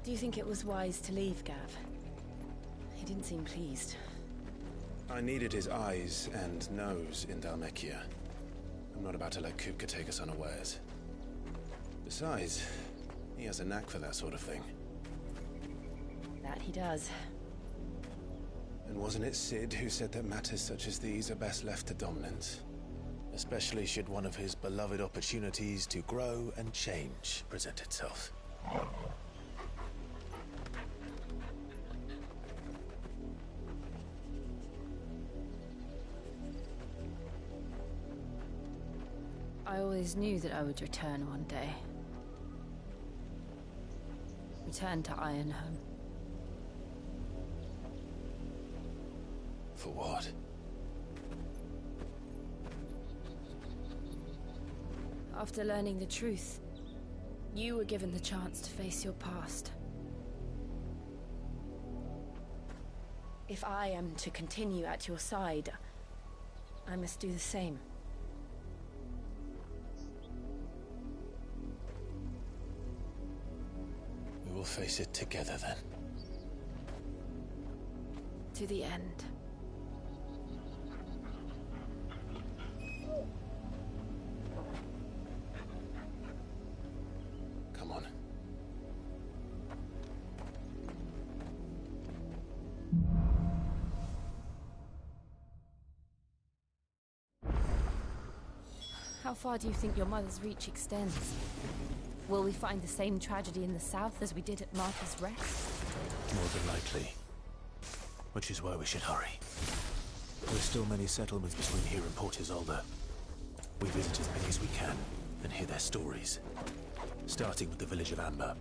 Do you think it was wise to leave, Gav? He didn't seem pleased. I needed his eyes and nose in Dhalmekia. I'm not about to let Kupka take us unawares. Besides, he has a knack for that sort of thing. That he does. And wasn't it Sid who said that matters such as these are best left to dominance? Especially should one of his beloved opportunities to grow and change present itself. I always knew that I would return one day. Return to Ironhome. For what? After learning the truth, you were given the chance to face your past. If I am to continue at your side, I must do the same. We will face it together then. To the end. Come on. How far do you think your mother's reach extends? Will we find the same tragedy in the south as we did at Martha's Rest? More than likely. Which is why we should hurry. There's still many settlements between here and Port Isolde. We visit as many as we can and hear their stories. Starting with the village of Amber.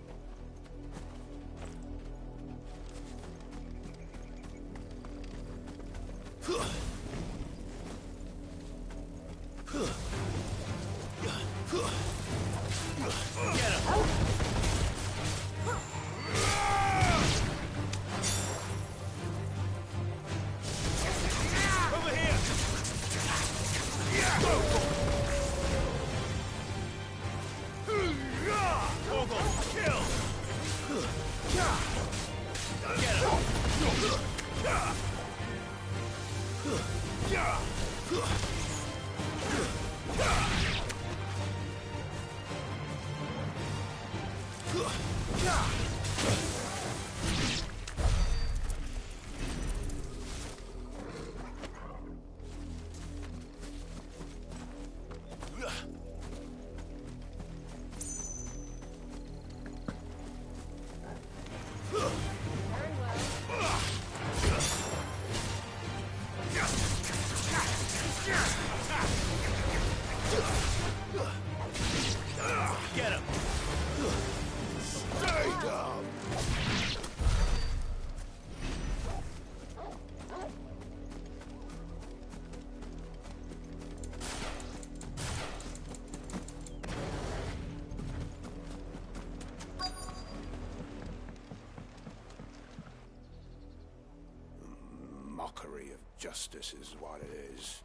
Mockery of justice is what it is.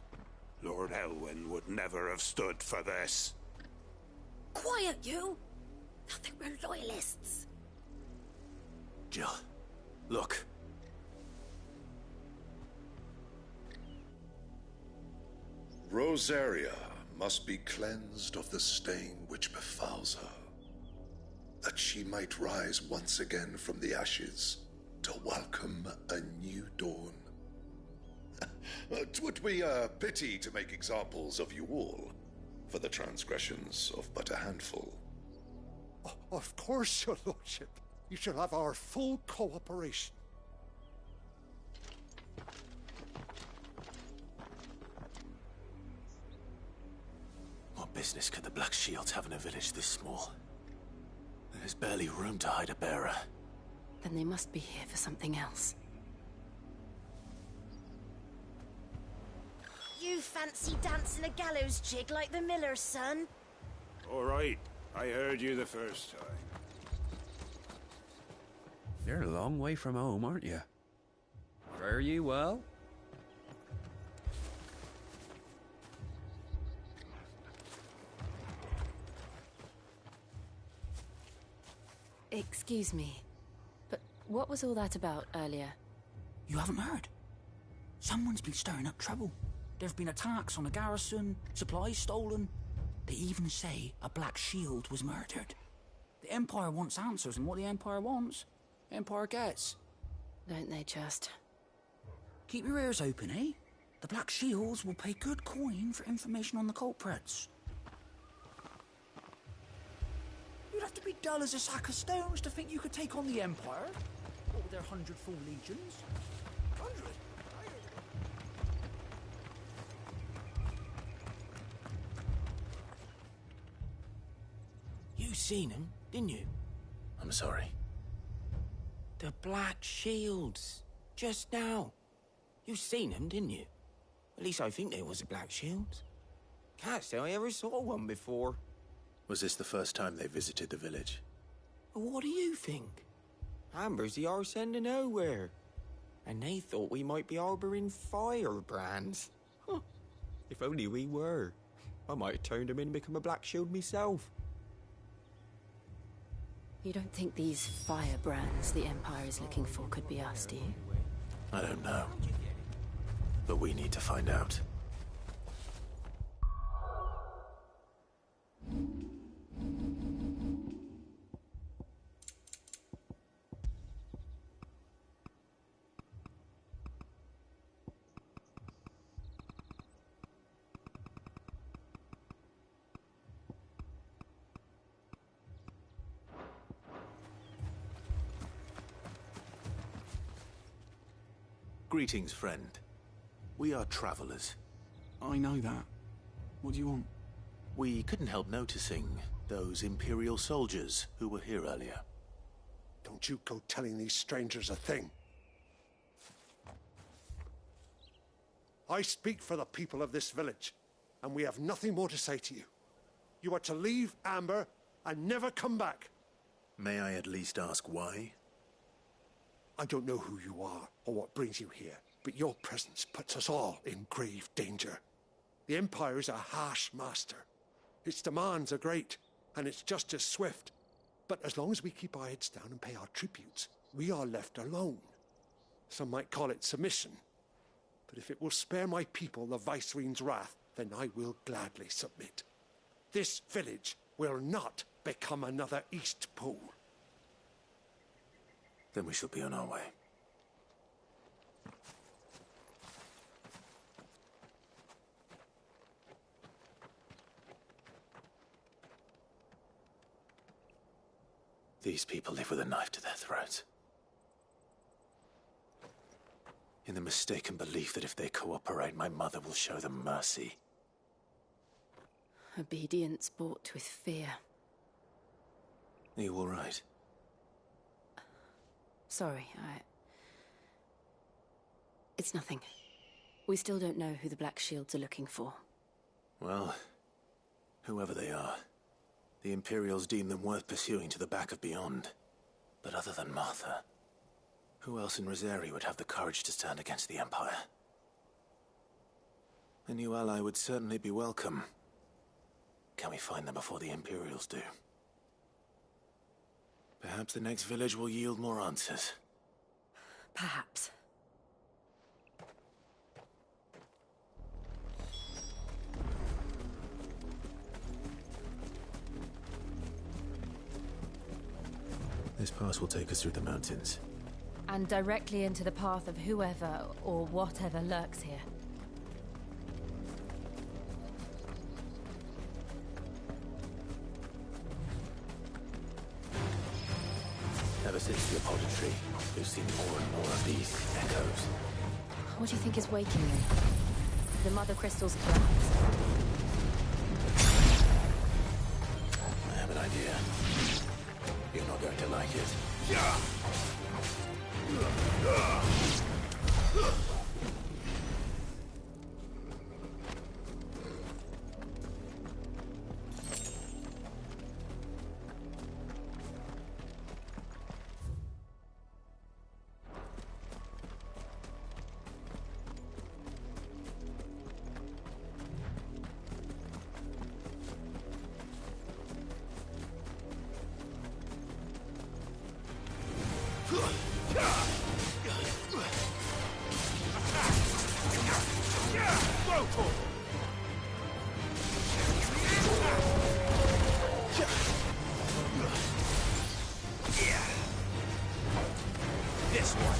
Lord Elwyn would never have stood for this. Quiet, you! I think we're loyalists. Jill, look. Rosaria must be cleansed of the stain which befouls her, that she might rise once again from the ashes to welcome a new dawn. 'Twould be a pity to make examples of you all, for the transgressions of but a handful. Of course, your lordship. You shall have our full cooperation. What business could the Black Shields have in a village this small? There's barely room to hide a bearer. Then they must be here for something else. You fancy dancing a gallows jig like the miller's son? All right, I heard you the first time. You're a long way from home, aren't you? Fare you well? Excuse me. What was all that about earlier? You haven't heard? Someone's been stirring up trouble. There've been attacks on the garrison, supplies stolen. They even say a Black Shield was murdered. The Empire wants answers, and what the Empire wants, the Empire gets. Don't they just? Keep your ears open, eh? The Black Shields will pay good coin for information on the culprits. You'd have to be dull as a sack of stones to think you could take on the Empire. What with their 100 full legions? 100? You seen them, didn't you? I'm sorry. The Black Shields. Just now. You seen them, didn't you? At least I think there was a Black Shield. Can't say I ever saw one before. Was this the first time they visited the village? What do you think? Amber's the arse end of nowhere. And they thought we might be harbouring firebrands. Huh. If only we were. I might have turned them in and become a Black Shield myself. You don't think these firebrands the Empire is looking for could be us, do you? I don't know. But we need to find out. Greetings, friend. We are travelers. I know that. What do you want? We couldn't help noticing those Imperial soldiers who were here earlier. Don't you go telling these strangers a thing. I speak for the people of this village, and we have nothing more to say to you. You are to leave Amber and never come back. May I at least ask why? I don't know who you are or what brings you here, but your presence puts us all in grave danger. The Empire is a harsh master. Its demands are great, and its justice swift. But as long as we keep our heads down and pay our tributes, we are left alone. Some might call it submission. But if it will spare my people the Viceroy's wrath, then I will gladly submit. This village will not become another Eastpool. Then we shall be on our way. These people live with a knife to their throats. In the mistaken belief that if they cooperate, my mother will show them mercy. Obedience bought with fear. Are you all right? Sorry, It's nothing. We still don't know who the Black Shields are looking for. Well, whoever they are, the Imperials deem them worth pursuing to the back of beyond. But other than Martha, who else in Rosari would have the courage to stand against the Empire? A new ally would certainly be welcome. Can we find them before the Imperials do? Perhaps the next village will yield more answers. Perhaps. This pass will take us through the mountains. And directly into the path of whoever or whatever lurks here. Ever since the Apoditry, we've seen more and more of these echoes. What do you think is waking them? The Mother Crystal's collapse? I have an idea. You're not going to like it. This one.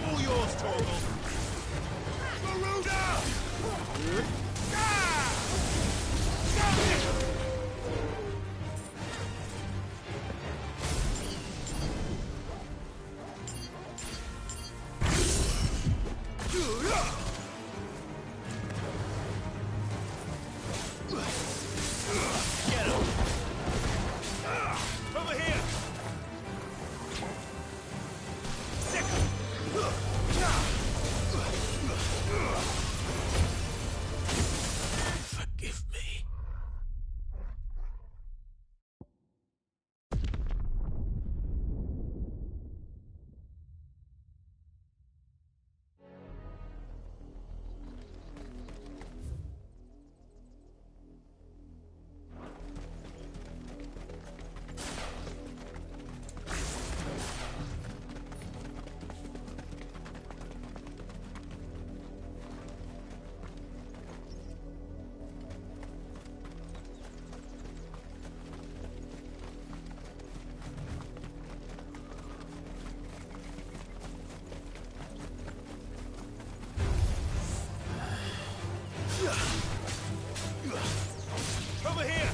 All yours, Torgal. Garuda! Get him! Over here! Forgive me. Over here!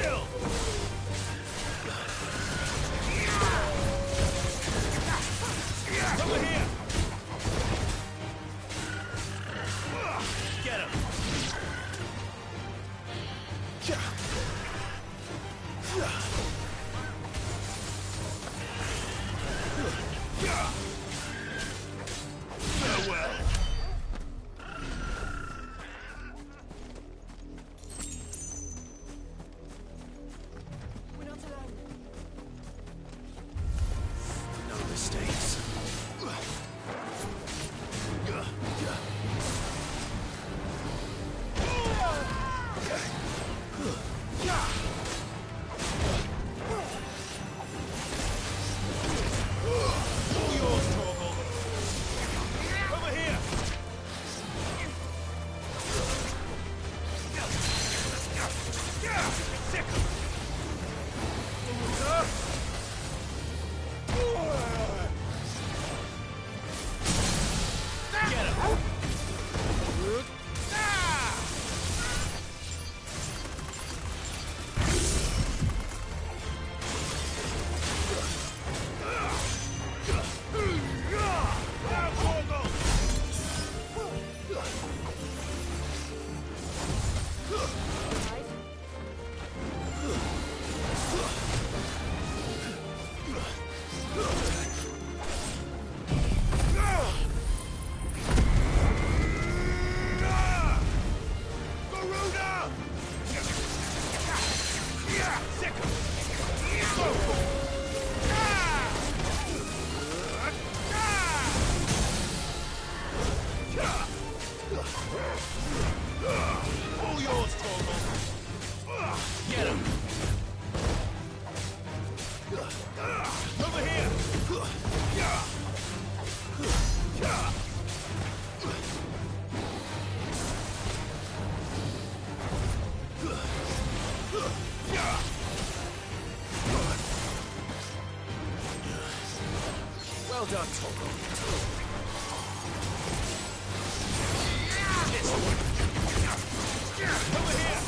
Kill! Over here! Get him! Farewell! We're not alone. No mistakes. All yours, Torgal. Over here. Sick 'em. Get him! All yours, Torgal. Get him! Over here! Well done, Torgal. This one. Over here!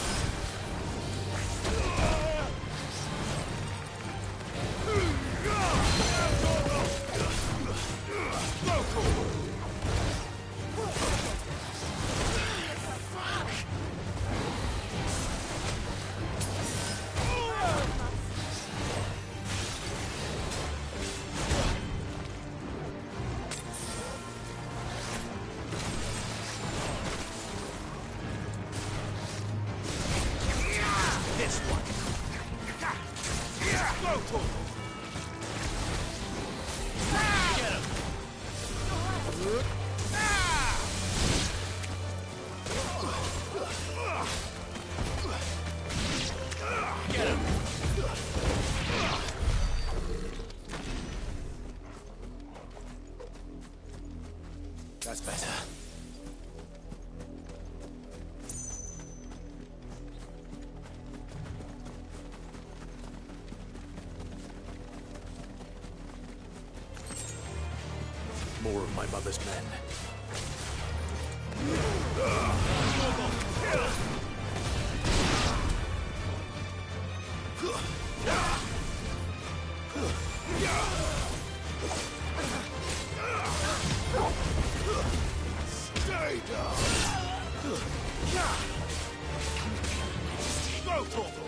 That's better. More of my mother's men. Stay down! Go, Torgal!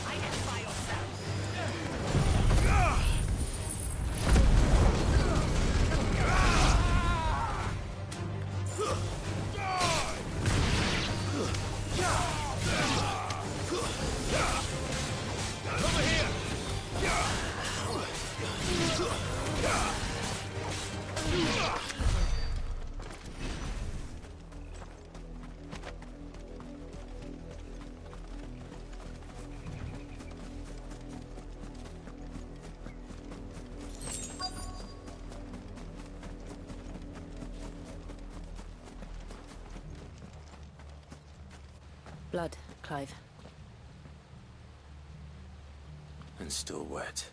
Identify yourself. Blood, Clive. And still wet.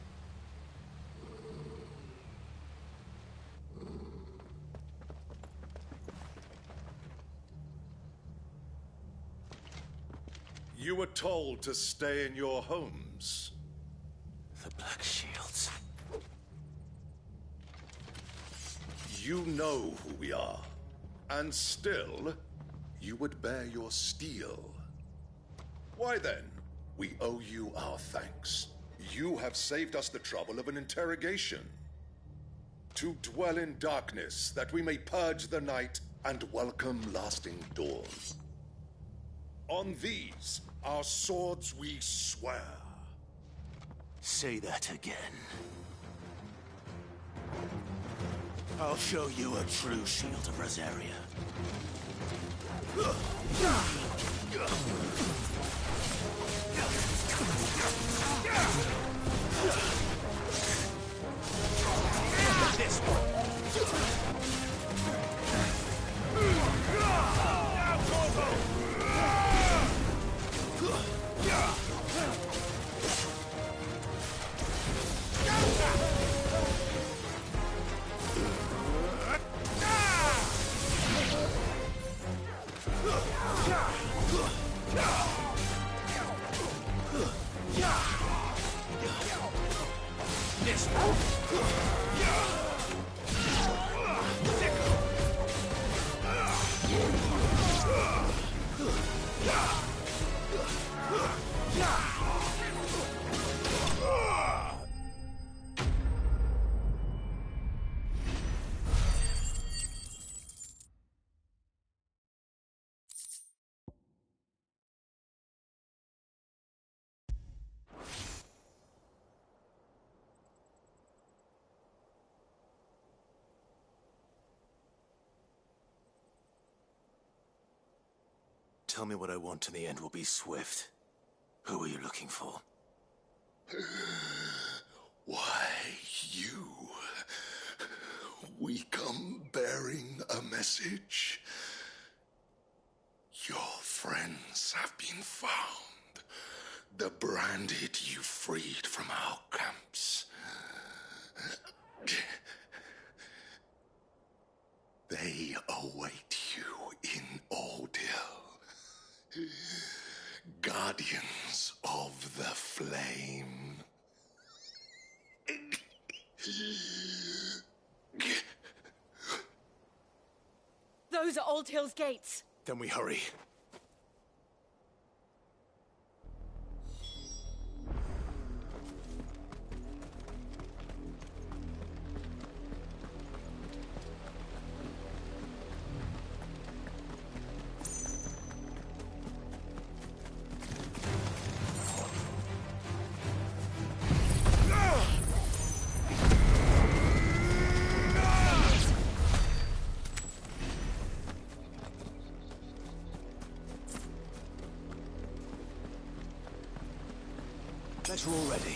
You were told to stay in your homes. The Black Shields. You know who we are. And still, you would bear your steel. Why then, we owe you our thanks. You have saved us the trouble of an interrogation. To dwell in darkness, that we may purge the night and welcome lasting dawn. On these, our swords we swear. Say that again. I'll show you a true shield of Rosaria. This one. Tell me what I want and the end will be swift. Who are you looking for? Why, you. We come bearing a message. Your friends have been found. The branded you freed from our camps. They await you in Aldil. Guardians of the Flame. Those are Old Hill's gates. Then we hurry. Bet you're all ready.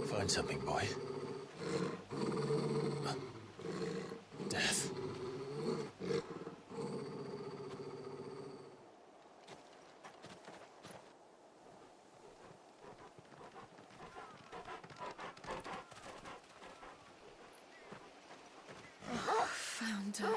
Find something, boy. Death. Found her.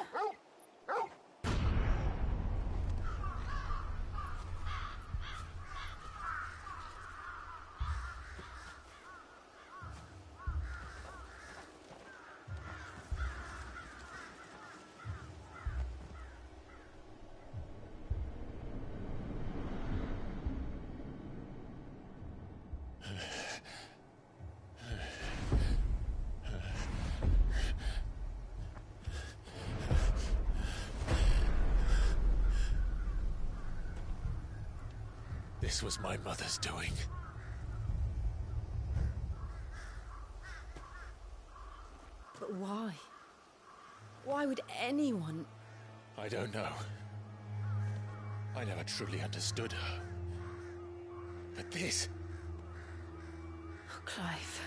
This was my mother's doing. But why? Why would anyone... I don't know. I never truly understood her. But this... Oh, Clive.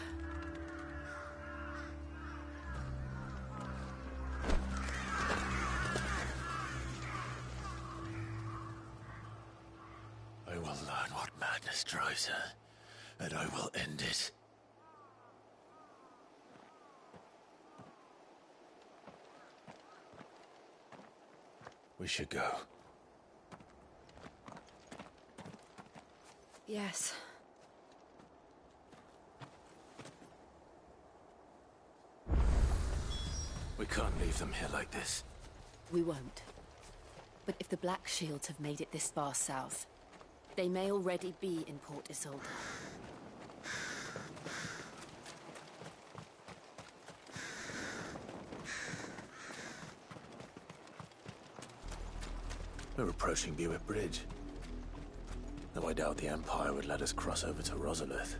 I will learn what madness drives her, and I will end it. We should go. Yes. We can't leave them here like this. We won't. But if the Black Shields have made it this far south, they may already be in Port Isolde. We're approaching Buick Bridge. Though I doubt the Empire would let us cross over to Rosalith.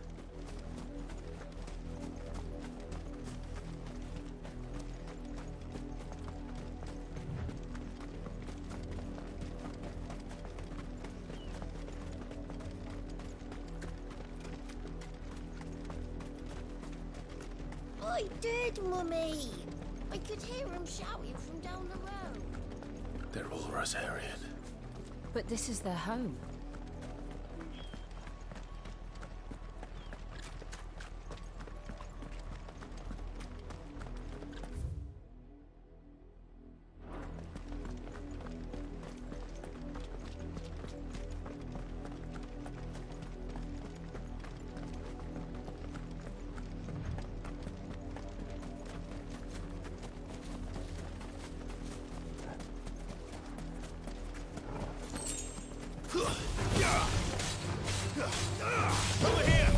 I did, Mummy. I could hear him shouting from down the road. They're all for us, Harriet. But this is their home. Over here!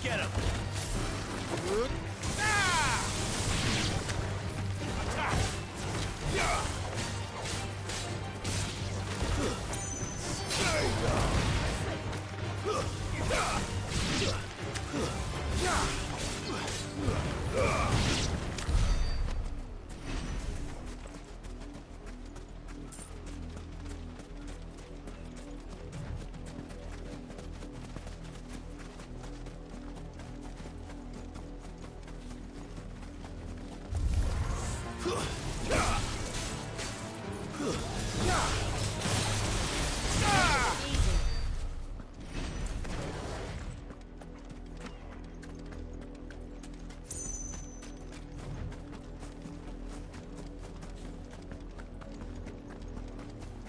Get him!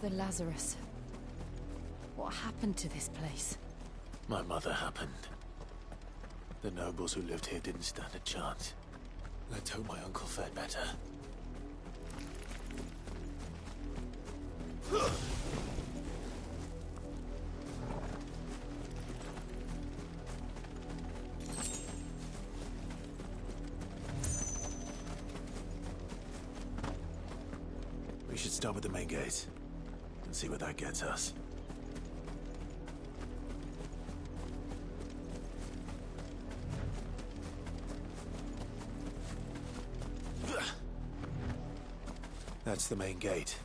The Lazarus. What happened to this place? My mother happened. The nobles who lived here didn't stand a chance. Let's hope my uncle fared better. We should start with the main gate and see where that gets us. That's the main gate.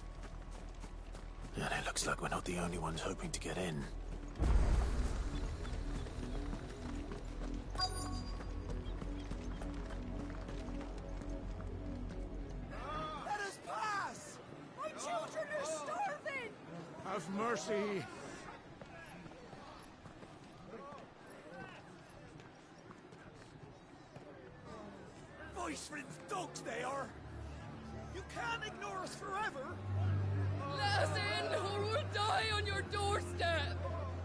And it looks like we're not the only ones hoping to get in. Let us pass! My children are starving! Have mercy! Voice-ridden dogs they are! You can't ignore us forever! Let us in, or we'll die on your doorstep!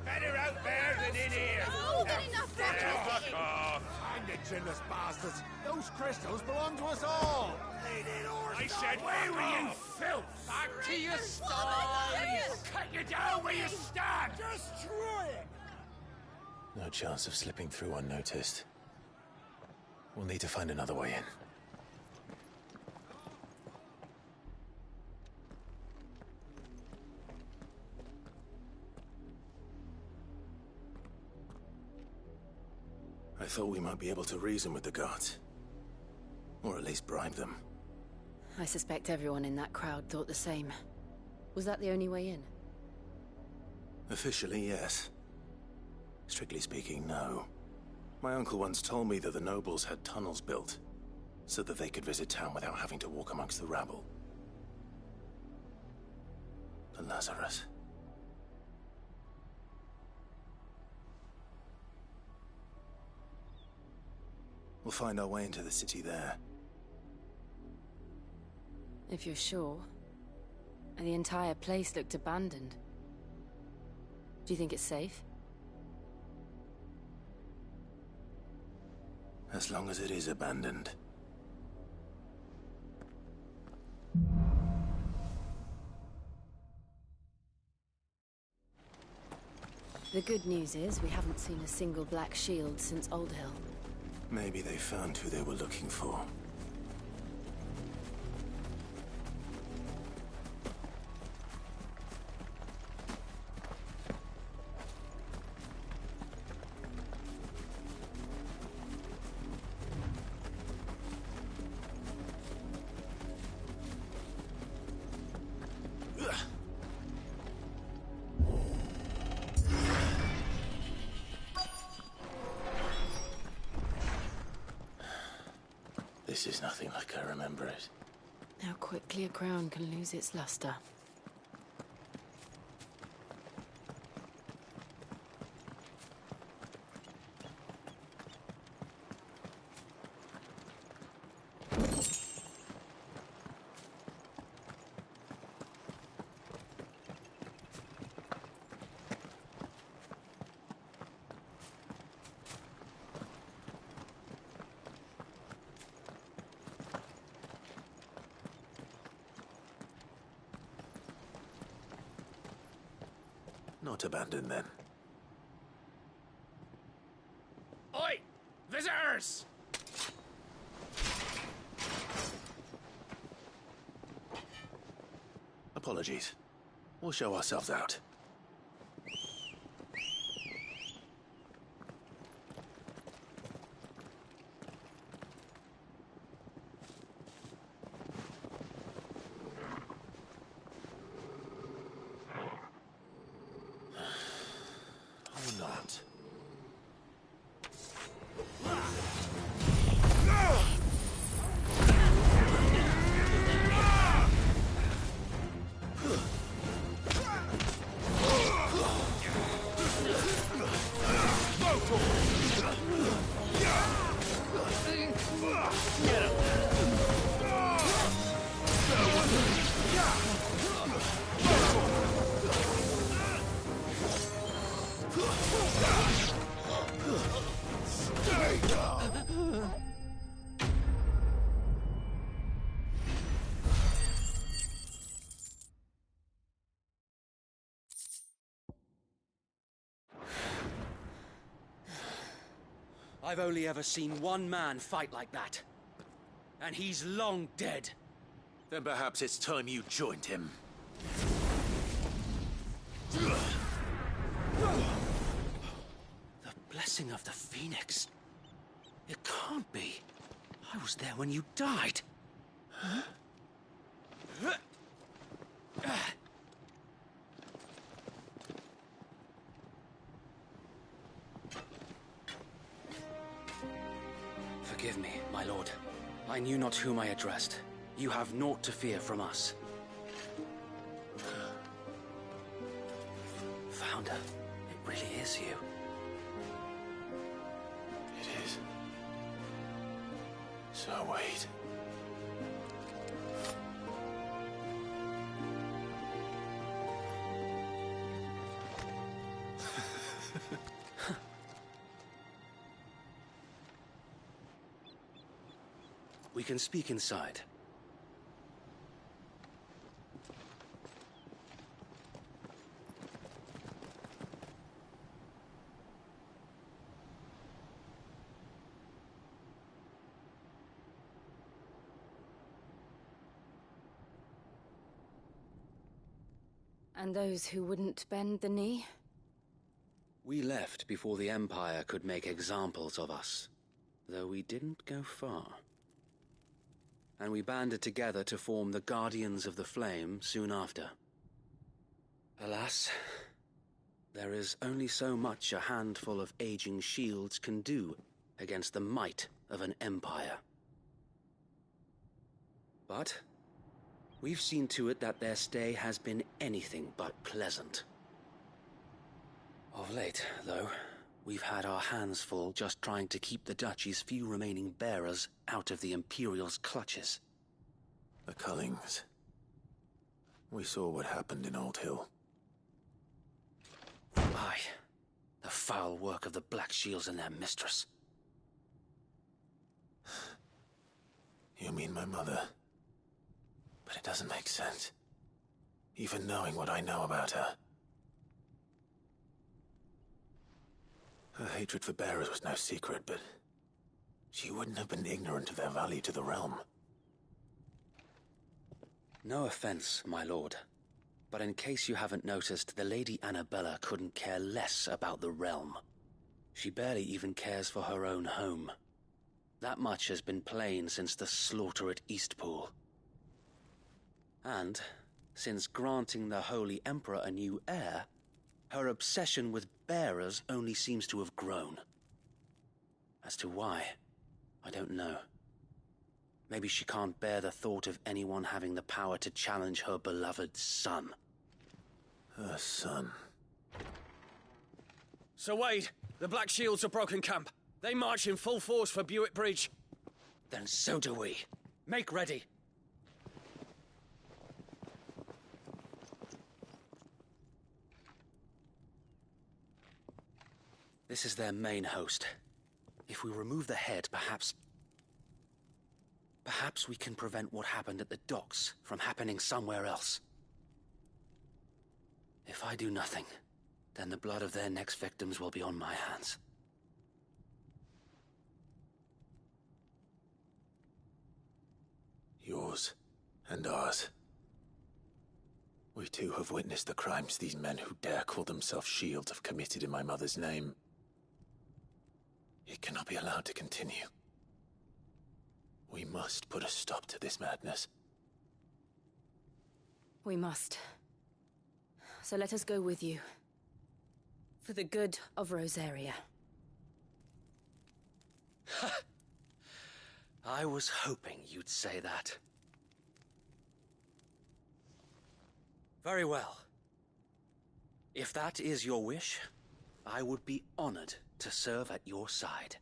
Better out there than in here! Oh, good enough, Fuck off! Find the chinless bastards! Those crystals belong to us all! I said, where were you, filth? Back to your sties! Cut you down where you stand! Destroy it! No chance of slipping through unnoticed. We'll need to find another way in. I thought we might be able to reason with the guards. Or at least bribe them. I suspect everyone in that crowd thought the same. Was that the only way in? Officially, yes. Strictly speaking, no. My uncle once told me that the nobles had tunnels built, so that they could visit town without having to walk amongst the rabble. The Lazarus. We'll find our way into the city there. If you're sure. The entire place looked abandoned. Do you think it's safe? As long as it is abandoned. The good news is we haven't seen a single black shield since Old Hill. Maybe they found who they were looking for. This is nothing like I remember it. How quickly a crown can lose its luster. Not abandoned, then. Oi! Visitors! Apologies. We'll show ourselves out. Or not. I've only ever seen one man fight like that. And he's long dead. Then perhaps it's time you joined him. The blessing of the Phoenix. It can't be. I was there when you died. Huh? Forgive me, my lord. I knew not whom I addressed. You have naught to fear from us. Founder, it really is you. It is. So wait. We can speak inside. And those who wouldn't bend the knee? We left before the Empire could make examples of us, though we didn't go far. And we banded together to form the Guardians of the Flame soon after. Alas, there is only so much a handful of aging shields can do against the might of an empire. But we've seen to it that their stay has been anything but pleasant. Of late, though, we've had our hands full just trying to keep the Duchy's few remaining bearers out of the Imperial's clutches. The Cullings. We saw what happened in Old Hill. Aye. The foul work of the Black Shields and their mistress. You mean my mother? But it doesn't make sense. Even knowing what I know about her. Her hatred for bearers was no secret, but she wouldn't have been ignorant of their value to the realm. No offense, my lord, but in case you haven't noticed, the Lady Annabella couldn't care less about the realm. She barely even cares for her own home. That much has been plain since the slaughter at Eastpool. And, since granting the Holy Emperor a new heir, her obsession with bearers only seems to have grown. As to why, I don't know. Maybe she can't bear the thought of anyone having the power to challenge her beloved son. Her son. Sir Wade, the Black Shields have broken camp. They march in full force for Buick Bridge. Then so do we. Make ready. This is their main host. If we remove the head, perhaps we can prevent what happened at the docks from happening somewhere else. If I do nothing, then the blood of their next victims will be on my hands. Yours and ours. We too have witnessed the crimes these men who dare call themselves Shields have committed in my mother's name. It cannot be allowed to continue. We must put a stop to this madness. We must. So let us go with you. For the good of Rosaria. I was hoping you'd say that. Very well. If that is your wish, I would be honored to serve at your side.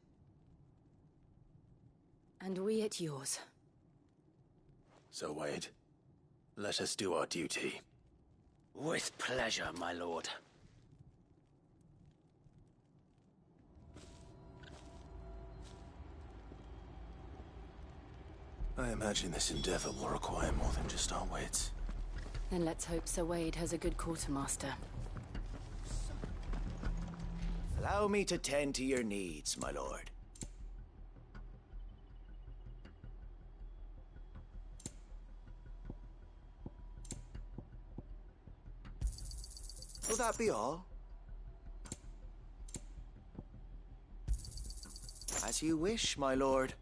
And we at yours. So, Wade, let us do our duty. With pleasure, my lord. I imagine this endeavor will require more than just our wits. Then let's hope Sir Wade has a good quartermaster. Allow me to tend to your needs, my lord. Will that be all? As you wish, my lord.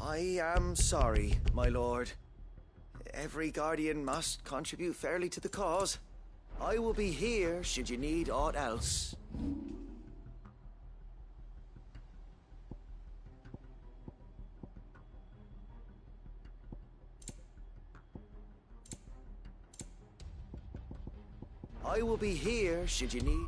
I am sorry, my lord. Every Guardian must contribute fairly to the cause. I will be here should you need aught else. I will be here should you need...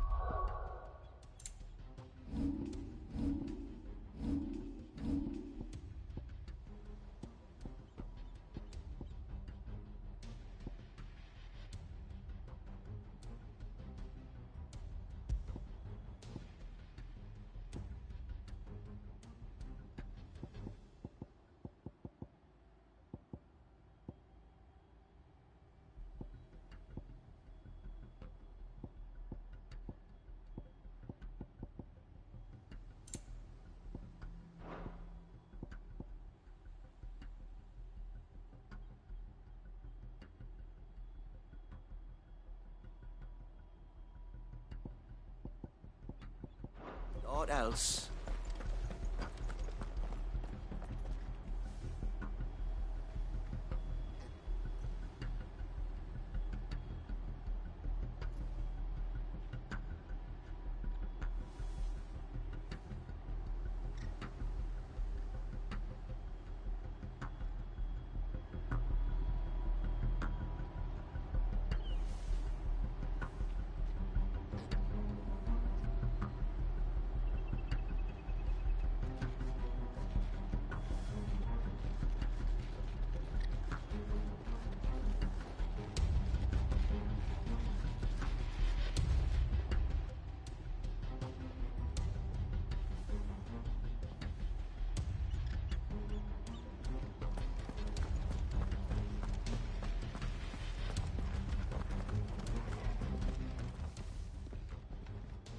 Aught else?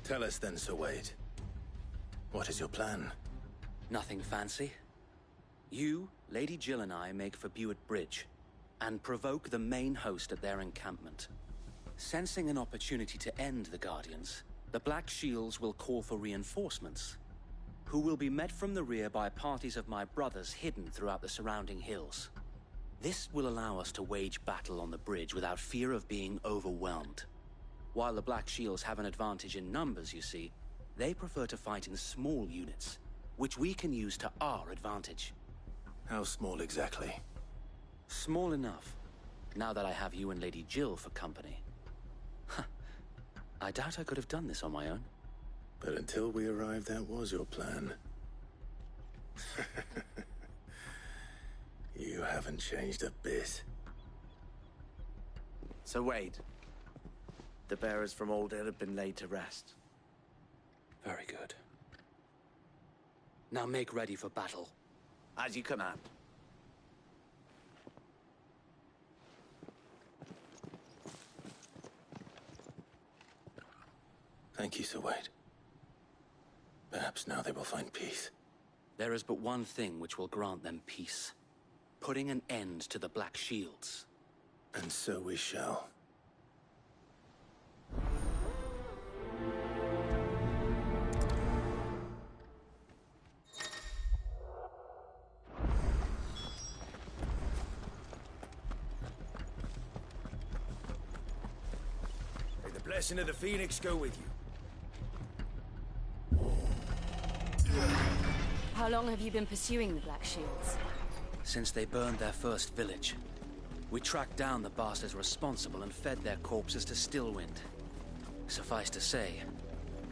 Tell us then, Sir Wade. What is your plan? Nothing fancy. You, Lady Jill and I make for Buick Bridge, and provoke the main host at their encampment. Sensing an opportunity to end the Guardians, the Black Shields will call for reinforcements, who will be met from the rear by parties of my brothers hidden throughout the surrounding hills. This will allow us to wage battle on the bridge without fear of being overwhelmed. While the Black Shields have an advantage in numbers, you see, they prefer to fight in small units, which we can use to our advantage. How small exactly? Small enough, now that I have you and Lady Jill for company. I doubt I could have done this on my own. But until we arrived, that was your plan. You haven't changed a bit. So Wade, the bearers from Aldale have been laid to rest. Very good. Now make ready for battle. As you command. Thank you, Sir Wade. Perhaps now they will find peace. There is but one thing which will grant them peace. Putting an end to the Black Shields. And so we shall. May the blessing of the Phoenix go with you. How long have you been pursuing the Black Shields? Since they burned their first village. We tracked down the bastards responsible and fed their corpses to Stillwind. Suffice to say,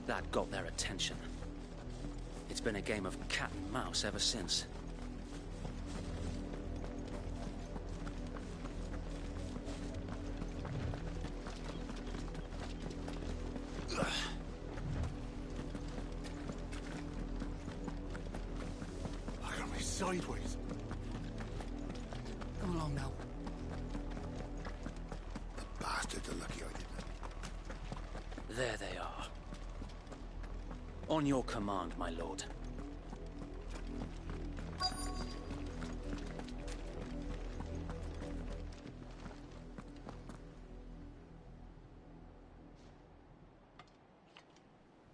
that got their attention. It's been a game of cat and mouse ever since. I got me sideways. Come along now. The bastards are lucky I didn't. There they are. On your command, my lord.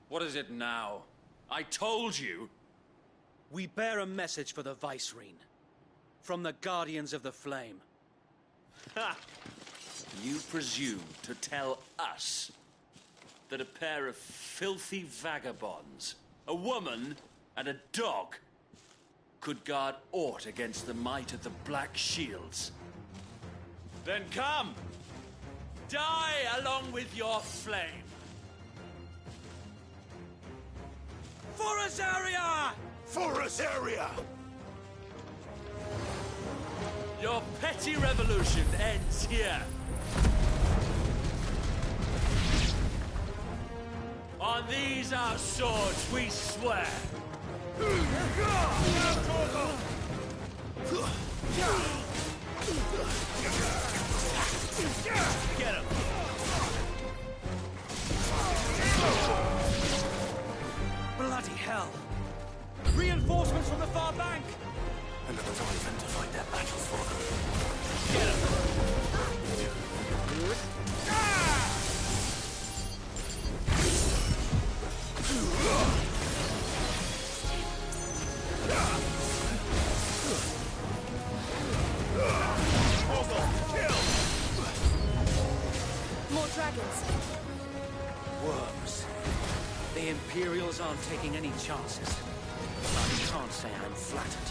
What is it now? I told you! We bear a message for the Vicereine. From the Guardians of the Flame. Ha! You presume to tell us that a pair of filthy vagabonds, a woman and a dog, could guard aught against the might of the Black Shields? Then come! Die along with your flame! For Azaria! For Azaria! Your petty revolution ends here. On these our swords we swear. Get him! Bloody hell! Reinforcements from the far bank! Another Wyvern to fight their battles for them. Get him! More dragons. Worms. The Imperials aren't taking any chances. I can't say I'm flattered.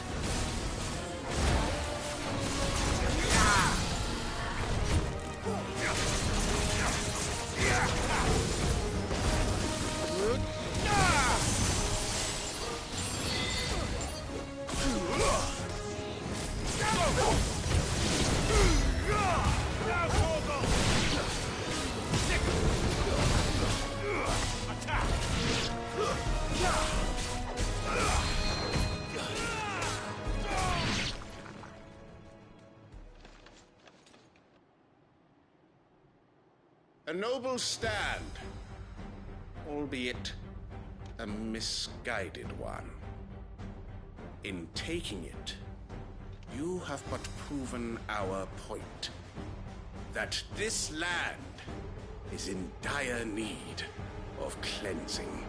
A noble stand, albeit a misguided one. In taking it, you have but proven our point, that this land is in dire need of cleansing.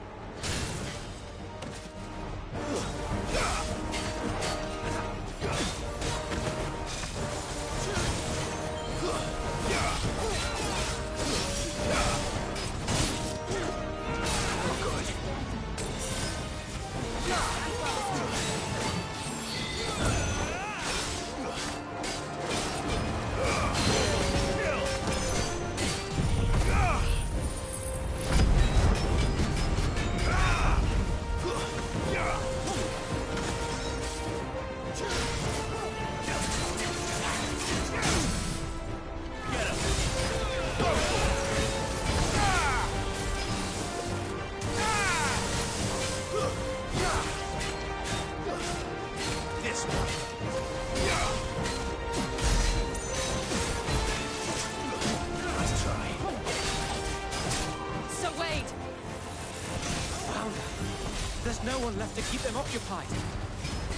There's no one left to keep them occupied.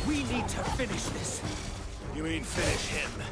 We need to finish this. You mean finish him?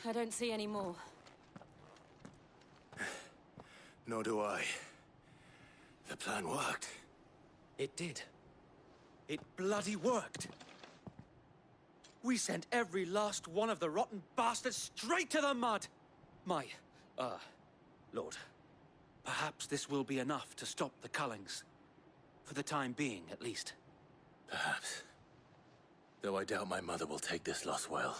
I don't see any more. Nor do I. The plan worked. It did. It bloody worked. We sent every last one of the rotten bastards straight to the mud! Lord, perhaps this will be enough to stop the Cullings. For the time being, at least. Perhaps. Though I doubt my mother will take this loss well.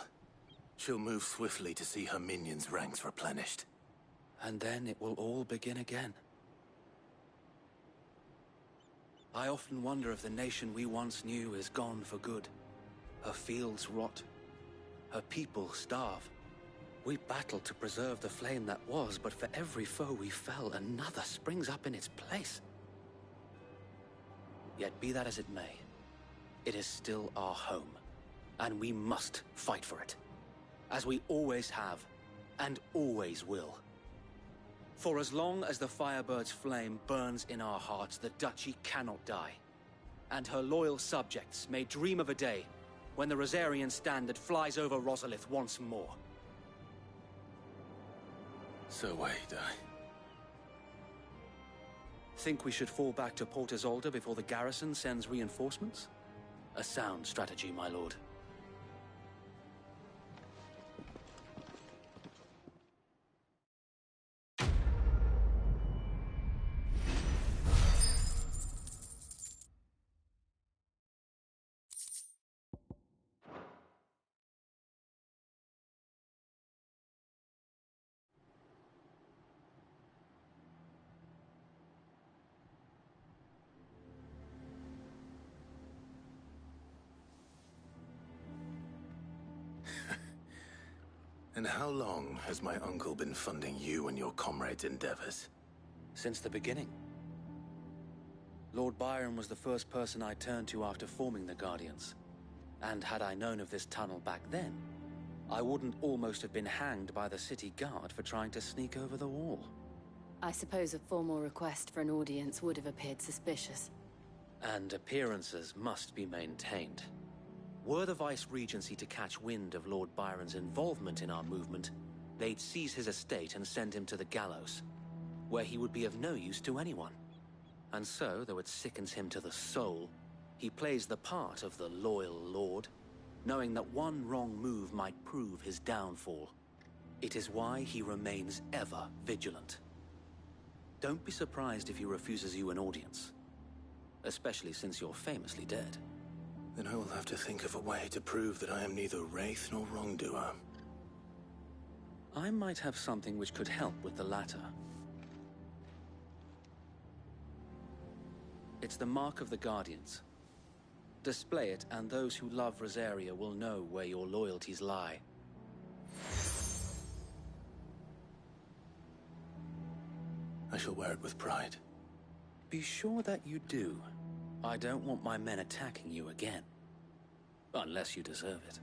She'll move swiftly to see her minions' ranks replenished. And then it will all begin again. I often wonder if the nation we once knew is gone for good. Her fields rot. Her people starve. We battled to preserve the flame that was, but for every foe we fell, another springs up in its place. Yet be that as it may, it is still our home, and we must fight for it. As we always have, and always will. For as long as the Firebird's flame burns in our hearts, the Duchy cannot die. And her loyal subjects may dream of a day when the Rosarian standard flies over Rosalith once more. So wait, Think we should fall back to Port Isolde before the garrison sends reinforcements? A sound strategy, my lord. And how long has my uncle been funding you and your comrades' endeavors? Since the beginning. Lord Byron was the first person I turned to after forming the Guardians. And had I known of this tunnel back then, I wouldn't almost have been hanged by the city guard for trying to sneak over the wall. I suppose a formal request for an audience would have appeared suspicious. And appearances must be maintained. Were the Vice-Regency to catch wind of Lord Byron's involvement in our movement, they'd seize his estate and send him to the gallows, where he would be of no use to anyone. And so, though it sickens him to the soul, he plays the part of the loyal lord, knowing that one wrong move might prove his downfall. It is why he remains ever vigilant. Don't be surprised if he refuses you an audience, especially since you're famously dead. Then I will have to think of a way to prove that I am neither wraith nor wrongdoer. I might have something which could help with the latter. It's the Mark of the Guardians. Display it, and those who love Rosaria will know where your loyalties lie. I shall wear it with pride. Be sure that you do. I don't want my men attacking you again. Unless you deserve it.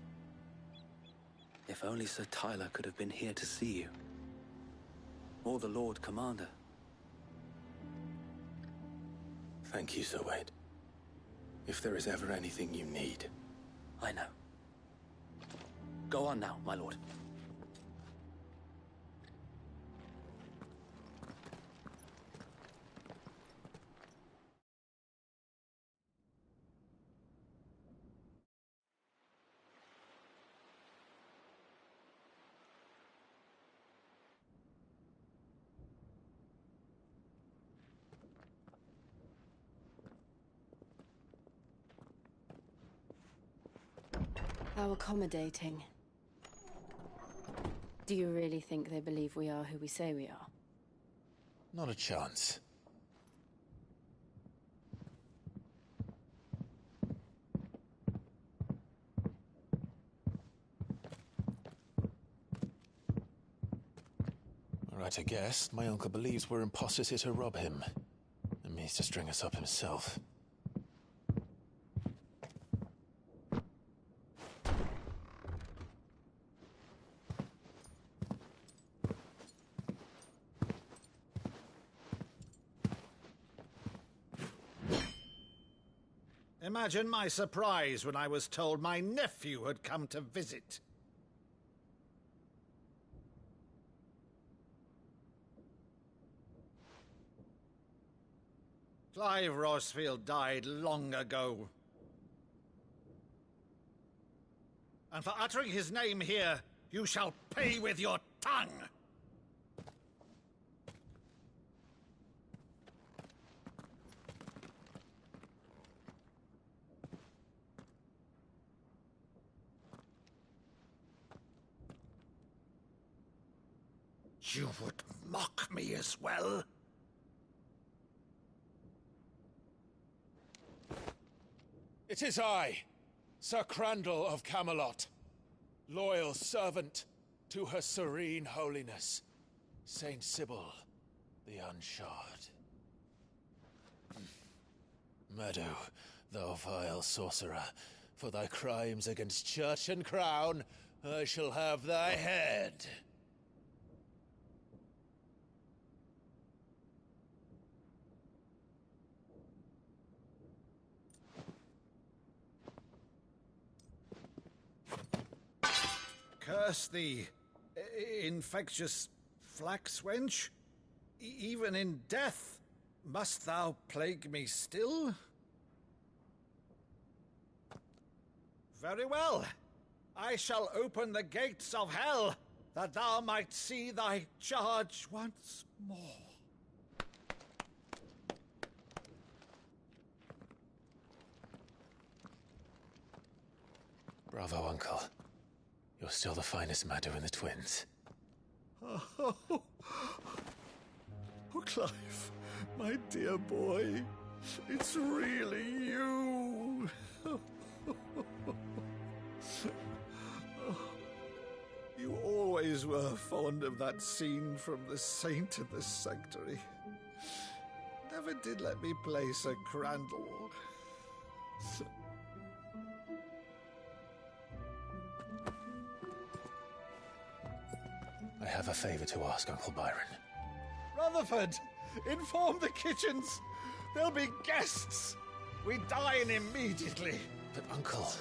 If only Sir Tyler could have been here to see you. Or the Lord Commander. Thank you, Sir Wade. If there is ever anything you need. I know. Go on now, my lord. How accommodating. Do you really think they believe we are who we say we are? Not a chance. Right, I guess. My uncle believes we're imposters here to rob him. And means to string us up himself. Imagine my surprise when I was told my nephew had come to visit. Clive Rosfield died long ago. And for uttering his name here, you shall pay with your tongue! You would mock me as well? It is I, Sir Crandall of Camelot, loyal servant to Her Serene Holiness, Saint Sybil the Unshod. Meadow, thou vile sorcerer, for thy crimes against church and crown, I shall have thy head. Curse thee, infectious flax wench. Even in death, must thou plague me still? Very well. I shall open the gates of hell, that thou might see thy charge once more. Bravo, Uncle. You're still the finest Maddo in the twins. Oh, Clive, my dear boy, it's really you. You always were fond of that scene from The Saint in the Sanctuary. Never did let me play Sir Crandall. I have a favor to ask, Uncle Byron. Rutherford, inform the kitchens. There'll be guests. We dine immediately. But, Uncle...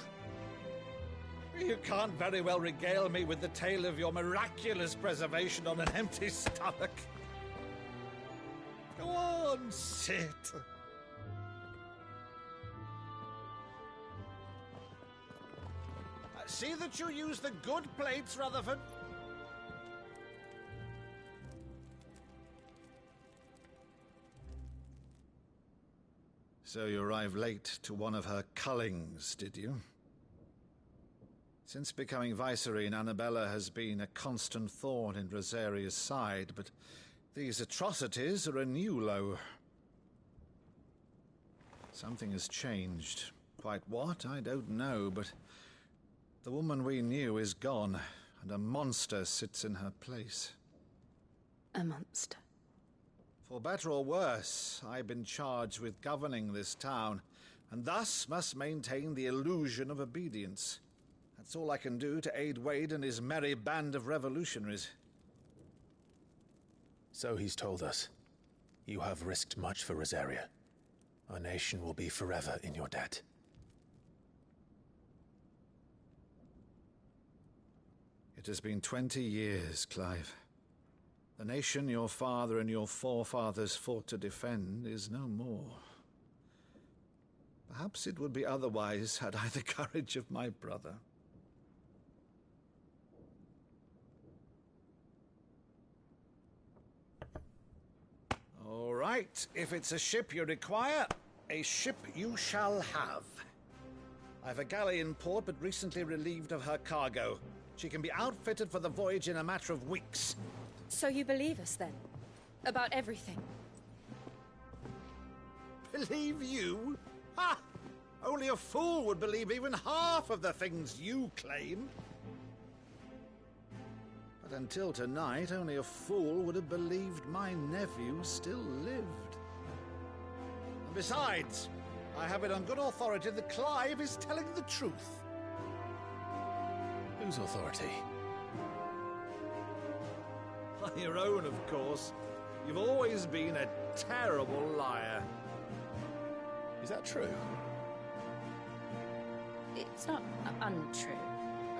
You can't very well regale me with the tale of your miraculous preservation on an empty stomach. Go on, sit. See that you use the good plates, Rutherford. So you arrived late to one of her cullings, did you? Since becoming Vicereine, Annabella has been a constant thorn in Rosaria's side, but these atrocities are a new low. Something has changed. Quite what, I don't know, but the woman we knew is gone, and a monster sits in her place. A monster? For better or worse, I've been charged with governing this town, and thus must maintain the illusion of obedience. That's all I can do to aid Wade and his merry band of revolutionaries. So he's told us. You have risked much for Rosaria. Our nation will be forever in your debt. It has been 20 years, Clive. The nation your father and your forefathers fought to defend is no more. Perhaps it would be otherwise had I the courage of my brother. All right, if it's a ship you require, a ship you shall have. I've a galley in port, but recently relieved of her cargo. She can be outfitted for the voyage in a matter of weeks. So you believe us, then? About everything? Believe you? Ha! Only a fool would believe even half of the things you claim. But until tonight, only a fool would have believed my nephew still lived. And besides, I have it on good authority that Clive is telling the truth. Whose authority? Your own, of course. You've always been a terrible liar. Is that true? It's not untrue.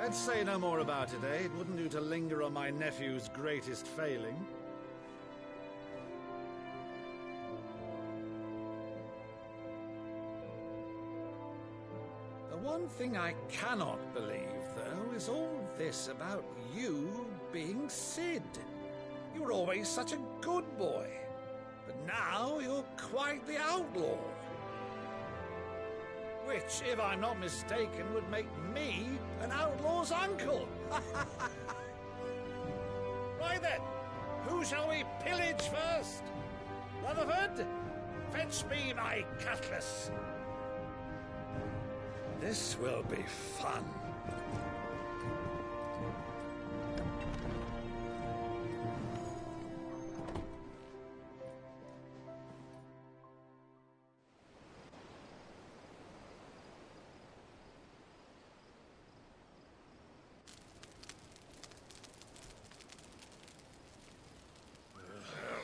Let's say no more about it, eh? It wouldn't do to linger on my nephew's greatest failing. The one thing I cannot believe, though, is all this about you being Cid. You were always such a good boy, but now you're quite the outlaw. Which, if I'm not mistaken, would make me an outlaw's uncle. Right then, who shall we pillage first? Rutherford, fetch me my cutlass. This will be fun.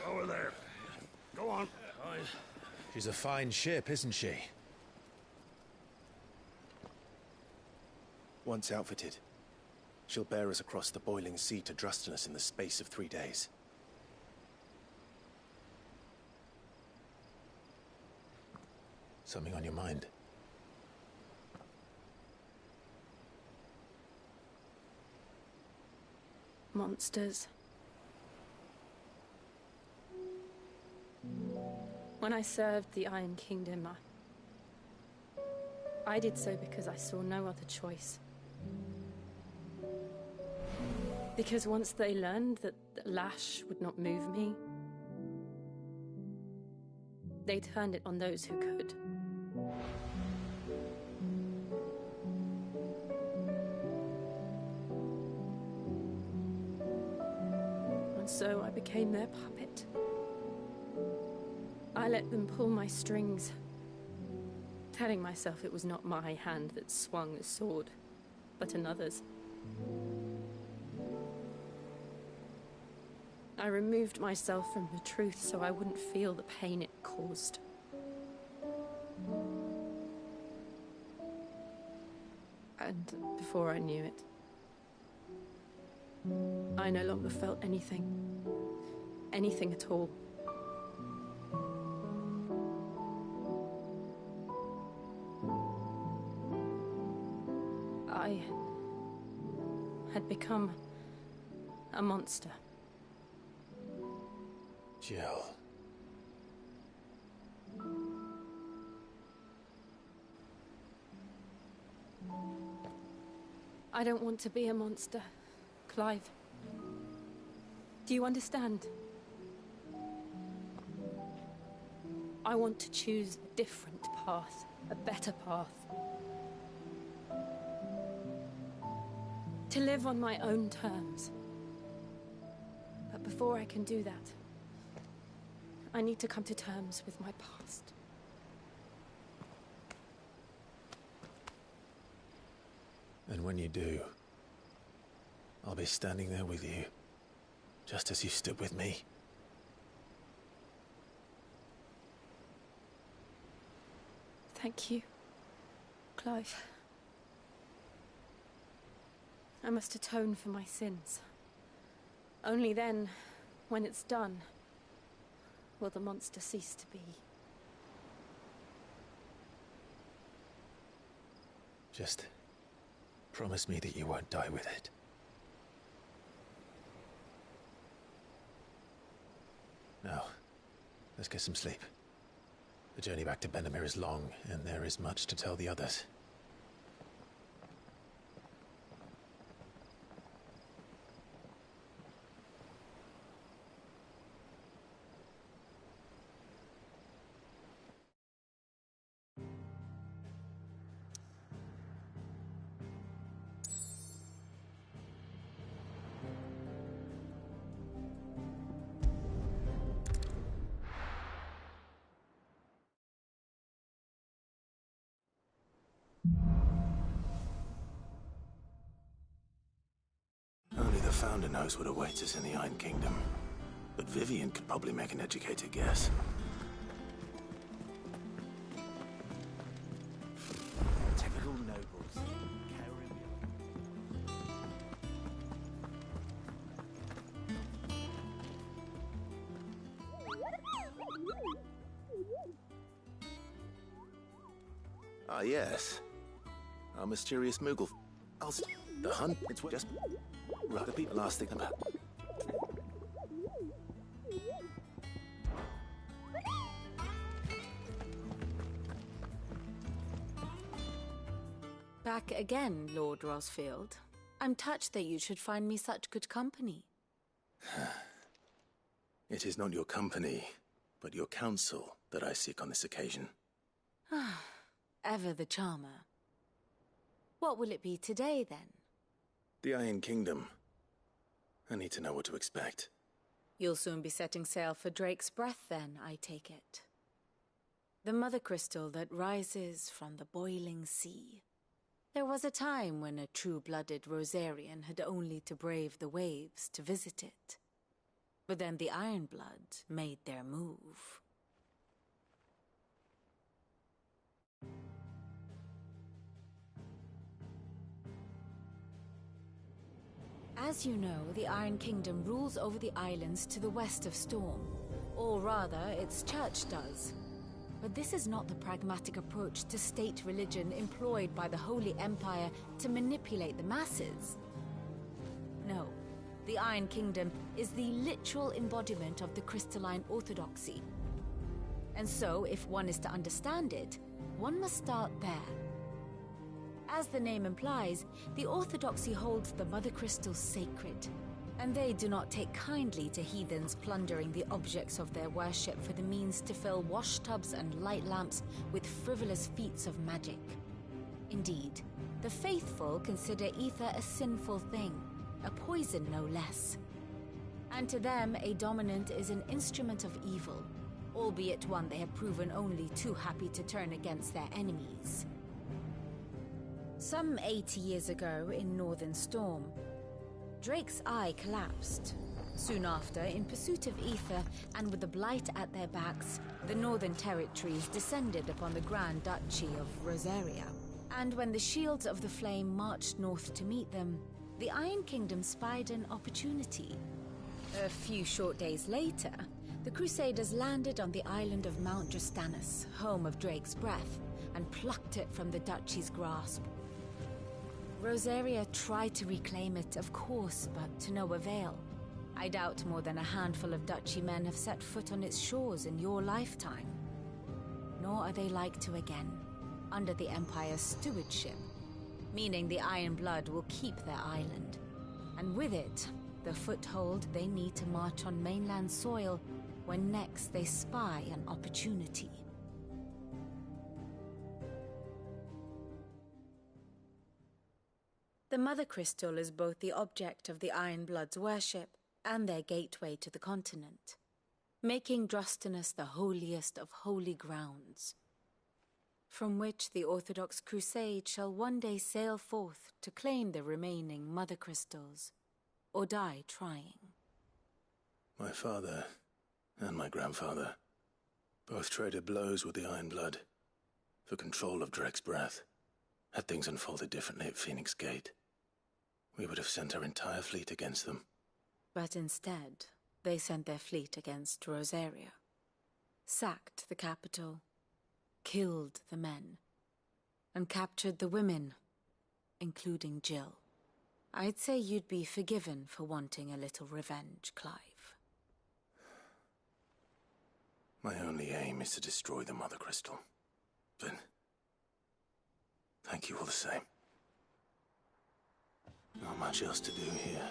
Over there. Go on. She's a fine ship, isn't she? Once outfitted, she'll bear us across the boiling sea to Drustinus in the space of 3 days. Something on your mind? Monsters. When I served the Iron Kingdom, I did so because I saw no other choice. Because once they learned that the lash would not move me, they turned it on those who could. And so I became their puppet. I let them pull my strings, telling myself it was not my hand that swung the sword, but another's. I removed myself from the truth so I wouldn't feel the pain it caused. And before I knew it, I no longer felt anything. Anything at all. I had become a monster. Jill. I don't want to be a monster, Clive. Do you understand? I want to choose a different path, a better path. To live on my own terms. But before I can do that, I need to come to terms with my past. And when you do, I'll be standing there with you, just as you stood with me. Thank you, Clive. I must atone for my sins. Only then, when it's done, will the monster cease to be. Just promise me that you won't die with it. Now, let's get some sleep. The journey back to Benamir is long, and there is much to tell the others. Only the Founder knows what awaits us in the Iron Kingdom. But Vivian could probably make an educated guess. Typical nobles. Ah, yes. Our mysterious Moogle. The hunt, it's just... Right, the people last thing about... Back again, Lord Rosfield. I'm touched that you should find me such good company. It is not your company, but your counsel that I seek on this occasion. Ever the charmer. What will it be today, then? The Iron Kingdom. I need to know what to expect. You'll soon be setting sail for Drake's Breath, then, I take it. The mother crystal that rises from the boiling sea. There was a time when a true-blooded Rosarian had only to brave the waves to visit it. But then the Ironblood made their move. As you know, the Iron Kingdom rules over the islands to the west of Storm. Or rather, its church does. But this is not the pragmatic approach to state religion employed by the Holy Empire to manipulate the masses. No, the Iron Kingdom is the literal embodiment of the crystalline orthodoxy. And so, if one is to understand it, one must start there. As the name implies, the Orthodoxy holds the Mother Crystal sacred, and they do not take kindly to heathens plundering the objects of their worship for the means to fill washtubs and light lamps with frivolous feats of magic. Indeed, the faithful consider ether a sinful thing, a poison no less. And to them, a dominant is an instrument of evil, albeit one they have proven only too happy to turn against their enemies. Some 80 years ago in Northern Storm, Drake's Eye collapsed. Soon after, in pursuit of ether and with the Blight at their backs, the Northern Territories descended upon the Grand Duchy of Rosaria. And when the Shields of the Flame marched north to meet them, the Iron Kingdom spied an opportunity. A few short days later, the Crusaders landed on the island of Mount Drastanus, home of Drake's Breath, and plucked it from the Duchy's grasp. Rosaria tried to reclaim it, of course, but to no avail. I doubt more than a handful of Duchy men have set foot on its shores in your lifetime. Nor are they like to again, under the Empire's stewardship, meaning the Iron Blood will keep their island, and with it, the foothold they need to march on mainland soil when next they spy an opportunity. The Mother Crystal is both the object of the Iron Blood's worship and their gateway to the continent, making Drastanus the holiest of holy grounds. from which the Orthodox Crusade shall one day sail forth to claim the remaining Mother Crystals, or die trying. My father and my grandfather both traded blows with the Iron Blood for control of Drake's Breath. Had things unfolded differently at Phoenix Gate, we would have sent our entire fleet against them. But instead, they sent their fleet against Rosaria, sacked the capital, killed the men, and captured the women, including Jill. I'd say you'd be forgiven for wanting a little revenge, Clive. My only aim is to destroy the Mother Crystal. But thank you all the same. Not much else to do here.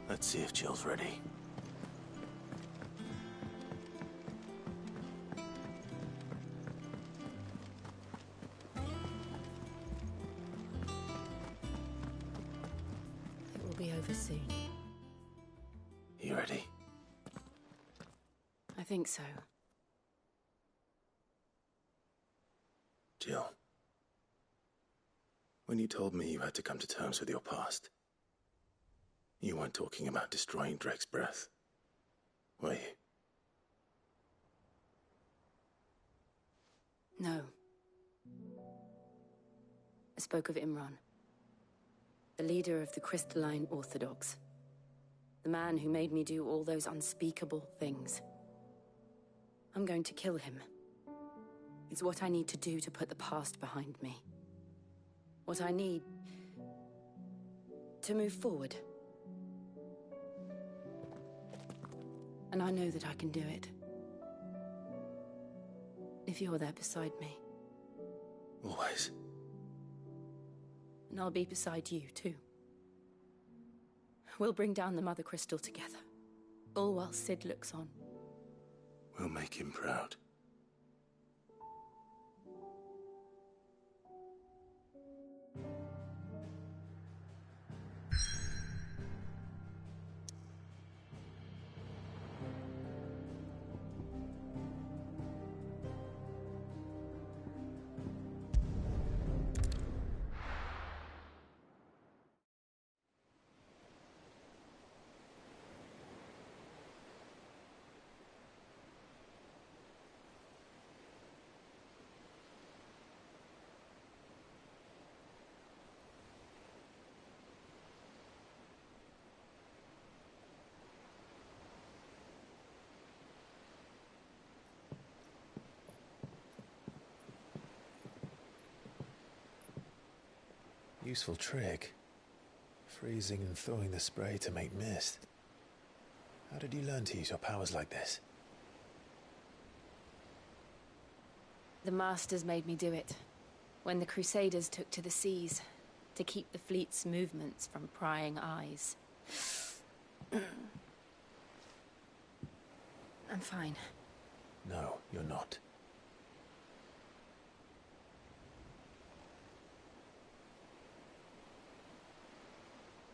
Let's see if Jill's ready. It will be over soon. You ready? I think so. Jill, when you told me you had to come to terms with your past, you weren't talking about destroying Drake's Breath, were you? No. I spoke of Imran, the leader of the Crystalline Orthodox. The man who made me do all those unspeakable things. I'm going to kill him. It's what I need to do to put the past behind me. What I need to move forward. And I know that I can do it. If you're there beside me. Always. And I'll be beside you, too. We'll bring down the Mother Crystal together. All while Sid looks on. We'll make him proud. Useful trick. Freezing and throwing the spray to make mist. How did you learn to use your powers like this? The Masters made me do it. When the Crusaders took to the seas, to keep the fleet's movements from prying eyes. I'm fine. No, you're not.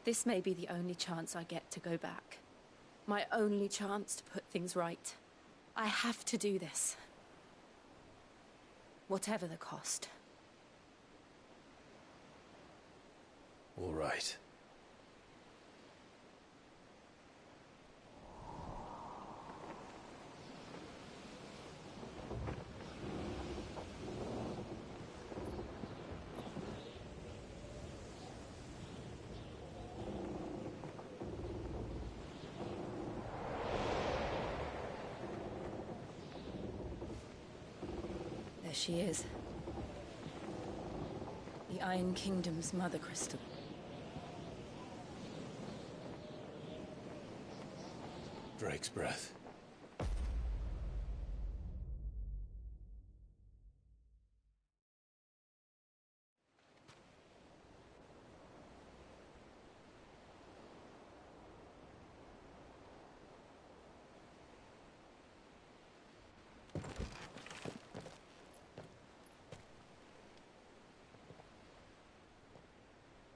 This may be the only chance I get to go back. My only chance to put things right. I have to do this. Whatever the cost. All right. There she is. The Iron Kingdom's Mother Crystal. Drake's Breath.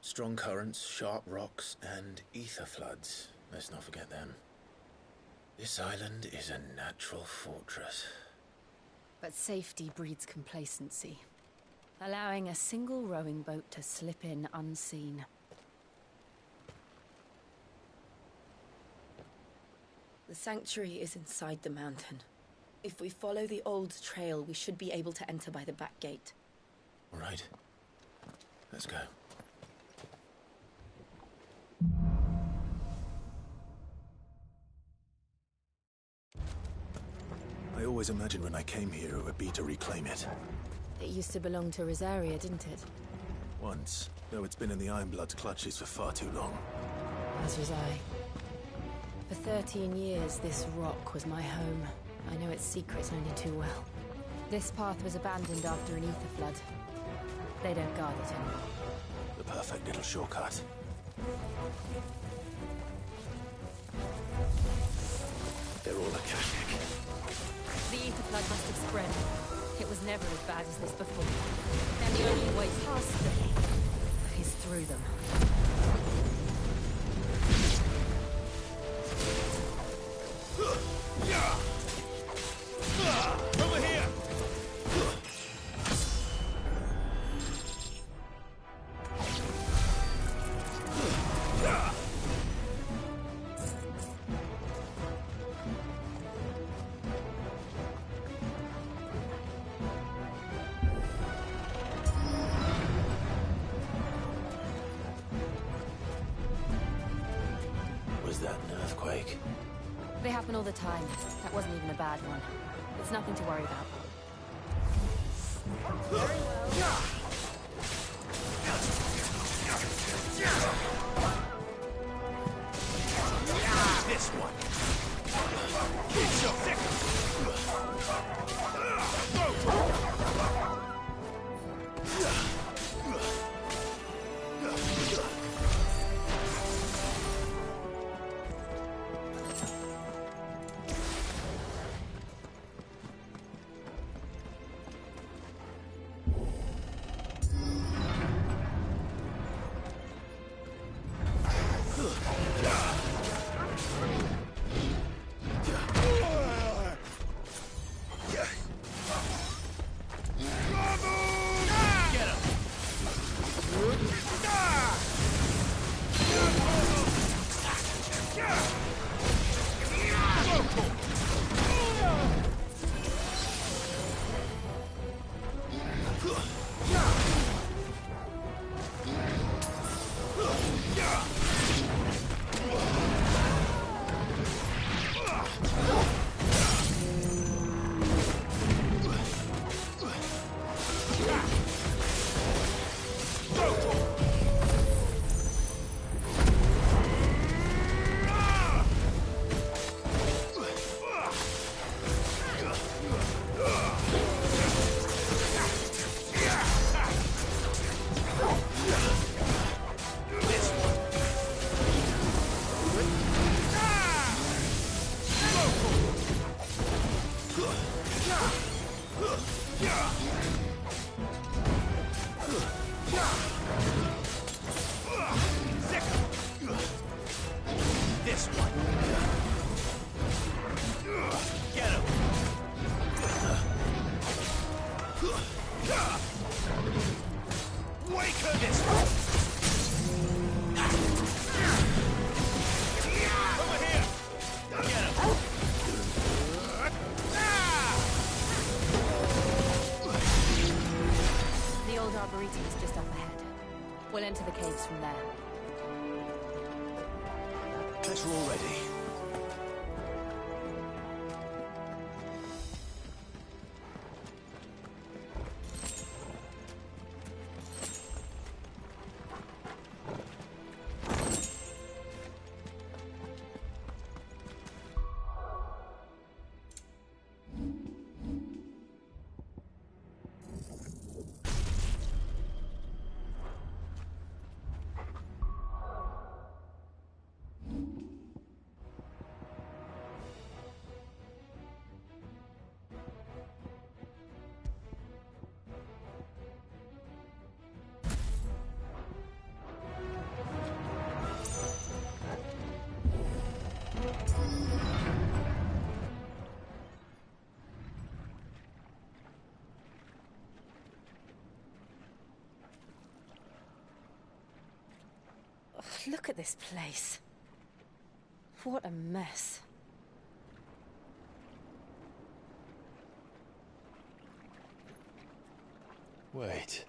Strong currents, sharp rocks, and ether floods. Let's not forget them. This island is a natural fortress. But safety breeds complacency, allowing a single rowing boat to slip in unseen. The sanctuary is inside the mountain. If we follow the old trail, we should be able to enter by the back gate. All right. Let's go. I always imagined when I came here it would be to reclaim it. It used to belong to Rosaria, didn't it? Once, though it's been in the Ironblood's clutches for far too long. As was I. For 13 years, this rock was my home. I know its secrets only too well. This path was abandoned after an ether flood. They don't guard it anymore. The perfect little shortcut. They're all Akashic. The ether flood must have spread. It was never as bad as this before. And the only way past them is through them. Over here! Was that an earthquake? They happen all the time. That wasn't even a bad one. It's nothing to worry about. Very well. This one. Keep your thick. This one. Get him. Wake her this one. Over here. Get him. The old Arboretum is just up ahead. We'll enter the caves from there. Guess we're all ready. Look at this place. What a mess. Wait.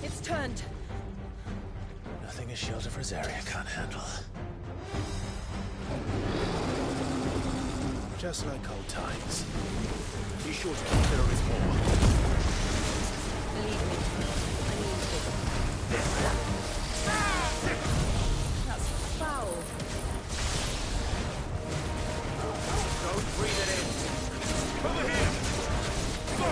It's turned. Nothing a shield of Rosaria can't handle. Just like old times. Be sure to keep there is more. Believe me, I need it. That's foul. Don't breathe it in. Over here! Go!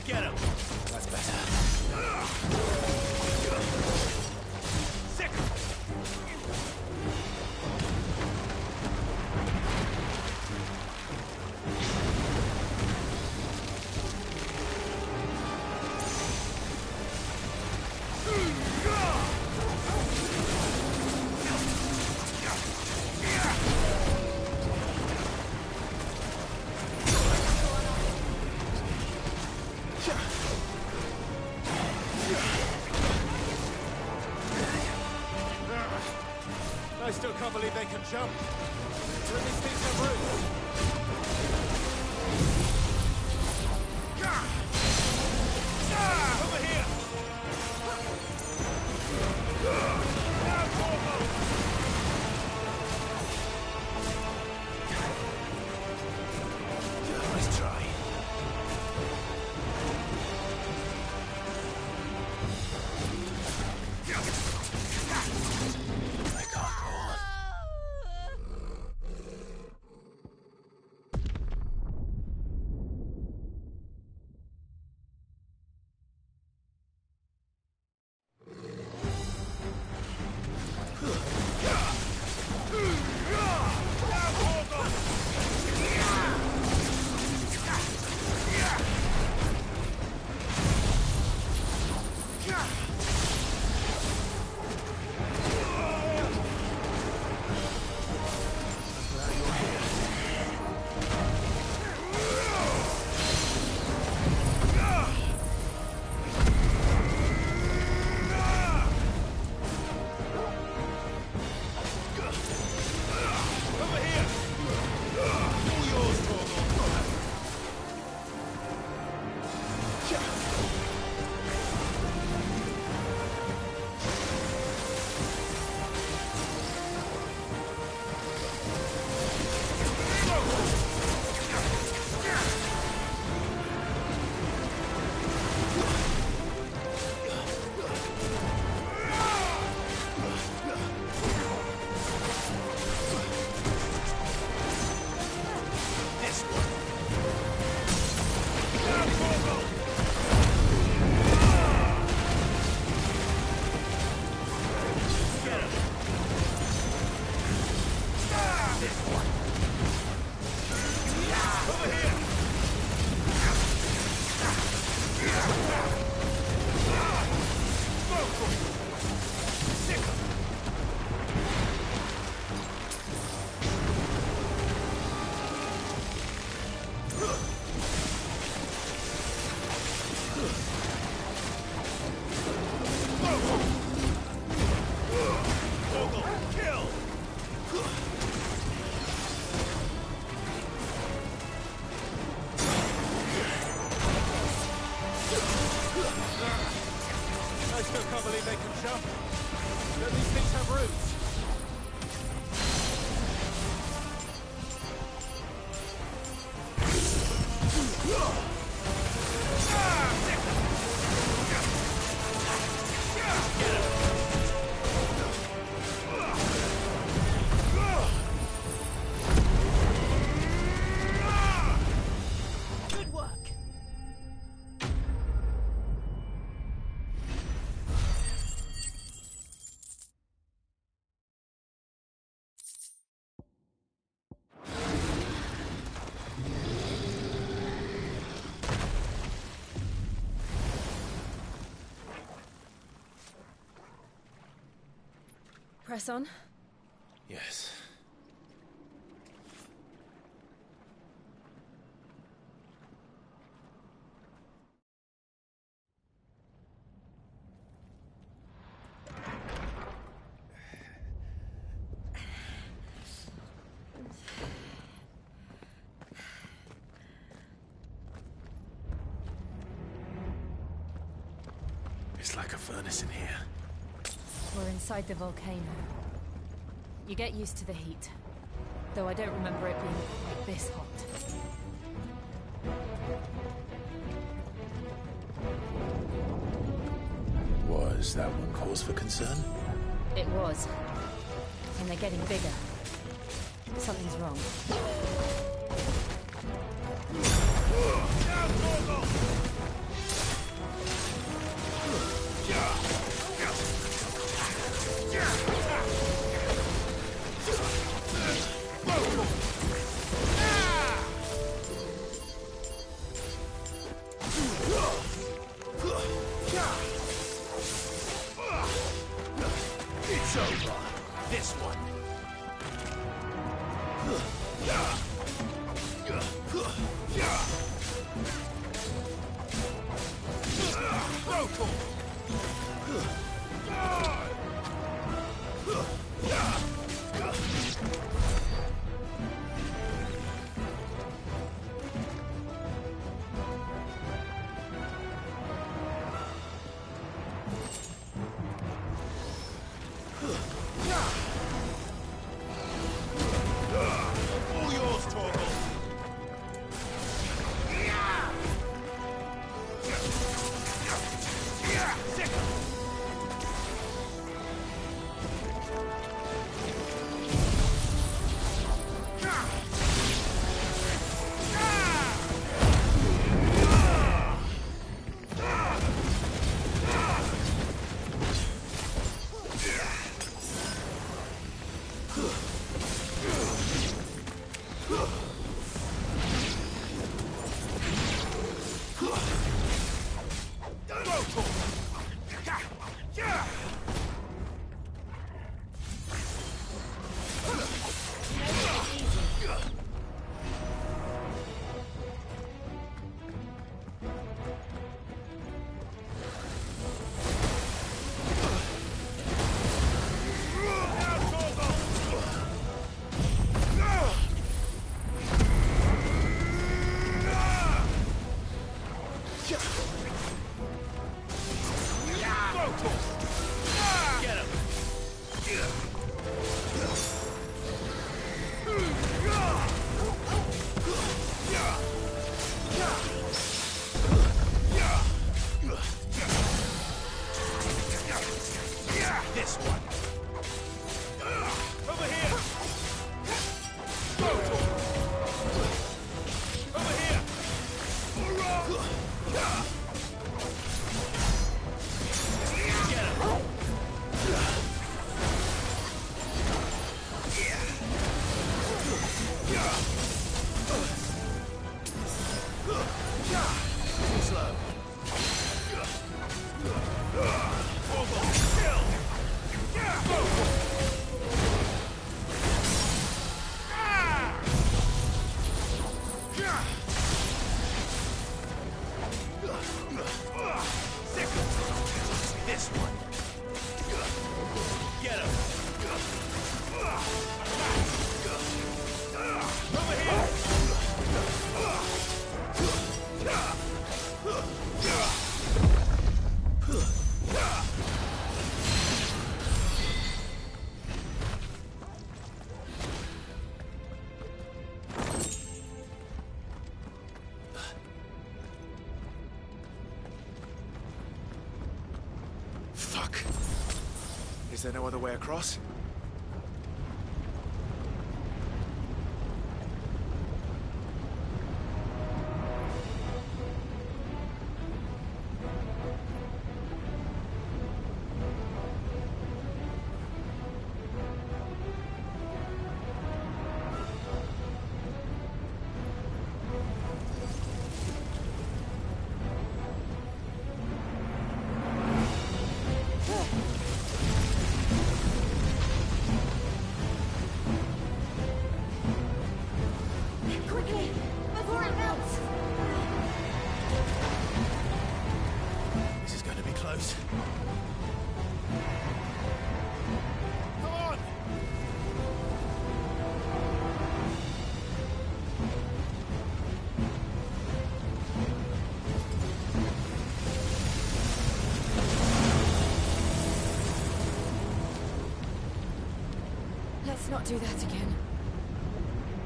Get him! That's better. Sick! I still can't believe they can jump. Turn these things have roots. Over here! Nice try. I can't go on. Press on. Yes. It's like a furnace in here. We're inside the volcano. You get used to the heat. Though I don't remember it being like this hot. Was that one cause for concern? It was. And they're getting bigger. Something's wrong. It's over. This one. All yours, Torgal. This one. Over here. Over here. Get him. Slow. This one. Get him. Over here. Fuck. Is there no other way across? Let's not do that again.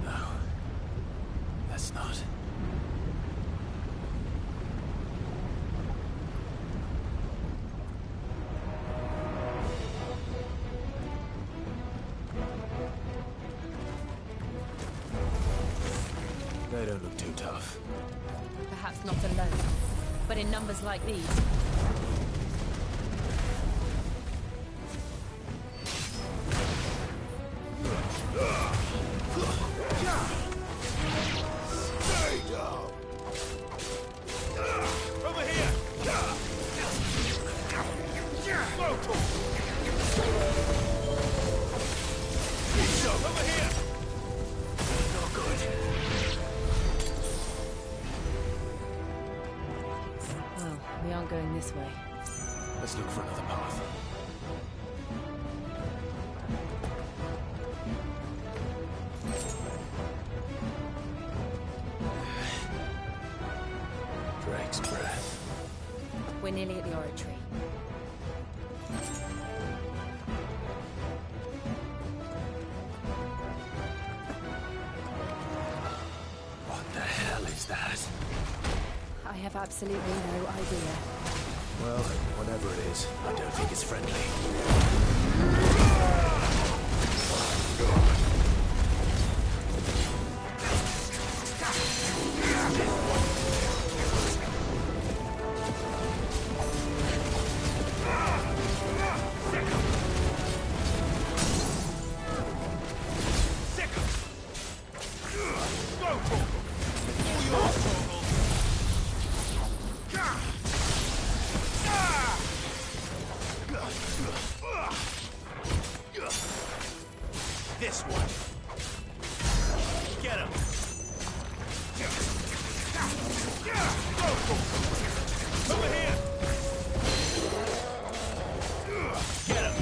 No. Let's not. They don't look too tough. Perhaps not alone, but in numbers like these. Stay down! Over here! Over here! No good. Well, we aren't going this way. Let's look for another path. Drake's breath. We're nearly at the oratory. What the hell is that? I have absolutely no idea. Well, whatever it is, I don't think it's friendly. This one. Get him. Over here. Get him.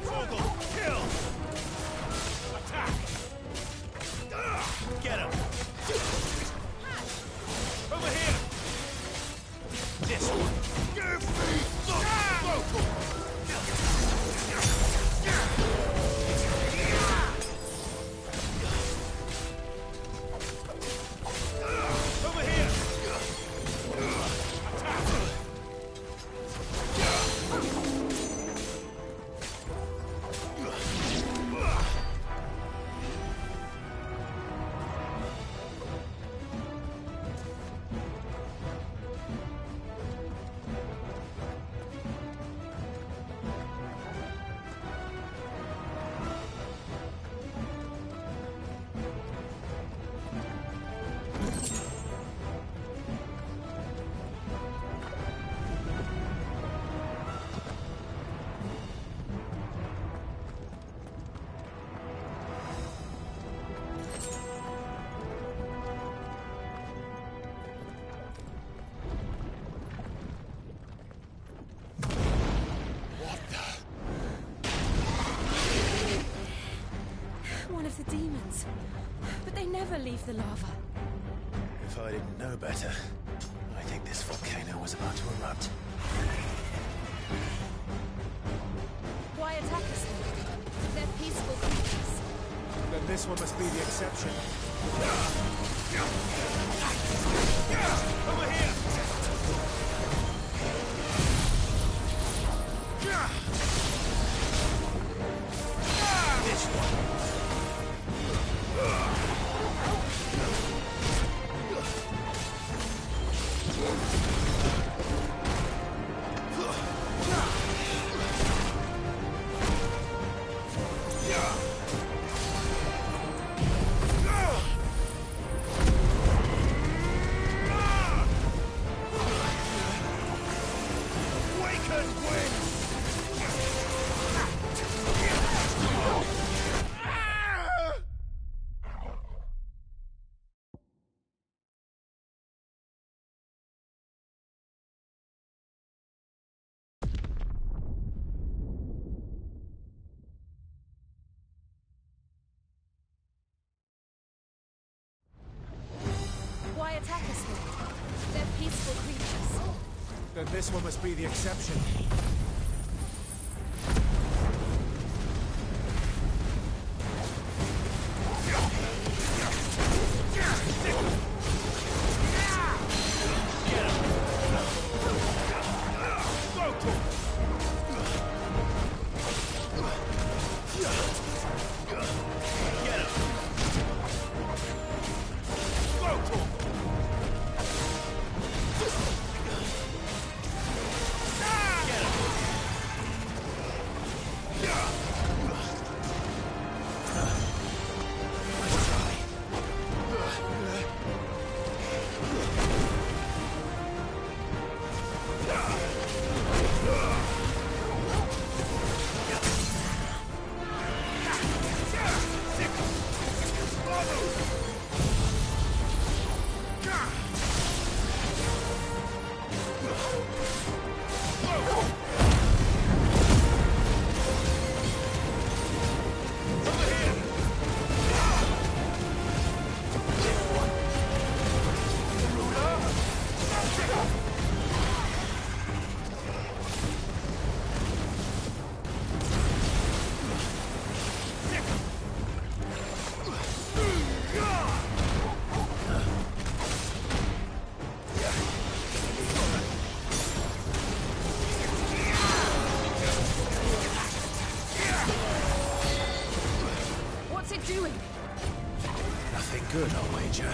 Vogel, kill. Attack. Get him. Over here! This one! Give me the vocal! Over here! Attack! One of the demons. But they never leave the lava. If I didn't know better, I think this volcano was about to erupt. Why attack us then? They're peaceful creatures. Then this one must be the exception. Over here! This one! attack us here. They're peaceful creatures. Then this one must be the exception. Good, I'll wager.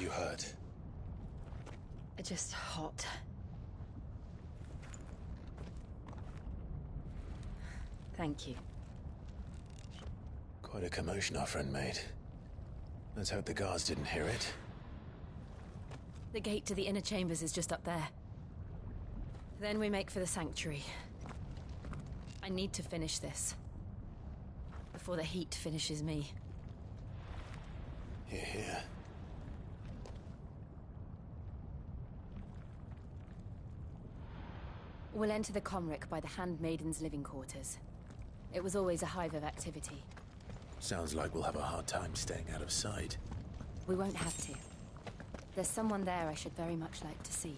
You hurt? Just hot. Thank you. Quite a commotion our friend made. Let's hope the guards didn't hear it. The gate to the inner chambers is just up there. Then we make for the sanctuary. I need to finish this. Before the heat finishes me. Hear, hear. We'll enter the Comric by the Handmaiden's living quarters. It was always a hive of activity. Sounds like we'll have a hard time staying out of sight. We won't have to. There's someone there I should very much like to see.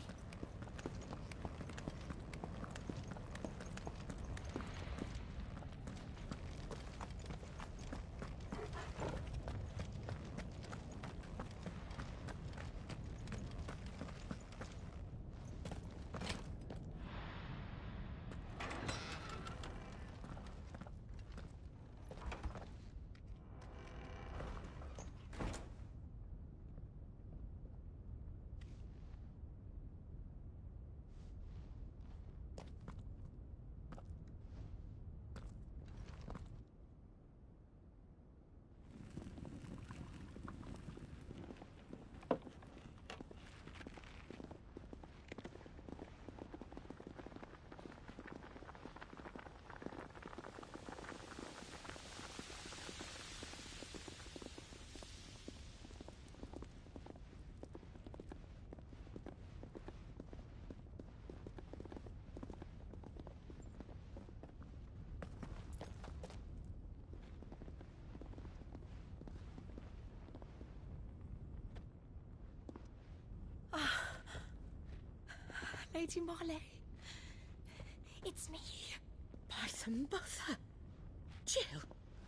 Lady Marley. It's me. By the mother. Jill,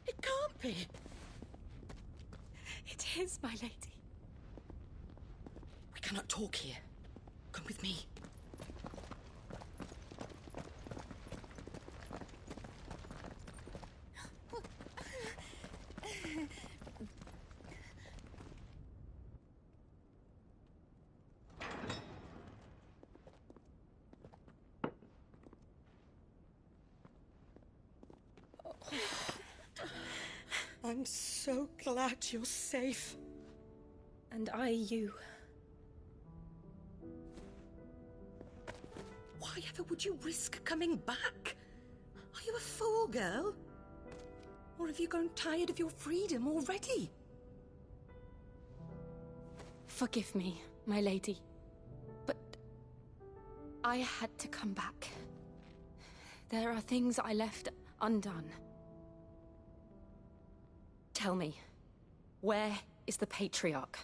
it can't be. It is, my lady. We cannot talk here. Come with me. I'm so glad you're safe. And I you. Why ever would you risk coming back? Are you a fool, girl? Or have you grown tired of your freedom already? Forgive me, my lady. But I had to come back. There are things I left undone. Tell me, where is the Patriarch?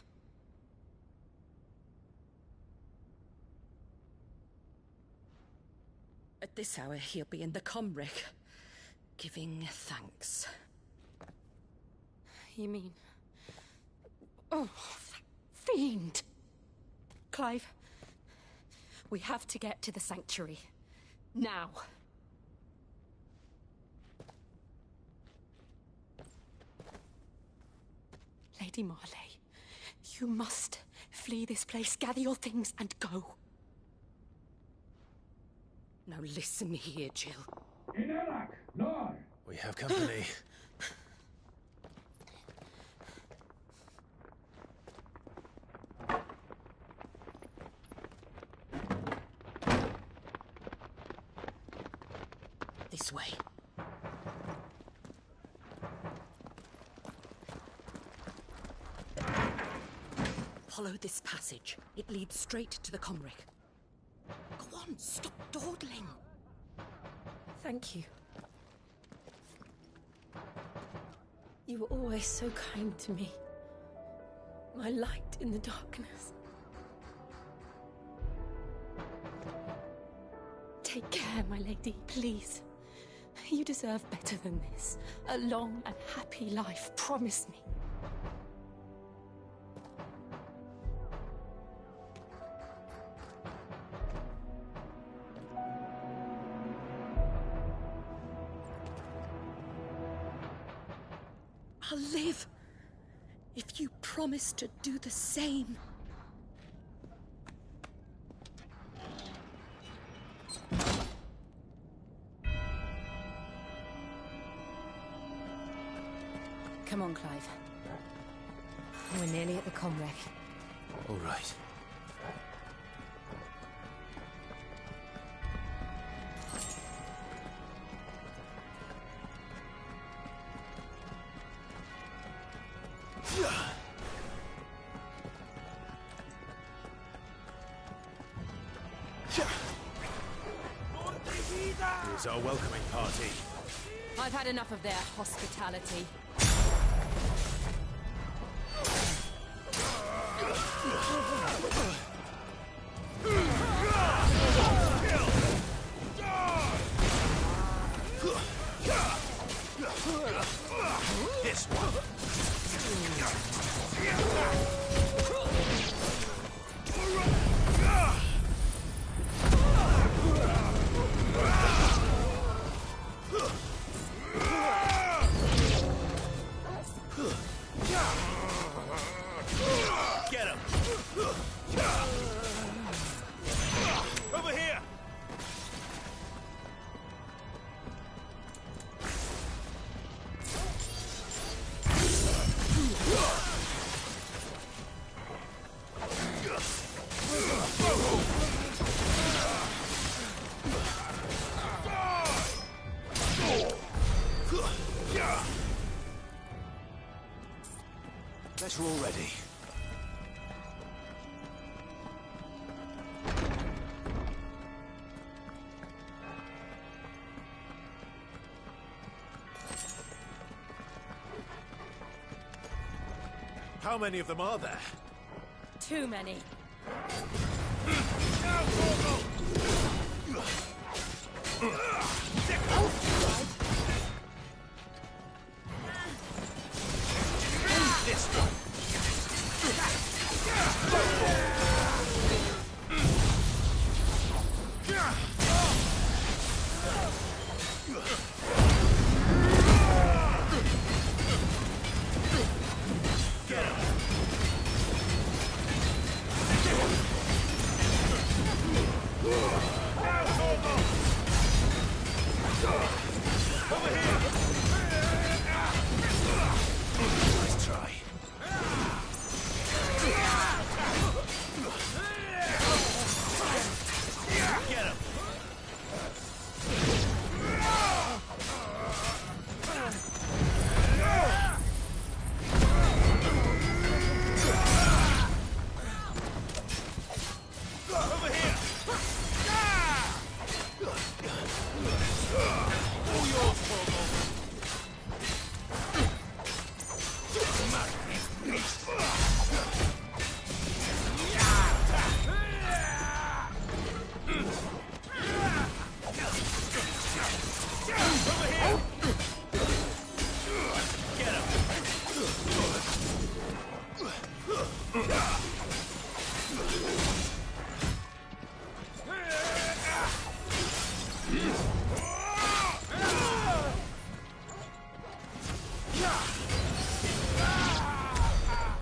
At this hour, he'll be in the Comric, giving thanks. You mean... Oh, that fiend! Clive, we have to get to the Sanctuary. Now. Lady Marley, you must flee this place, gather your things, and go. Now listen here, Jill. We have company. This way. Follow this passage. It leads straight to the Comric. Go on, stop dawdling. Thank you. You were always so kind to me. My light in the darkness. Take care, my lady, please. You deserve better than this. A long and happy life, promise me. I'll live if you promise to do the same. Come on, Clive. We're nearly at the Comric. All right. Here's our welcoming party. I've had enough of their hospitality. This one. Get him! Over here! Guess we're all ready. How many of them are there? Too many. Now, Corporal! This one. Nice try. Get him. Over here. All yours, Fogel. Over here.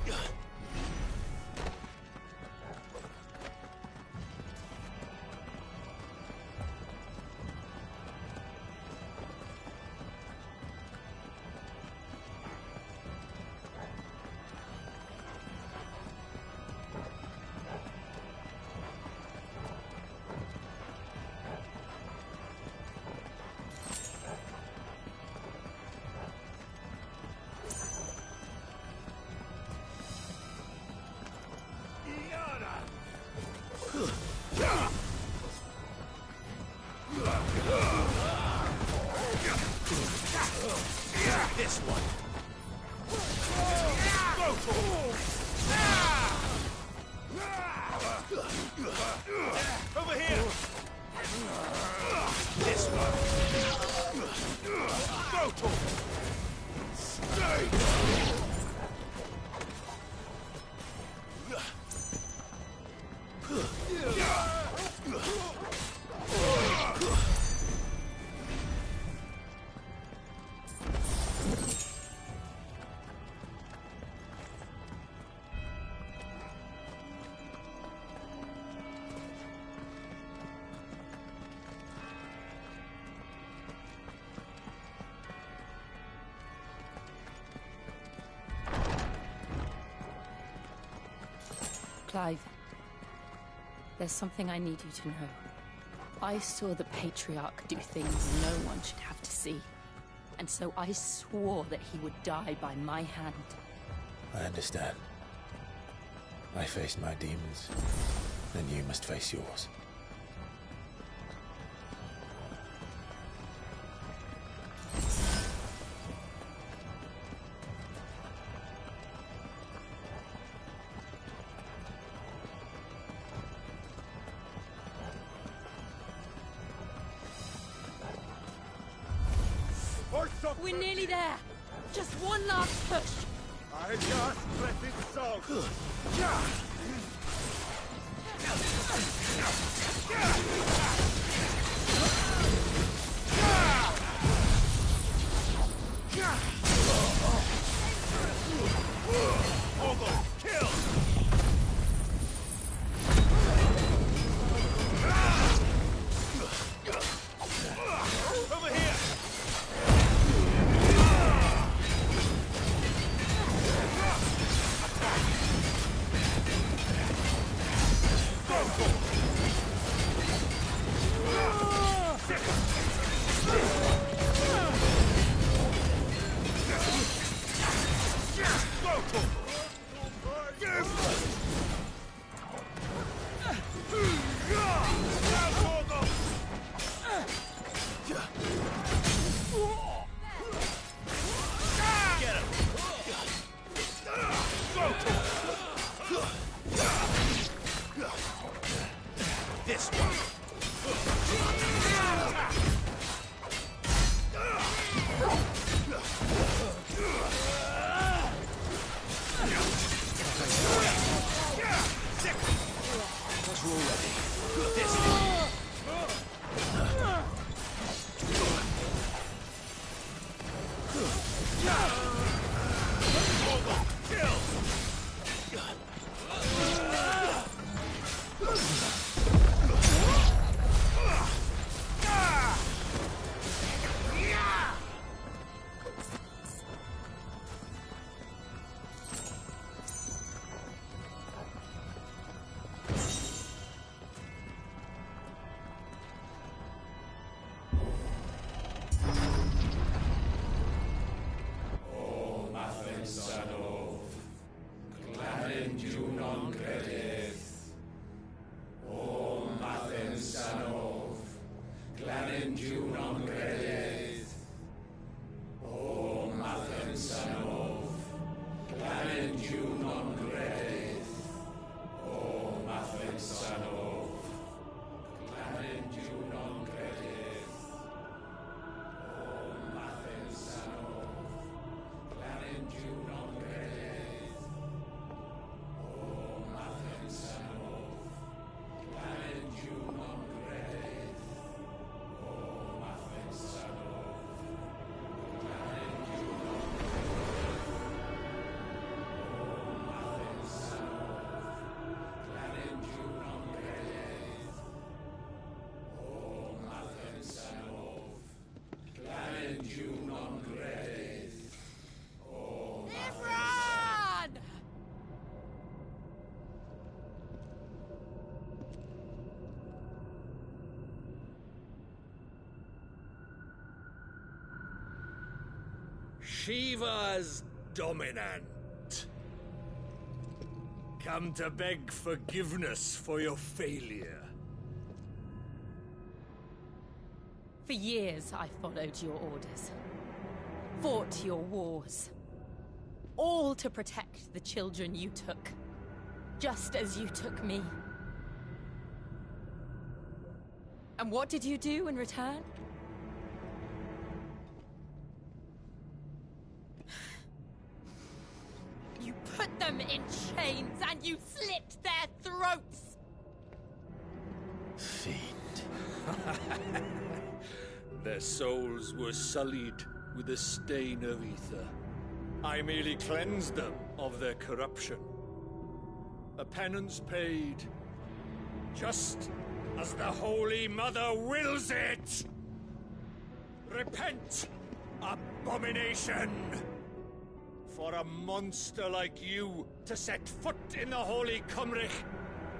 Get him. This one. Go over here. This one. Go to. Stay. Clive, there's something I need you to know. I saw the Patriarch do things no one should have to see. And so I swore that he would die by my hand. I understand. I faced my demons, and you must face yours. We're nearly there. Just one last push. I just let it so. Fogel, kill! Over here! non credeth. O Mathen Sanov, Clanendu non credeth. O Mathen Sanov, Clanendu non credeth. O Mathen Sanov, Clanendu non credeth. O Mathen Sanov, Clanendu non credeth. O Mathen Sanov, Clanendu non Shiva's dominant. Come to beg forgiveness for your failure. For years I followed your orders. Fought your wars. All to protect the children you took. Just as you took me. And what did you do in return? You put them in chains and you slit their throats! Fiend. Their souls were sullied with the stain of ether. I merely cleansed them of their corruption. A penance paid, just as the Holy Mother wills it! Repent, abomination! For a monster like you to set foot in the Holy Cymric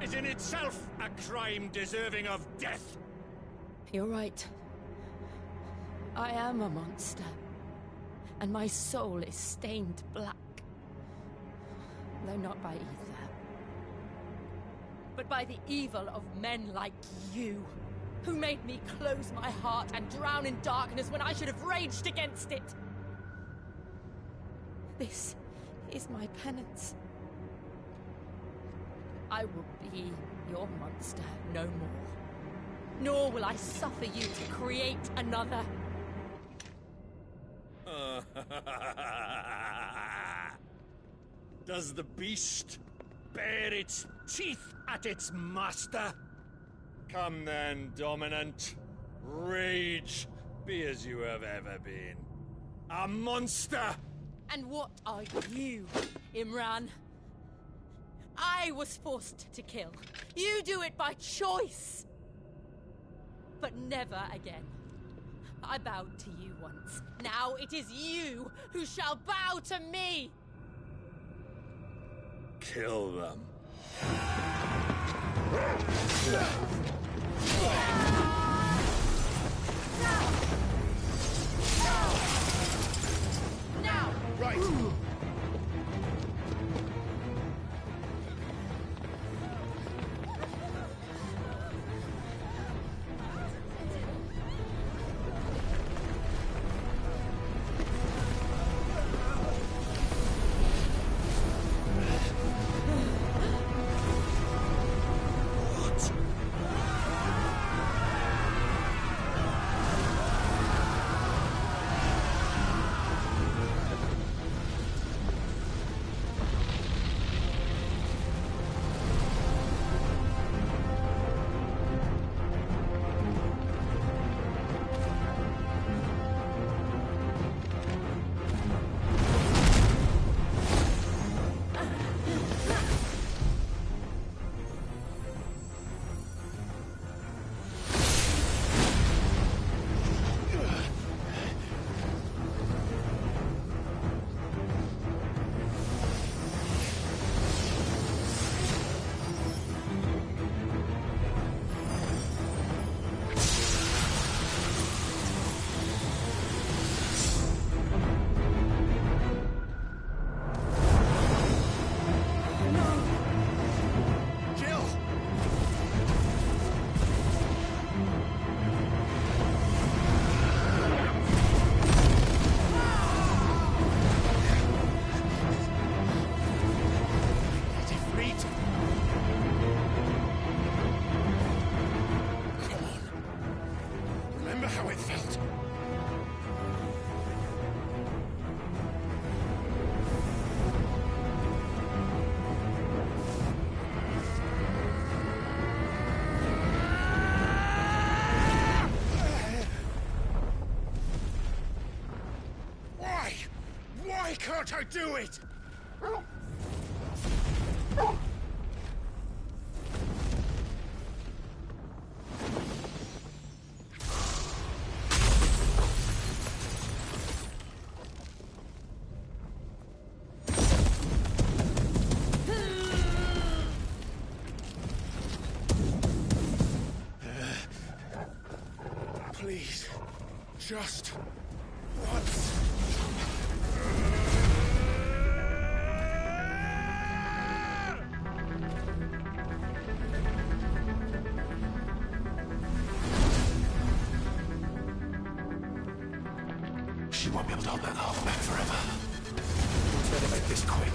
is in itself a crime deserving of death. You're right. I am a monster. And my soul is stained black. Though not by ether. But by the evil of men like you, who made me close my heart and drown in darkness when I should have raged against it. This is my penance. I will be your monster no more. Nor will I suffer you to create another. Does the beast bare its teeth at its master? Come then, Dominant. Rage, be as you have ever been. A monster! And what are you, Imran? I was forced to kill. You do it by choice. But never again. I bowed to you once. Now it is you who shall bow to me! Kill them. Now! Right! it. Why? Why can't I do it? Please, just once. She won't be able to hold that half back forever. Let's better make this quick.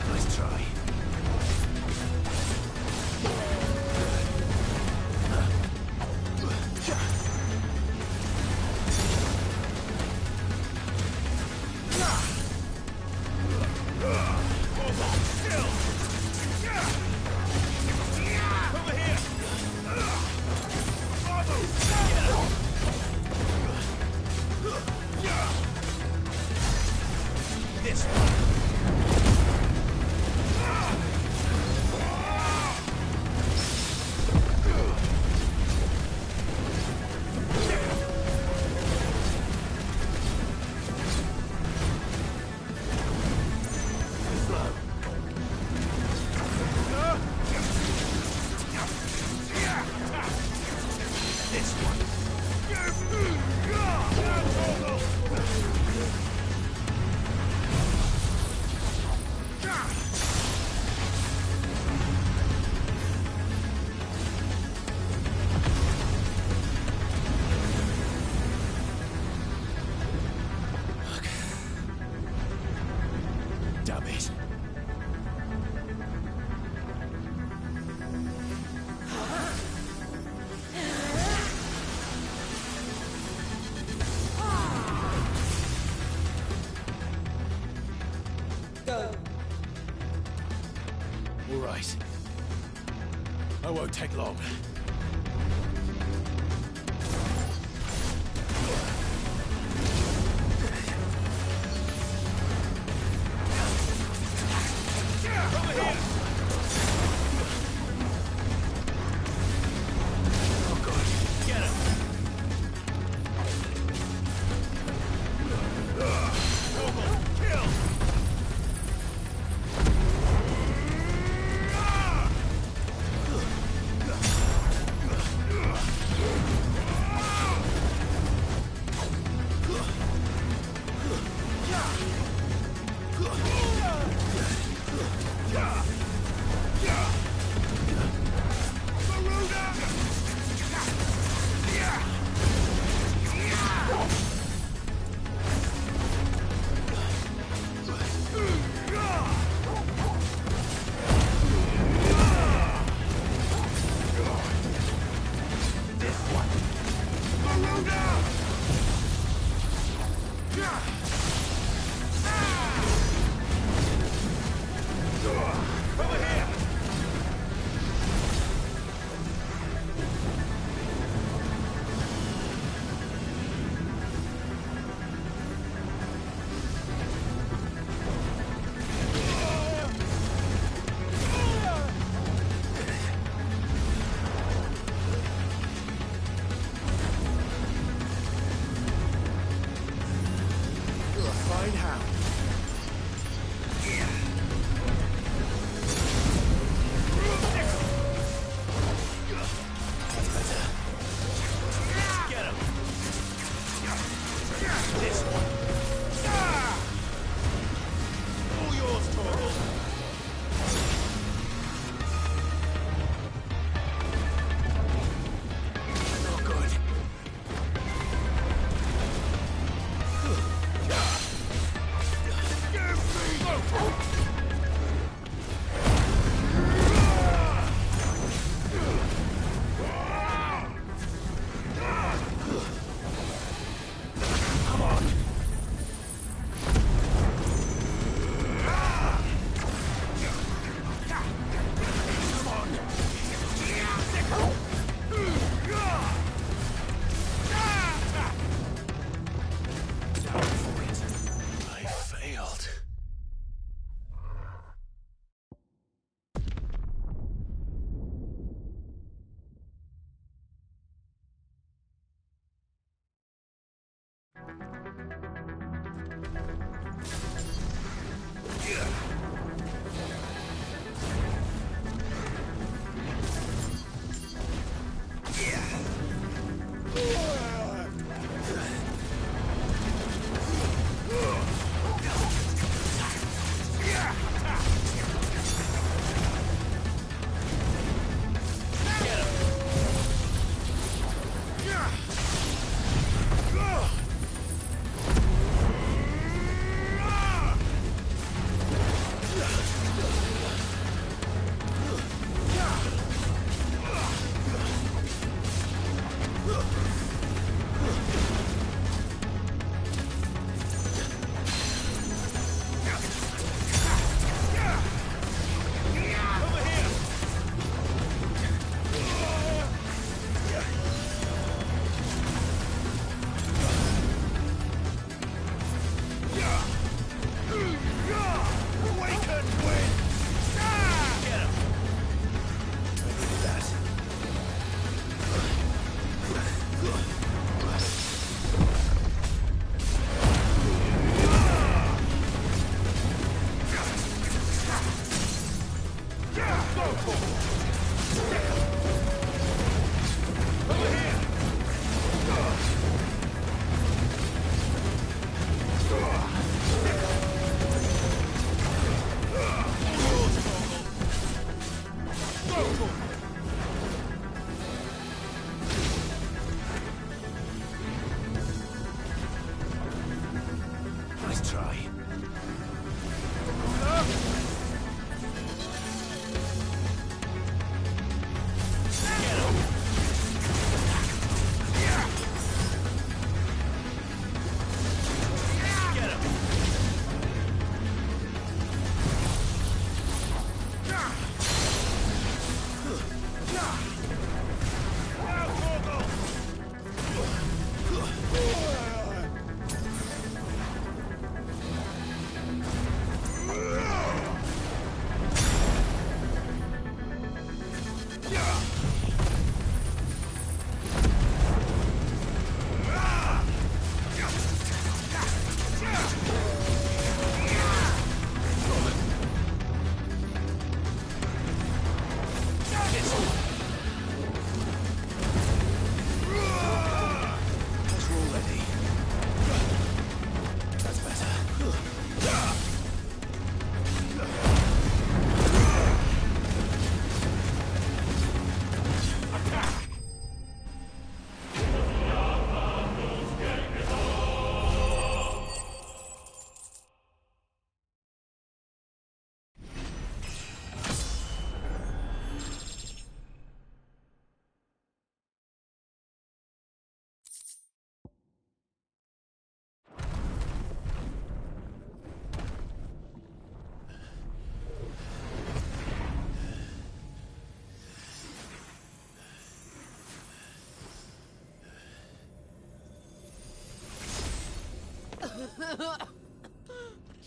Nice try. This one. This one. Damn it. All right. I won't take long.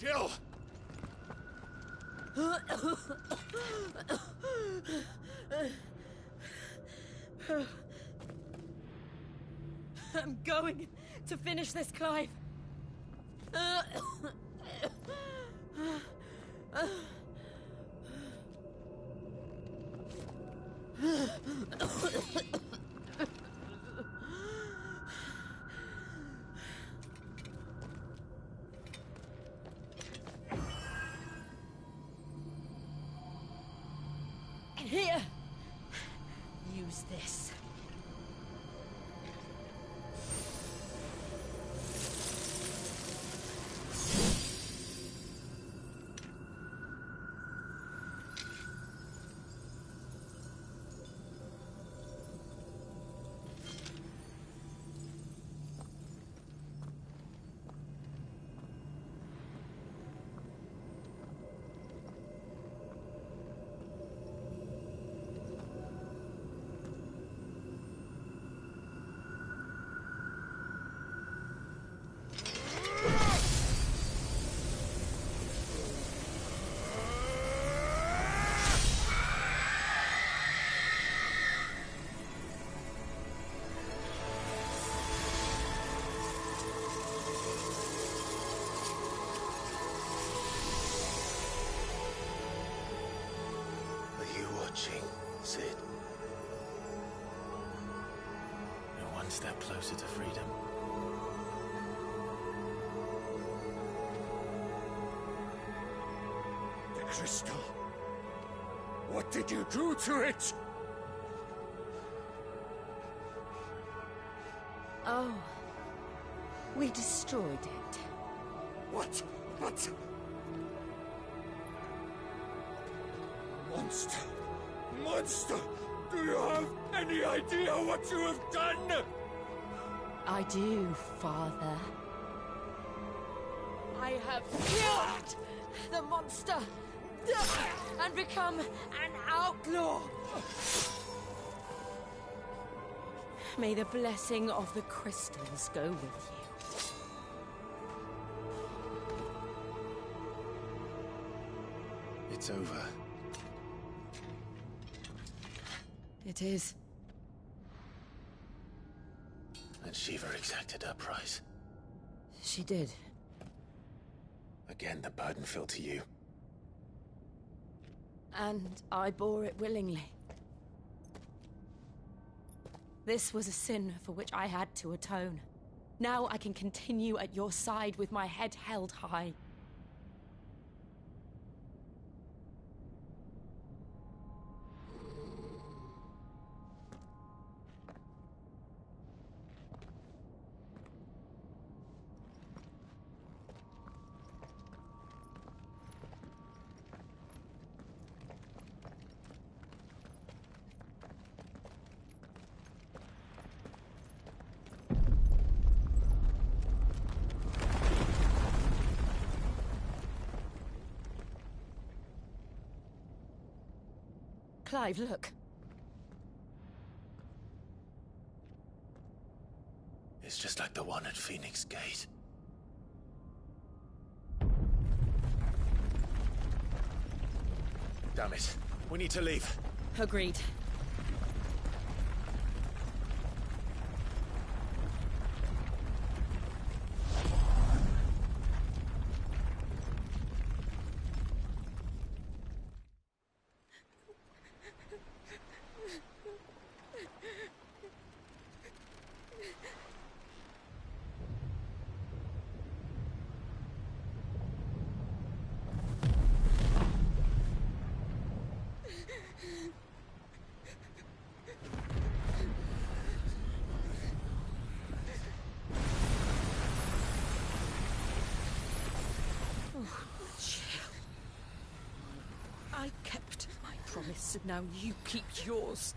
Jill! I'm going to finish this, Clive. Here! Use this. Cid. You're one step closer to freedom. The crystal. What did you do to it? Oh. We destroyed it. What? What? Monster! Monster! Do you have any idea what you have done? I do, Father. I have killed the monster and become an outlaw. May the blessing of the crystals go with you. It's over. It is. And Shiva exacted her price. She did. Again, the burden fell to you. And I bore it willingly. This was a sin for which I had to atone. Now I can continue at your side with my head held high. Clive, look. It's just like the one at Phoenix Gate. Damn it. We need to leave. Agreed. I kept my promise, and now you keep yours.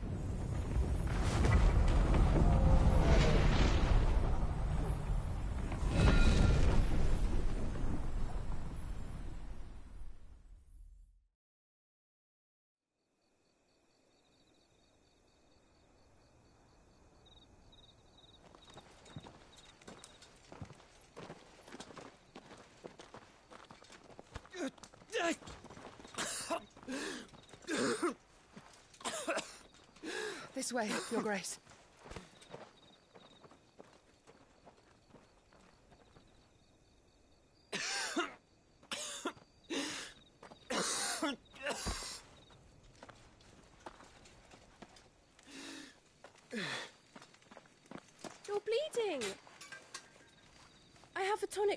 This way, Your Grace.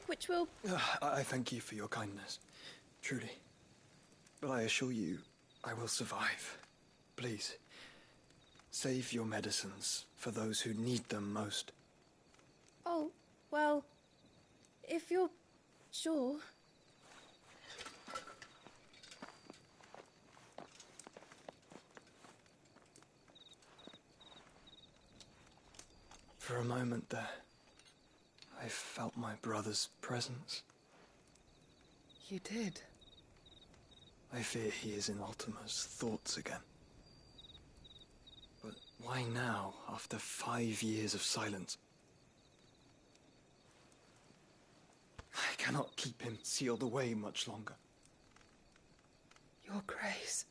which will... I thank you for your kindness, truly. But I assure you, I will survive. Please, save your medicines for those who need them most. Oh, well, if you're sure... For a moment there, I felt my brother's presence. You did? I fear he is in Ultima's thoughts again. But why now, after 5 years of silence? I cannot keep him sealed away much longer. Your Grace.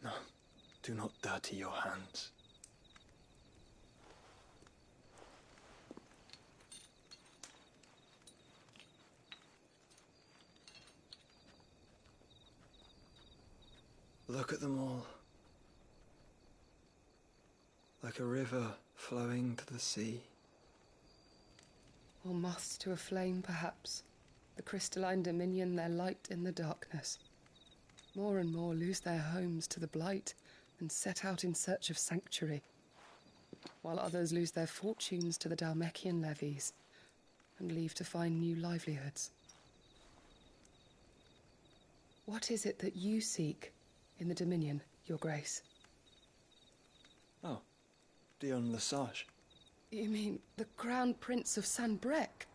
No, do not dirty your hands. Look at them all. Like a river flowing to the sea. Or moths to a flame, perhaps. The crystalline dominion, their light in the darkness. More and more lose their homes to the blight and set out in search of sanctuary, while others lose their fortunes to the Dhalmekian levies and leave to find new livelihoods. What is it that you seek in the Dominion, Your Grace? Oh, Dion Lesage. You mean the Crown Prince of Sanbreque?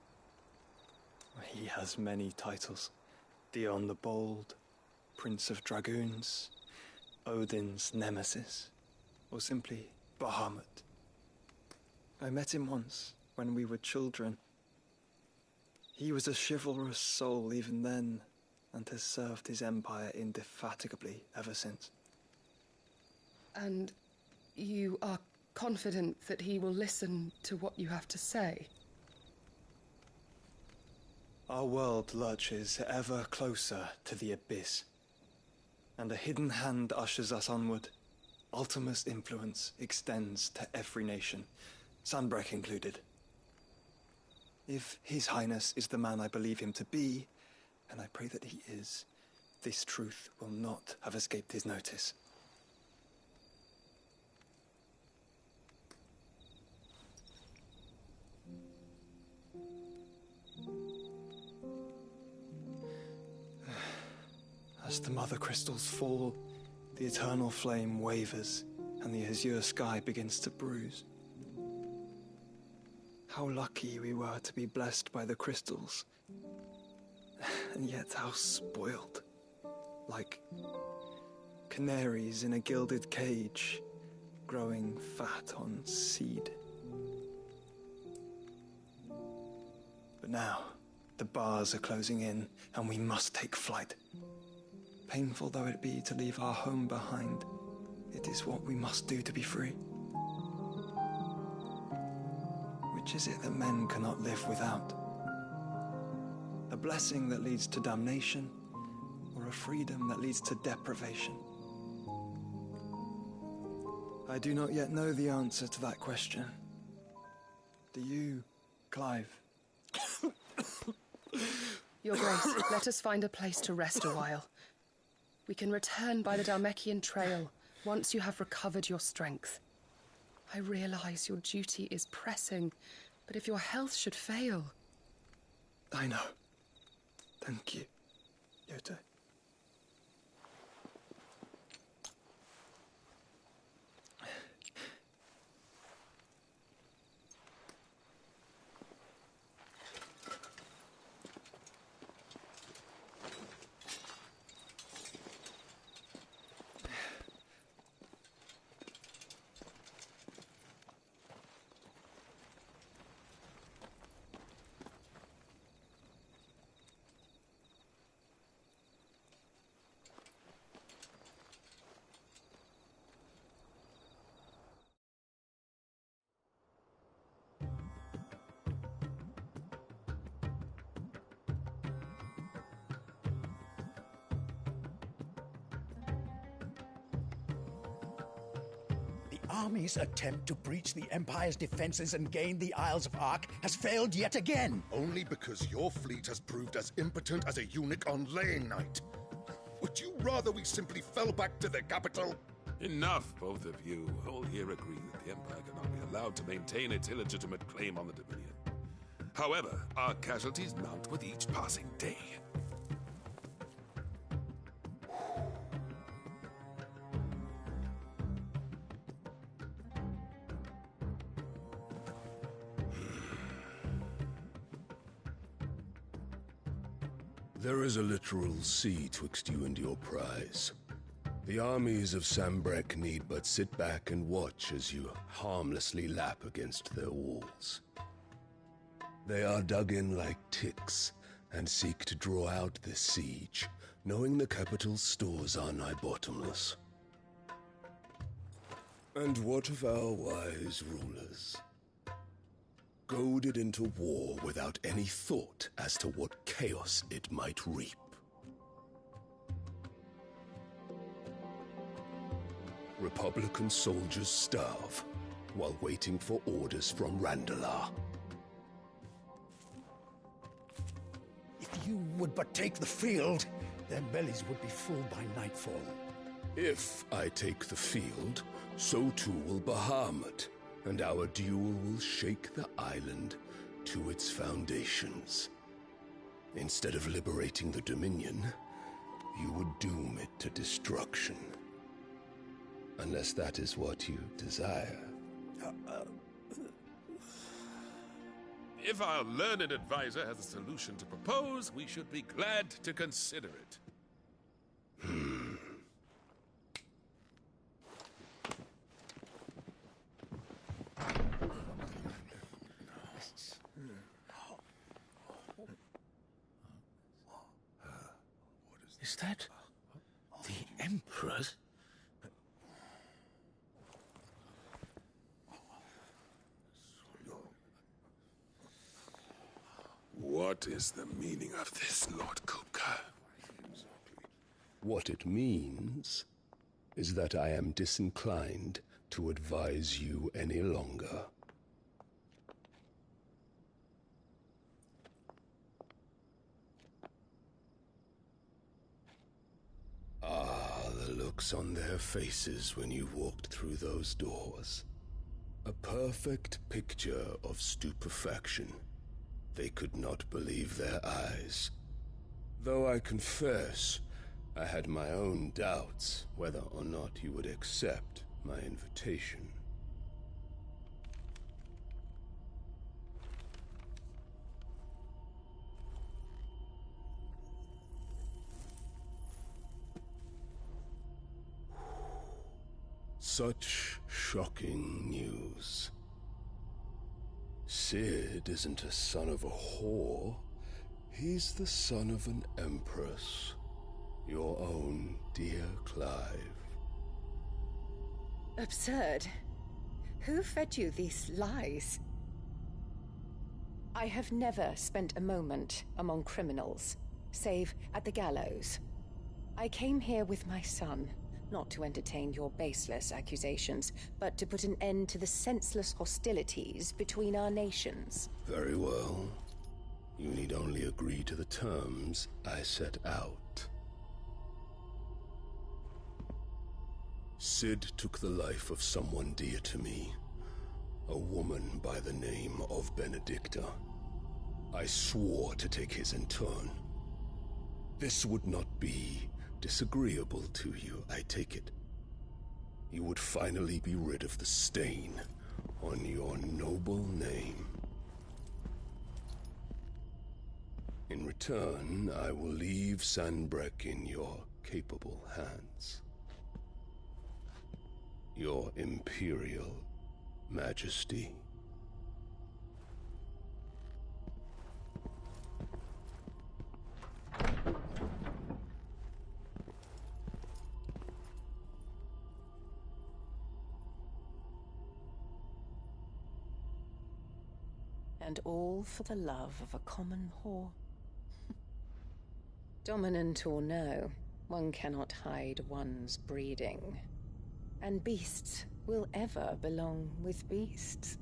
He has many titles. Dion the Bold, Prince of Dragoons, Odin's Nemesis, or simply Bahamut. I met him once, when we were children. He was a chivalrous soul even then, and has served his empire indefatigably ever since. And you are confident that he will listen to what you have to say? Our world lurches ever closer to the abyss, and a hidden hand ushers us onward. Ultima's influence extends to every nation, Sanbreque included. If His Highness is the man I believe him to be, and I pray that he is, this truth will not have escaped his notice. As the mother crystals fall, the eternal flame wavers, and the azure sky begins to bruise. How lucky we were to be blessed by the crystals, and yet how spoiled. Like canaries in a gilded cage, growing fat on seed. But now, the bars are closing in, and we must take flight. Painful though it be to leave our home behind, it is what we must do to be free. Which is it that men cannot live without? A blessing that leads to damnation, or a freedom that leads to deprivation? I do not yet know the answer to that question. Do you, Clive? Your Grace, let us find a place to rest a while. We can return by the Dhalmekian trail once you have recovered your strength. I realize your duty is pressing, but if your health should fail... I know. Thank you, Yote. army's attempt to breach the Empire's defenses and gain the Isles of Ark has failed yet again. Only because your fleet has proved as impotent as a eunuch on laying night. Would you rather we simply fell back to the capital? Enough, both of you. All here agree that the Empire cannot be allowed to maintain its illegitimate claim on the Dominion. However, our casualties mount with each passing day. There is a literal sea twixt you and your prize. The armies of Sanbreque need but sit back and watch as you harmlessly lap against their walls. They are dug in like ticks and seek to draw out this siege, knowing the capital's stores are nigh bottomless. And what of our wise rulers? Goaded into war without any thought as to what chaos it might reap. Republican soldiers starve while waiting for orders from Randalar. If you would but take the field, their bellies would be full by nightfall. If I take the field, so too will Bahamut, and our duel will shake the island to its foundations. Instead of liberating the Dominion, you would doom it to destruction. Unless that is what you desire. If our learned advisor has a solution to propose, we should be glad to consider it. Is that the Emperor's? What is the meaning of this, Lord Kupka? What it means is that I am disinclined to advise you any longer. Ah, the looks on their faces when you walked through those doors. A perfect picture of stupefaction. They could not believe their eyes. Though I confess, I had my own doubts whether or not you would accept my invitation. Such shocking news. Cid isn't a son of a whore. He's the son of an empress. Your own dear Clive. Absurd. Who fed you these lies? I have never spent a moment among criminals, save at the gallows. I came here with my son, not to entertain your baseless accusations, but to put an end to the senseless hostilities between our nations. Very well. You need only agree to the terms I set out. Cid took the life of someone dear to me, a woman by the name of Benedicta. I swore to take his in turn. This would not be disagreeable to you, I take it. You would finally be rid of the stain on your noble name. In return, I will leave Sanbreque in your capable hands. Your Imperial Majesty. And all for the love of a common whore. Dominant or no, one cannot hide one's breeding. And beasts will ever belong with beasts.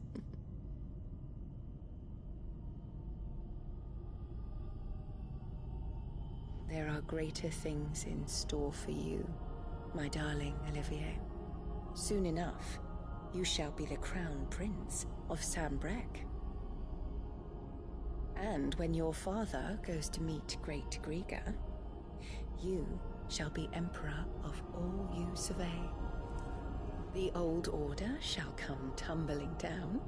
There are greater things in store for you, my darling Olivier. Soon enough, you shall be the crown prince of Sanbreque. And when your father goes to meet Great Griga, you shall be emperor of all you survey. The old order shall come tumbling down,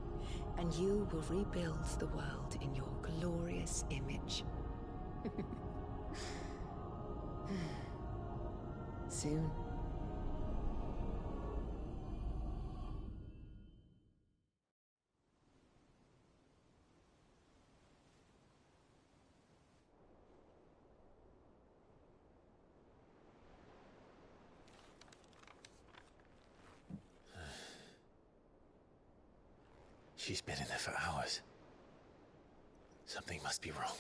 and you will rebuild the world in your glorious image. Soon. She's been in there for hours. Something must be wrong.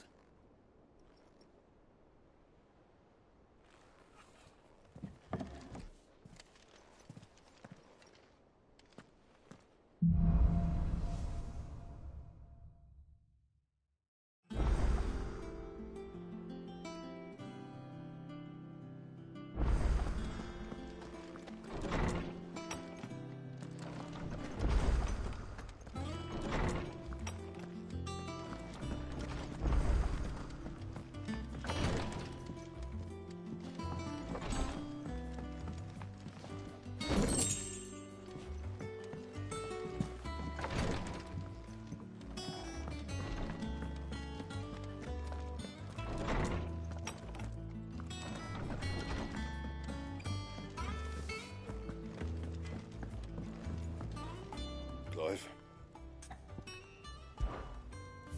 Clive?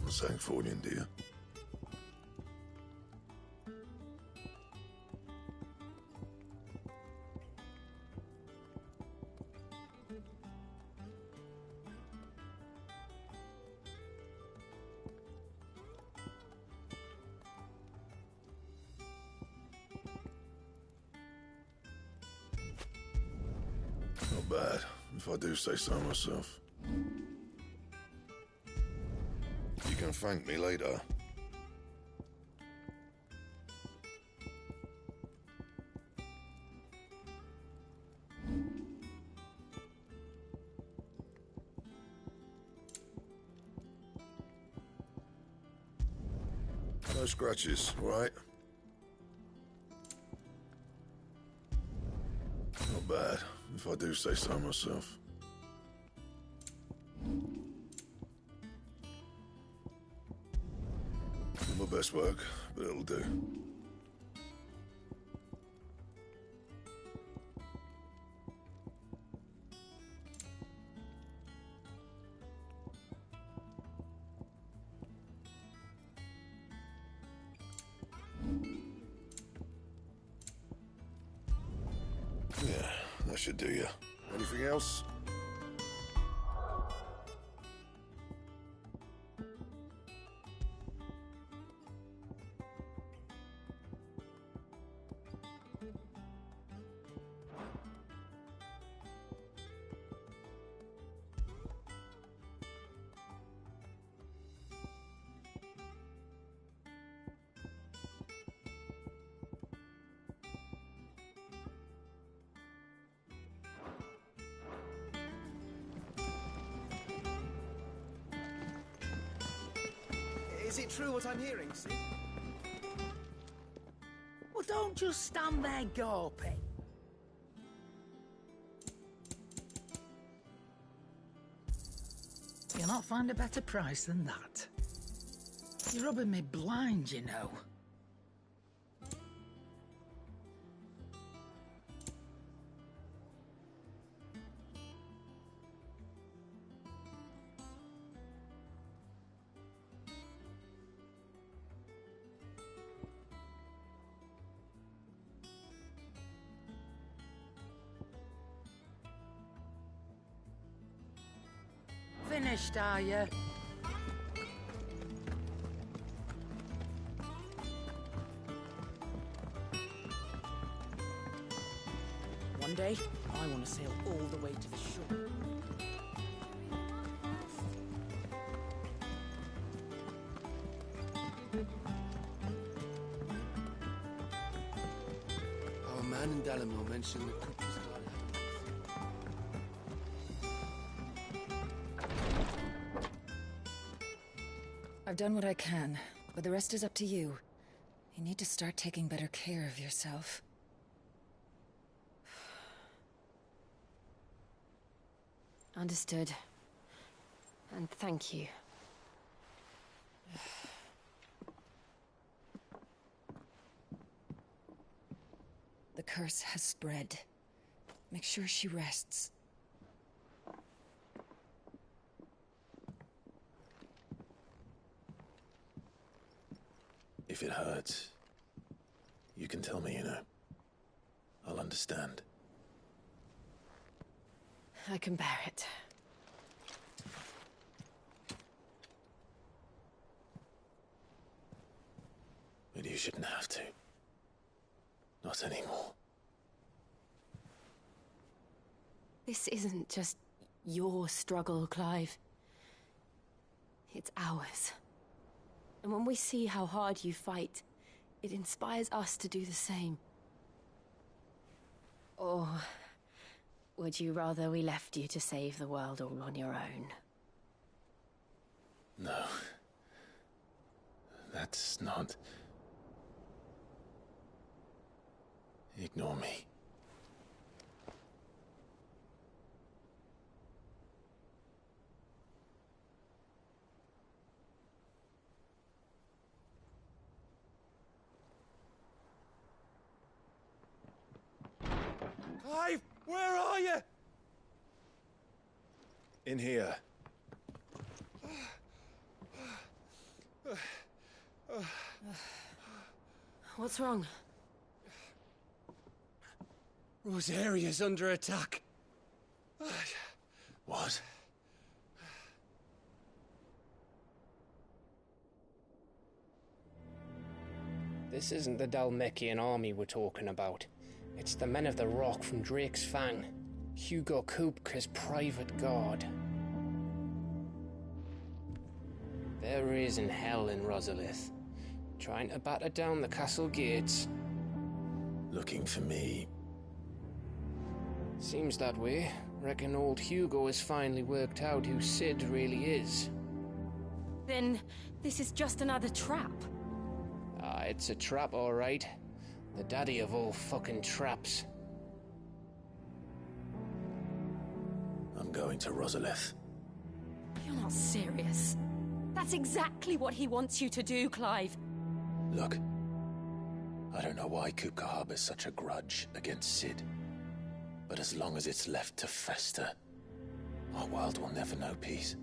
From Sangforian, dear. Not bad, if I do say so myself. You can thank me later. No scratches, right? Not bad, if I do say so myself. Not my best work, but it'll do. Yeah, that should do you. Anything else? Is it true what I'm hearing, Sid? Well, don't just stand there gawping. You'll not find a better price than that. You're rubbing me blind, you know. Finished, are you? One day, I want to sail all the way to the shore. Our man in Dalamore mentioned the cook was I've done what I can, but the rest is up to you. You need to start taking better care of yourself. Understood. And thank you. The curse has spread. Make sure she rests. If it hurts, you can tell me, you know. I'll understand. I can bear it. But you shouldn't have to. Not anymore. This isn't just your struggle, Clive. It's ours. And when we see how hard you fight, it inspires us to do the same. Or would you rather we left you to save the world all on your own? No. That's not... Ignore me. Clive, where are you? In here. What's wrong? Rosaria's under attack. What? This isn't the Dhalmekian army we're talking about. It's the Men of the Rock from Drake's Fang. Hugo Kupka's private guard. There is in hell in Rosalith, trying to batter down the castle gates. Looking for me? Seems that way. Reckon old Hugo has finally worked out who Cid really is. Then this is just another trap. Ah, it's a trap, all right. The daddy of all fucking traps. I'm going to Rosalith. You're not serious. That's exactly what he wants you to do, Clive. Look, I don't know why Kupka harbors such a grudge against Cid. But as long as it's left to fester, our world will never know peace.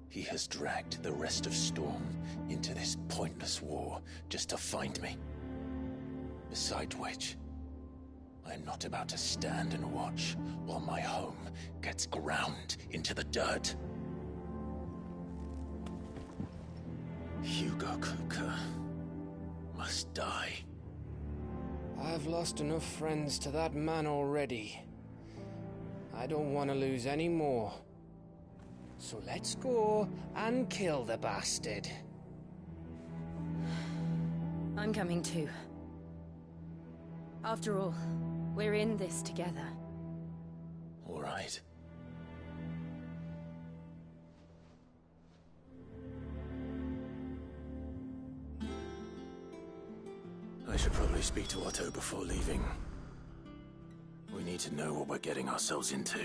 He has dragged the rest of Storm into this pointless war just to find me. Besides which, I am not about to stand and watch while my home gets ground into the dirt. Hugo Kupka must die. I've lost enough friends to that man already. I don't want to lose any more. So let's go and kill the bastard. I'm coming too. After all, we're in this together. All right. I should probably speak to Otto before leaving. We need to know what we're getting ourselves into.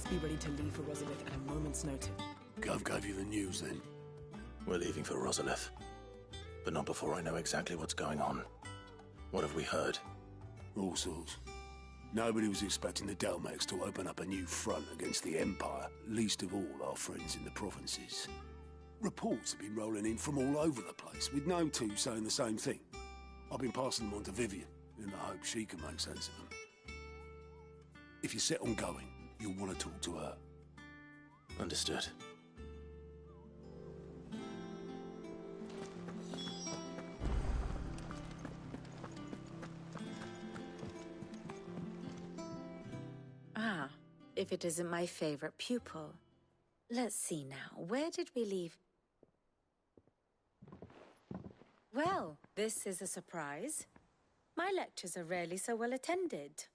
Be ready to leave for Rosalith at a moment's notice. Gov gave you the news then? We're leaving for Rosalith. but not before I know exactly what's going on. What have we heard? All sorts. Nobody was expecting the Dalmex to open up a new front against the Empire, least of all our friends in the provinces. Reports have been rolling in from all over the place, with no two saying the same thing. I've been passing them on to Vivian, in the hope she can make sense of them. If you're set on going, you'll want to talk to her. Understood. Ah, if it isn't my favorite pupil. Let's see now, where did we leave? Well, this is a surprise. My lectures are rarely so well attended.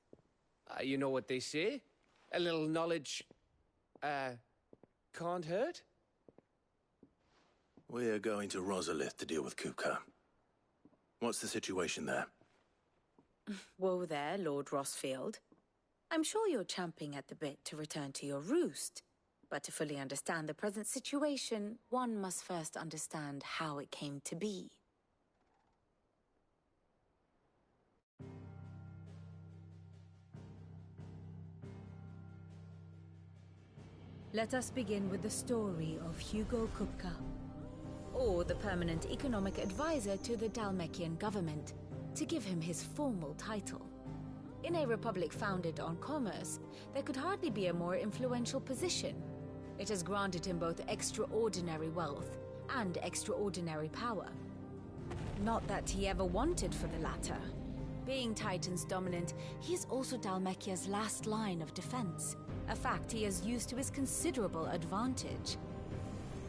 You know what they say? A little knowledge, can't hurt? We're going to Rosalith to deal with Kupka. What's the situation there? Whoa there, Lord Rossfield. I'm sure you're champing at the bit to return to your roost. But to fully understand the present situation, one must first understand how it came to be. Let us begin with the story of Hugo Kupka, or the permanent economic advisor to the Dhalmekian government, to give him his formal title. In a republic founded on commerce, there could hardly be a more influential position. It has granted him both extraordinary wealth and extraordinary power. Not that he ever wanted for the latter. Being Titan's dominant, he is also Dhalmekia's last line of defense, a fact he has used to his considerable advantage.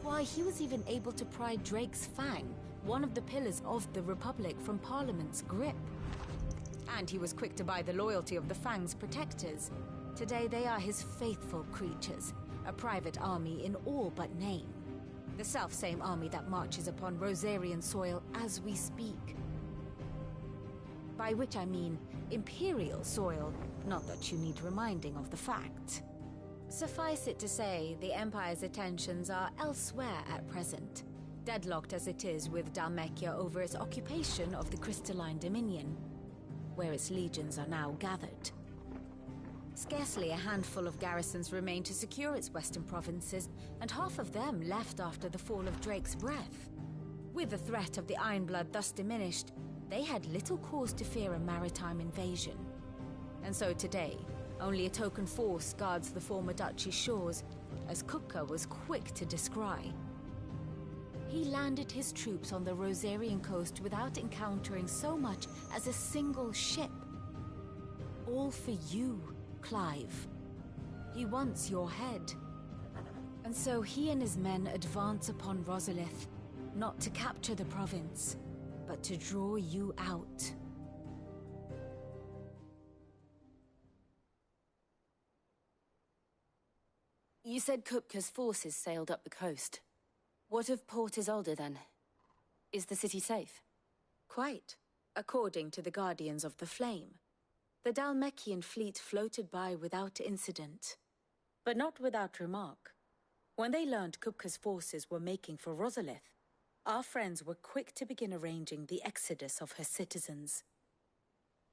Why, he was even able to pry Drake's Fang, one of the pillars of the Republic, from Parliament's grip. And he was quick to buy the loyalty of the Fang's protectors. Today they are his faithful creatures, a private army in all but name. The self-same army that marches upon Rosarian soil as we speak. By which I mean Imperial soil, not that you need reminding of the fact. Suffice it to say, the Empire's attentions are elsewhere at present, deadlocked as it is with Dhalmekia over its occupation of the Crystalline Dominion, where its legions are now gathered. Scarcely a handful of garrisons remain to secure its western provinces, and half of them left after the fall of Drake's Breath. With the threat of the Ironblood thus diminished, they had little cause to fear a maritime invasion. And so today, only a token force guards the former duchy's shores, as Kupka was quick to descry. He landed his troops on the Rosarian coast without encountering so much as a single ship. All for you, Clive. He wants your head. And so he and his men advance upon Rosalith, not to capture the province, but to draw you out. You said Kupka's forces sailed up the coast. What of Port Isolde, then? Is the city safe? Quite, according to the Guardians of the Flame. The Dhalmekian fleet floated by without incident. But not without remark. When they learned Kupka's forces were making for Rosalith, our friends were quick to begin arranging the exodus of her citizens.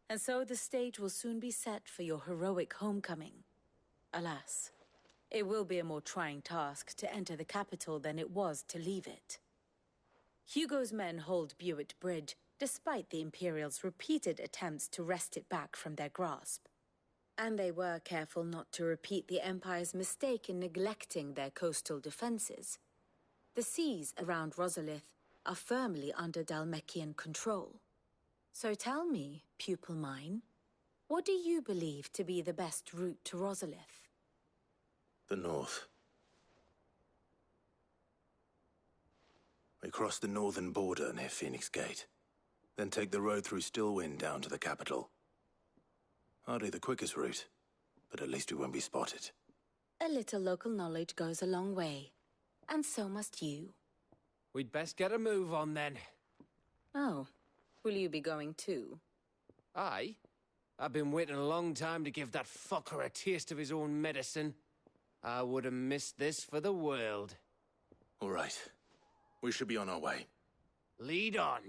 And so the stage will soon be set for your heroic homecoming. Alas, it will be a more trying task to enter the capital than it was to leave it. Hugo's men hold Buet Bridge, despite the Imperials' repeated attempts to wrest it back from their grasp. And they were careful not to repeat the Empire's mistake in neglecting their coastal defenses. The seas around Rosalith are firmly under Dhalmekian control. So tell me, pupil mine, what do you believe to be the best route to Rosalith? The north. We cross the northern border near Phoenix Gate. Then take the road through Stillwind down to the capital. Hardly the quickest route, but at least we won't be spotted. A little local knowledge goes a long way. And so must you. We'd best get a move on, then. Oh, will you be going too? Aye. I've been waiting a long time to give that fucker a taste of his own medicine. I would have missed this for the world. All right. We should be on our way. Lead on.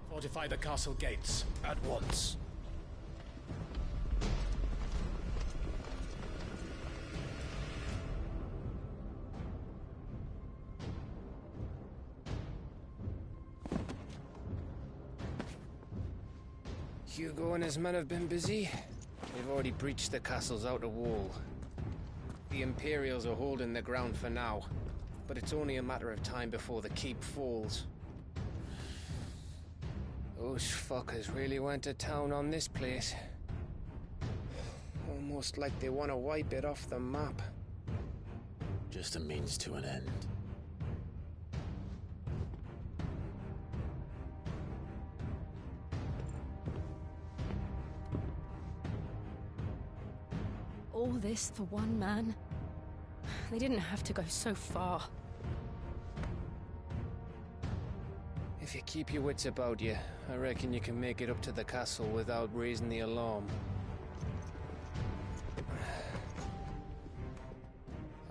Fortify the castle gates at once. Hugo and his men have been busy. They've already breached the castle's outer wall. The Imperials are holding the ground for now, but it's only a matter of time before the keep falls. Those fuckers really went to town on this place. Almost like they want to wipe it off the map. Just a means to an end. All this for one man? They didn't have to go so far. If you keep your wits about you, I reckon you can make it up to the castle without raising the alarm.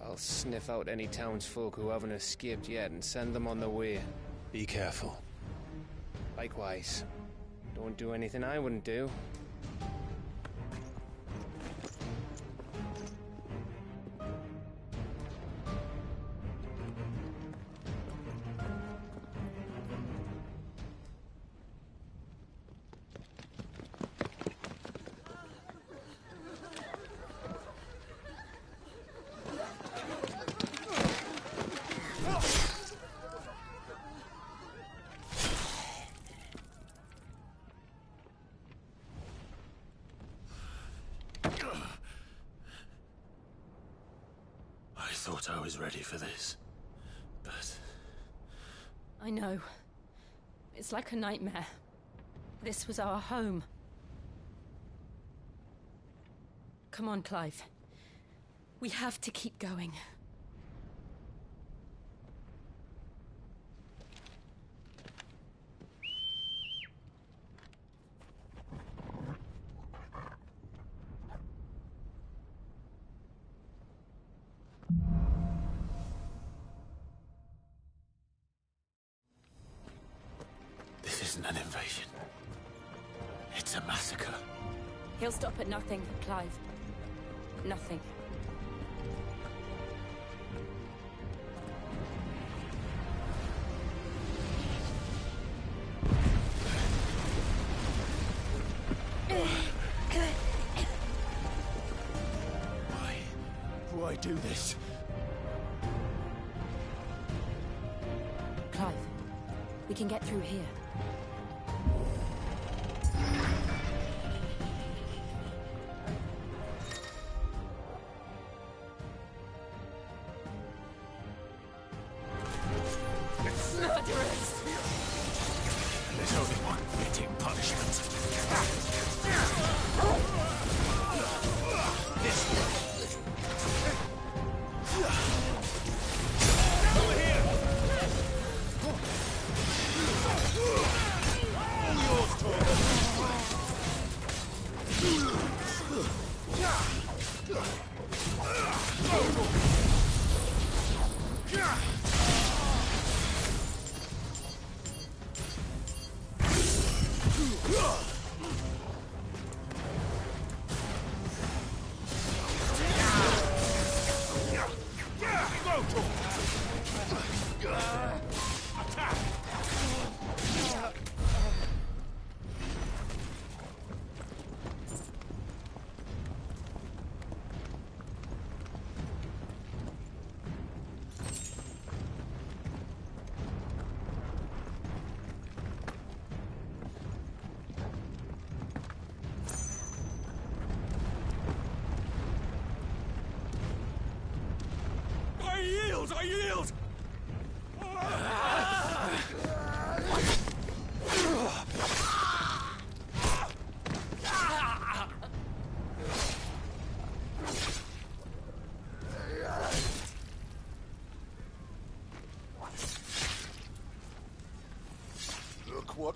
I'll sniff out any townsfolk who haven't escaped yet and send them on their way. Be careful. Likewise. Don't do anything I wouldn't do. I thought I was ready for this, but... I know. It's like a nightmare. This was our home. Come on, Clive. We have to keep going. This isn't an invasion. It's a massacre. He'll stop at nothing, Clive. Nothing. Why do this? Clive, we can get through here. There's only one fitting punishment. This way. Over here!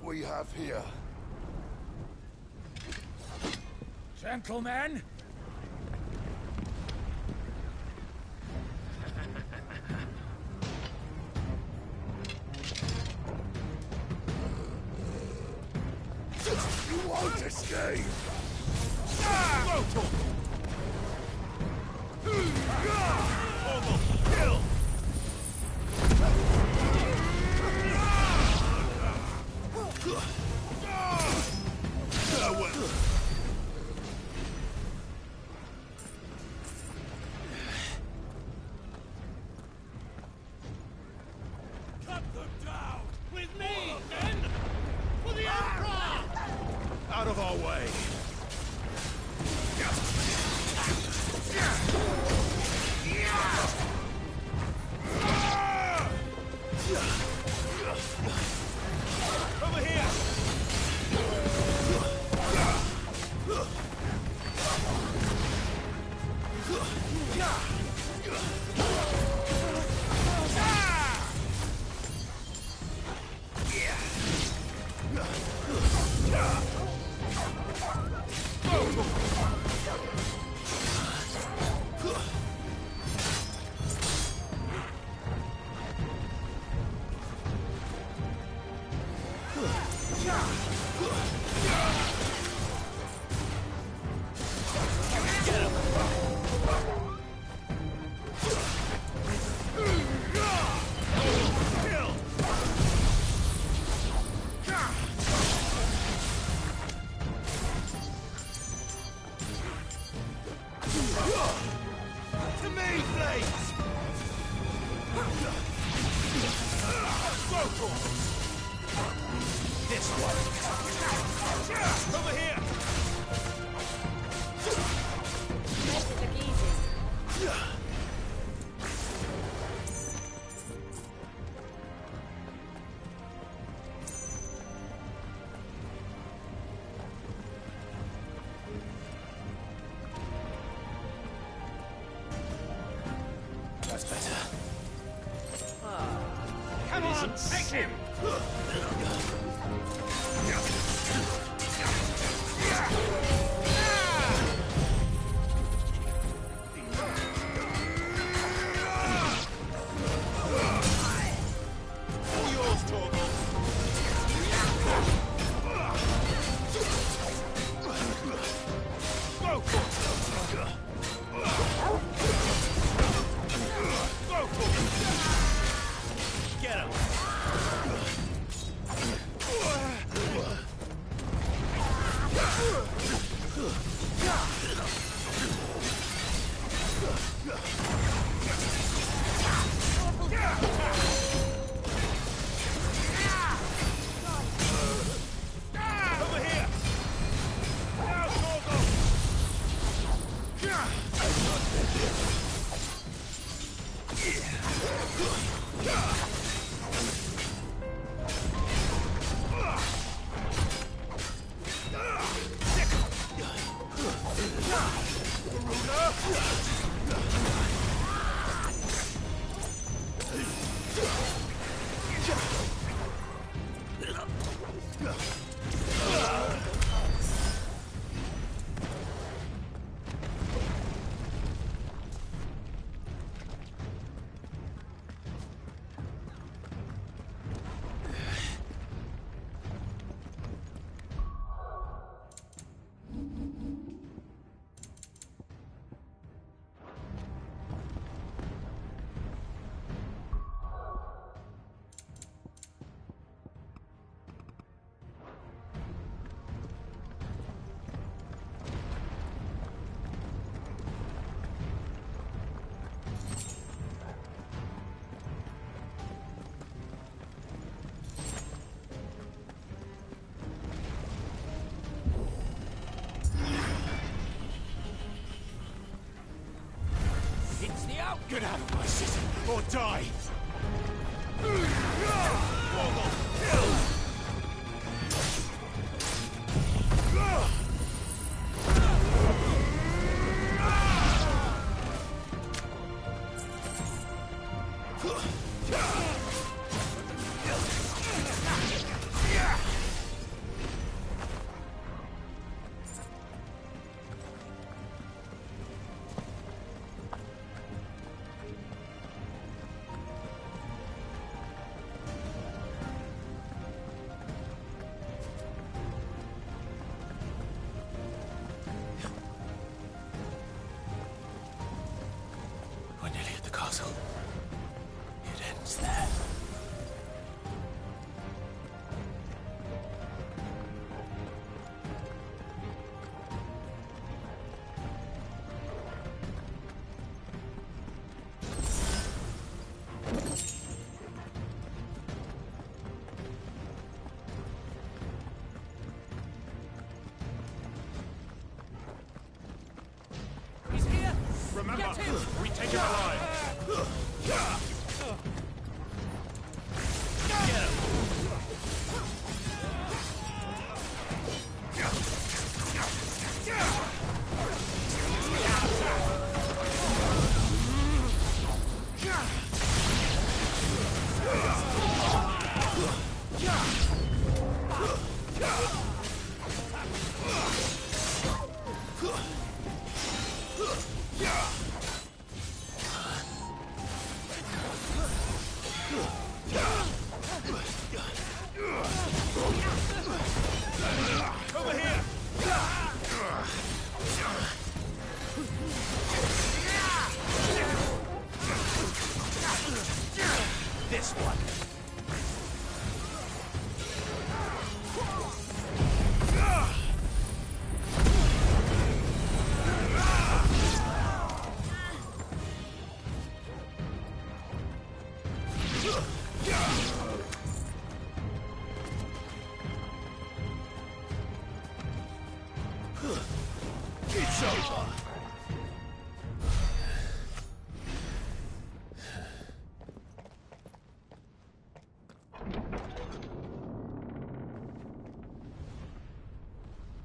we have here? Gentlemen! You won't escape! Kill! Cut them down! With me, men! For the Emperor! Out of our way! Over here! To me, Blades! This one! Over here! Make it look easy. That's better. Come on, take him! All yours, Torgal. Go for it! Go for it! Get him! Over here! Now, Torgal! It's the out! Get out of my city, or die! Torgal, kill! Remember, we take him alive. Get him. This one. It's over.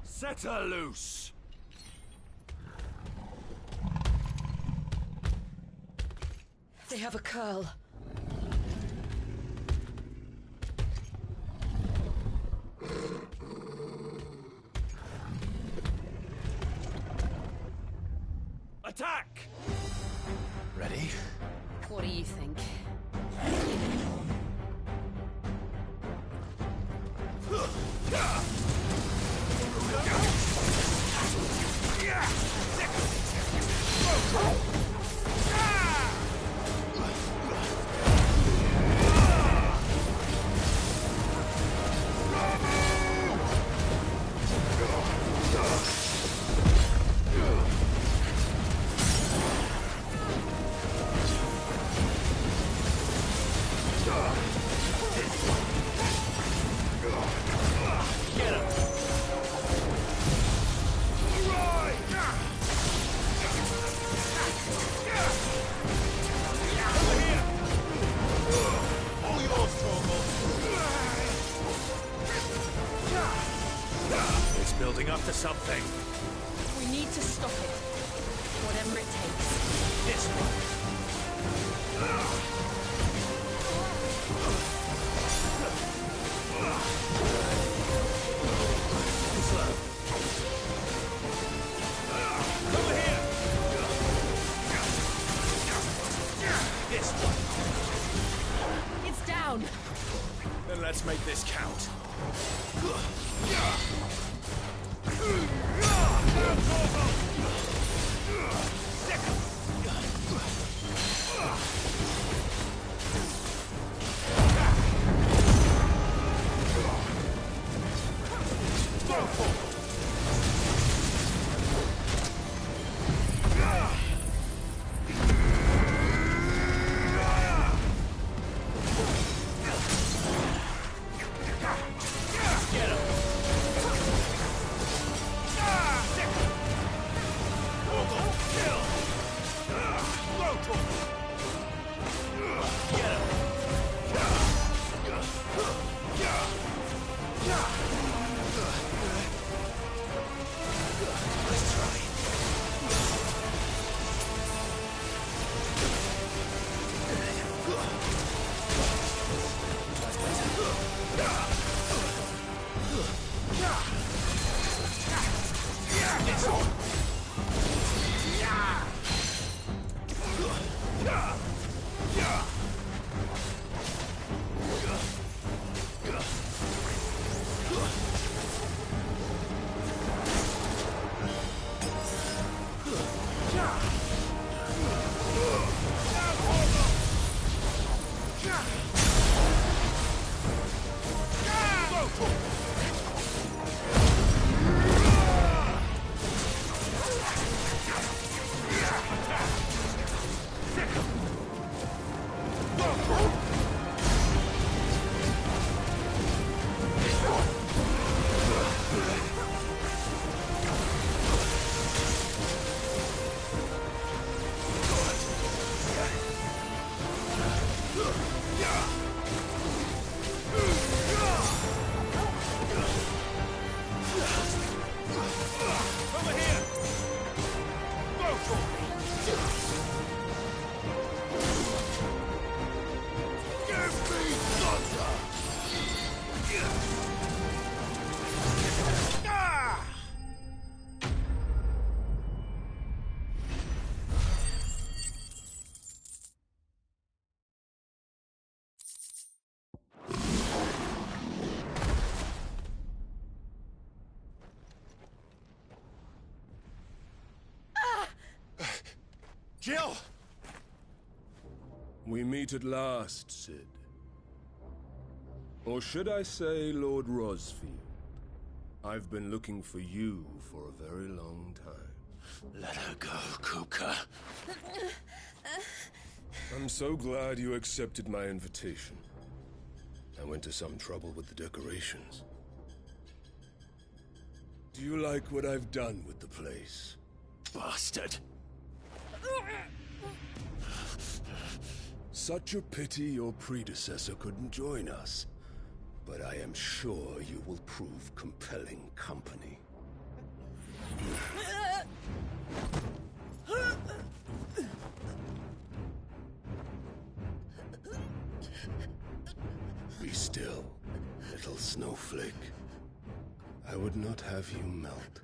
Set her loose! They have a curl. Attack! Ready? What do you think? It's building up to something. We need to stop it. Whatever it takes. This one. Over here. This one. It's down. Then let's make this count. Get him! Jill! We meet at last, Cid. Or should I say, Lord Rosfield? I've been looking for you for a very long time. Let her go, Kupka. I'm so glad you accepted my invitation. I went to some trouble with the decorations. Do you like what I've done with the place? Bastard! Such a pity your predecessor couldn't join us. But I am sure you will prove compelling company. Be still, little snowflake. I would not have you melt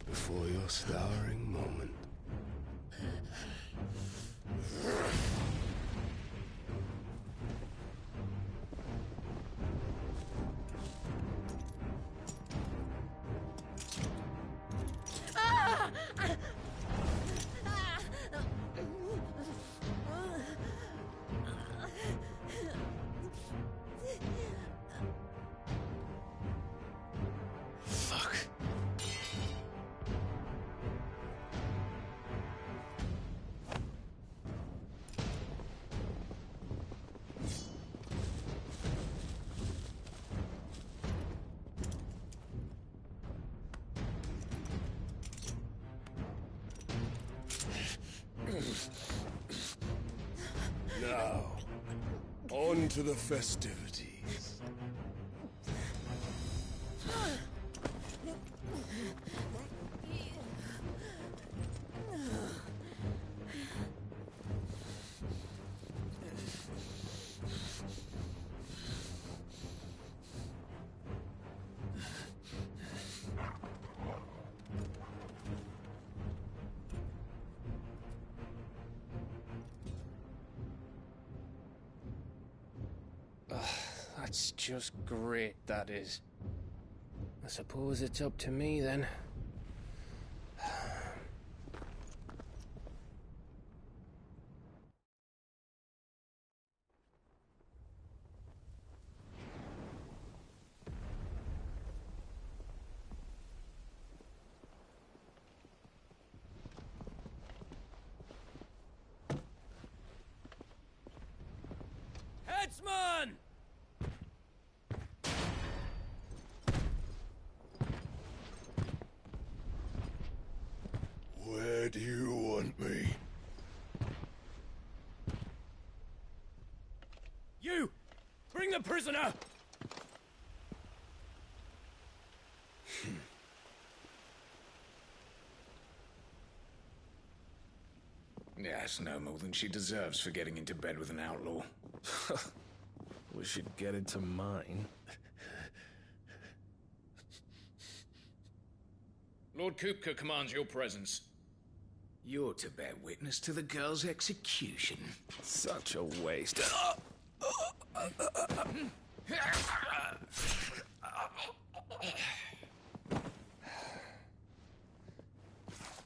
before your starring moment. Fuck. Now, on to the festivities. That's just great, that is. I suppose it's up to me, then. Headsman! Where do you want me? You! Bring the prisoner! Yes, no more than she deserves for getting into bed with an outlaw. We should get into mine. Lord Kupka commands your presence. You're to bear witness to the girl's execution. Such a waste.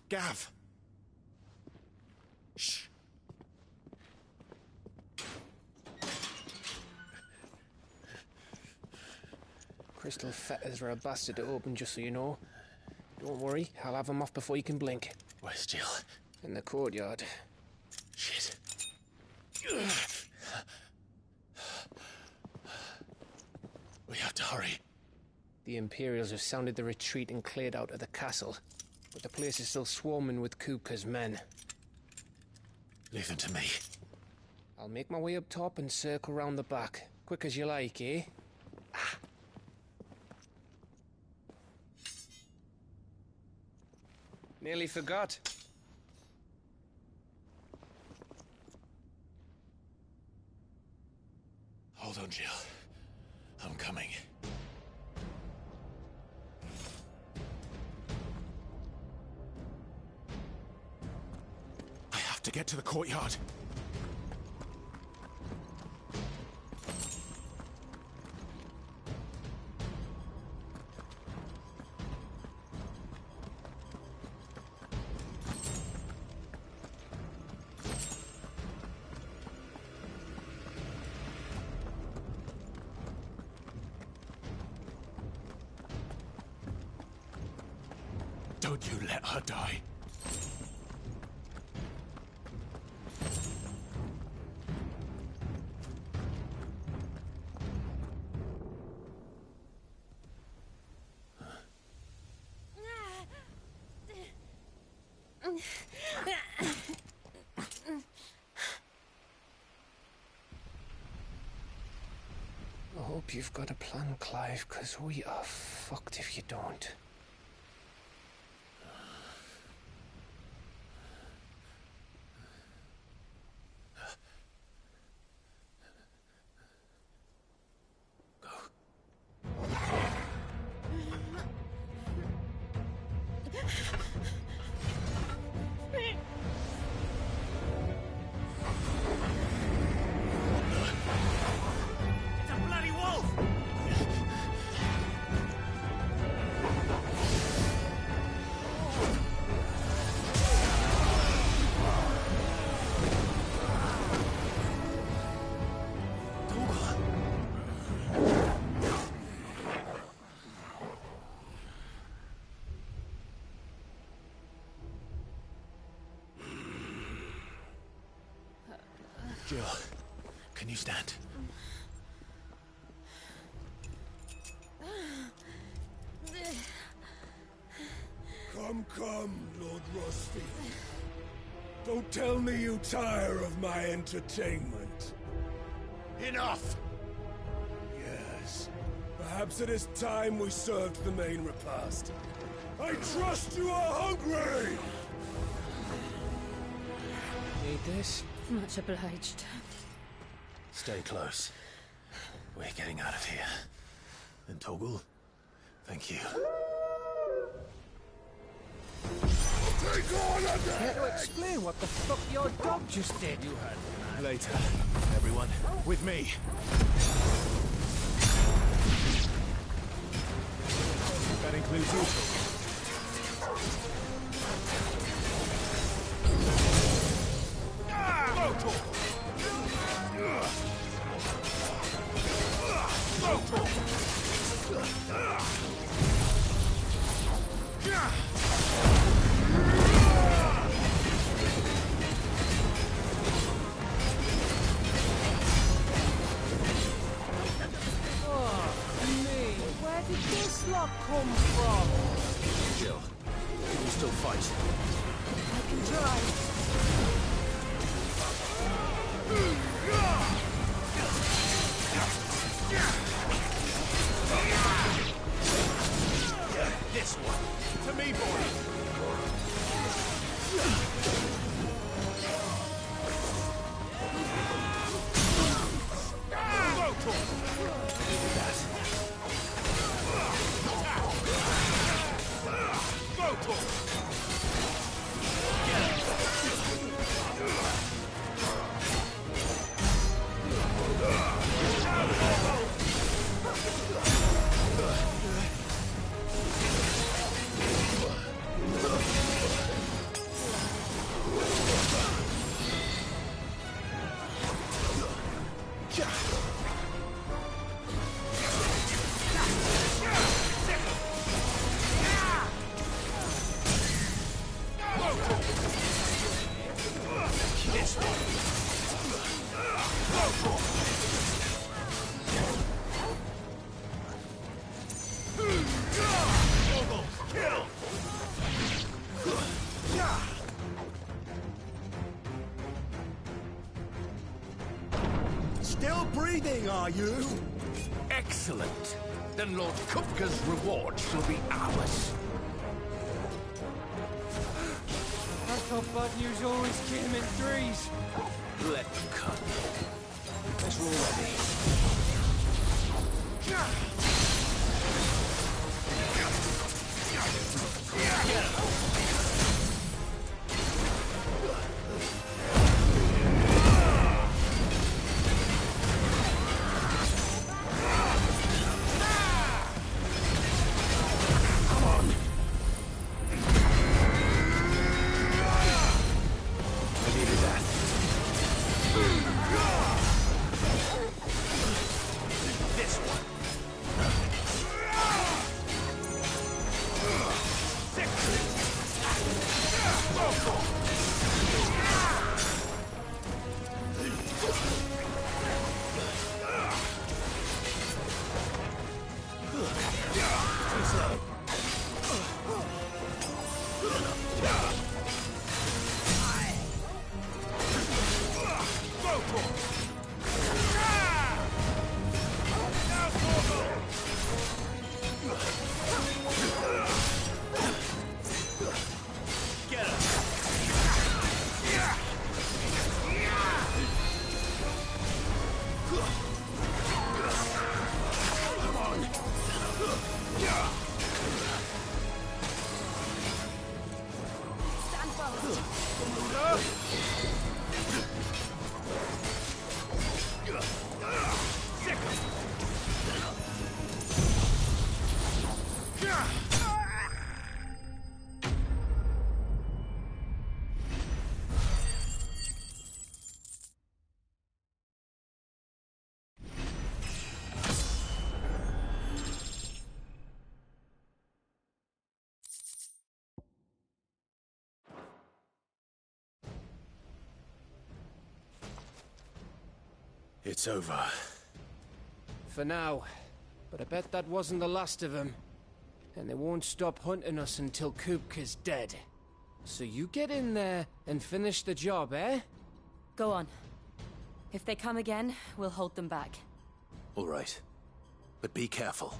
Gav! Shh. Crystal fetters are a bastard to open, just so you know. Don't worry, I'll have them off before you can blink. Where's Jill? In the courtyard. Shit. We have to hurry. The Imperials have sounded the retreat and cleared out of the castle. But the place is still swarming with Kupka's men. Leave them to me. I'll make my way up top and circle round the back. Quick as you like, eh? Nearly forgot. Hold on, Jill. I'm coming. I have to get to the courtyard. Don't you let her die. I hope you've got a plan, Clive, because we are fucked if you don't. Jill, can you stand? Come, Lord Rosfield. Don't tell me you tire of my entertainment. Enough! Yes. Perhaps it is time we served the main repast. I trust you are hungry! Need this? Much obliged. Stay close. We're getting out of here. And Torgal, thank you. Take on a Care to explain what the fuck your dog just did? You had later. Everyone, with me. That includes you. Where did this lot come from? Jill, can you still fight? I can try. This one. To me, Still breathing, are you? Excellent. Then Lord Kupka's reward shall be ours. I thought bad news always came in threes. Let them come. Let's roll ready. This one. It's over. For now. But I bet that wasn't the last of them. And they won't stop hunting us until Kupka's dead. So you get in there and finish the job, eh? Go on. If they come again, we'll hold them back. All right. But be careful.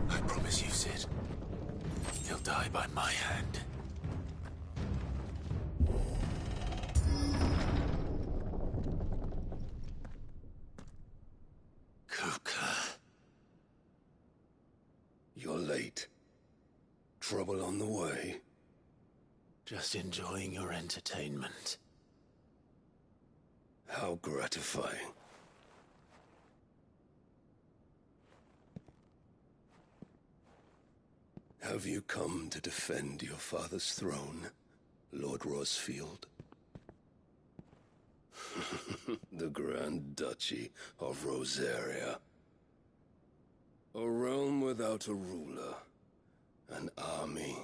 I promise you, Sid. He'll die by my hand. Kupka. You're late. Trouble on the way? Just enjoying your entertainment. How gratifying. Have you come to defend your father's throne, Lord Rosfield? The Grand Duchy of Rosaria. A realm without a ruler, an army,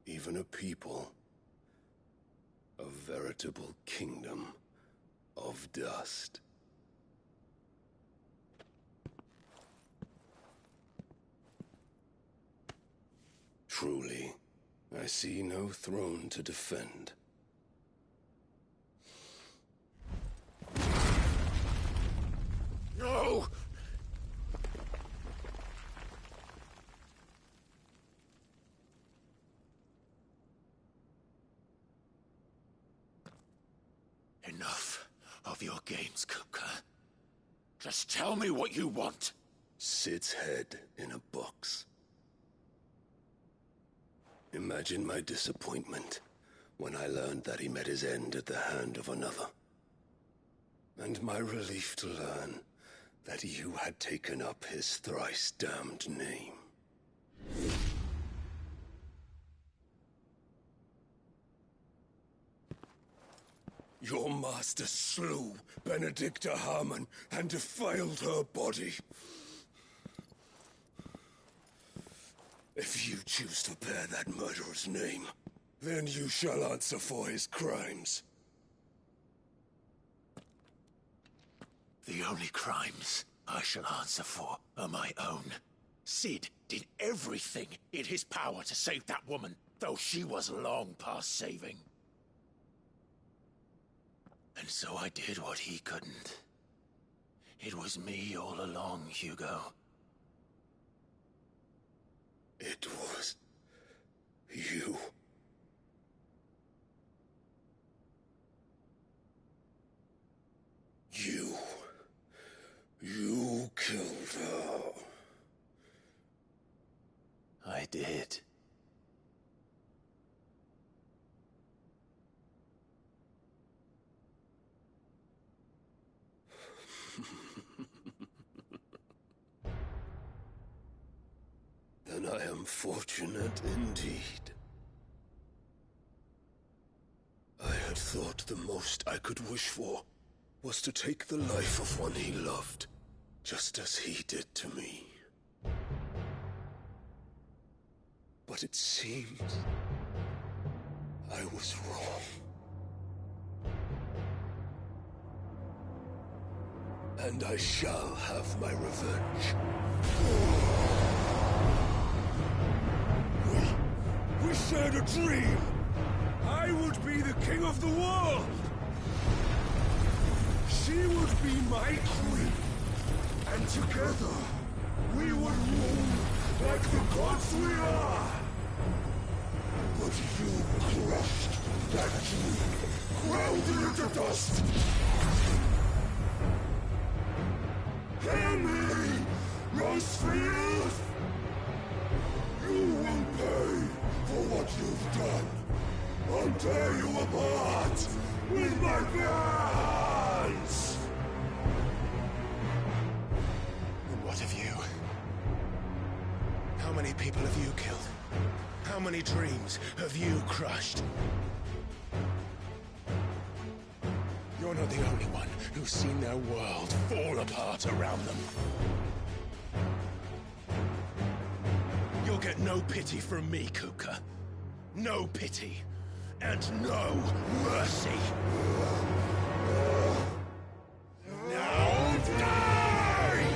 even a people. A veritable kingdom of dust. Truly, I see no throne to defend. No! Enough of your games, Kupka. Just tell me what you want. Sid's head in a box. Imagine my disappointment when I learned that he met his end at the hand of another. And my relief to learn that you had taken up his thrice-damned name. Your master slew Benedicta Harmon and defiled her body. If you choose to bear that murderer's name, then you shall answer for his crimes. The only crimes I shall answer for are my own. Sid did everything in his power to save that woman, though she was long past saving. And so I did what he couldn't. It was me all along, Hugo. It was you. You killed her. I did. Then I am fortunate indeed. thought the most I could wish for was to take the life of one he loved, just as he did to me. But it seems I was wrong. And I shall have my revenge. We shared a dream! I would be the king of the world! She would be my queen! And together, we would rule like the gods we are! But you crushed that dream, ground it into dust! Hear me, Rosefield! You will pay for what you've done. I'll tear you apart with my bare hands! And what of you? How many people have you killed? How many dreams have you crushed? You're not the only one who's seen their world fall apart around them. You'll get no pity from me, Kuka. No pity. And no mercy. Now die!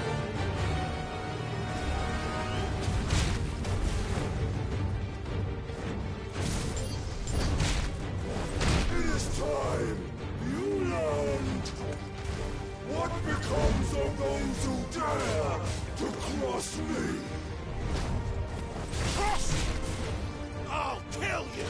It is time you learned what becomes of those who dare to cross me. Cross! I'll kill you!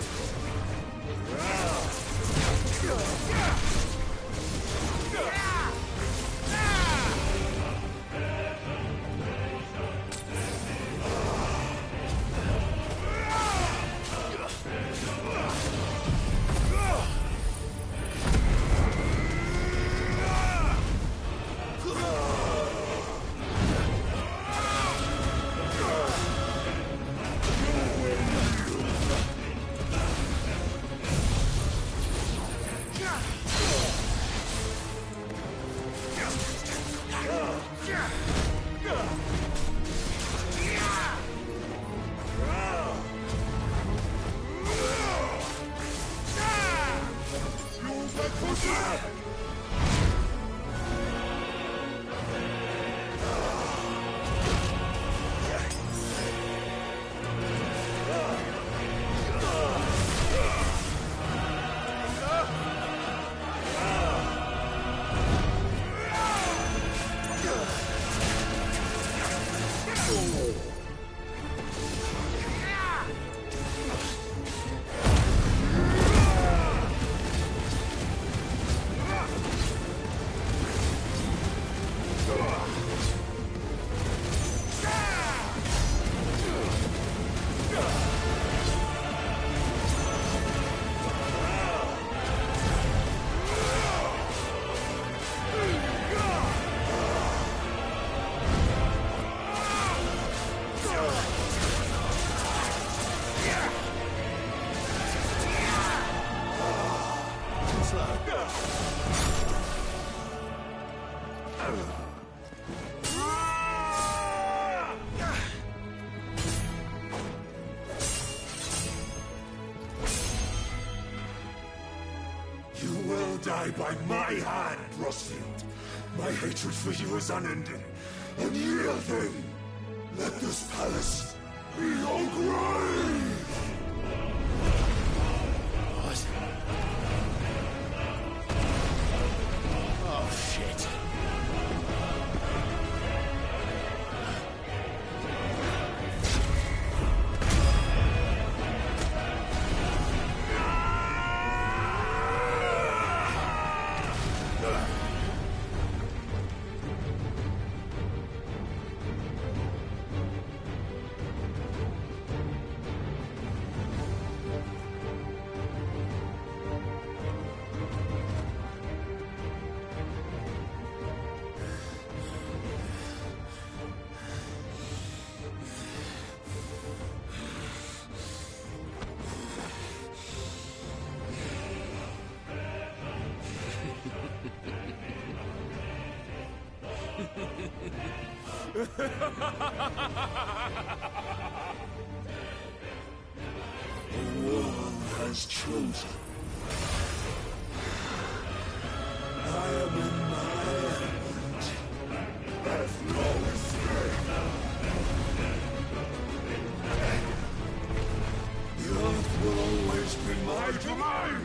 Die by my hand, Rosfield. My hatred for you is unending. Unyielding. Let this palace be your grave! What? Oh, shit. The world has chosen. I am in my element. There's no escape. The earth will always be my domain.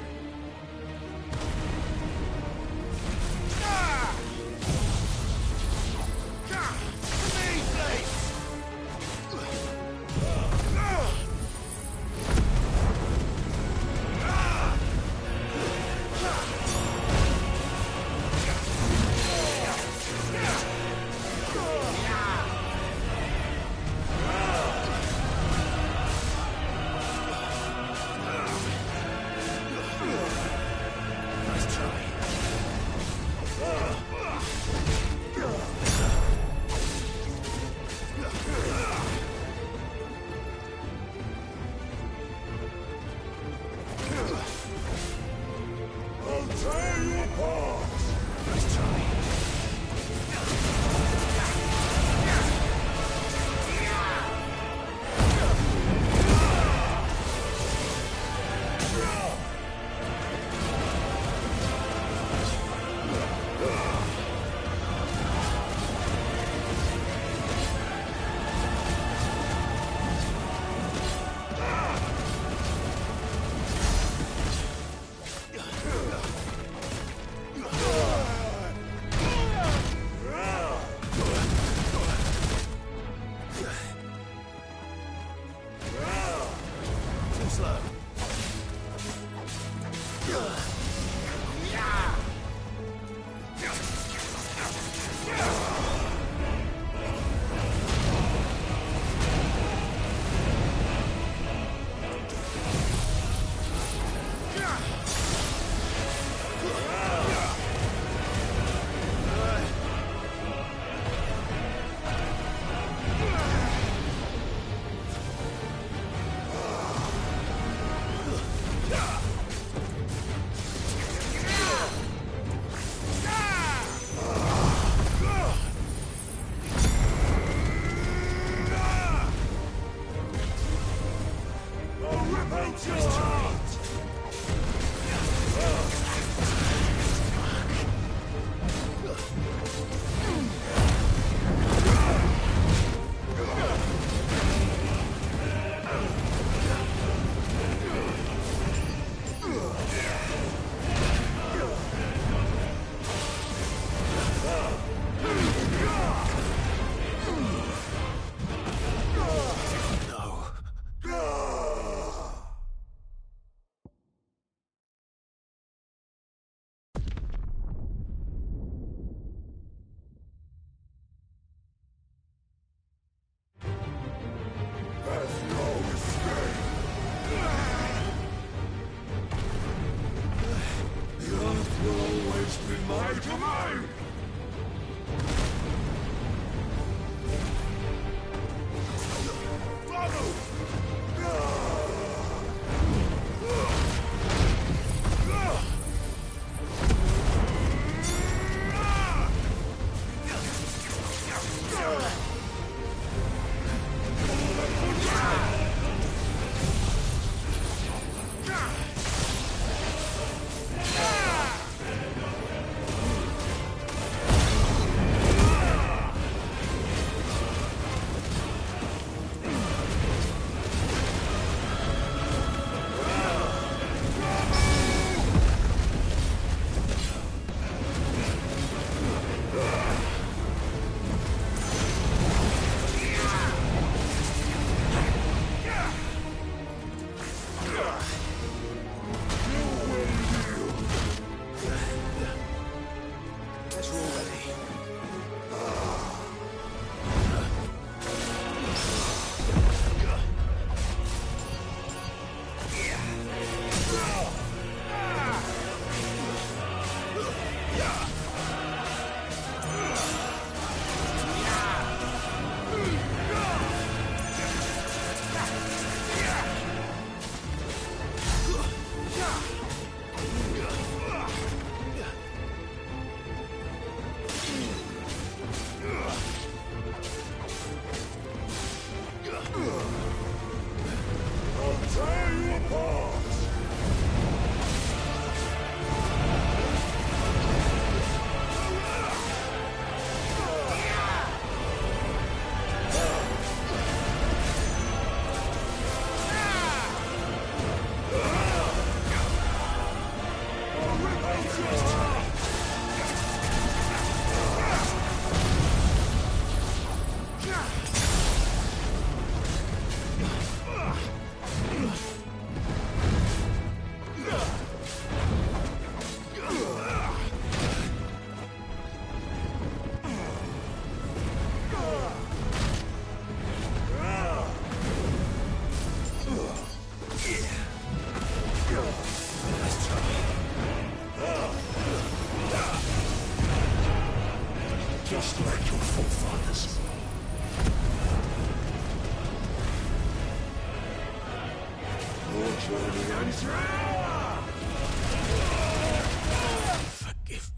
Forgive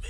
me.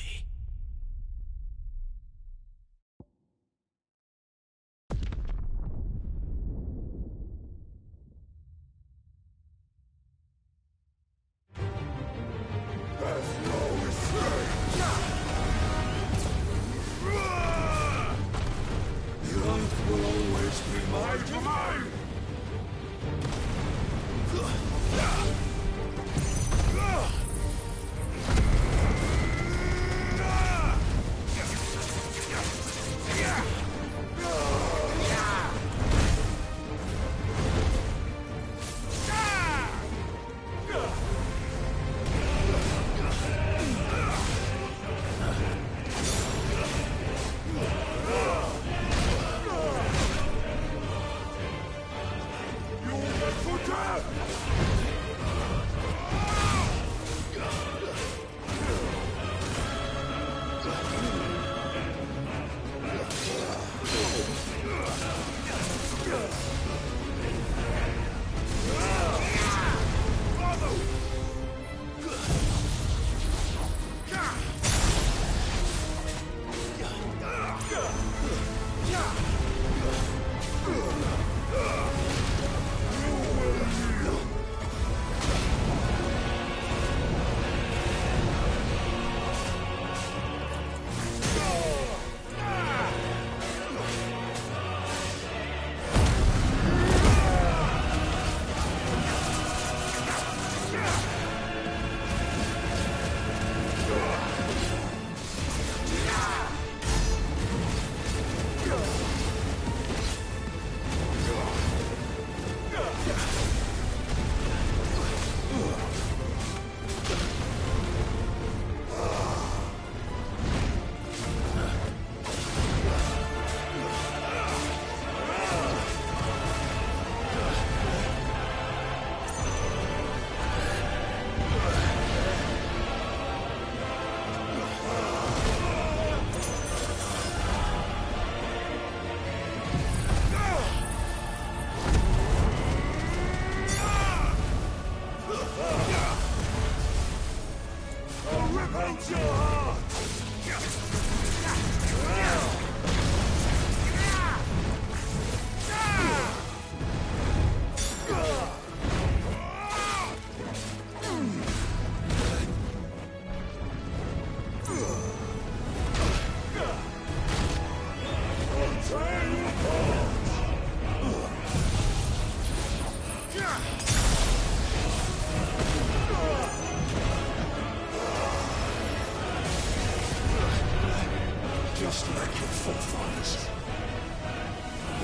Just like your forefathers.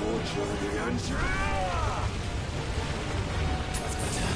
More journey and that's better.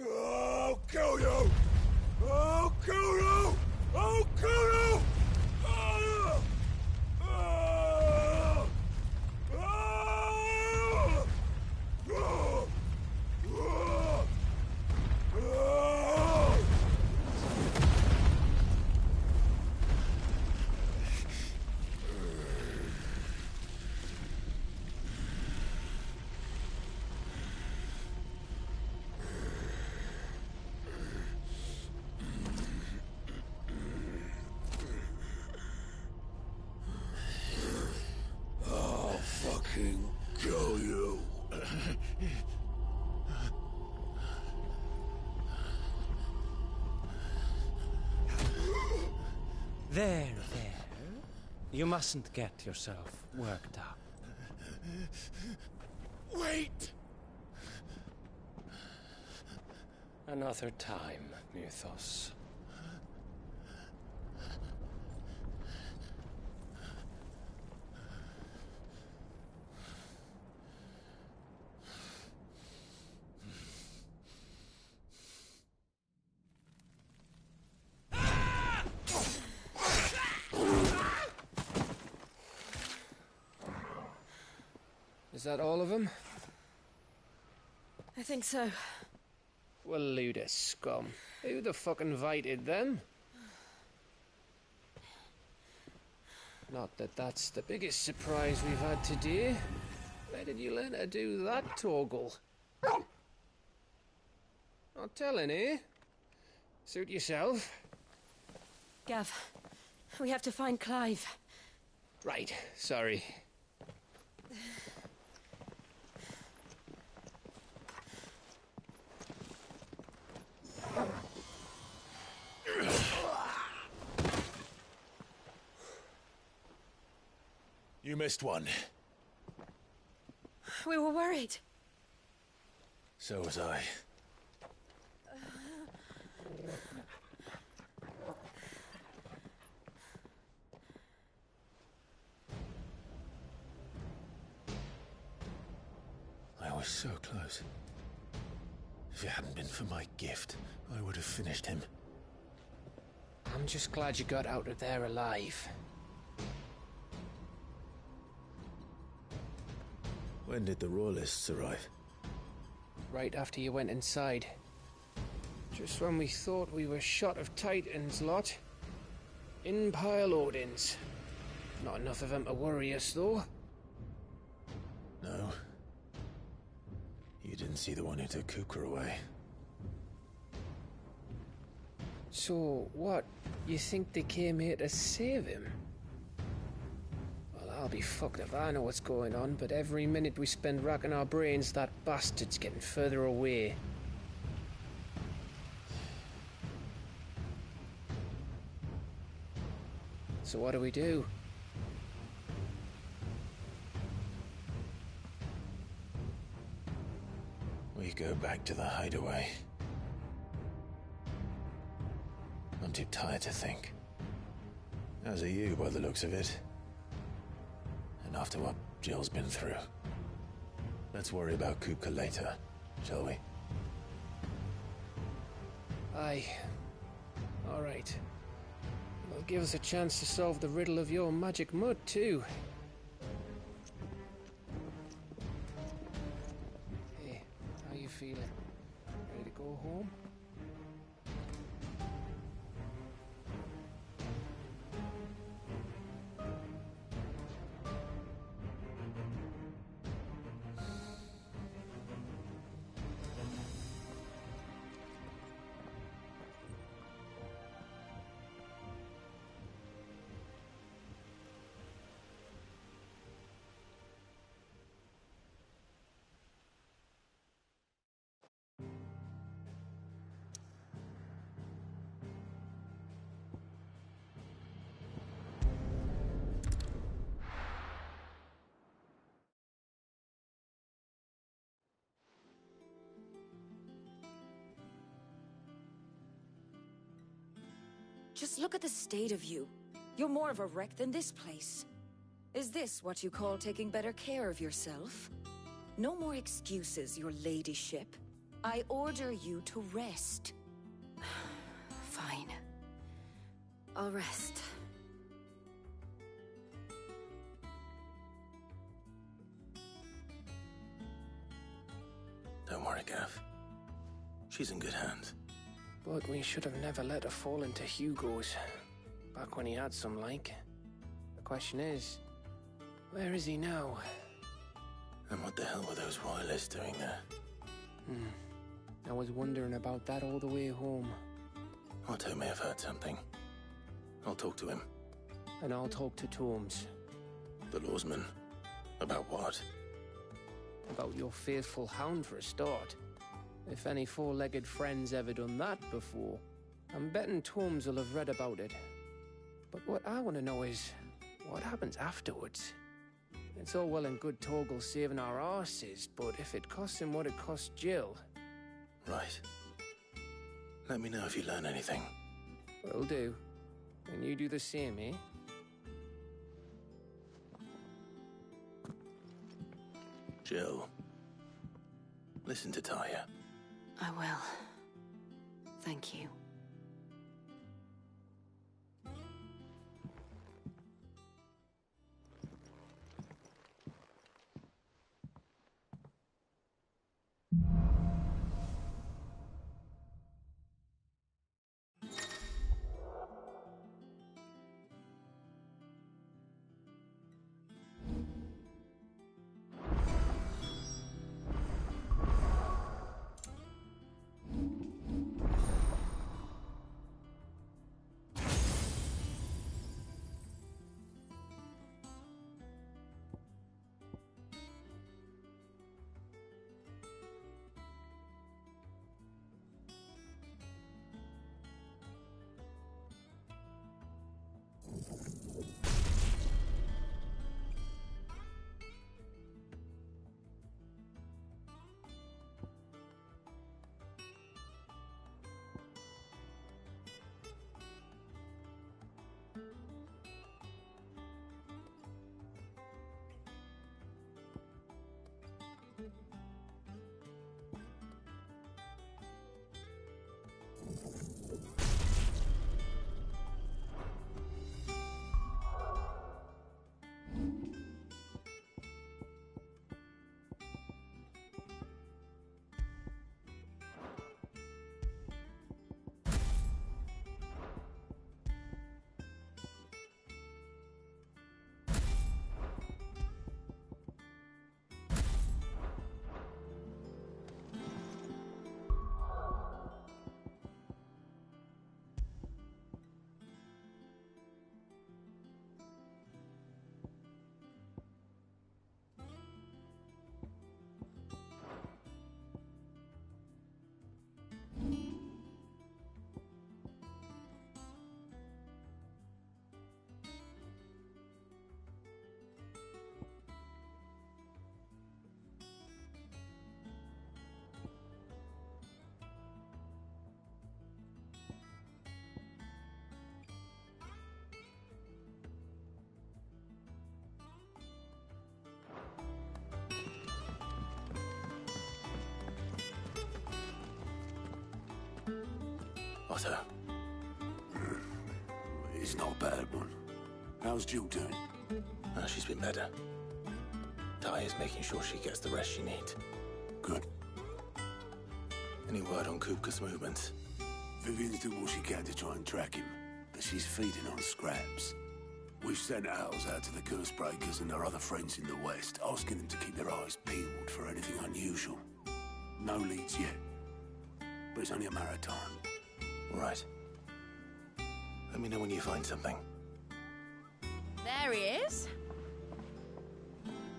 I'll kill you! I'll kill you! I'll kill you! Kill you. There. You mustn't get yourself worked up. Wait! Another time, Mythos. Is that all of them? I think so. Well, load of scum. Who the fuck invited them? Not that that's the biggest surprise we've had today. Where did you learn to do that, Torgal? Not telling, eh? Suit yourself. Gav, we have to find Clive. Right, sorry. You missed one. We were worried. So was I. I was so close. If it hadn't been for my gift, I would have finished him. I'm just glad you got out of there alive. When did the Royalists arrive? Right after you went inside. Just when we thought we were shot of Titans, lot. In pile Odins. Not enough of them to worry us, though. No. You didn't see the one who took Kukra away. So, what? You think they came here to save him? Well, I'll be fucked if I know what's going on, but every minute we spend racking our brains, that bastard's getting further away. So what do we do? We go back to the hideaway. I'm too tired to think. As are you, by the looks of it. And after what Jill's been through. Let's worry about Kupka later, shall we? Aye. All right. It'll give us a chance to solve the riddle of your magic mud, too. Hey, how you feeling? Ready to go home? Just look at the state of you. You're more of a wreck than this place. Is this what you call taking better care of yourself? No more excuses, your ladyship. I order you to rest. Fine. I'll rest. Don't worry, Gav. She's in good hands. But we should have never let her fall into Hugo's. Back when he had some like. The question is, where is he now? And what the hell were those royalists doing there? I was wondering about that all the way home. Otto may have heard something. I'll talk to him. And I'll talk to Torms. The lawsman? About what? About your faithful hound for a start. If any four-legged friend's ever done that before, I'm betting Torms will have read about it. But what I want to know is, what happens afterwards? It's all well and good Torgal saving our arses, but if it costs him what it cost Jill... Right. Let me know if you learn anything. Will do. And you do the same, eh? Jill. Listen to Taya. I will. Thank you. Otto. It's not a bad one. How's Jill doing? She's been better. Ty is making sure she gets the rest she needs. Good. Any word on Kupka's movements? Vivian's doing all she can to try and track him, but she's feeding on scraps. We've sent owls out to the Cursebreakers and their other friends in the west, asking them to keep their eyes peeled for anything unusual. No leads yet, but it's only a matter of time. Right. Let me know when you find something. There he is.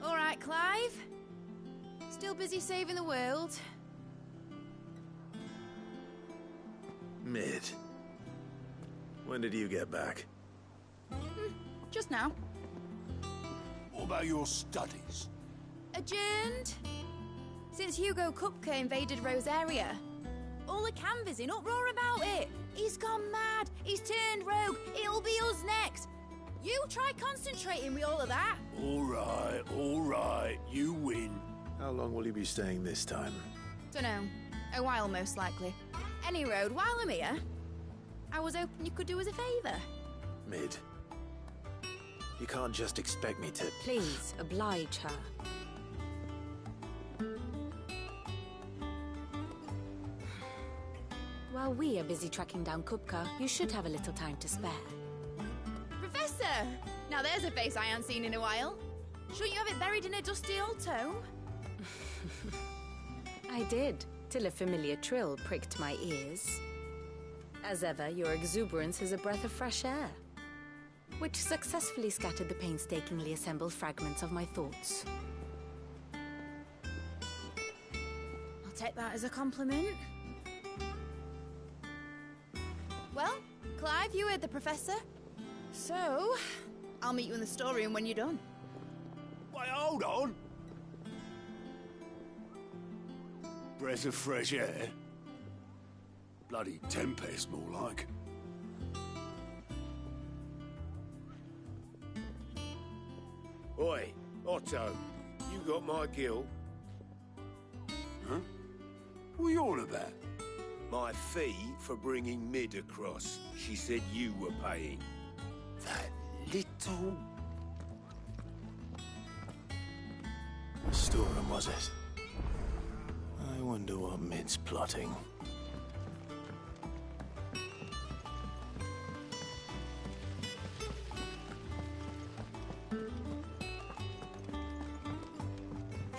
All right, Clive. Still busy saving the world. Mid. When did you get back? Just now. What about your studies? Adjourned. Since Hugo Kupka invaded Rosaria. All the canvas in uproar about it. He's gone mad. He's turned rogue. It'll be us next. You try concentrating with all of that. All right. You win. How long will you be staying this time? Dunno. A while, most likely. Any road, while I'm here, I was hoping you could do us a favour. Mid. You can't just expect me to... Please, oblige her. While we are busy tracking down Kupka, you should have a little time to spare. Professor! Now there's a face I haven't seen in a while. Shouldn't you have it buried in a dusty old tome? I did, till a familiar trill pricked my ears. As ever, your exuberance is a breath of fresh air, which successfully scattered the painstakingly assembled fragments of my thoughts. I'll take that as a compliment. Well, Clive, you heard the professor. So, I'll meet you in the storeroom when you're done. Wait, hold on. Breath of fresh air? Bloody tempest, more like. Oi, Otto, you got my gill? Huh? What are you on about? My fee for bringing Mid across. She said you were paying. That little... Storeroom, was it? I wonder what Mid's plotting.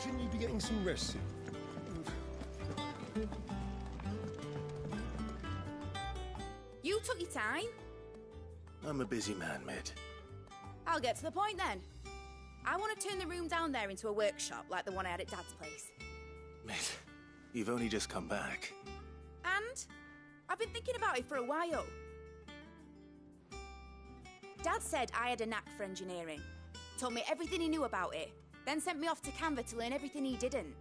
Shouldn't you be getting some rest soon? You took your time. I'm a busy man, Mid. I'll get to the point then. I want to turn the room down there into a workshop like the one I had at Dad's place. Mid, you've only just come back. And I've been thinking about it for a while. Dad said I had a knack for engineering. Told me everything he knew about it, then sent me off to Canva to learn everything he didn't.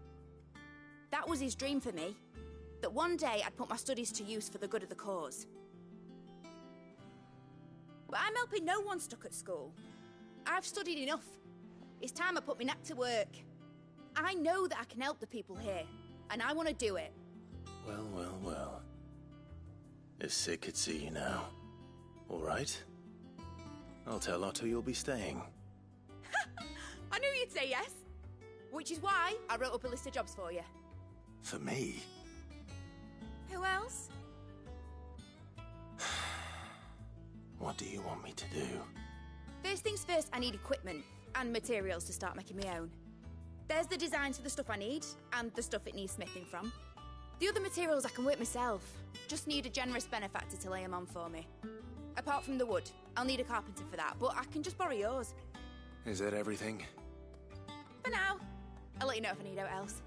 That was his dream for me. That one day I'd put my studies to use for the good of the cause. But I'm helping no one stuck at school. I've studied enough. It's time I put my knack to work. I know that I can help the people here, and I want to do it. Well. If Sid could see you now. All right? I'll tell Otto you'll be staying. I knew you'd say yes. Which is why I wrote up a list of jobs for you. For me? Who else? What do you want me to do? First things first, I need equipment and materials to start making my own. There's the designs for the stuff I need, and the stuff it needs smithing from. The other materials I can work myself. Just need a generous benefactor to lay them on for me. Apart from the wood, I'll need a carpenter for that, but I can just borrow yours. Is that everything? For now. I'll let you know if I need out else.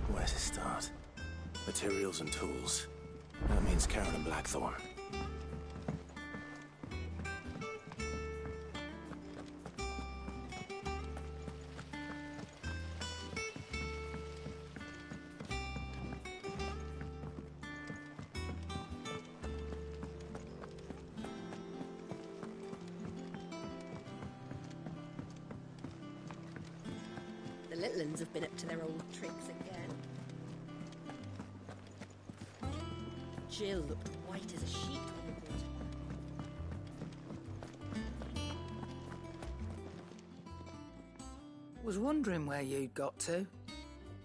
Where to start? Materials and tools. That means Karen and Blackthorn. little uns have been up to their old tricks again. Jill looked white as a sheet when we brought her back. Was wondering where you'd got to.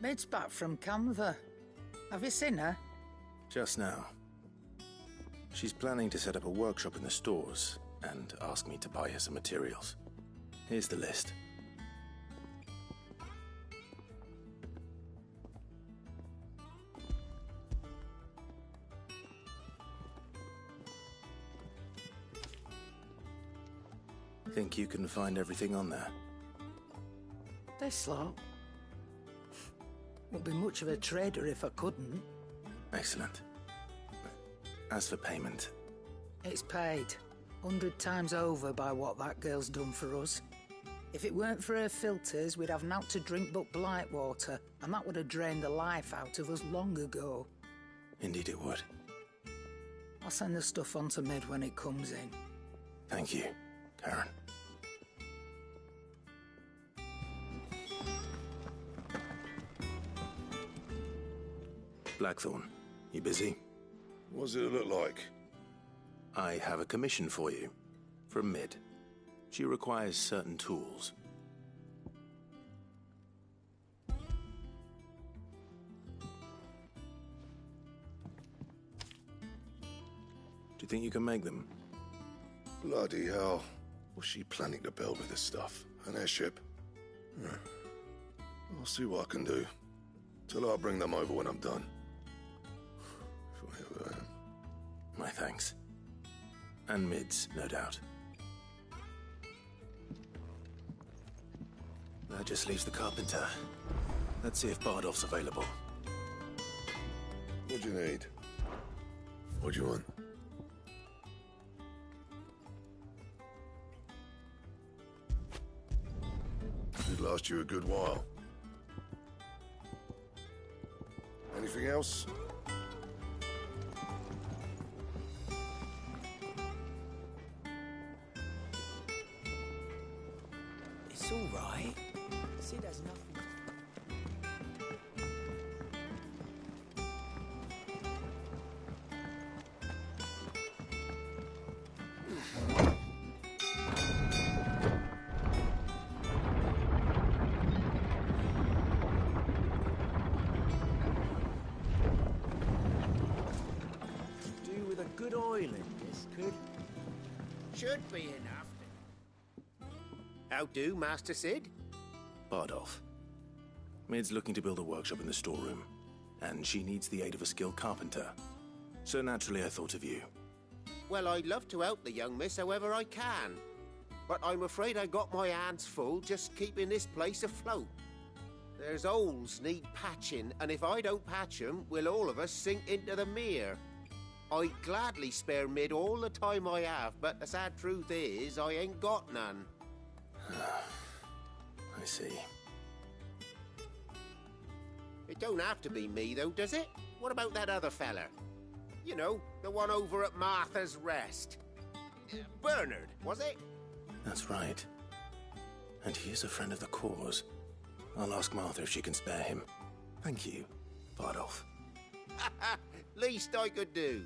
Mid's back from Canva. Have you seen her? Just now. She's planning to set up a workshop in the stores and ask me to buy her some materials. Here's the list. Think you can find everything on there? This lot. Wouldn't be much of a trader if I couldn't. Excellent. As for payment... It's paid. 100 times over by what that girl's done for us. If it weren't for her filters, we'd have naught to drink but blight water, and that would have drained the life out of us long ago. Indeed it would. I'll send the stuff on to Mid when it comes in. Thank you, Karen. Blackthorn, you busy? What does it look like? I have a commission for you. From Mid. She requires certain tools. Do you think you can make them? Bloody hell. What's she planning to build with this stuff? An airship? I'll see what I can do. Tell her I'll bring them over when I'm done. If I ever am. My thanks. And Mid's, no doubt. That just leaves the carpenter. Let's see if Bardolph's available. What do you need? What do you want? It'd last you a good while. Anything else? It's all right. Sid has nothing. Do with a good oil in this, could? Should be enough. How do, Master Sid? Bardolph. Mid's looking to build a workshop in the storeroom, and she needs the aid of a skilled carpenter. So naturally I thought of you. Well, I'd love to help the young miss however I can. But I'm afraid I got my hands full just keeping this place afloat. There's holes need patching, and if I don't patch them, we'll all of us sink into the mere. I'd gladly spare Mid all the time I have, but the sad truth is, I ain't got none. I see. It don't have to be me, though, does it? What about that other fella? You know, the one over at Martha's Rest. Bernard, was it? That's right. And he is a friend of the cause. I'll ask Martha if she can spare him. Thank you, Bardolph. Least I could do.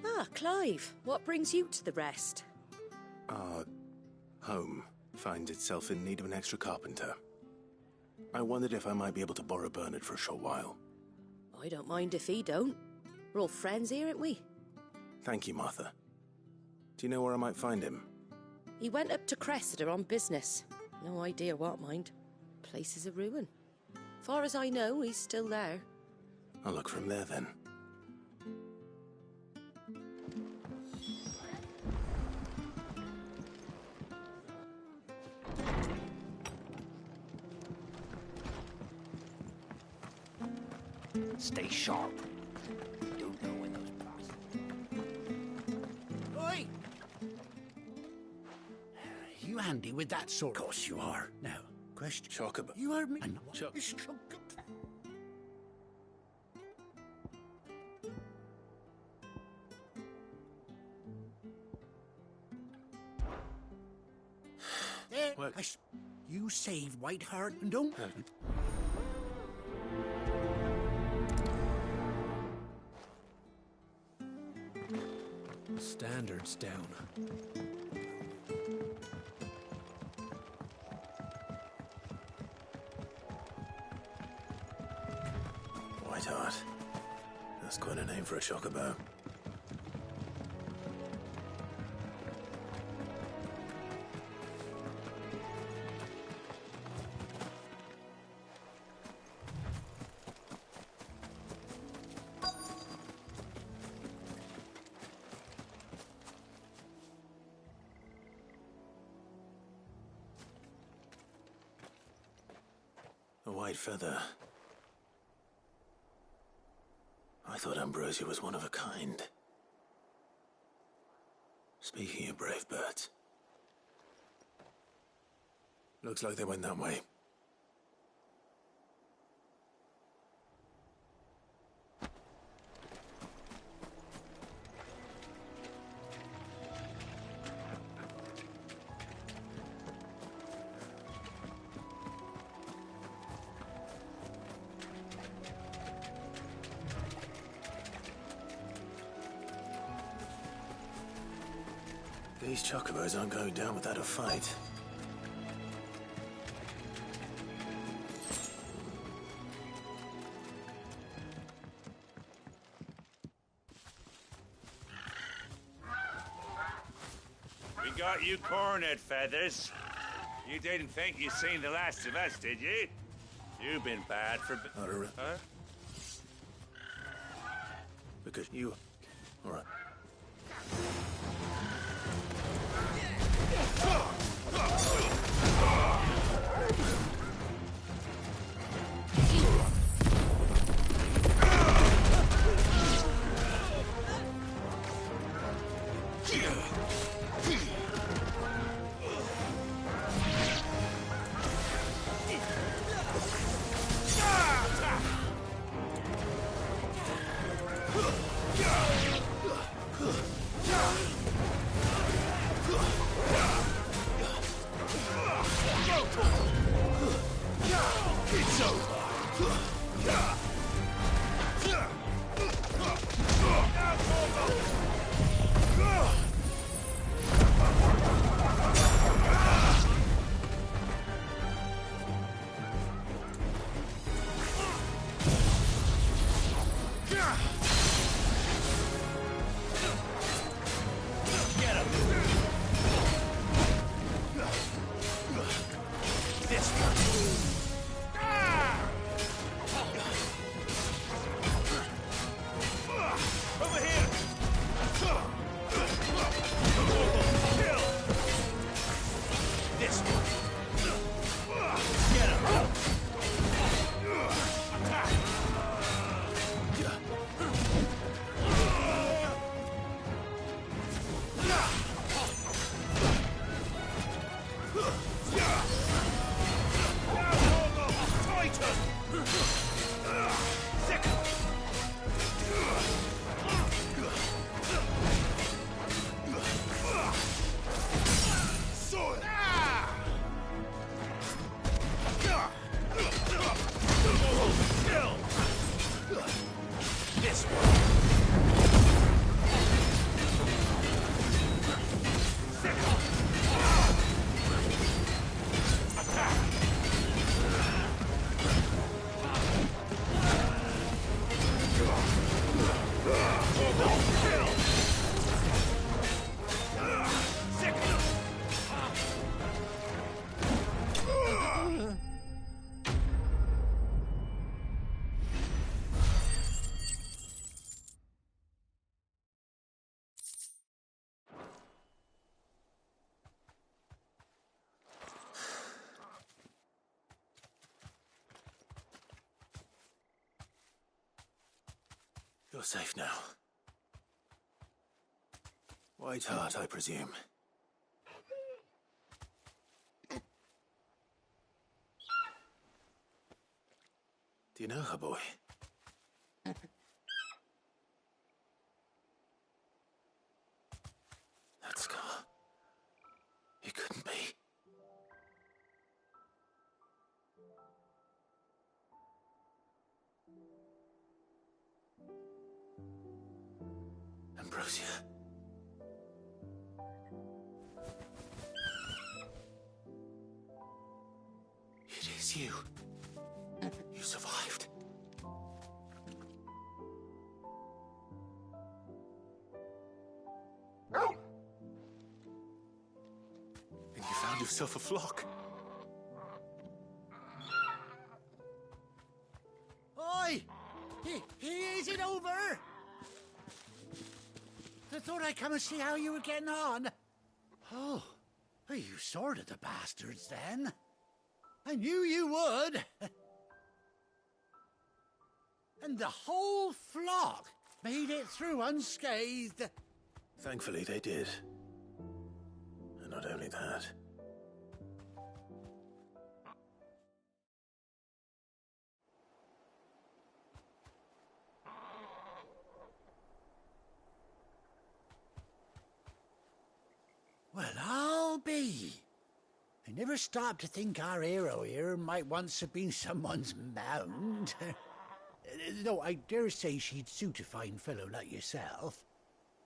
Ah, Clive, what brings you to the Rest? Our home finds itself in need of an extra carpenter. I wondered if I might be able to borrow Bernard for a short while. I don't mind if he don't. We're all friends here, aren't we? Thank you, Martha. Do you know where I might find him? He went up to Cressida on business. No idea what, mind. Place is a ruin. Far as I know, he's still there. I'll look from there then. Stay sharp. You don't know when those bastards... Oi! You handy with that sword? Of course you are. Now, question. Chocobo. You heard me? And Chocobo. There. You saved Whiteheart and don't... Standards down. Whiteheart. That's quite a name for a chocobo. A white feather. I thought Ambrosia was one of a kind. Speaking of brave birds. Looks like they went that way. These chocobos aren't going down without a fight. We got you cornered, Feathers. You didn't think you'd seen the last of us, did you? You've been bad for... Huh? Because you... All right. You're safe now. White Hart, I presume. Do you know her, boy? That scar. It couldn't be. Ambrosia. It is you. You survived. And you found yourself a flock. Oi! Is it over? I thought I'd come and see how you were getting on. Oh, you sorted the bastards then. I knew you would. And the whole flock made it through unscathed. Thankfully, they did. And not only that. Well, I'll be. I never stopped to think our hero here might once have been someone's mound. Though I dare say she'd suit a fine fellow like yourself.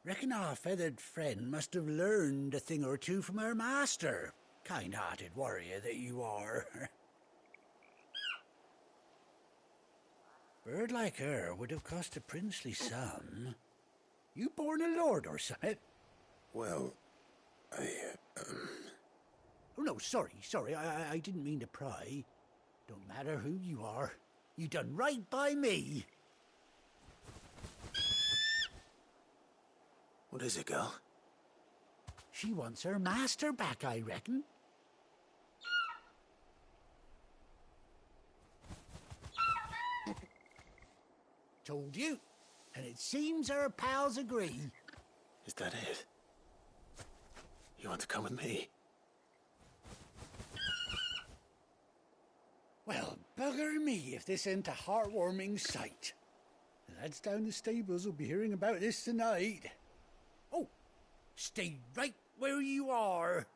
Reckon our feathered friend must have learned a thing or two from her master. Kind-hearted warrior that you are. Bird like her would have cost a princely sum. You born a lord or something? Well, Oh, no, sorry. I didn't mean to pry. Don't matter who you are. You done right by me. What is it, girl? She wants her master back, I reckon. Told you. And it seems her pals agree. Is that it? You want to come with me? Well, bugger me if this ain't a heartwarming sight. The lads down the stables will be hearing about this tonight. Oh, stay right where you are.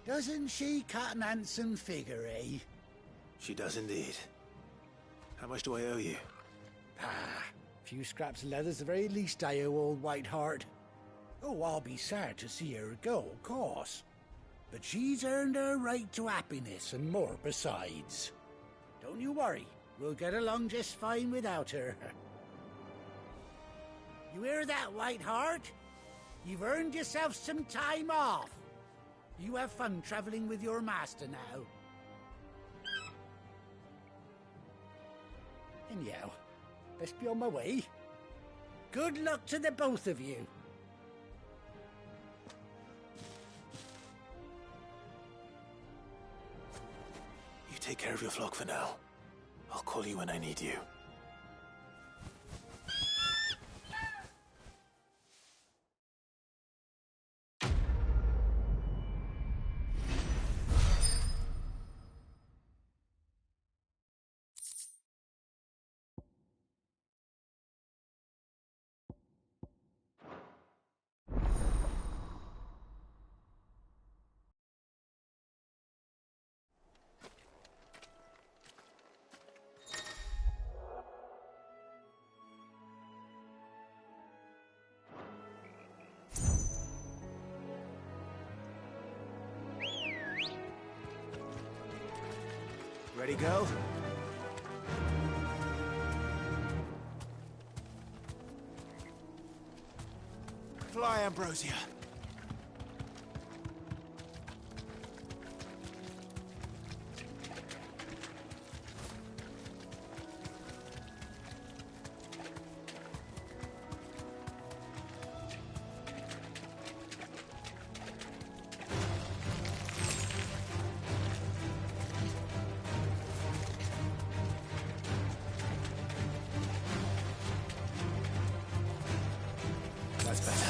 Doesn't she cut an handsome figure, eh? She does indeed. How much do I owe you? A few scraps of leather's the very least I owe old White Hart. Oh, I'll be sad to see her go, of course. But she's earned her right to happiness and more besides. Don't you worry, we'll get along just fine without her. You hear that, White Hart? You've earned yourself some time off. You have fun traveling with your master now. Anyhow, best be on my way. Good luck to the both of you. You take care of your flock for now. I'll call you when I need you. Ready, go? Goodbye, Ambrosia. That's better.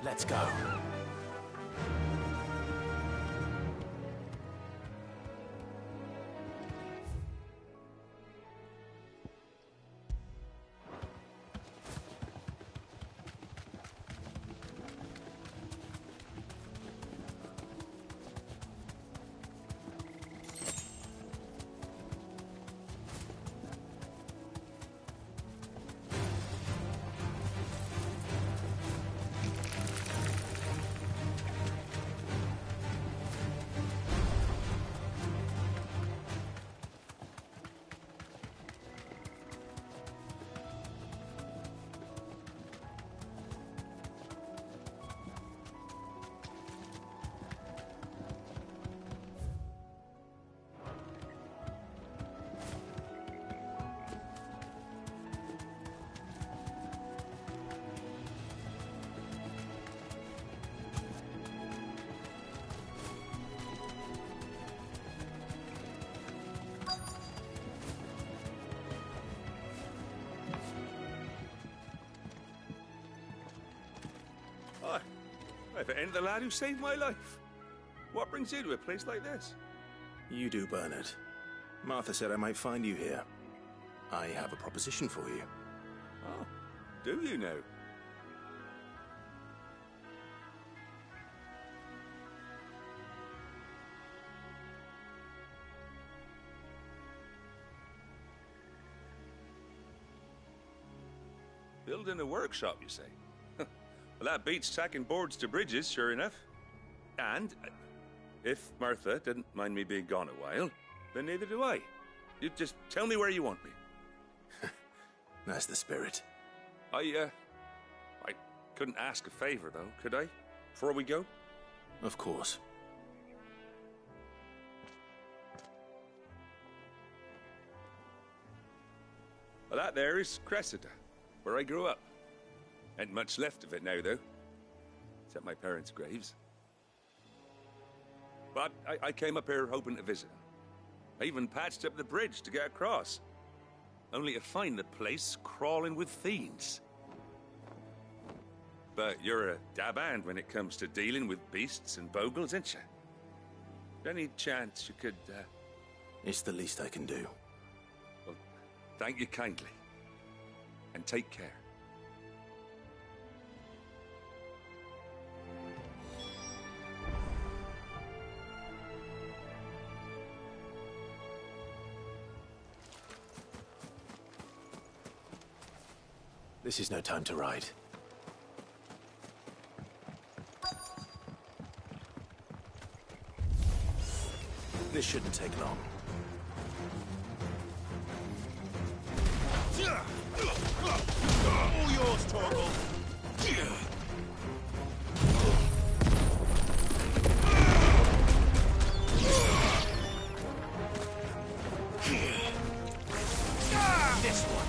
Let's go. If it ain't the lad who saved my life. What brings you to a place like this? You do, Bernard. Martha said I might find you here. I have a proposition for you. Oh, do you now? Building a workshop, you say? Well, that beats tacking boards to bridges, sure enough. And if Martha didn't mind me being gone a while, then neither do I. You just tell me where you want me. That's the spirit. I couldn't ask a favor, though, could I? Before we go? Of course. Well, that there is Cressida, where I grew up. Ain't much left of it now, though. Except my parents' graves. But I came up here hoping to visit. I even patched up the bridge to get across. Only to find the place crawling with fiends. But you're a dab hand when it comes to dealing with beasts and bogles, ain't you? Any chance you could, It's the least I can do. Well, thank you kindly. And take care. This is no time to ride. This shouldn't take long. All yours, Torgal. This one.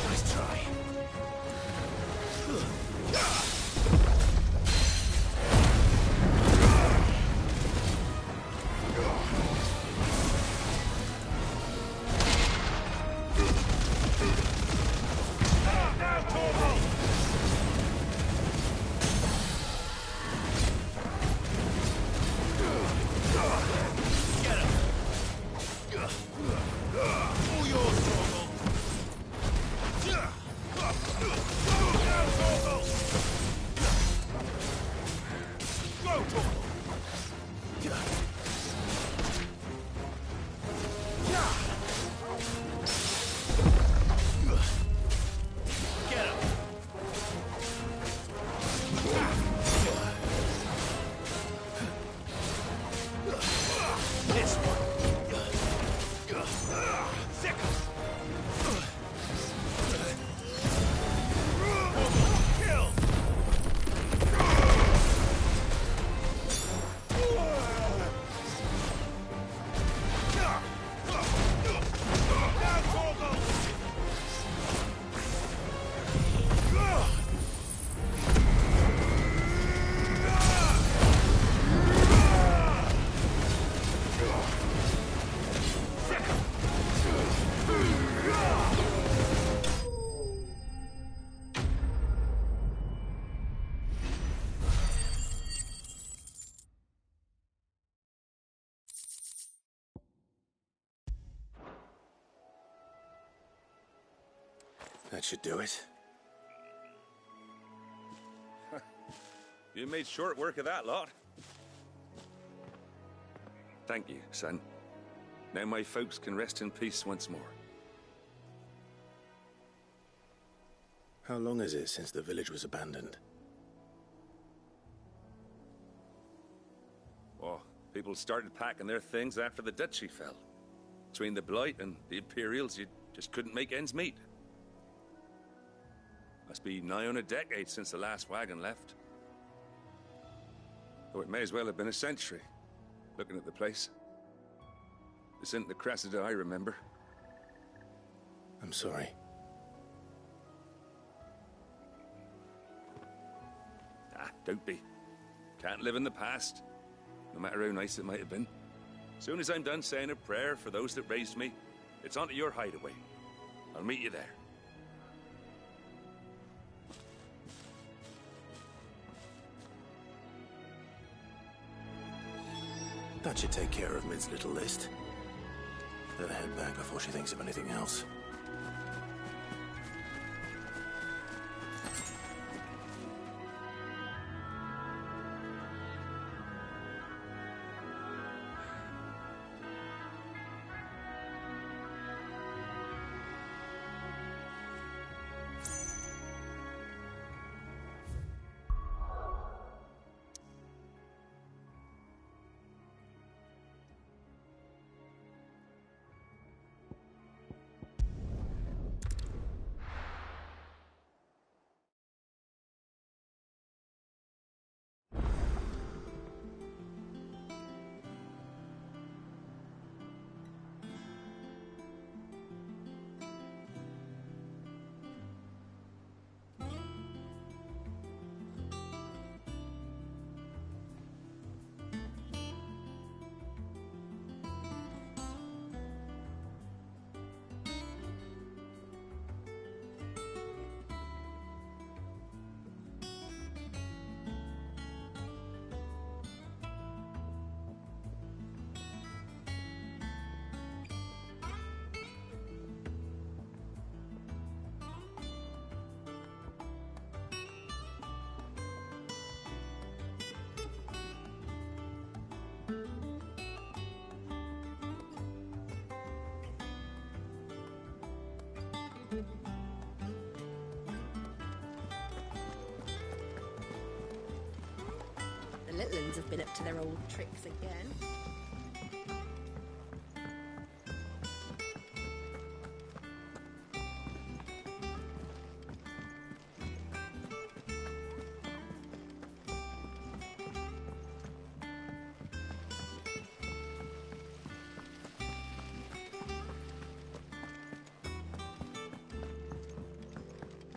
Nice try. That should do it. You made short work of that lot. Thank you, son. Now my folks can rest in peace once more. How long is it since the village was abandoned? Oh, people started packing their things after the duchy fell. Between the Blight and the Imperials, you just couldn't make ends meet. Must be nigh on a decade since the last wagon left. Though it may as well have been a century, looking at the place. This isn't the Cressida I remember. I'm sorry. Ah, don't be. Can't live in the past, no matter how nice it might have been. Soon as I'm done saying a prayer for those that raised me, it's onto your hideaway. I'll meet you there. That should take care of Mid's little list. Better head back before she thinks of anything else. The little uns have been up to their old tricks again.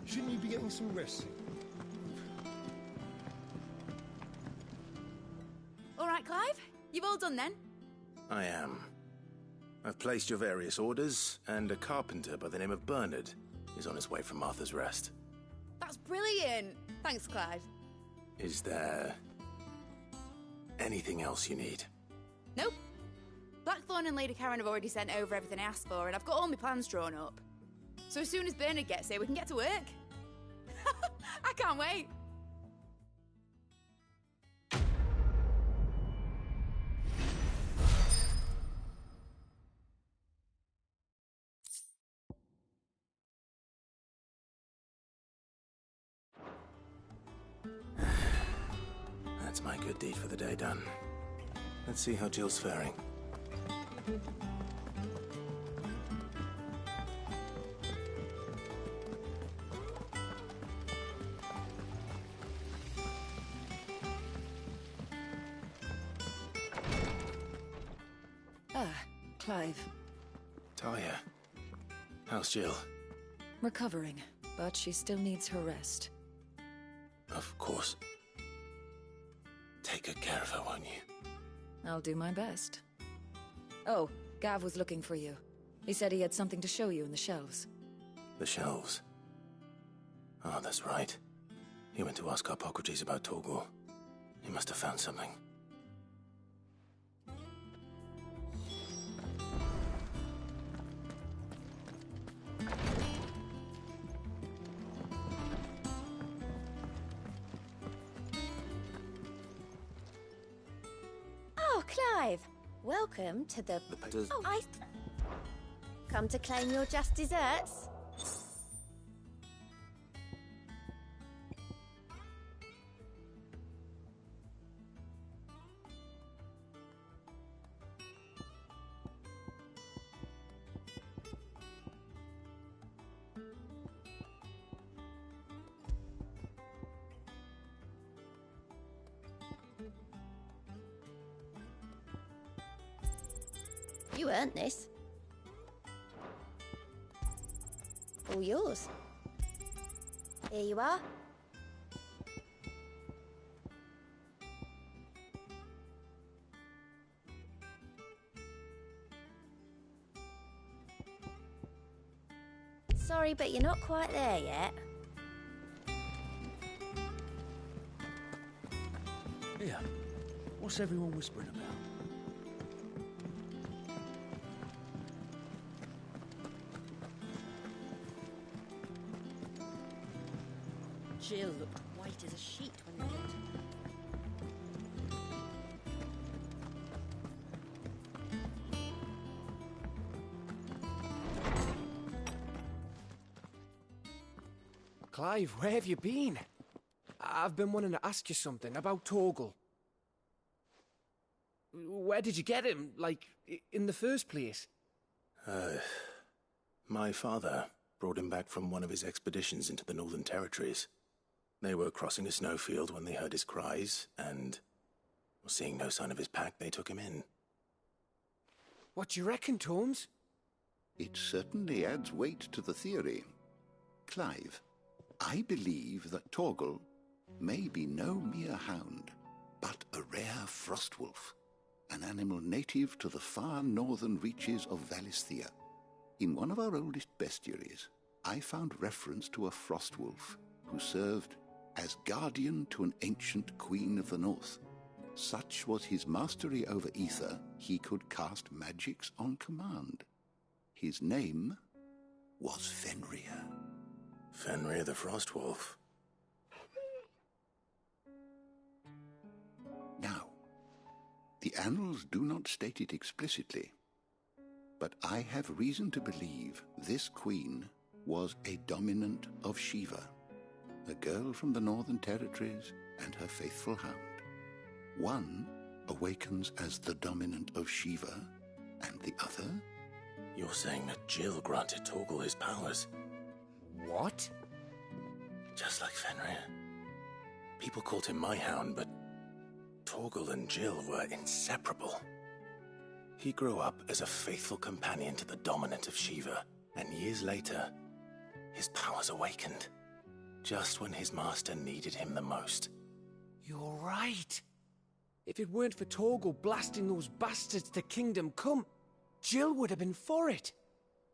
Shouldn't you be getting some rest? All right, Clive? You've all done then? I am. I've placed your various orders, and a carpenter by the name of Bernard is on his way from Martha's Rest. That's brilliant! Thanks, Clive. Is there anything else you need? Nope. Blackthorn and Lady Karen have already sent over everything I asked for, and I've got all my plans drawn up. So as soon as Bernard gets here, we can get to work. I can't wait. That's my good deed for the day done. Let's see how Jill's faring. Clive. Talia. How's Jill? Recovering, but she still needs her rest. Of course. Take good care of her, won't you? I'll do my best. Oh, Gav was looking for you. He said he had something to show you in the shelves. The shelves? Oh, that's right. He went to ask Harpocrates about Torgor. He must have found something. Oh, Clive. Welcome to the... Oh, come to claim your just desserts? You earned this. All yours. Here you are. Sorry, but you're not quite there yet. Here, what's everyone whispering about? Jill look white as a sheet when you get. Clive, where have you been? I've been wanting to ask you something about Torgal. Where did you get him, like, in the first place? My father brought him back from one of his expeditions into the Northern Territories. They were crossing a snowfield when they heard his cries, and, seeing no sign of his pack, they took him in. What do you reckon, Torms? It certainly adds weight to the theory. Clive, I believe that Torgal may be no mere hound, but a rare frostwolf, an animal native to the far northern reaches of Valisthea. In one of our oldest bestiaries, I found reference to a frostwolf who served as guardian to an ancient queen of the north. Such was his mastery over ether, he could cast magics on command. His name was Fenrir. Fenrir the Frostwolf. Now, the annals do not state it explicitly, but I have reason to believe this queen was a dominant of Shiva, a girl from the Northern Territories and her faithful hound. One awakens as the dominant of Shiva, and the other? You're saying that Jill granted Torgal his powers? What? Just like Fenrir. People called him my hound, but Torgal and Jill were inseparable. He grew up as a faithful companion to the dominant of Shiva, and years later, his powers awakened, just when his master needed him the most. You're right. If it weren't for Torgal blasting those bastards to Kingdom Come, Jill would have been for it.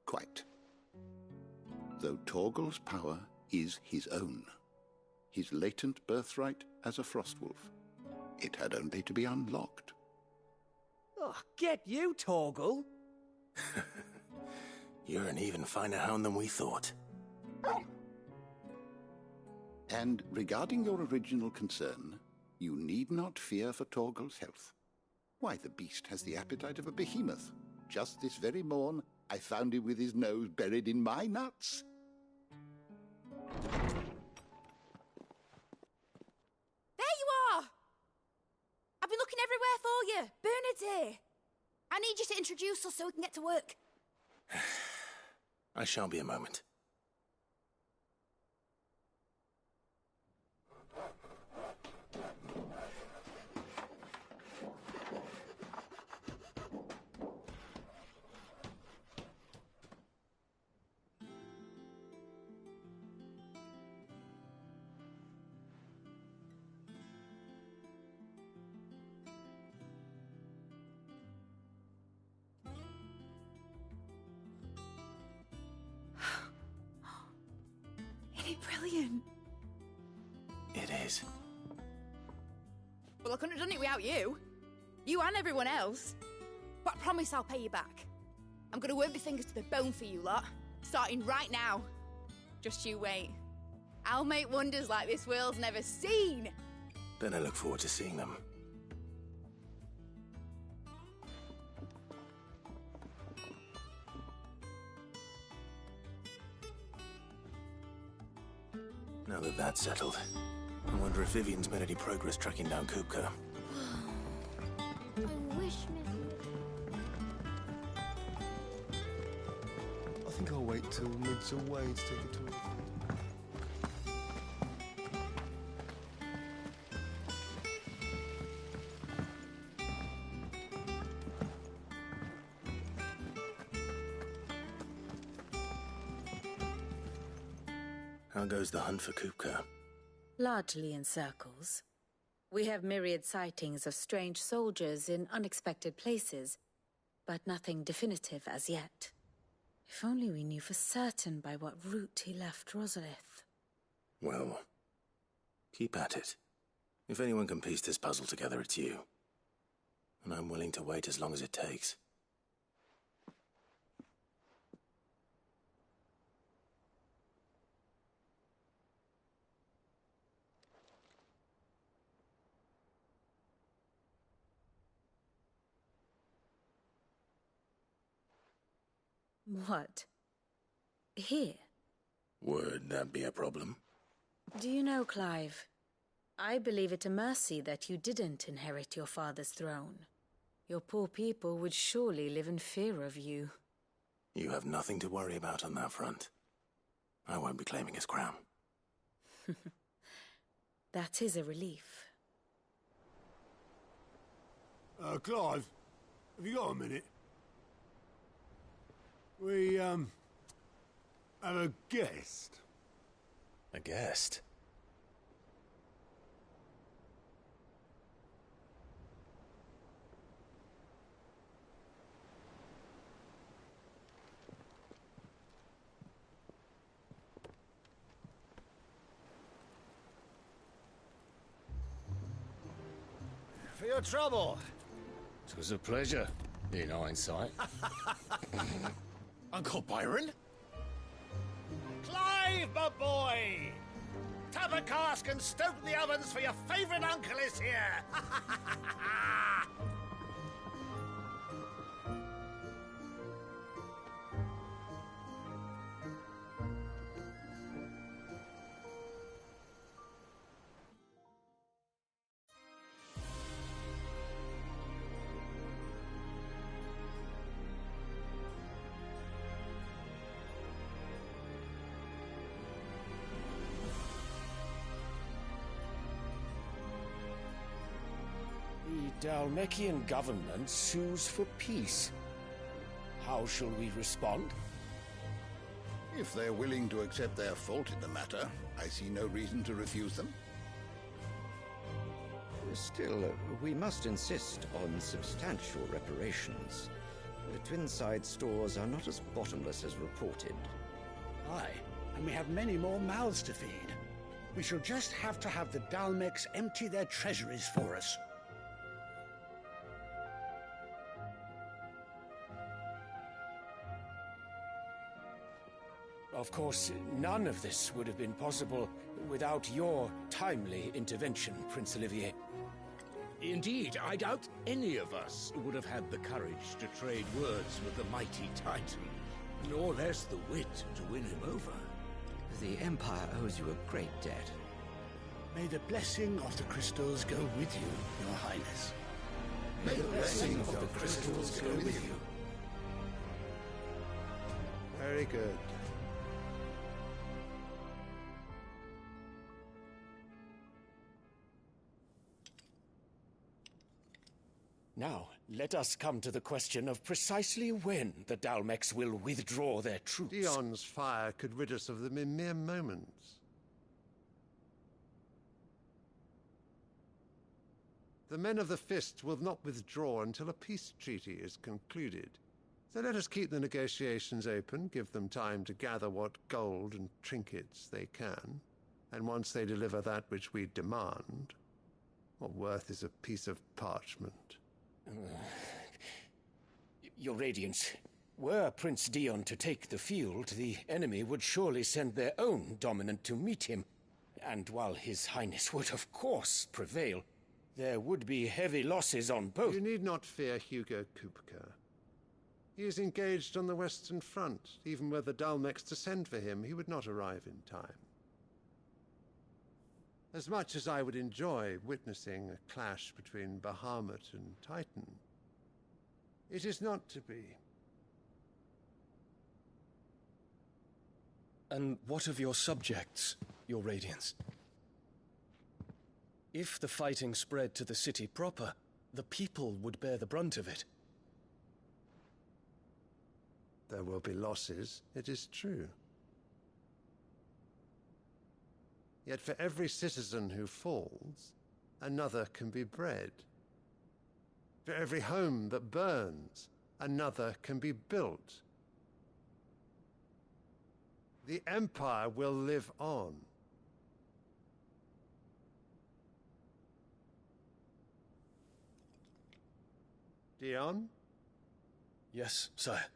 Quite. Though Torgal's power is his own, his latent birthright as a Frostwolf, it had only to be unlocked. Oh, get you, Torgal! You're an even finer hound than we thought. And regarding your original concern, you need not fear for Torgal's health. Why, the beast has the appetite of a behemoth. Just this very morn, I found him with his nose buried in my nuts. There you are! I've been looking everywhere for you. Bernard's here. I need you to introduce us so we can get to work. I shall be a moment. Isn't it brilliant? It is. Well, I couldn't have done it without you. You and everyone else. But I promise I'll pay you back. I'm gonna work my fingers to the bone for you lot, starting right now. Just you wait. I'll make wonders like this world's never seen. Then I look forward to seeing them. Now that that's settled, I wonder if Vivian's made any progress tracking down Kupka. I wish, I think I'll wait till mid's away to take a tour. How goes the hunt for Kupka? Largely in circles. We have myriad sightings of strange soldiers in unexpected places, but nothing definitive as yet. If only we knew for certain by what route he left Rosalith. Well, keep at it. If anyone can piece this puzzle together, it's you. And I'm willing to wait as long as it takes. What? Here? Would that be a problem? Do you know, Clive, I believe it a mercy that you didn't inherit your father's throne. Your poor people would surely live in fear of you. You have nothing to worry about on that front. I won't be claiming his crown. That is a relief. Clive, have you got a minute? We, have a guest. A guest? For your trouble. 'Twas a pleasure, in hindsight. Uncle Byron? Clive, my boy! Tap a cask and stoke the ovens, for your favourite uncle is here! The Dhalmekian government sues for peace. How shall we respond? If they're willing to accept their fault in the matter, I see no reason to refuse them. Still, we must insist on substantial reparations. The Twinside stores are not as bottomless as reported. Aye, and we have many more mouths to feed. We shall just have to have the Dalmex empty their treasuries for us. Of course, none of this would have been possible without your timely intervention, Prince Olivier. Indeed, I doubt any of us would have had the courage to trade words with the mighty Titan, nor less the wit to win him over. The Empire owes you a great debt. May the blessing of the crystals go with you, Your Highness. May the blessing of the crystals go with you. Very good. Now, let us come to the question of precisely when the Dalmex will withdraw their troops. Dion's fire could rid us of them in mere moments. The men of the Fist will not withdraw until a peace treaty is concluded. So let us keep the negotiations open, give them time to gather what gold and trinkets they can, and once they deliver that which we demand, what worth is a piece of parchment? Your Radiance, were Prince Dion to take the field, the enemy would surely send their own dominant to meet him. And while His Highness would of course prevail, there would be heavy losses on both. You need not fear Hugo Kupka. He is engaged on the Western Front. Even were the Dalmex to send for him, he would not arrive in time. As much as I would enjoy witnessing a clash between Bahamut and Titan, it is not to be. And what of your subjects, Your Radiance? If the fighting spread to the city proper, the people would bear the brunt of it. There will be losses, it is true. Yet for every citizen who falls, another can be bred. For every home that burns, another can be built. The Empire will live on. Dion? Yes, sire.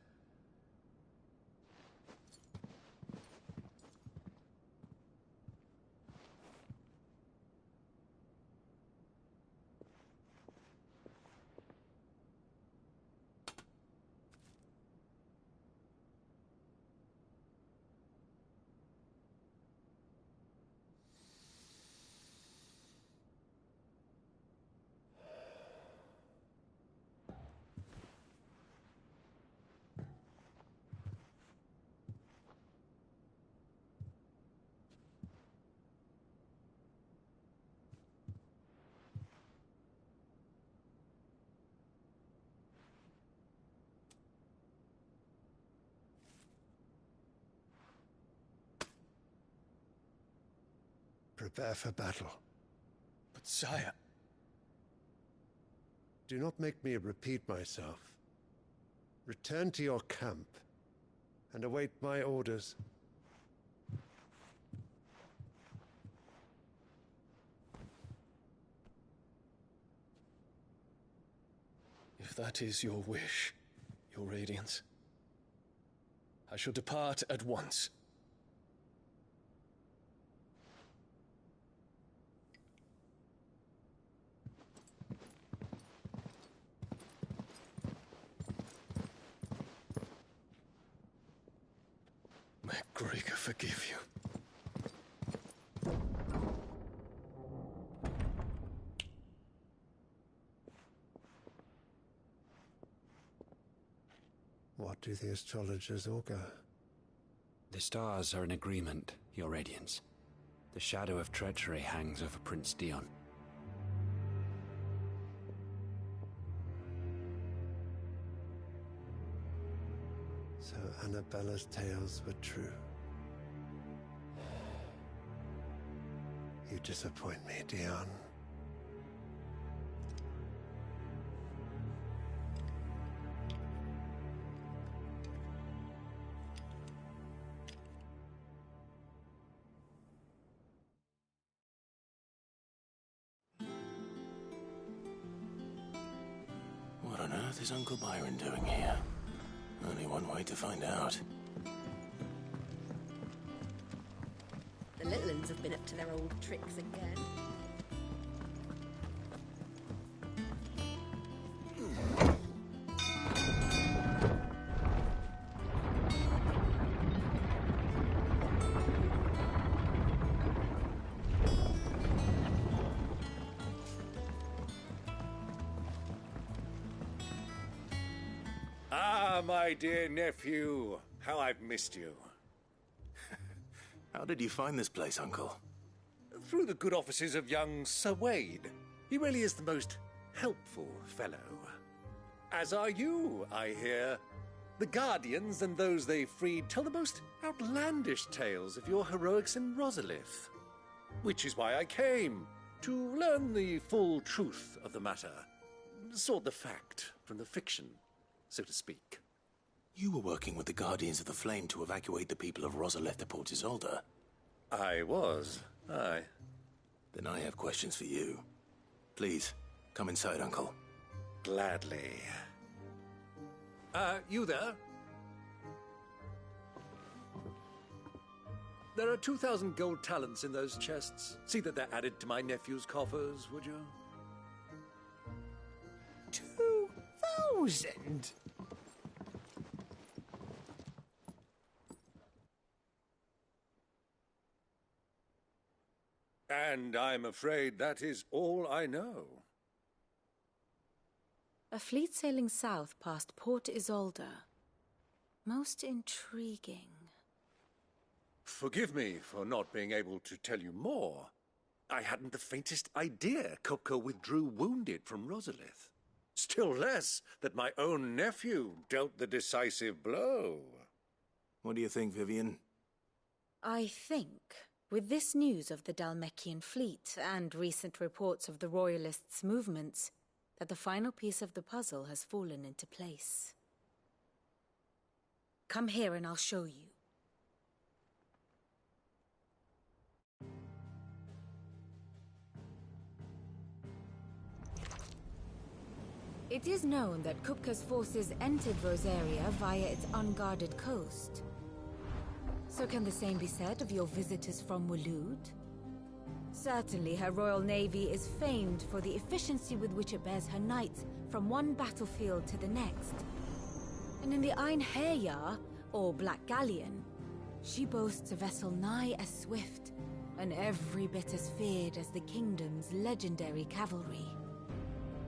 Prepare for battle. But sire... Do not make me repeat myself. Return to your camp and await my orders. If that is your wish, Your Radiance, I shall depart at once. May Greagor forgive you. What do the astrologers augur? The stars are in agreement, Your Radiance. The shadow of treachery hangs over Prince Dion. So Annabella's tales were true. You disappoint me, Dion. What on earth is Uncle Byron doing here? Only one way to find out. The little uns have been up to their old tricks again. Ah, my dear nephew. How I've missed you. How did you find this place, Uncle? Through the good offices of young Sir Wade. He really is the most helpful fellow. As are you, I hear. The Guardians and those they freed tell the most outlandish tales of your heroics in Rosalith. Which is why I came, to learn the full truth of the matter. Sort the fact from the fiction, so to speak. You were working with the Guardians of the Flame to evacuate the people of Rosalith to Port Isolde. I was, aye. Then I have questions for you. Please, come inside, Uncle. Gladly. You there? There are 2,000 gold talents in those chests. See that they're added to my nephew's coffers, would you? 2,000? And I'm afraid that is all I know. A fleet sailing south past Port Isolde. Most intriguing. Forgive me for not being able to tell you more. I hadn't the faintest idea Kupka withdrew wounded from Rosalith. Still less that my own nephew dealt the decisive blow. What do you think, Vivian? I think, with this news of the Dhalmekian fleet and recent reports of the Royalists' movements, that the final piece of the puzzle has fallen into place. Come here and I'll show you. It is known that Kupka's forces entered Rosaria via its unguarded coast. So can the same be said of your visitors from Waloed? Certainly her Royal Navy is famed for the efficiency with which it bears her knights from one battlefield to the next. And in the Einherjar, or Black Galleon, she boasts a vessel nigh as swift and every bit as feared as the kingdom's legendary cavalry.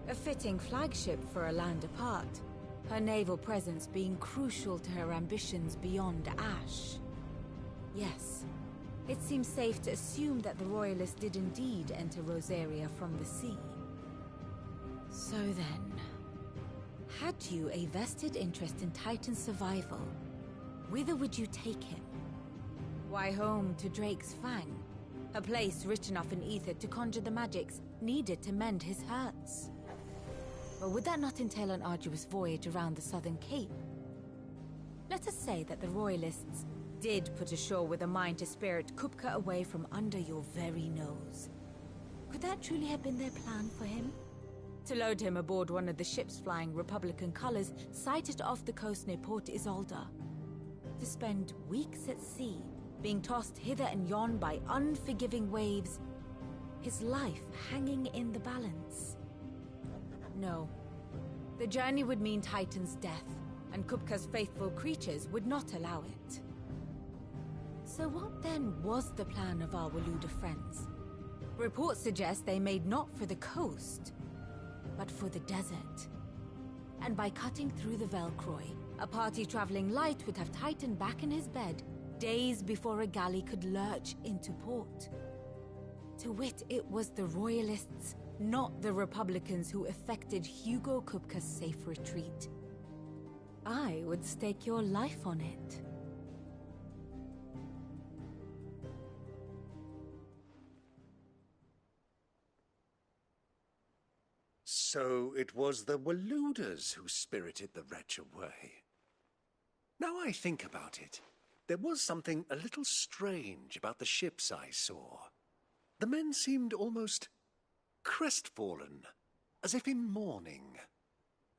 A fitting flagship for a land apart, her naval presence being crucial to her ambitions beyond Ash. Yes, it seems safe to assume that the Royalists did indeed enter Rosaria from the sea. So then, had you a vested interest in Titan's survival, whither would you take him? Why home to Drake's Fang? A place rich enough in ether to conjure the magics needed to mend his hurts. But would that not entail an arduous voyage around the southern cape? Let us say that the Royalists did put ashore with a mind to spirit Kupka away from under your very nose. Could that truly have been their plan for him? To load him aboard one of the ships flying Republican colors sighted off the coast near Port Isolde. To spend weeks at sea, being tossed hither and yon by unforgiving waves, his life hanging in the balance. No. The journey would mean Titan's death, and Kupka's faithful creatures would not allow it. So what then was the plan of our Waluda friends? Reports suggest they made not for the coast, but for the desert. And by cutting through the Velcroy, a party traveling light would have Titan back in his bed days before a galley could lurch into port. To wit, it was the Royalists, not the Republicans, who effected Hugo Kupka's safe retreat. I would stake your life on it. So it was the Waludas who spirited the wretch away. Now I think about it, there was something a little strange about the ships I saw. The men seemed almost crestfallen, as if in mourning,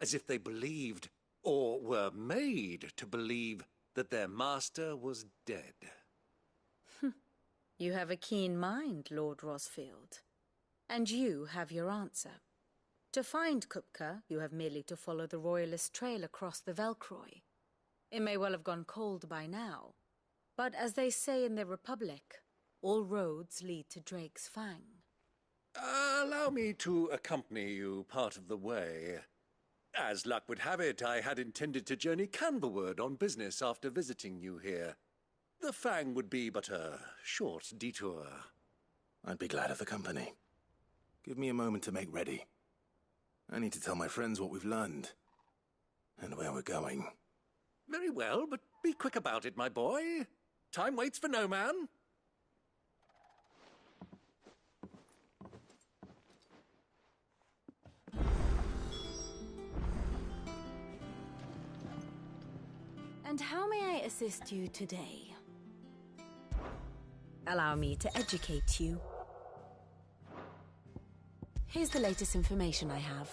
as if they believed, or were made to believe, that their master was dead. You have a keen mind, Lord Rosfield. And you have your answer. To find Kupka, you have merely to follow the Royalist trail across the Velcroy. It may well have gone cold by now, but as they say in the Republic, all roads lead to Drake's Fang. Allow me to accompany you part of the way. As luck would have it, I had intended to journey Canberward on business after visiting you here. The Fang would be but a short detour. I'd be glad of the company. Give me a moment to make ready. I need to tell my friends what we've learned, and where we're going. Very well, but be quick about it, my boy. Time waits for no man. And how may I assist you today? Allow me to educate you. Here's the latest information I have.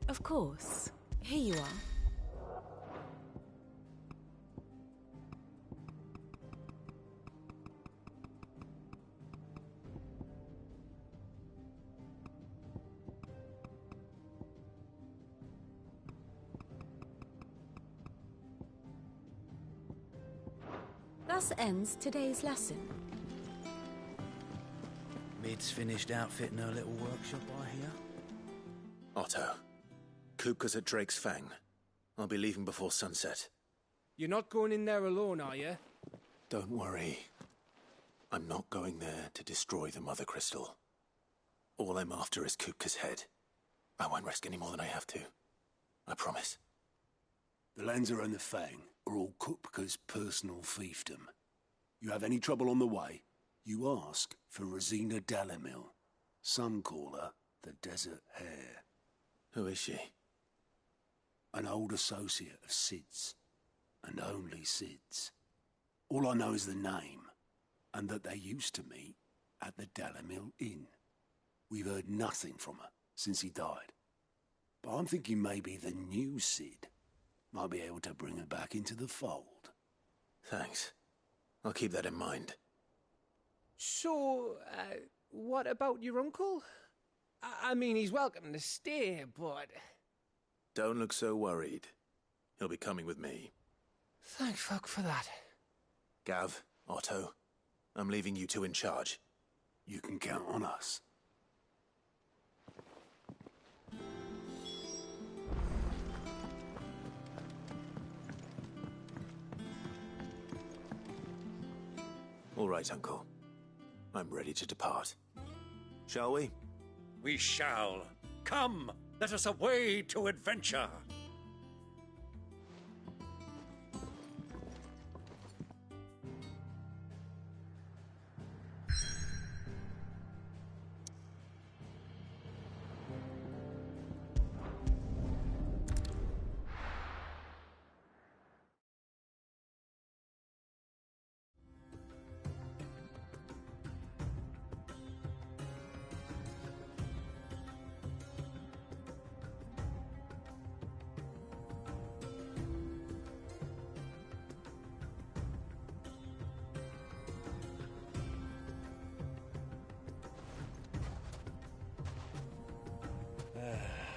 Of course. Here you are. Thus ends today's lesson. Mid's finished outfitting her little workshop, I hear. Otto, Kupka's at Drake's Fang. I'll be leaving before sunset. You're not going in there alone, are you? Don't worry. I'm not going there to destroy the Mother Crystal. All I'm after is Kupka's head. I won't risk any more than I have to. I promise. The Lanza and the Fang are all Kupka's personal fiefdom. You have any trouble on the way, you ask for Rosina Dalimil. Some call her the Desert Hare. Who is she? An old associate of Sid's, and only Sid's. All I know is the name, and that they used to meet at the Dalamil Inn. We've heard nothing from her since he died. But I'm thinking maybe the new Sid might be able to bring her back into the fold. Thanks. I'll keep that in mind. So, what about your uncle? I mean, he's welcome to stay, but... Don't look so worried. He'll be coming with me. Thank fuck for that. Gav, Otto, I'm leaving you two in charge. You can count on us. All right, Uncle. I'm ready to depart. Shall we? We shall. Come, let us away to adventure.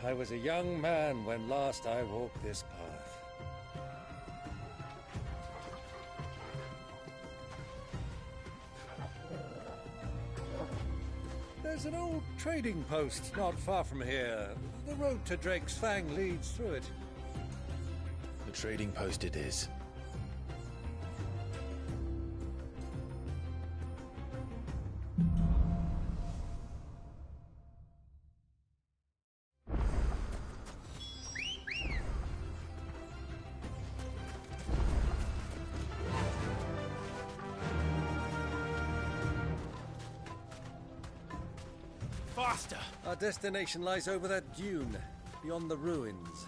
I was a young man when last I walked this path. There's an old trading post not far from here. The road to Drake's Fang leads through it. The trading post it is. Faster! Our destination lies over that dune, beyond the ruins.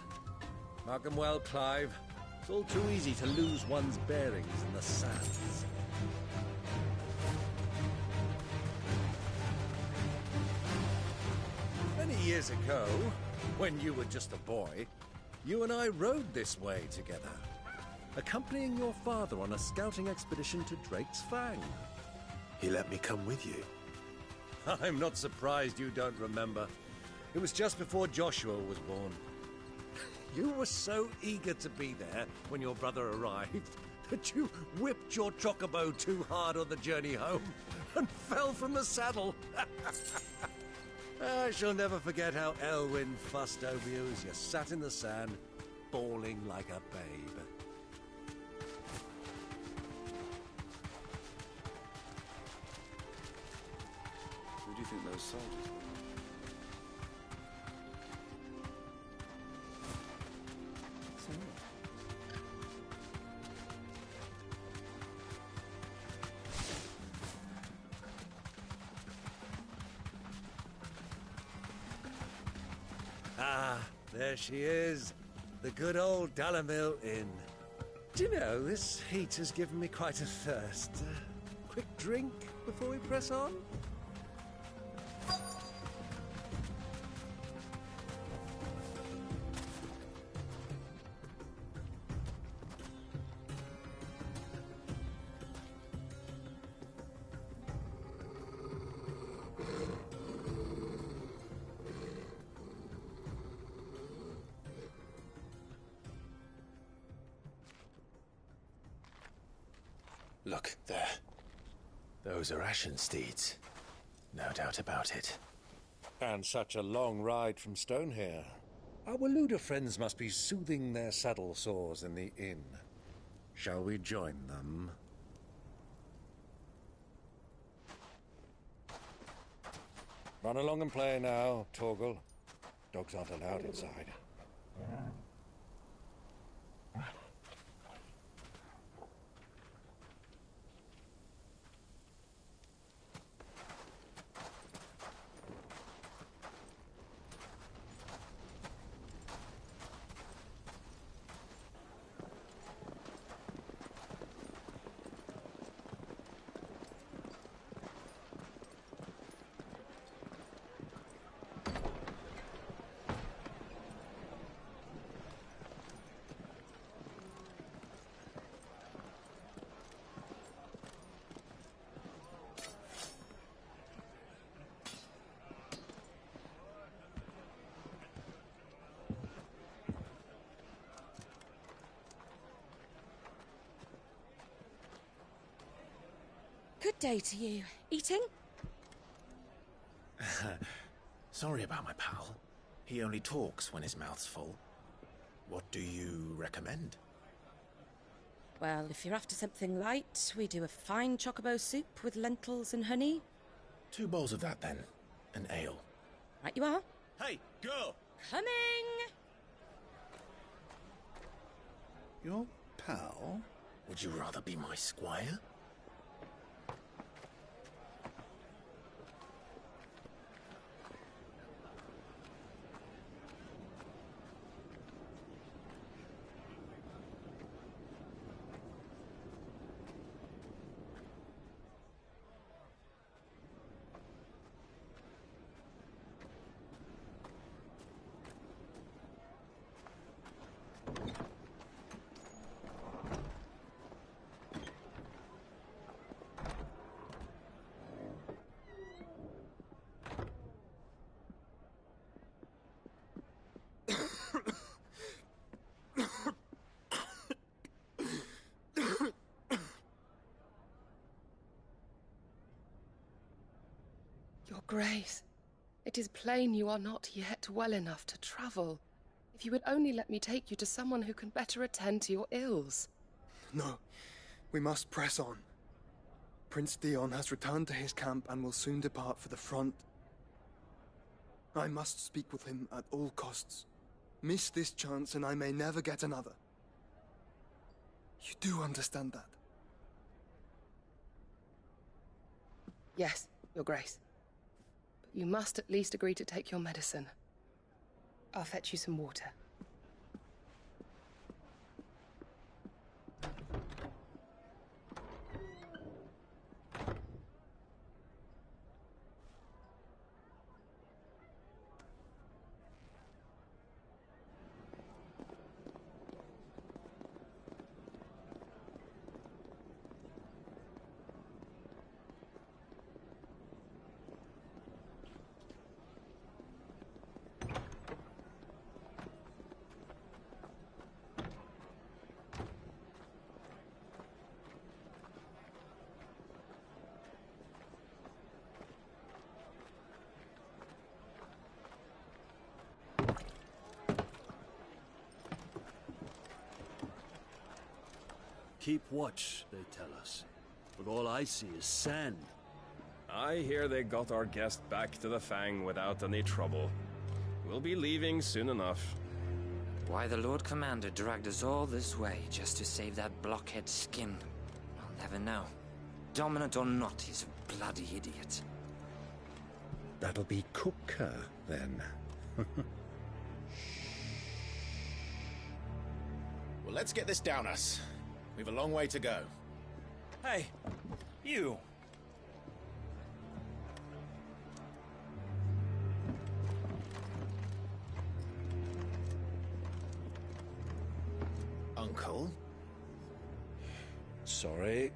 Mark 'em well, Clive. It's all too easy to lose one's bearings in the sands. Many years ago, when you were just a boy, you and I rode this way together, accompanying your father on a scouting expedition to Drake's Fang. He let me come with you. I'm not surprised you don't remember. It was just before Joshua was born. You were so eager to be there when your brother arrived that you whipped your chocobo too hard on the journey home and fell from the saddle. I shall never forget how Elwyn fussed over you as you sat in the sand, bawling like a babe. Who do you think those soldiers were? Ah, there she is. The good old Dalamil Inn. Do you know, this heat has given me quite a thirst. Quick drink before we press on? Look, there. Those are Ashen steeds. No doubt about it. And such a long ride from Stonehair. Our Waluda friends must be soothing their saddle sores in the inn. Shall we join them? Run along and play now, Torgal. Dogs aren't allowed inside. day to you. Eating? Sorry about my pal. He only talks when his mouth's full. What do you recommend? Well, if you're after something light, we do a fine chocobo soup with lentils and honey. 2 bowls of that, then. An ale. Right you are. Hey, girl! Coming! Your pal? Would you rather be my squire? Your Grace, it is plain you are not yet well enough to travel. If you would only let me take you to someone who can better attend to your ills. No, we must press on. Prince Dion has returned to his camp and will soon depart for the front. I must speak with him at all costs. Miss this chance and I may never get another. You do understand that? Yes, Your Grace. But you must at least agree to take your medicine. I'll fetch you some water. Keep watch, they tell us. But all I see is sand. I hear they got our guest back to the Fang without any trouble. We'll be leaving soon enough. Why the Lord Commander dragged us all this way just to save that blockhead skin, I'll never know. Dominant or not, he's a bloody idiot. That'll be Cooker, then. Well, let's get this down us. We've a long way to go. Hey, you! Uncle? Sorry.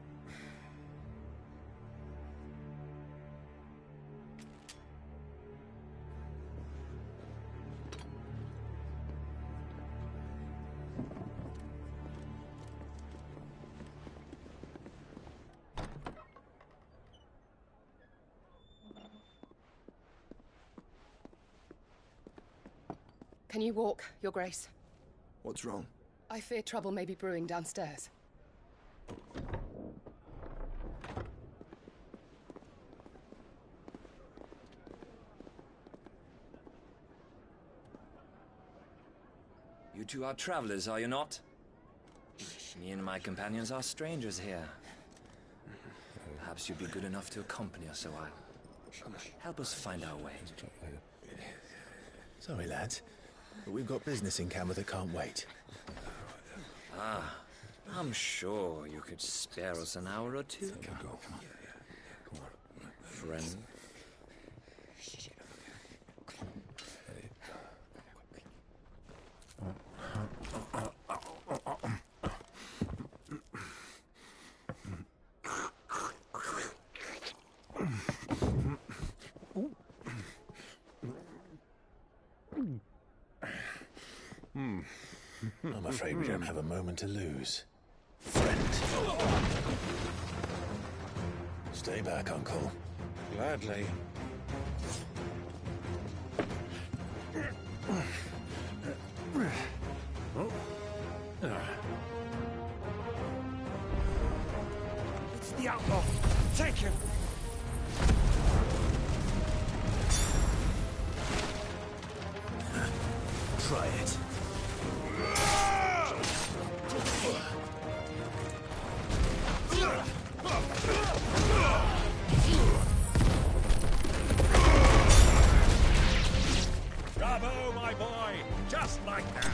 Can you walk, Your Grace? What's wrong? I fear trouble may be brewing downstairs. You two are travelers, are you not? Me and my companions are strangers here. Perhaps you'd be good enough to accompany us a while. Help us find our way. Sorry, lads, but we've got business in Camber that can't wait. Ah, I'm sure you could spare us an hour or two. Friend. I'm afraid we don't have a moment to lose. Friend. Stay back, Uncle. Gladly. Oh. It's the outlaw. Take him. Try it. Bravo, my boy! Just like that!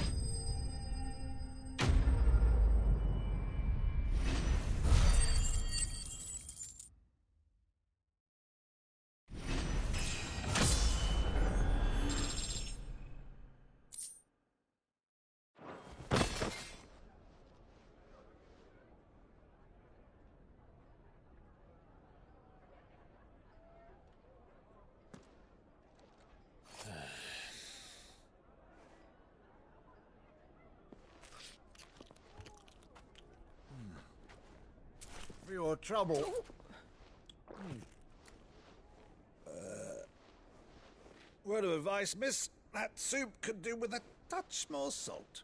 For your trouble. Word of advice, miss. That soup could do with a touch more salt.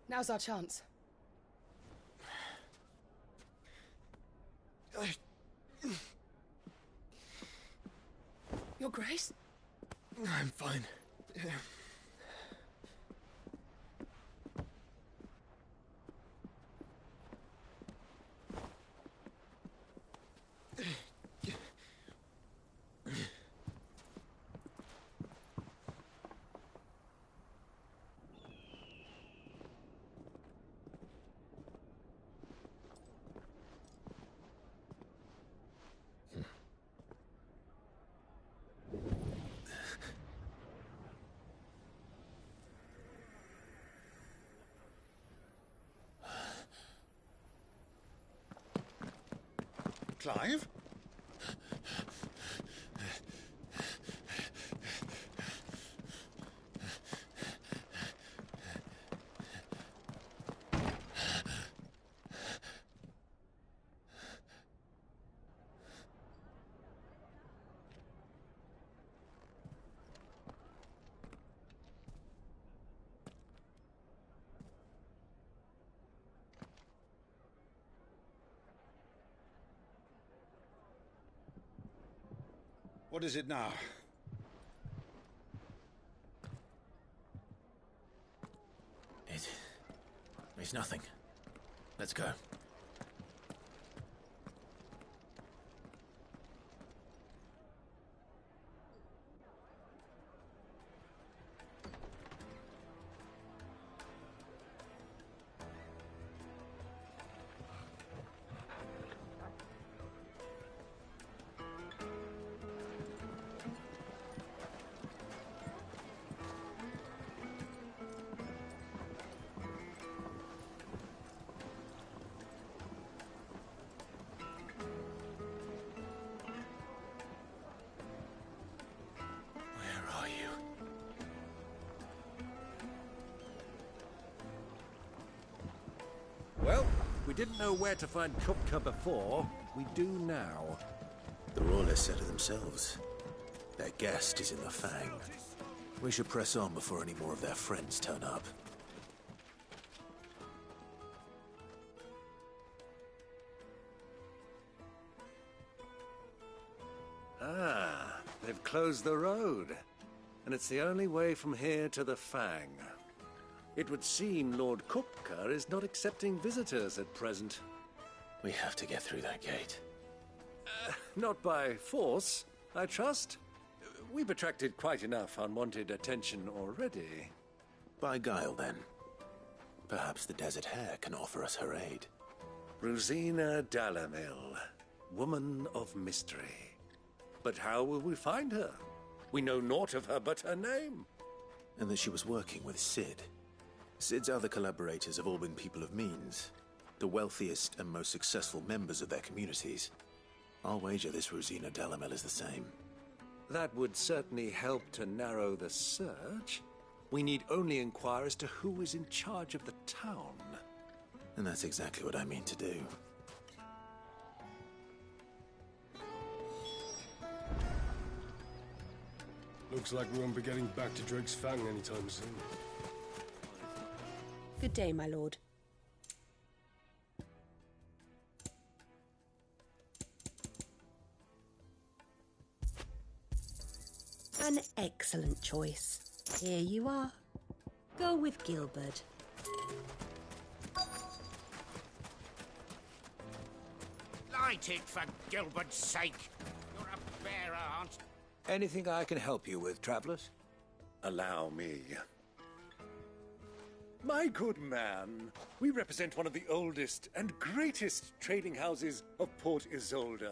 Now's our chance. Your Grace? I'm fine. Clive? What is it now? It's nothing. Let's go. Well, we didn't know where to find Kupka before. We do now. The Royalists said it themselves. Their guest is in the Fang. We should press on before any more of their friends turn up. Ah, they've closed the road. And it's the only way from here to the Fang. It would seem Lord Kupka is not accepting visitors at present. We have to get through that gate. Not by force, I trust. We've attracted quite enough unwanted attention already. By guile, then. Perhaps the Desert Hare can offer us her aid. Rosina Dalamil, woman of mystery. But how will we find her? We know naught of her but her name. And that she was working with Cid. Cid's other collaborators have all been people of means, the wealthiest and most successful members of their communities. I'll wager this Rosina Dalamil is the same. That would certainly help to narrow the search. We need only inquire as to who is in charge of the town. And that's exactly what I mean to do. Looks like we won't be getting back to Drake's Fang anytime soon. Good day, my lord. An excellent choice. Here you are. Go with Gilbert. Light it, for Gilbert's sake. You're a bearer, aren't you? Anything I can help you with, travelers? Allow me. My good man, we represent one of the oldest and greatest trading houses of Port Isolde.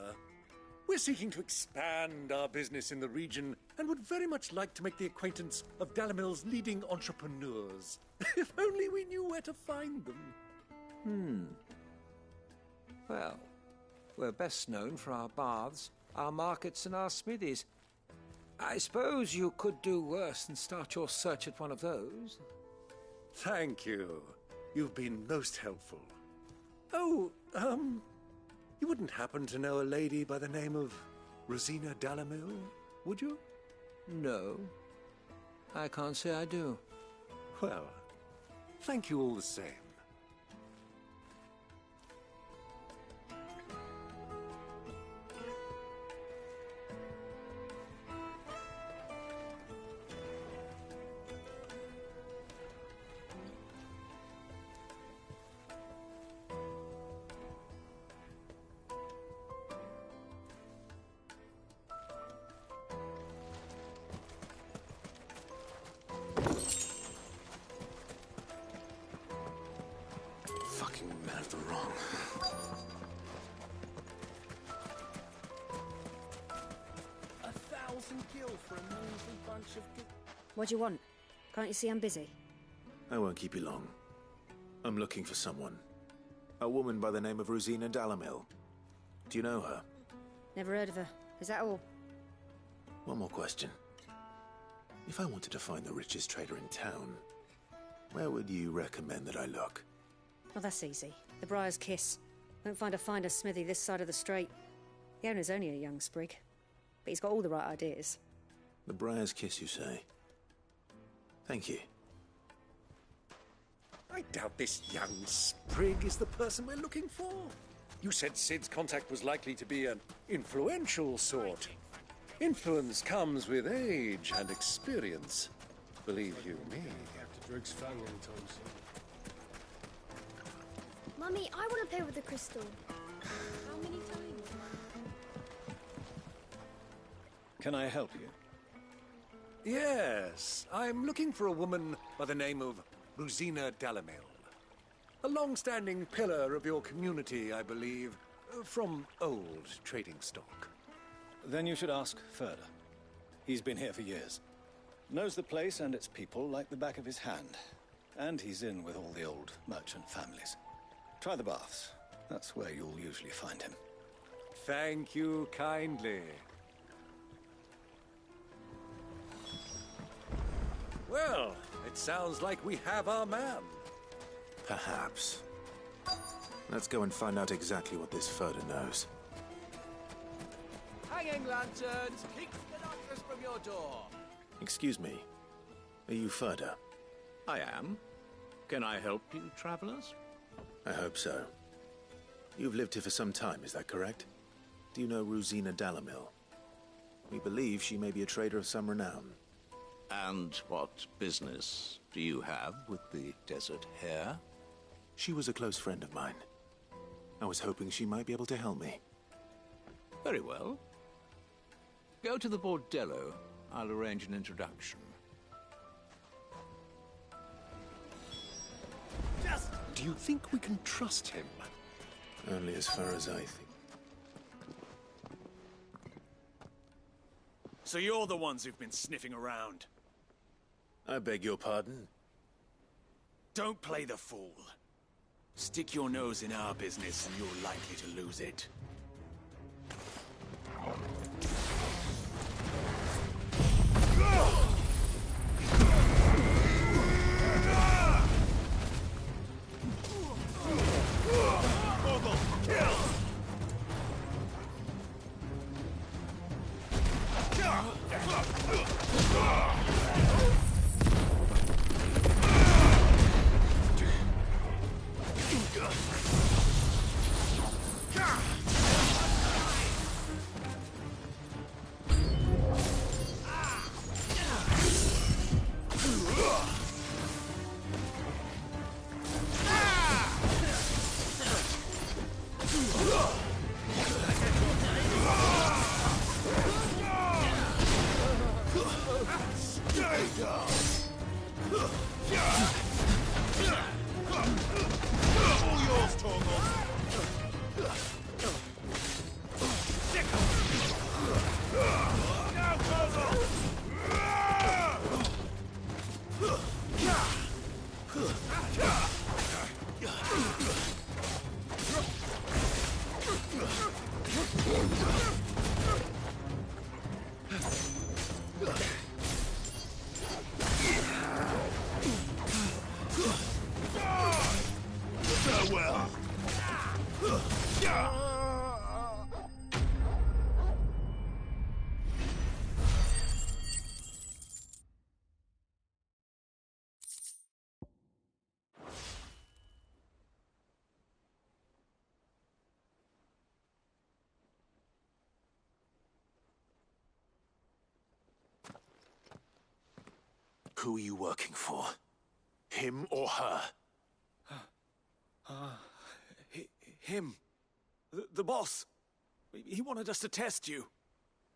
We're seeking to expand our business in the region and would very much like to make the acquaintance of Dalamil's leading entrepreneurs. If only we knew where to find them. Well, we're best known for our baths, our markets, and our smithies. I suppose you could do worse than start your search at one of those. Thank you. You've been most helpful. Oh, you wouldn't happen to know a lady by the name of Rosina Dalamil, would you? No. I can't say I do. Well, thank you all the same. What do you want? Can't you see I'm busy? I won't keep you long. I'm looking for someone. A woman by the name of Rosina Dalamil. Do you know her? Never heard of her. Is that all? One more question. If I wanted to find the richest trader in town, where would you recommend that I look? Oh, that's easy. The Briar's Kiss. Won't find a finer smithy this side of the strait. The owner's only a young sprig, but he's got all the right ideas. The Briar's Kiss, you say? Thank you. I doubt this young sprig is the person we're looking for. You said Cid's contact was likely to be an influential sort. Influence comes with age and experience. Believe you me. Back to Drake's Fang anytime soon. Mummy, I want to play with the crystal. How many times? Can I help you? Yes, I'm looking for a woman by the name of Rosina Dalamil. A long-standing pillar of your community, I believe, from old trading stock. Then you should ask Ferda. He's been here for years. Knows the place and its people like the back of his hand. And he's in with all the old merchant families. Try the baths. That's where you'll usually find him. Thank you kindly. Well, it sounds like we have our man. Perhaps. Let's go and find out exactly what this Ferda knows. Hanging lanterns, keep the darkness from your door. Excuse me. Are you Ferda? I am. Can I help you, travelers? I hope so. You've lived here for some time, is that correct? Do you know Rosina Dalamil? We believe she may be a trader of some renown. And what business do you have with the Desert Hare? She was a close friend of mine. I was hoping she might be able to help me. Very well. Go to the Bordello. I'll arrange an introduction. Do you think we can trust him? Only as far as I think. So you're the ones who've been sniffing around. I beg your pardon? Don't play the fool. Stick your nose in our business and you're likely to lose it. Who are you working for? Him or her? Him. The boss. He wanted us to test you.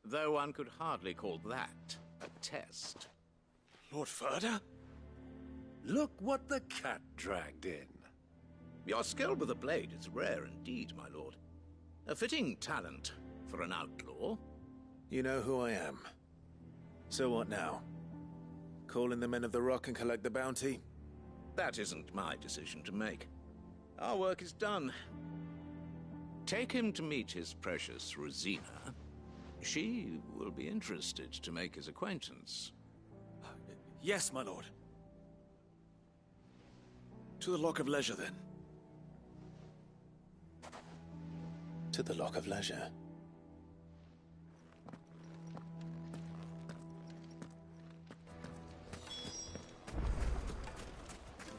Though one could hardly call that a test. Lord Ferda? Look what the cat dragged in. Your skill with the blade is rare indeed, my lord. A fitting talent for an outlaw. You know who I am. So what now? Call in the Men of the Rock and collect the bounty? That isn't my decision to make. Our work is done. Take him to meet his precious Rosina. She will be interested to make his acquaintance. Yes, my lord. To the Lock of Leisure, then. To the Lock of Leisure.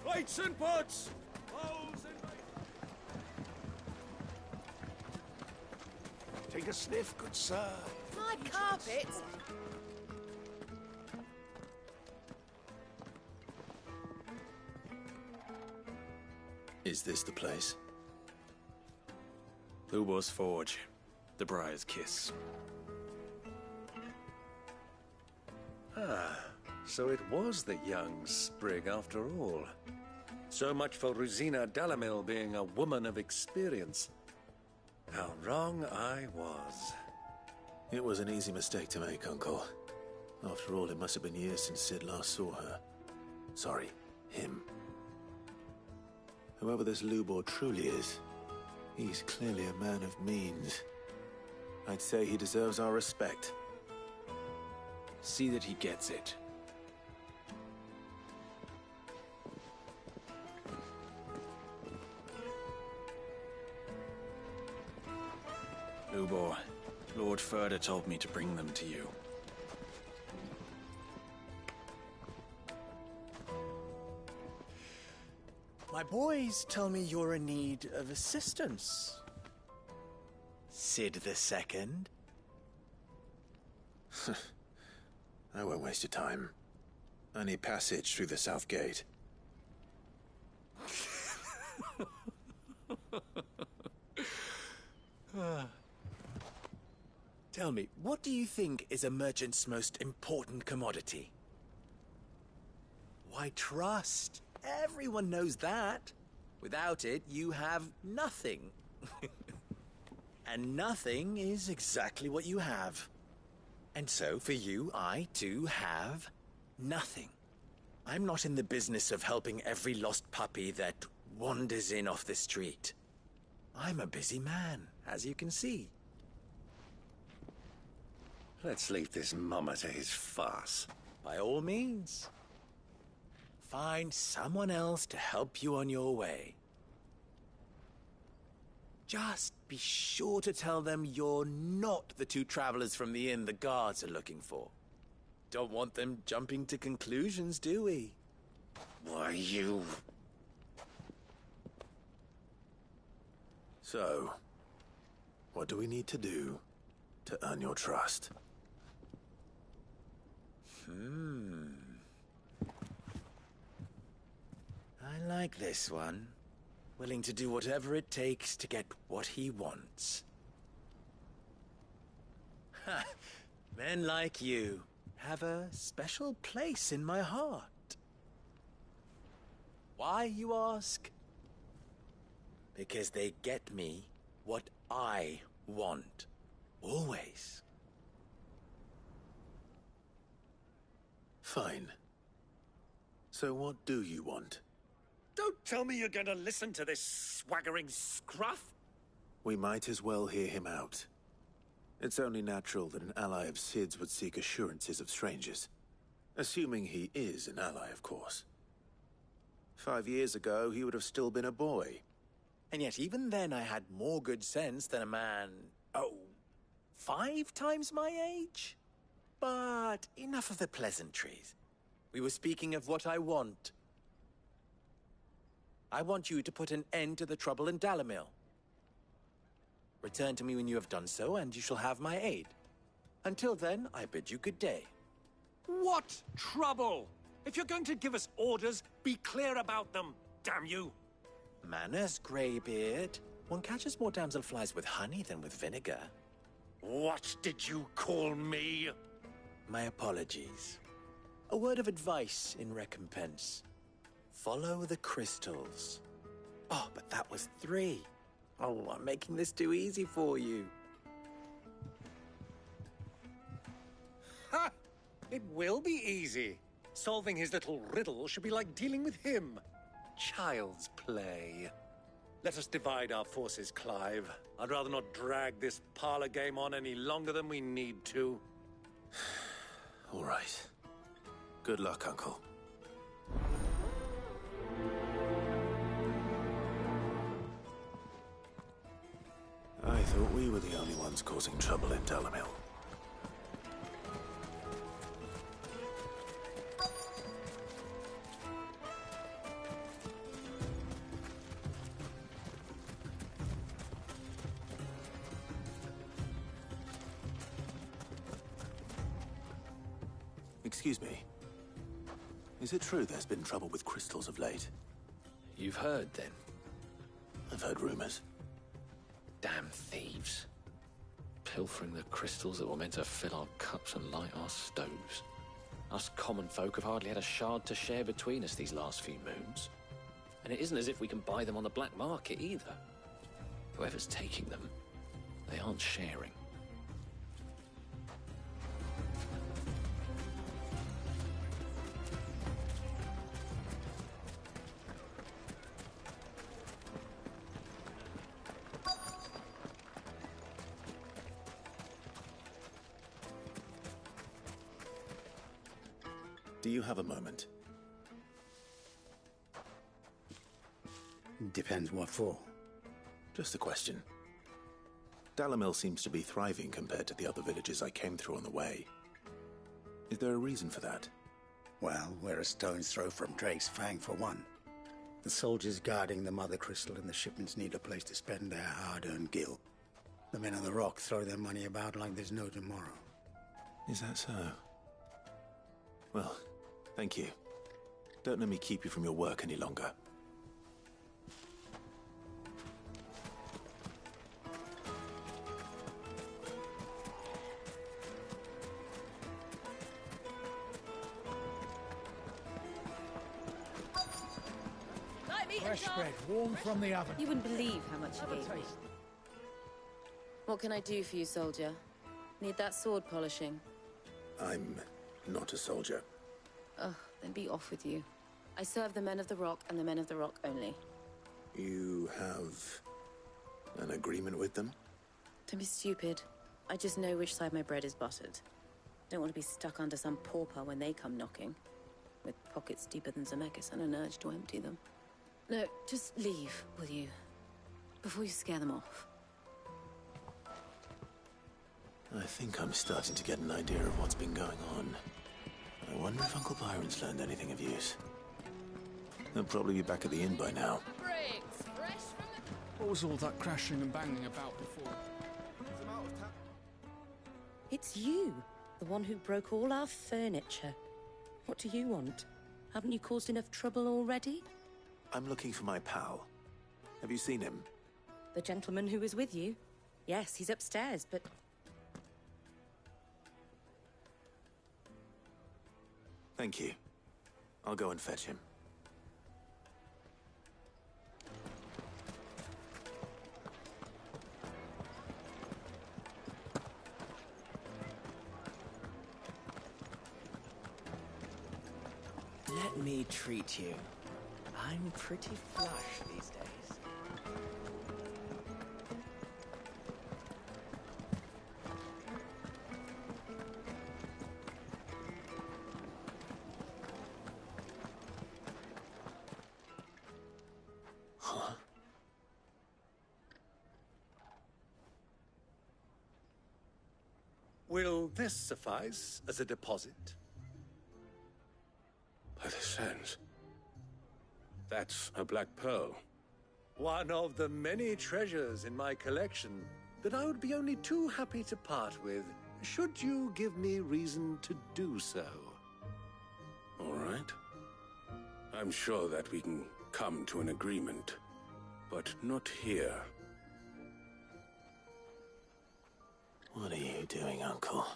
Plates and pots! Take a sniff, good sir. My carpet! Is this the place? Lubor's Forge. The Briar's Kiss. So it was the young sprig after all. So much for Rosina Dalamil being a woman of experience. How wrong I was. It was an easy mistake to make, Uncle. After all, it must have been years since Sid last saw her. Sorry, him. Whoever this Lubor truly is, he's clearly a man of means. I'd say he deserves our respect. See that he gets it. Lubor, Lord Ferda told me to bring them to you. My boys tell me you're in need of assistance. Sid the Second? I won't waste your time. I need passage through the south gate. Tell me, what do you think is a merchant's most important commodity? Why, trust. Everyone knows that. Without it, you have nothing. And nothing is exactly what you have. And so, for you, I, too, have nothing. I'm not in the business of helping every lost puppy that wanders in off the street. I'm a busy man, as you can see. Let's leave this mummer to his farce. By all means. Find someone else to help you on your way. Just be sure to tell them you're not the two travelers from the inn the guards are looking for. Don't want them jumping to conclusions, do we? Why, you... So, what do we need to do to earn your trust? I like this one. Willing to do whatever it takes to get what he wants. Ha! Men like you have a special place in my heart. Why, you ask? Because they get me what I want. Always. Fine. So what do you want? Don't tell me you're going to listen to this swaggering scruff! We might as well hear him out. It's only natural that an ally of Sid's would seek assurances of strangers. Assuming he is an ally, of course. 5 years ago, he would have still been a boy. And yet even then I had more good sense than a man, 5 times my age? But enough of the pleasantries. We were speaking of what I want. I want you to put an end to the trouble in Dalimil. Return to me when you have done so, and you shall have my aid. Until then, I bid you good day. What trouble? If you're going to give us orders, be clear about them, damn you! Manners, Greybeard. One catches more damselflies with honey than with vinegar. What did you call me? My apologies. A word of advice in recompense. Follow the crystals. Oh, but that was 3. Oh, I'm making this too easy for you. Ha! It will be easy. Solving his little riddle should be like dealing with him. Child's play. Let us divide our forces, Clive. I'd rather not drag this parlor game on any longer than we need to. All right. Good luck, Uncle. I thought we were the only ones causing trouble in Dalimil. Excuse me. Is it true there's been trouble with crystals of late? You've heard, then? I've heard rumors. Damn thieves. Pilfering the crystals that were meant to fill our cups and light our stoves. Us common folk have hardly had a shard to share between us these last few moons. And it isn't as if we can buy them on the black market either. Whoever's taking them, they aren't sharing. Do you have a moment? Depends what for. Just a question. Dalimil seems to be thriving compared to the other villages I came through on the way. Is there a reason for that? Well, we're a stone's throw from Drake's Fang for one. The soldiers guarding the Mother Crystal and the shipments need a place to spend their hard-earned gil. The men of the Rock throw their money about like there's no tomorrow. Is that so? Well, thank you. Don't let me keep you from your work any longer. Fresh bread, warm from the oven. You wouldn't believe how much he gave me. What can I do for you, soldier? Need that sword polishing? I'm not a soldier. Ugh, then be off with you. I serve the Men of the Rock and the Men of the Rock only. You have an agreement with them? Don't be stupid. I just know which side my bread is buttered. Don't want to be stuck under some pauper when they come knocking. With pockets deeper than Zemeckis and an urge to empty them. No, just leave, will you? Before you scare them off. I think I'm starting to get an idea of what's been going on. I wonder if Uncle Byron's learned anything of use. He'll probably be back at the inn by now. What was all that crashing and banging about before? It's you, the one who broke all our furniture. What do you want? Haven't you caused enough trouble already? I'm looking for my pal. Have you seen him? The gentleman who was with you? Yes, he's upstairs, but... Thank you. I'll go and fetch him. Let me treat you. I'm pretty flush these days. Will this suffice as a deposit? By the sands. That's a black pearl. One of the many treasures in my collection that I would be only too happy to part with, should you give me reason to do so. All right. I'm sure that we can come to an agreement, but not here. What are you doing, Uncle?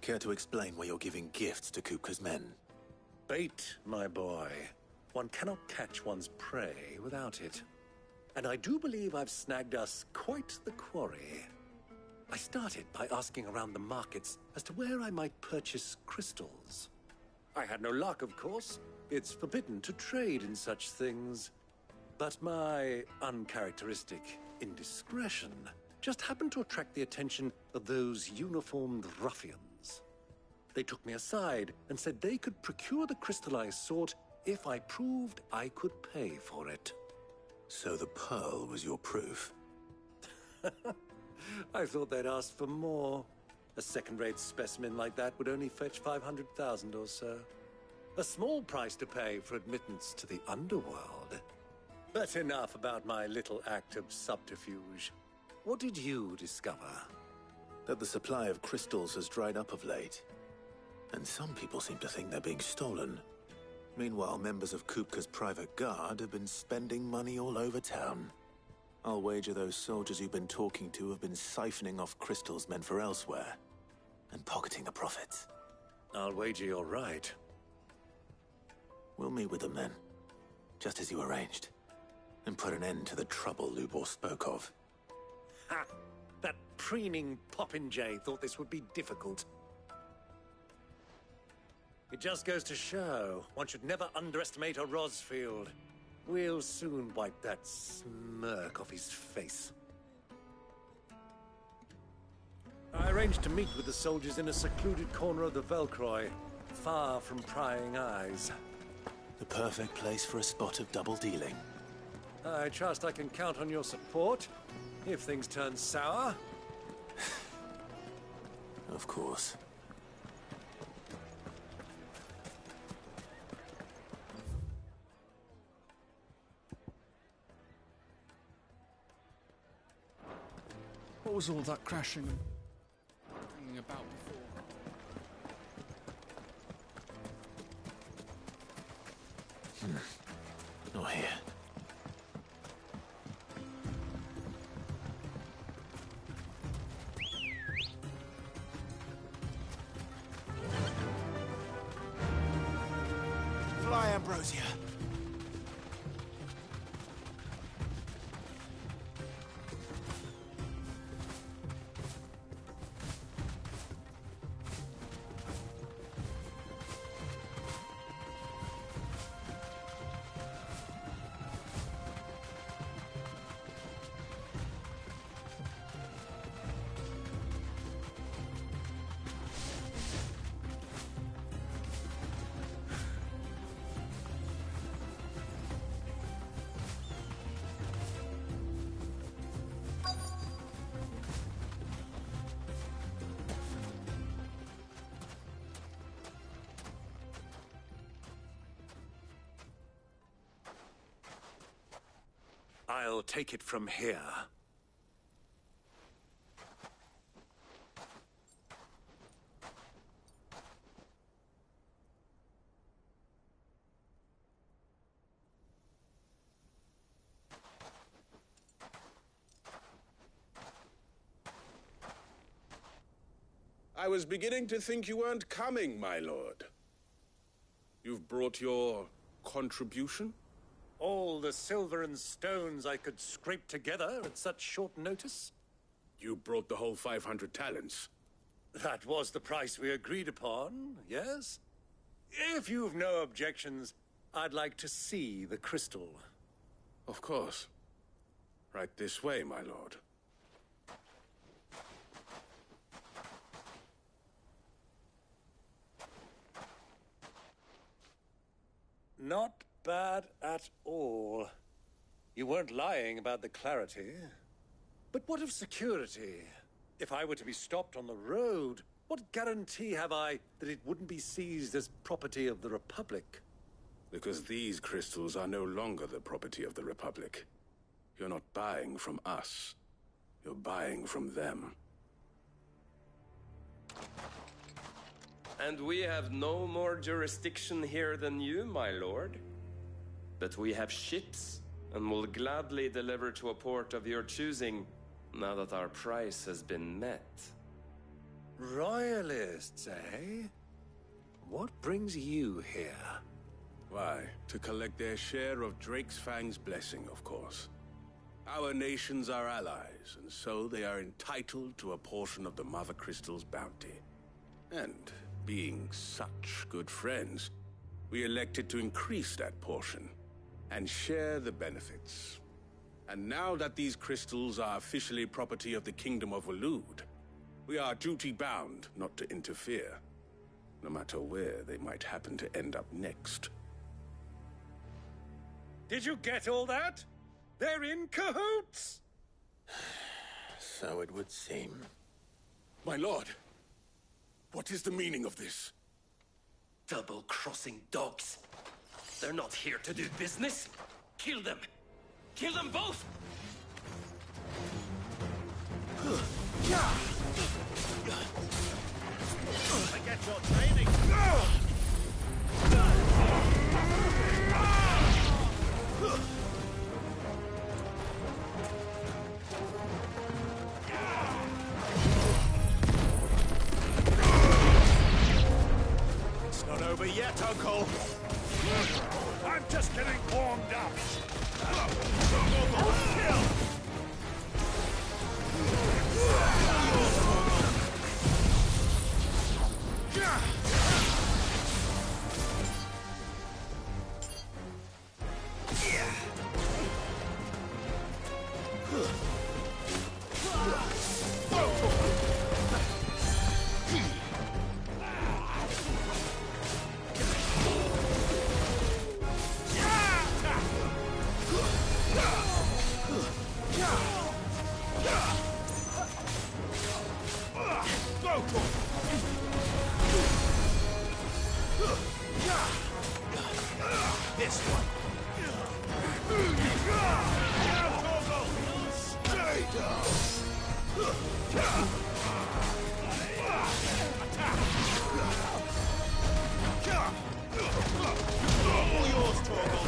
Care to explain why you're giving gifts to Kupka's men? Bait, my boy. One cannot catch one's prey without it. And I do believe I've snagged us quite the quarry. I started by asking around the markets as to where I might purchase crystals. I had no luck, of course. It's forbidden to trade in such things. But my uncharacteristic indiscretion just happened to attract the attention of those uniformed ruffians. They took me aside and said they could procure the crystal I sought if I proved I could pay for it. So the pearl was your proof? I thought they'd ask for more. A second-rate specimen like that would only fetch 500,000 or so. A small price to pay for admittance to the underworld. But enough about my little act of subterfuge. What did you discover? That the supply of crystals has dried up of late. And some people seem to think they're being stolen. Meanwhile, members of Kupka's private guard have been spending money all over town. I'll wager those soldiers you've been talking to have been siphoning off crystals meant for elsewhere, and pocketing the profits. I'll wager you're right. We'll meet with them then, just as you arranged, and put an end to the trouble Lubor spoke of. Ha! That preening popinjay thought this would be difficult. It just goes to show, one should never underestimate a Rosfield. We'll soon wipe that smirk off his face. I arranged to meet with the soldiers in a secluded corner of the Velcroy, far from prying eyes. The perfect place for a spot of double dealing. I trust I can count on your support, if things turn sour. Of course. What was all that crashing and banging about before? Not here. Ambrosia. I'll take it from here. I was beginning to think you weren't coming, my lord. You've brought your contribution? All the silver and stones I could scrape together at such short notice? You brought the whole 500 talents. That was the price we agreed upon, yes? If you've no objections, I'd like to see the crystal. Of course. Right this way, my lord. Not bad at all. You weren't lying about the clarity. But what of security? If I were to be stopped on the road, what guarantee have I that it wouldn't be seized as property of the Republic? Because these crystals are no longer the property of the Republic. You're not buying from us. You're buying from them. And we have no more jurisdiction here than you, my lord. But we have ships, and will gladly deliver to a port of your choosing, now that our price has been met. Royalists, eh? What brings you here? Why, to collect their share of Drake's Fang's blessing, of course. Our nations are allies, and so they are entitled to a portion of the Mother Crystal's bounty. And, being such good friends, we elected to increase that portion and share the benefits. And now that these crystals are officially property of the Kingdom of Waloed, we are duty-bound not to interfere, no matter where they might happen to end up next. Did you get all that? They're in cahoots! So it would seem. My lord, what is the meaning of this? Double-crossing dogs. They're not here to do business. Kill them! Kill them both! I get your training! It's not over yet, Uncle! I'm just getting warmed up! This one. Stay down. All yours, Torgal.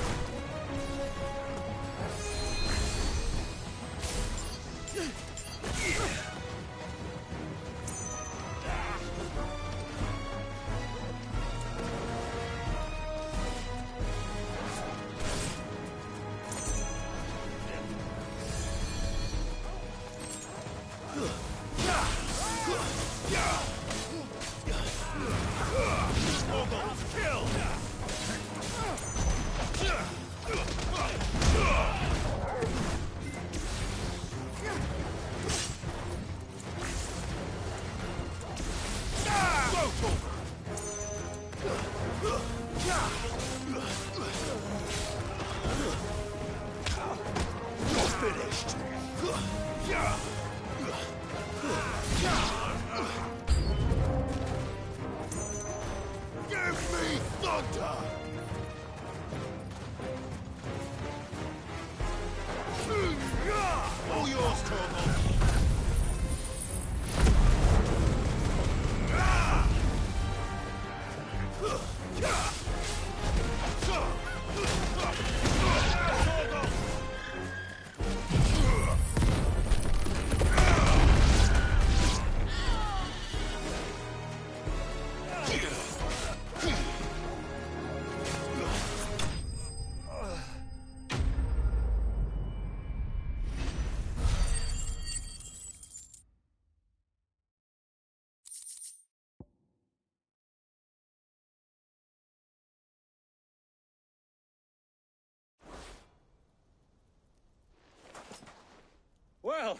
Well,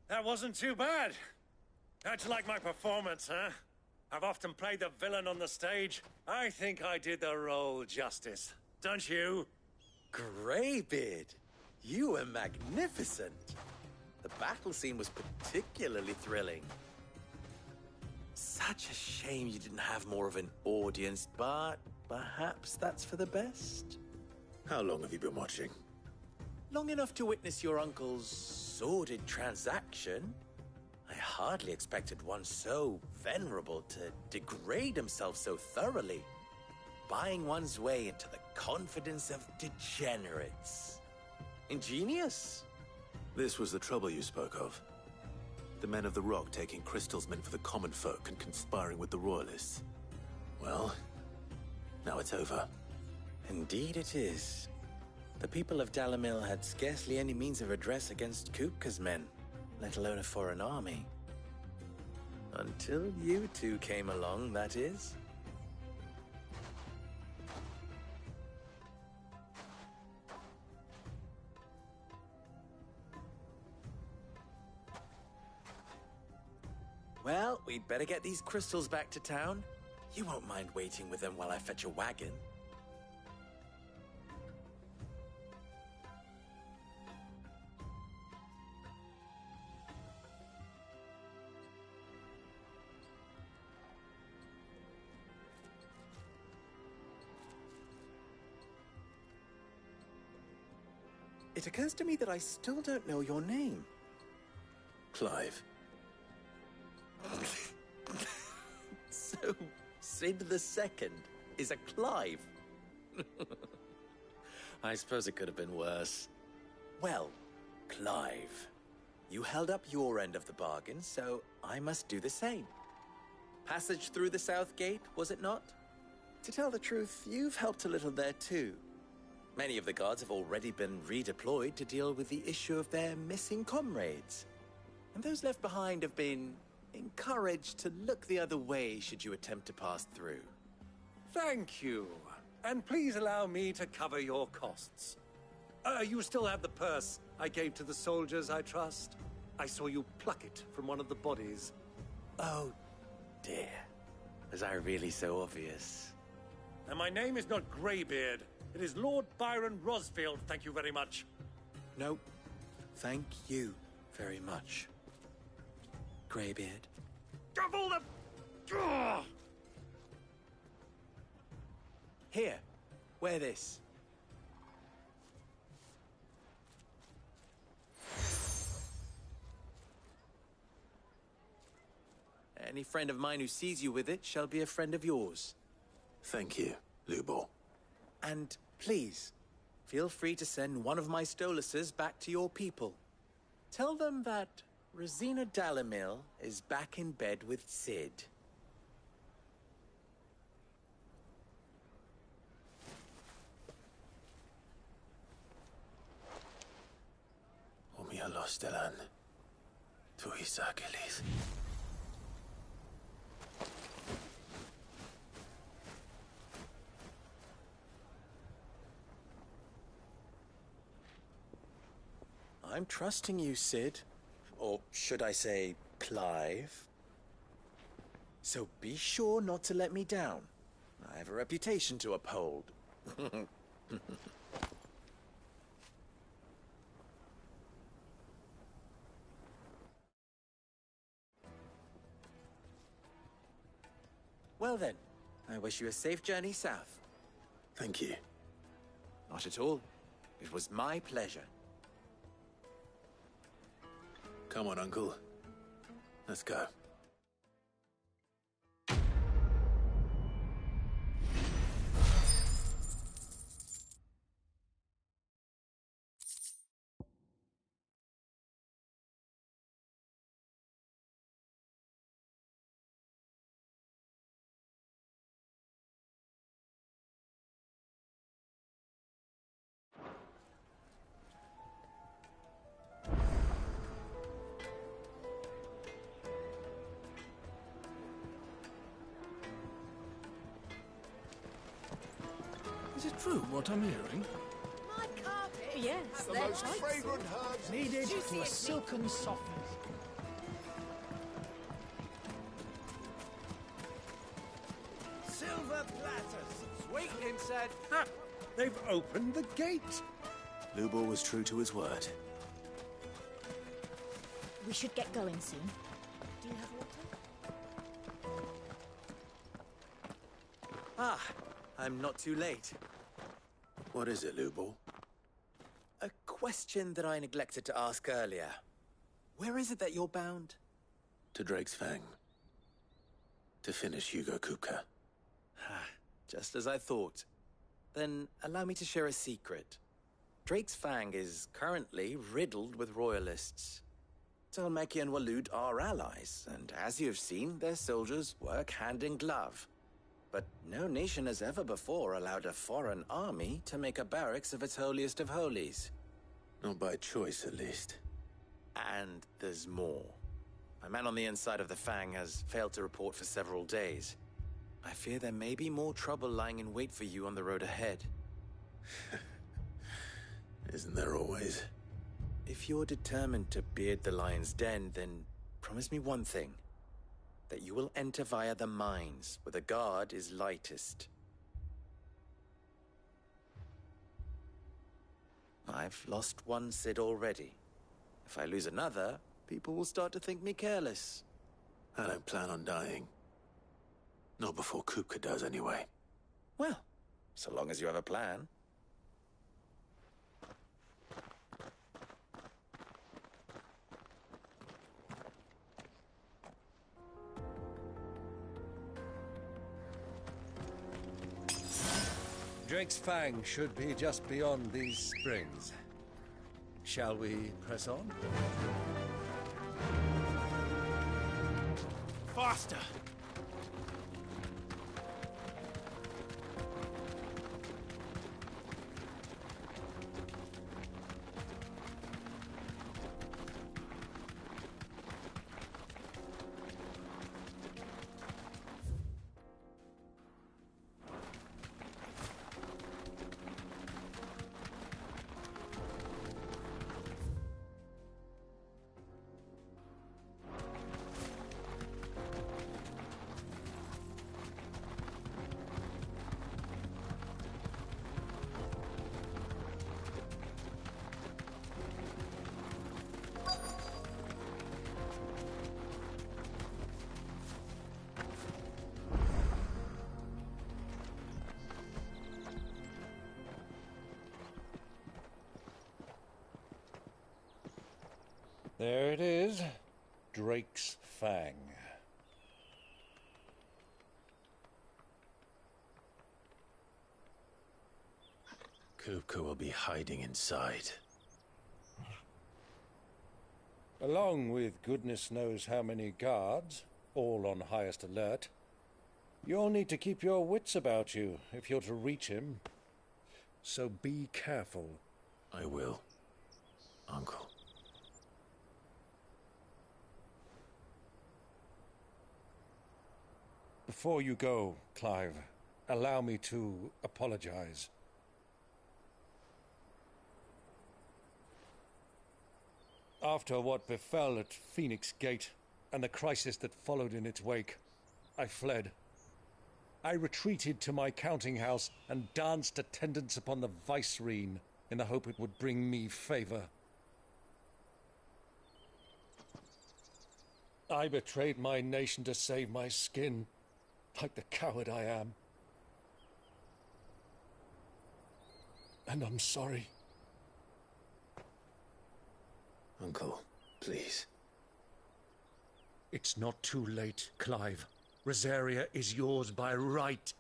that wasn't too bad. How'd you like my performance, huh? I've often played the villain on the stage. I think I did the role justice. Don't you? Greybeard, you were magnificent. The battle scene was particularly thrilling. Such a shame you didn't have more of an audience, but perhaps that's for the best. How long have you been watching? Long enough to witness your uncle's sordid transaction. I hardly expected one so venerable to degrade himself so thoroughly, buying one's way into the confidence of degenerates. Ingenious. This was the trouble you spoke of. The men of the Rock taking crystals meant for the common folk and conspiring with the Royalists. Well, now it's over. Indeed it is. The people of Dalimil had scarcely any means of redress against Kupka's men, let alone a foreign army. Until you two came along, that is. Well, we'd better get these crystals back to town. You won't mind waiting with them while I fetch a wagon. It occurs to me that I still don't know your name. Clive. So, Sid the Second is a Clive? I suppose it could have been worse. Well, Clive, you held up your end of the bargain, so I must do the same. Passage through the South Gate, was it not? To tell the truth, you've helped a little there too. Many of the guards have already been redeployed to deal with the issue of their missing comrades. And those left behind have been encouraged to look the other way should you attempt to pass through. Thank you. And please allow me to cover your costs. You still have the purse I gave to the soldiers, I trust? I saw you pluck it from one of the bodies. Oh, dear. Was I really so obvious? And my name is not Greybeard. It is Lord Byron Rosfield, thank you very much. No, thank you very much, Greybeard. Double the... Ugh! Here, wear this. Any friend of mine who sees you with it shall be a friend of yours. Thank you, Lubor. And please, feel free to send one of my Stoluses back to your people. Tell them that Rosina Dalimil is back in bed with Sid. Omia Lostelan. Tu Isakelis. I'm trusting you, Cid. Or should I say, Clive? So be sure not to let me down. I have a reputation to uphold. Well then, I wish you a safe journey south. Thank you. Not at all. It was my pleasure. Come on, Uncle. Let's go. Is it true what I'm hearing? My carpet? Yes, The they're most tight. fragrant herbs Needed Juicy to a as silken softness. Silver platters. Sweetling said, They've opened the gate. Lubor was true to his word. We should get going soon. Do you have water? Ah, I'm not too late. What is it, Lubor? A question that I neglected to ask earlier. Where is it that you're bound? To Drake's Fang. To finish Hugo Kupka. Just as I thought. Then allow me to share a secret. Drake's Fang is currently riddled with royalists. Dhalmekia and Waloed are allies, and as you've seen, their soldiers work hand in glove. But no nation has ever before allowed a foreign army to make a barracks of its holiest of holies. Not by choice, at least. And there's more. My man on the inside of the Fang has failed to report for several days. I fear there may be more trouble lying in wait for you on the road ahead. Isn't there always? If you're determined to beard the lion's den, then promise me one thing. That you will enter via the mines, where the guard is lightest. I've lost one Cid already. If I lose another, people will start to think me careless. I don't plan on dying. Not before Kupka does, anyway. Well, so long as you have a plan. Drake's Fang should be just beyond these springs. Shall we press on? Faster! There it is. Drake's Fang. Kupka will be hiding inside. Along with goodness knows how many guards, all on highest alert. You'll need to keep your wits about you if you're to reach him. So be careful. I will, Uncle. Before you go, Clive, allow me to apologize. After what befell at Phoenix Gate, and the crisis that followed in its wake, I fled. I retreated to my counting house and danced attendance upon the vicereine in the hope it would bring me favor. I betrayed my nation to save my skin, like the coward I am. And I'm sorry. Uncle, please. It's not too late, Clive. Rosaria is yours by right,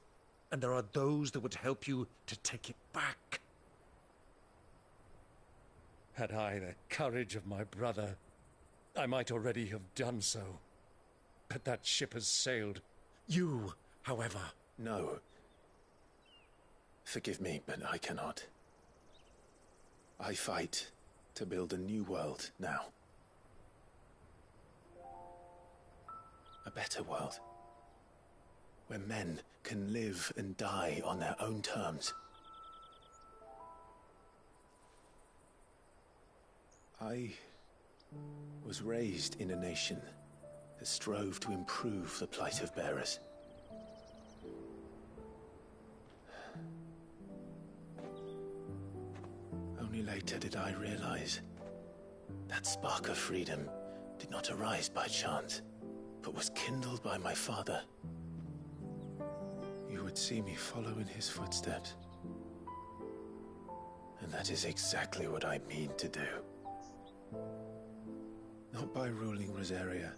and there are those that would help you to take it back. Had I the courage of my brother, I might already have done so. But that ship has sailed. You, however... No. Forgive me, but I cannot. I fight to build a new world now. A better world. Where men can live and die on their own terms. I was raised in a nation that strove to improve the plight of bearers. Only later did I realize that spark of freedom did not arise by chance, but was kindled by my father. You would see me follow in his footsteps. And that is exactly what I mean to do. Not by ruling Rosaria,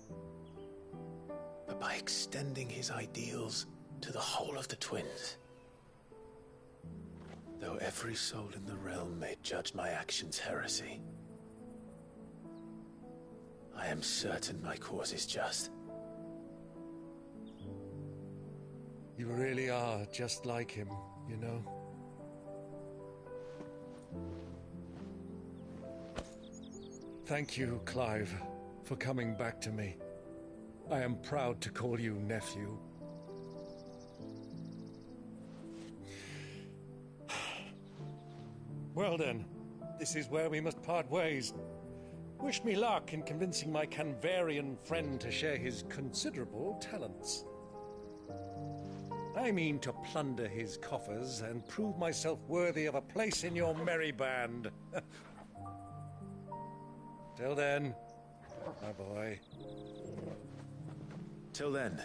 but by extending his ideals to the whole of the Twins. Though every soul in the realm may judge my actions heresy, I am certain my cause is just. You really are just like him, you know? Thank you, Clive, for coming back to me. I am proud to call you nephew. Well then, this is where we must part ways. Wish me luck in convincing my Canvarian friend to share his considerable talents. I mean to plunder his coffers and prove myself worthy of a place in your merry band. Till then, my boy. Till then.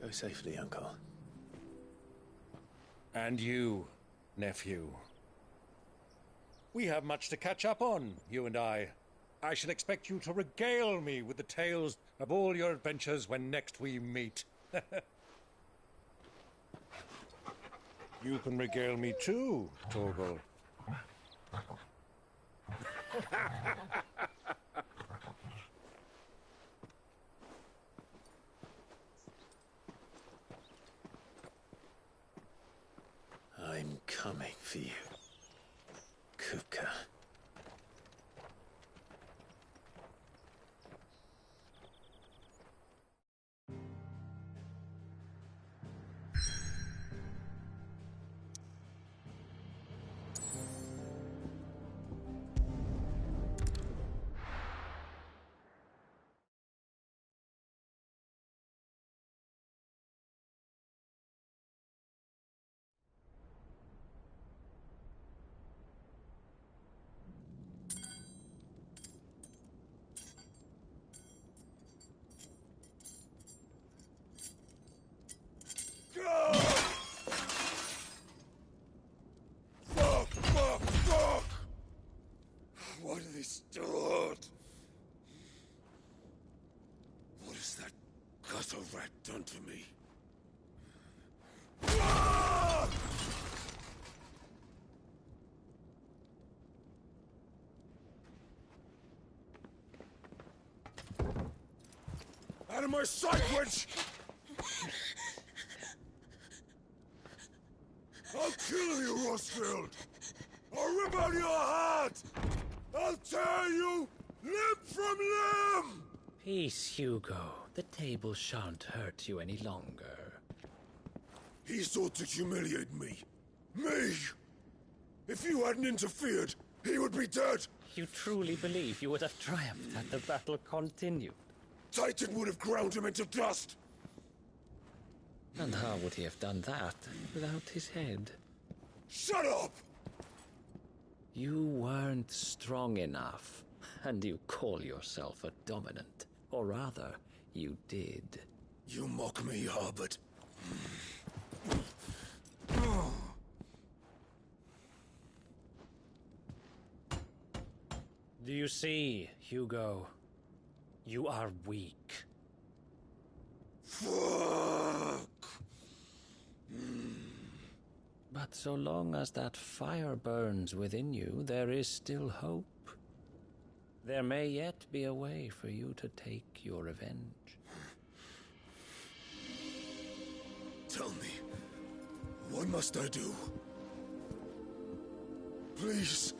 Go safely, Uncle. And you, nephew. We have much to catch up on, you and I. I shall expect you to regale me with the tales of all your adventures when next we meet. You can regale me too, Torgal. I'm coming for you, Kupka. Fuck! What have they stored? What has that gutter rat done to me? Out of my sight, witch! I'll kill you, Rosfield! I'll rip out your heart! I'll tear you limb from limb! Peace, Hugo. The table shan't hurt you any longer. He sought to humiliate me. Me! If you hadn't interfered, he would be dead! You truly believe you would have triumphed had the battle continued? Titan would have ground him into dust! And how would he have done that without his head? Shut up! You weren't strong enough, and you call yourself a dominant. Or rather, you did. You mock me, Harbert. Do you see, Hugo? You are weak. Fuck! But so long as that fire burns within you, there is still hope. There may yet be a way for you to take your revenge. Tell me, what must I do? Please,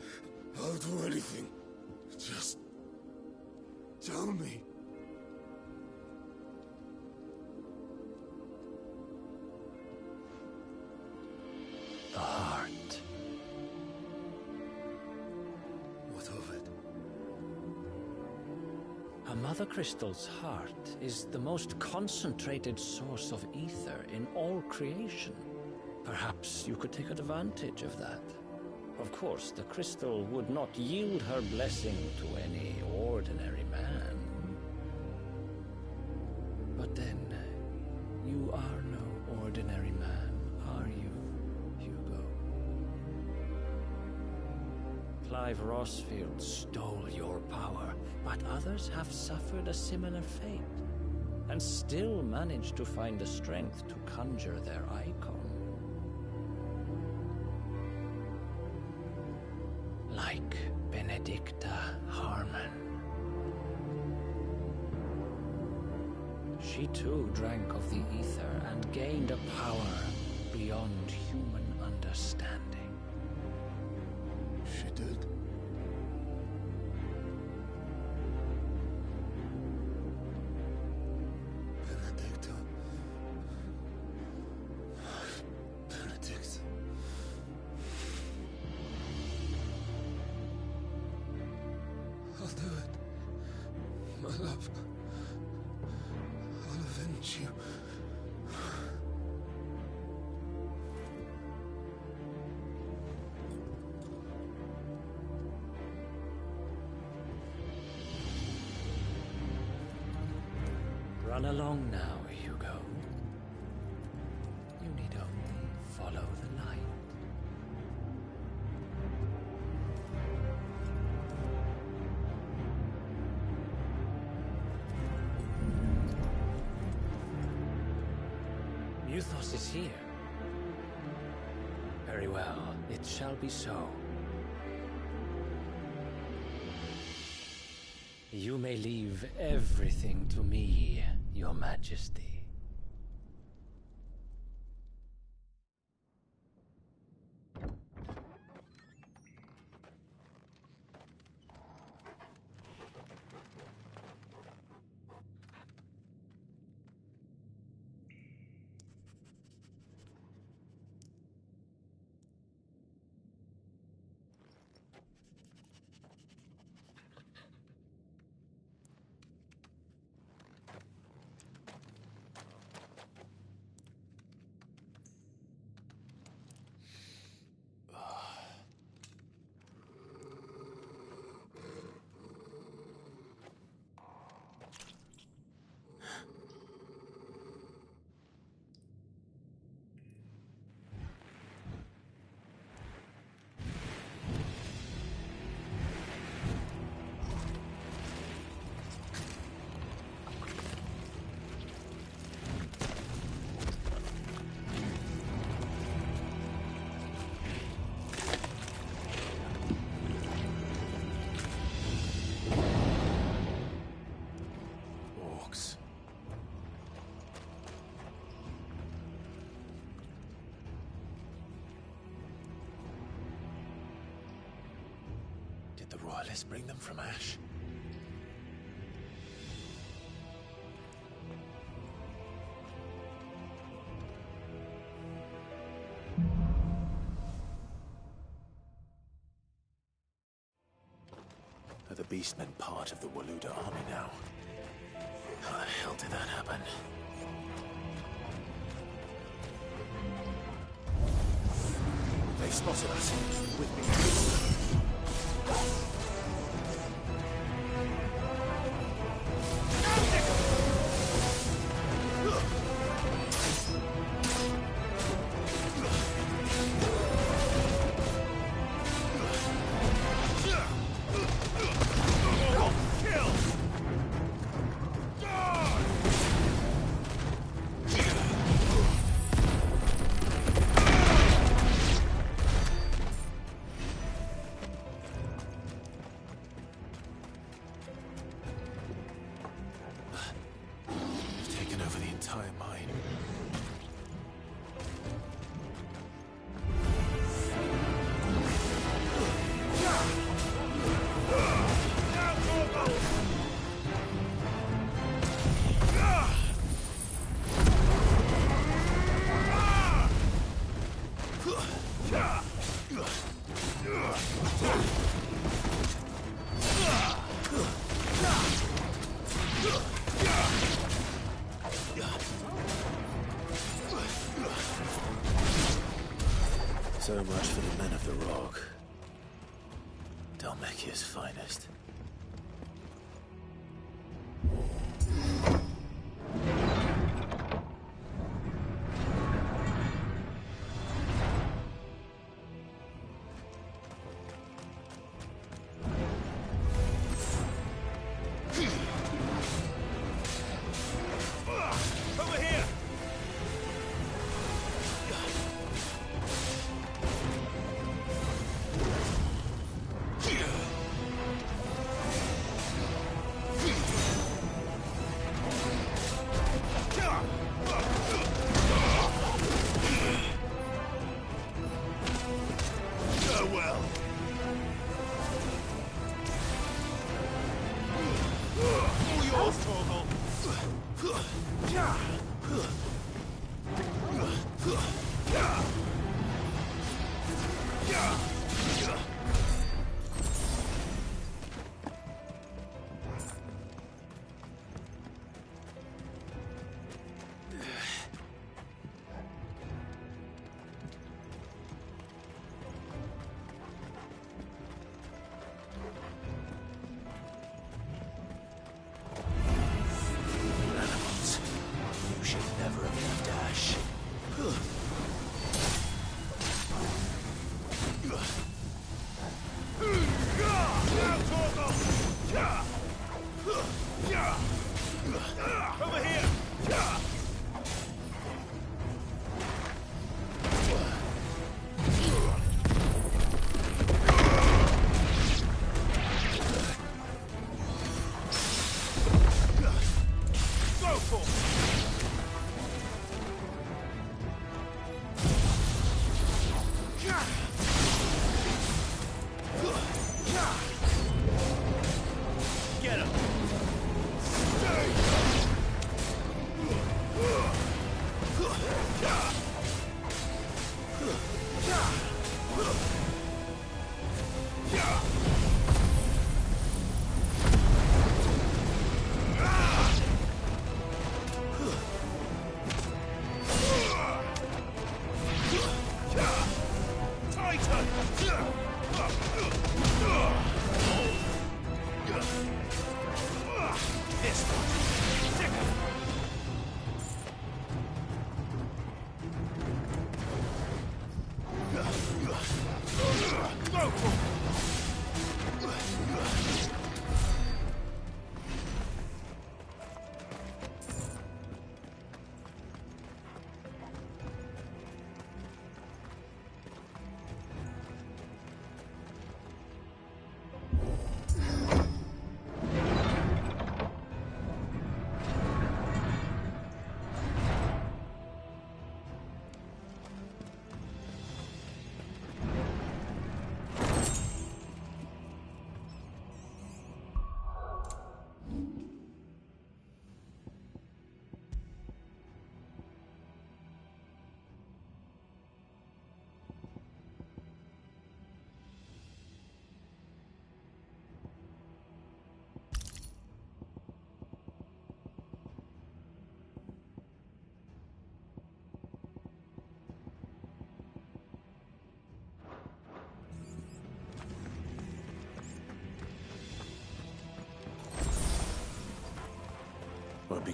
I'll do anything. Just tell me. The heart. What of it? A Mother Crystal's heart is the most concentrated source of ether in all creation. Perhaps you could take advantage of that. Of course, the crystal would not yield her blessing to any ordinary man. But then, you are no ordinary man, are you, Hugo? Clive Rossfield stole your power, but others have suffered a similar fate, and still managed to find the strength to conjure their icon. Like Benedicta Harmon. She too drank of the ether and gained a power beyond human understanding. She did? Benedicta. Benedict. I'll do it. My love. I'll avenge you. Run along now, Hugo. You need only follow the light. Muthos is here. Very well, it shall be so. You may leave everything to me, Your Majesty. Did the Royalists bring them from Ash? beastmen part of the Waluda army now? How the hell did that happen? They've spotted us. With me. So much for the men of the Rock. Dhalmekia's finest. Never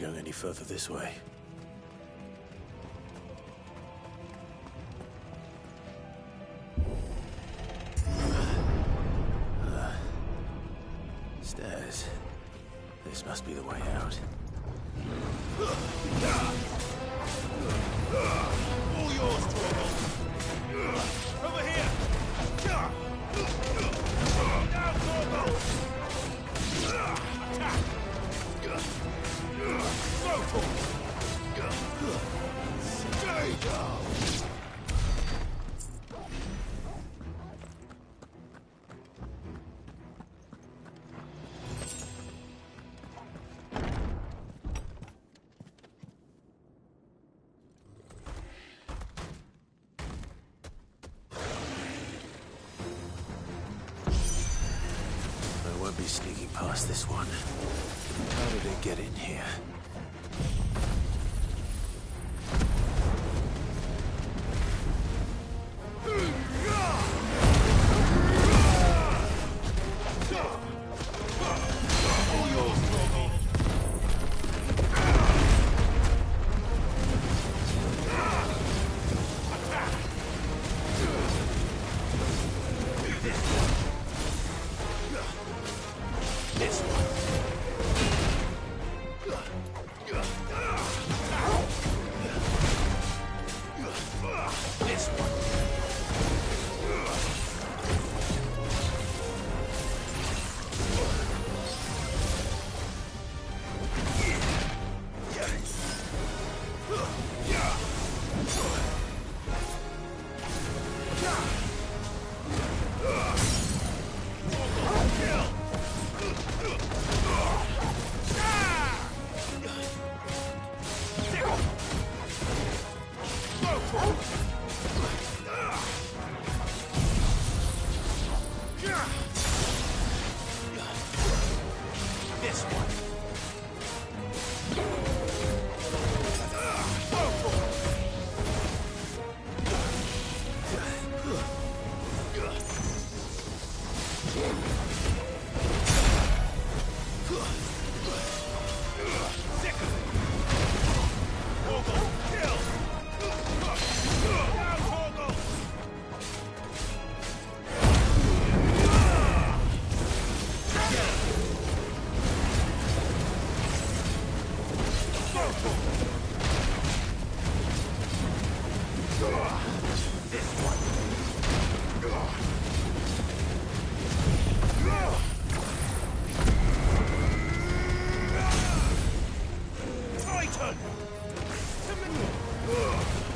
going any further this way. Stairs. This must be the way out. All yours, Torgal! Over here! Down, Torgal! Attack! Throw, Torgal! Stay down! Sneaking past this one. How did it get in here?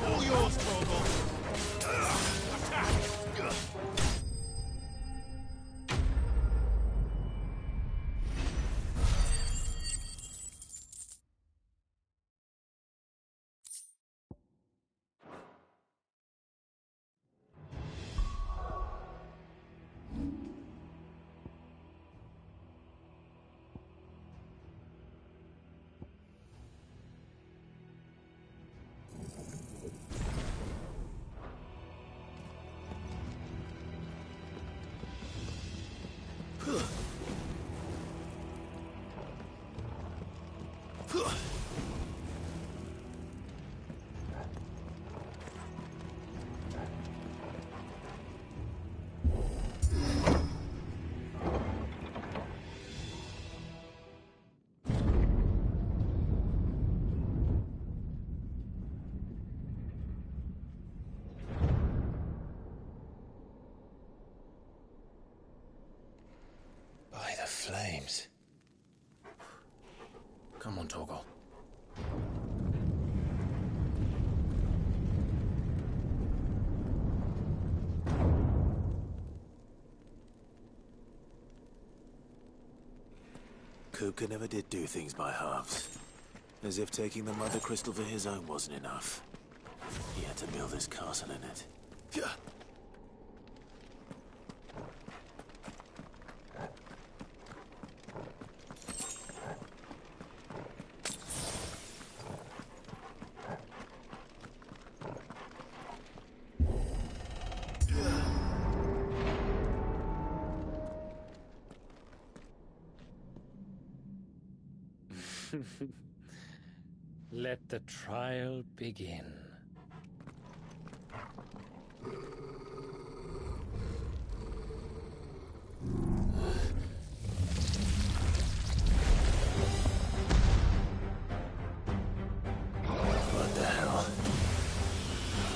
All yours, Torgal! Attack! By the flames. Come on, Torgal. Kupka never did do things by halves. As if taking the Mother Crystal for his own wasn't enough. He had to build his castle in it. Let the trial begin. What the hell?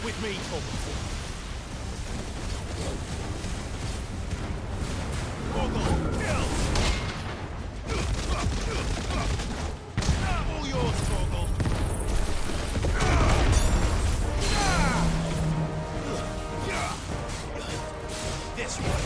With me, Torgal. All yours, Torgal. This way.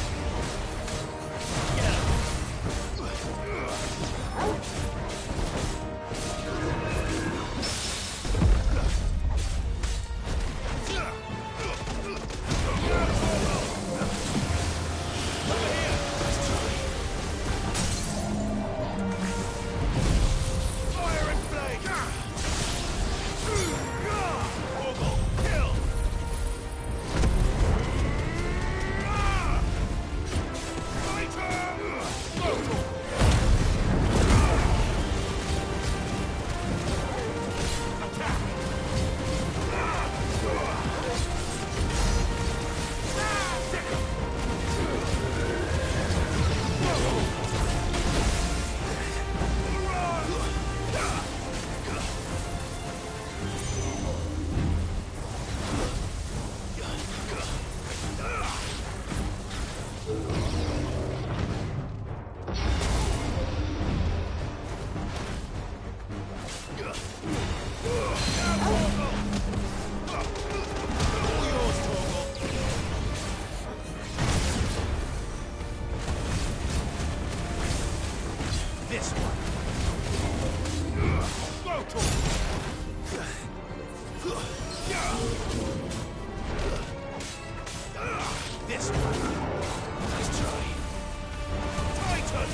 This one. Go, Torgal. This one. Nice try. Titan!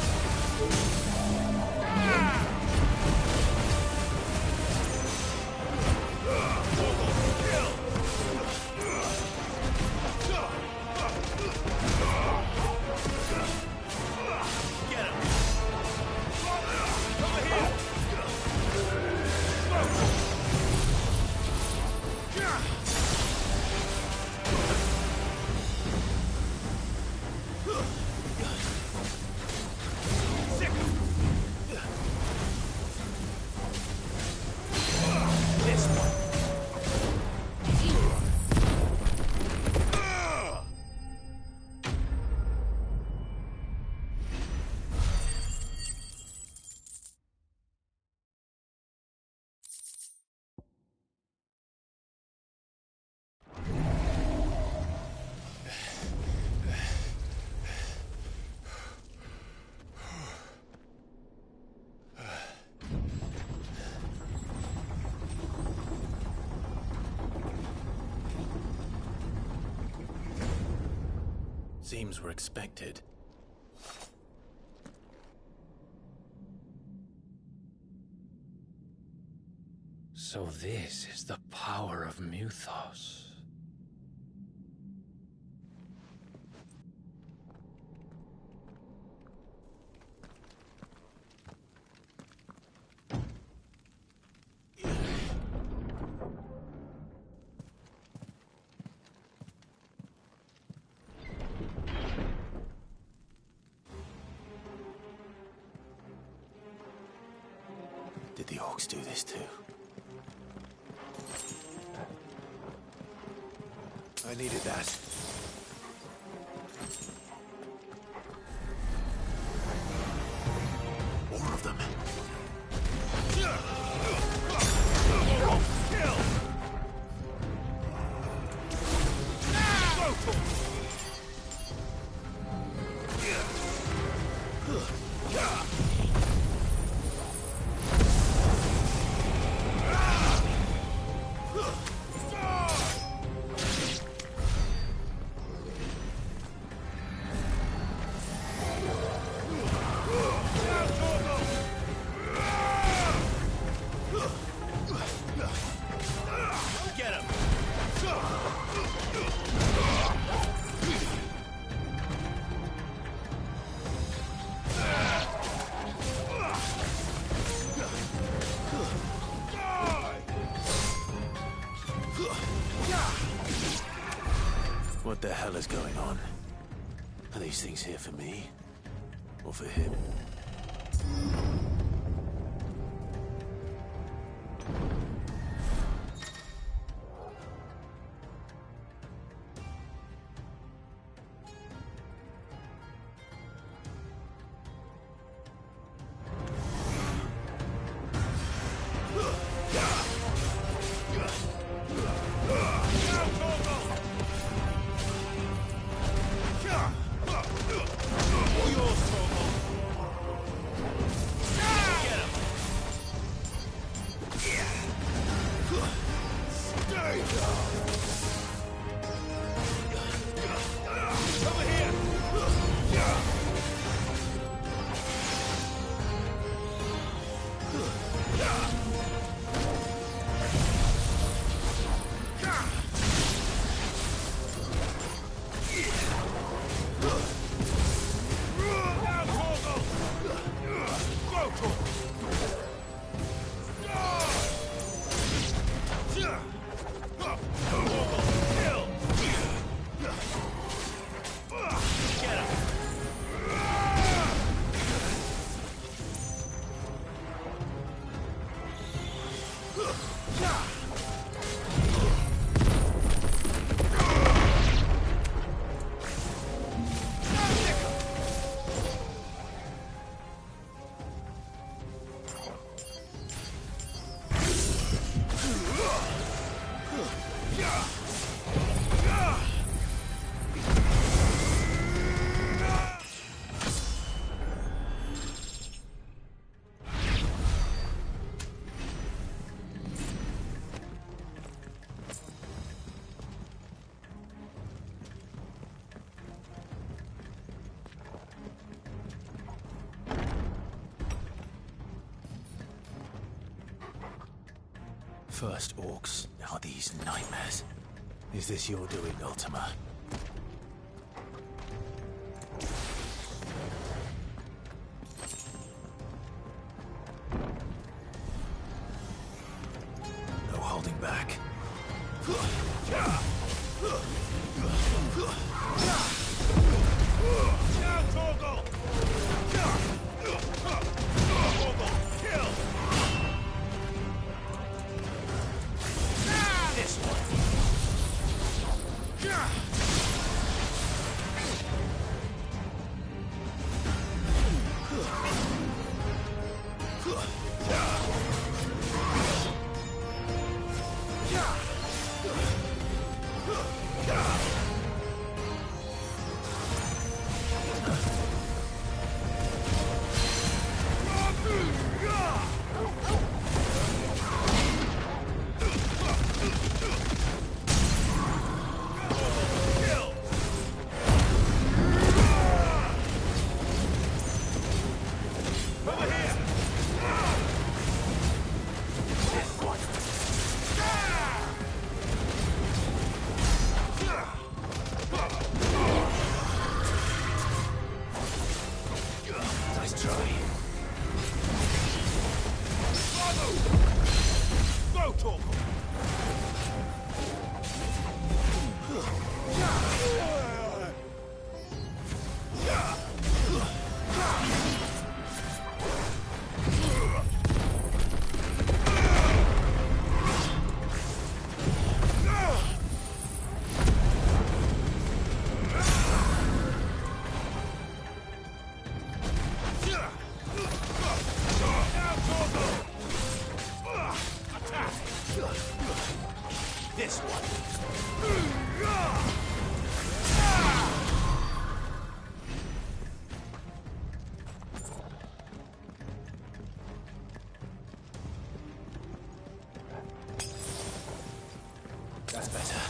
Get him! Over here! This one. Seems we're expected. So this is the power of Muthos. Did the orcs do this too? I needed that. More of them. What the hell is going on? Are these things here for me? Or for him? First orcs, now these nightmares. Is this your doing, Ultima? No holding back. This one. That's better.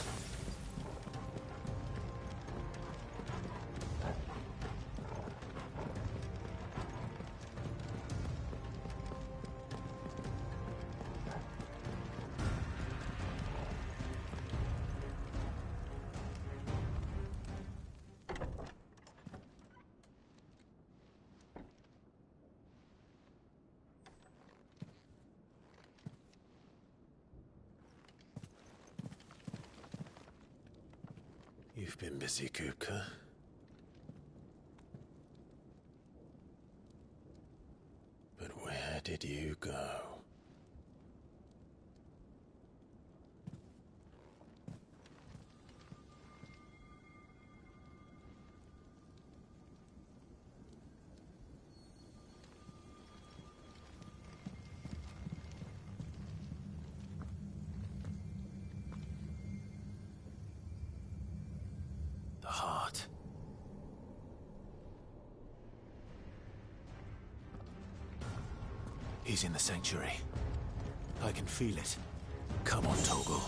You've been busy, Kupka. But where did you go? The heart. He's in the sanctuary. I can feel it. Come on, Torgal.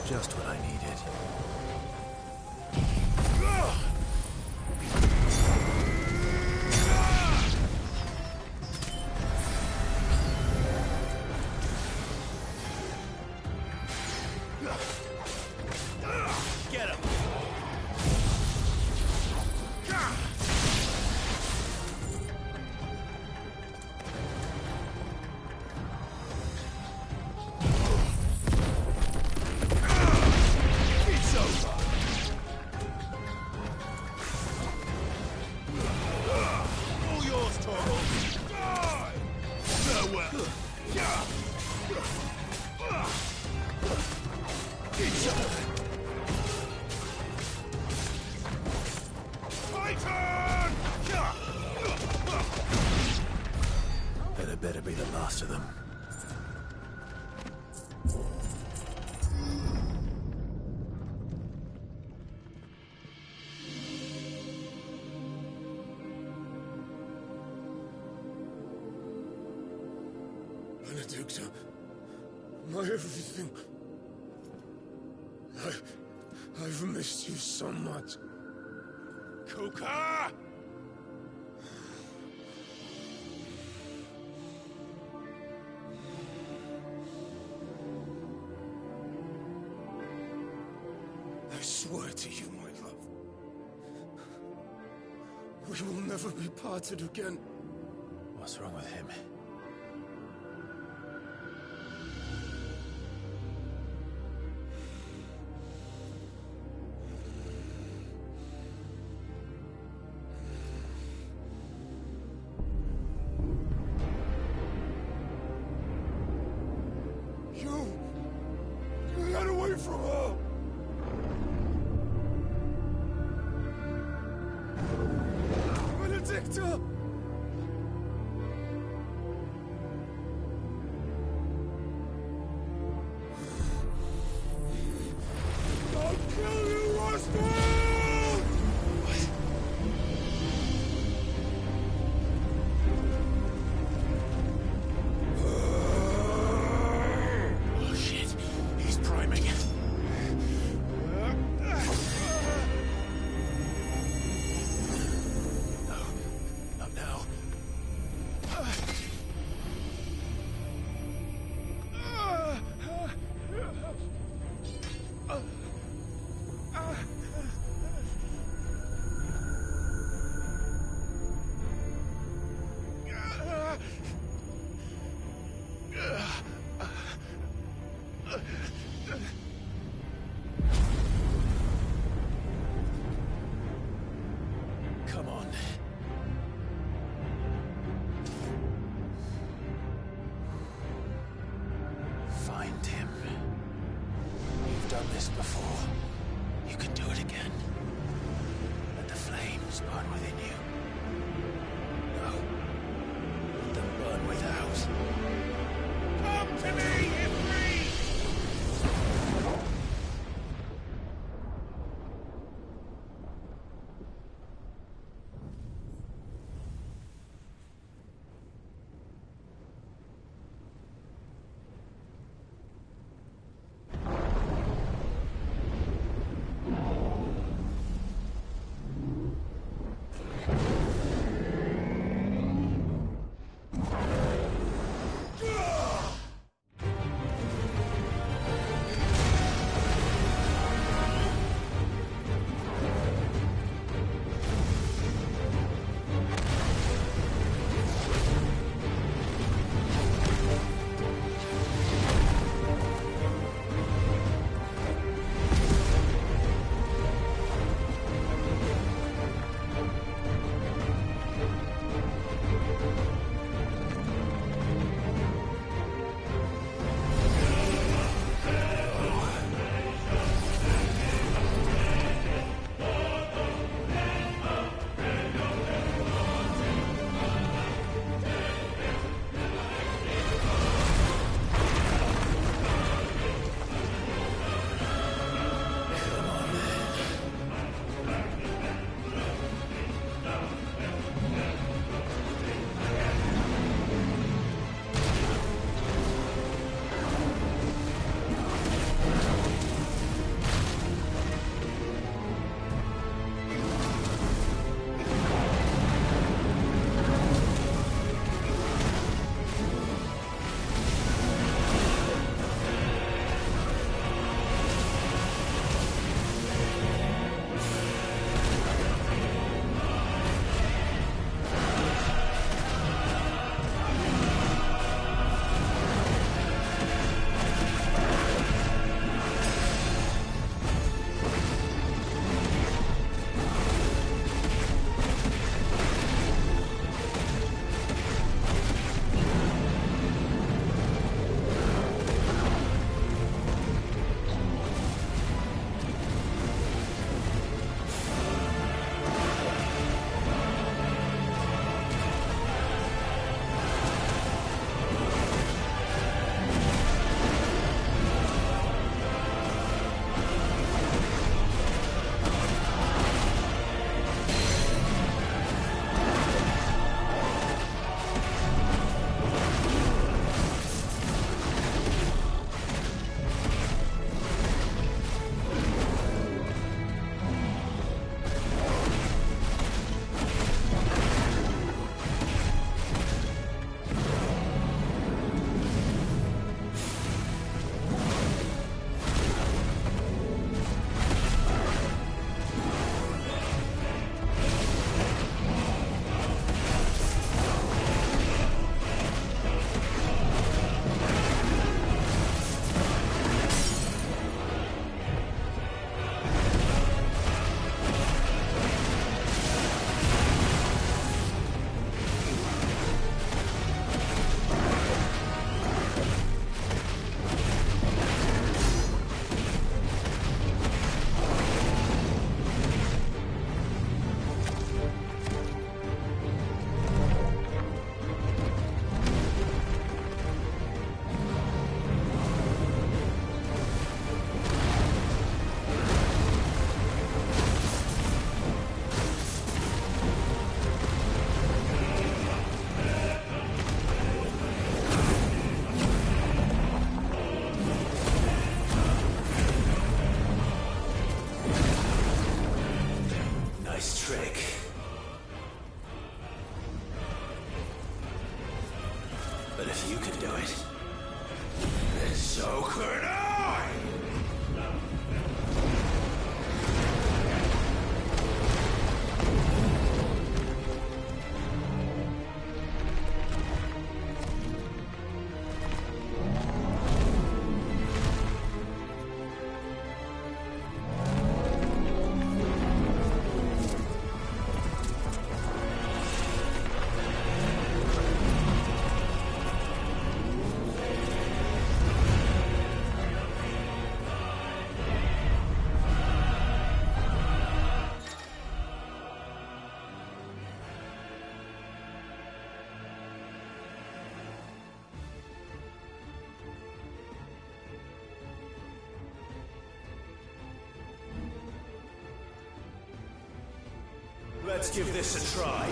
Just what I needed. Get him! It's over! All yours, Torgal! Farewell! It's over! Titan! That better be the last of them. Benedicta, my everything. I've missed you so much. Kuka! I swear to you, my love, we will never be parted again. What's wrong with him? Get away from her! Benedicta! I'll kill you, Roscoe! Oh shit, he's priming. Not now. Come on. Find him. You've done this before. You can do it again. Let the flames burn within you. No. Let them burn if you can do it. And so could I! Let's give this a try.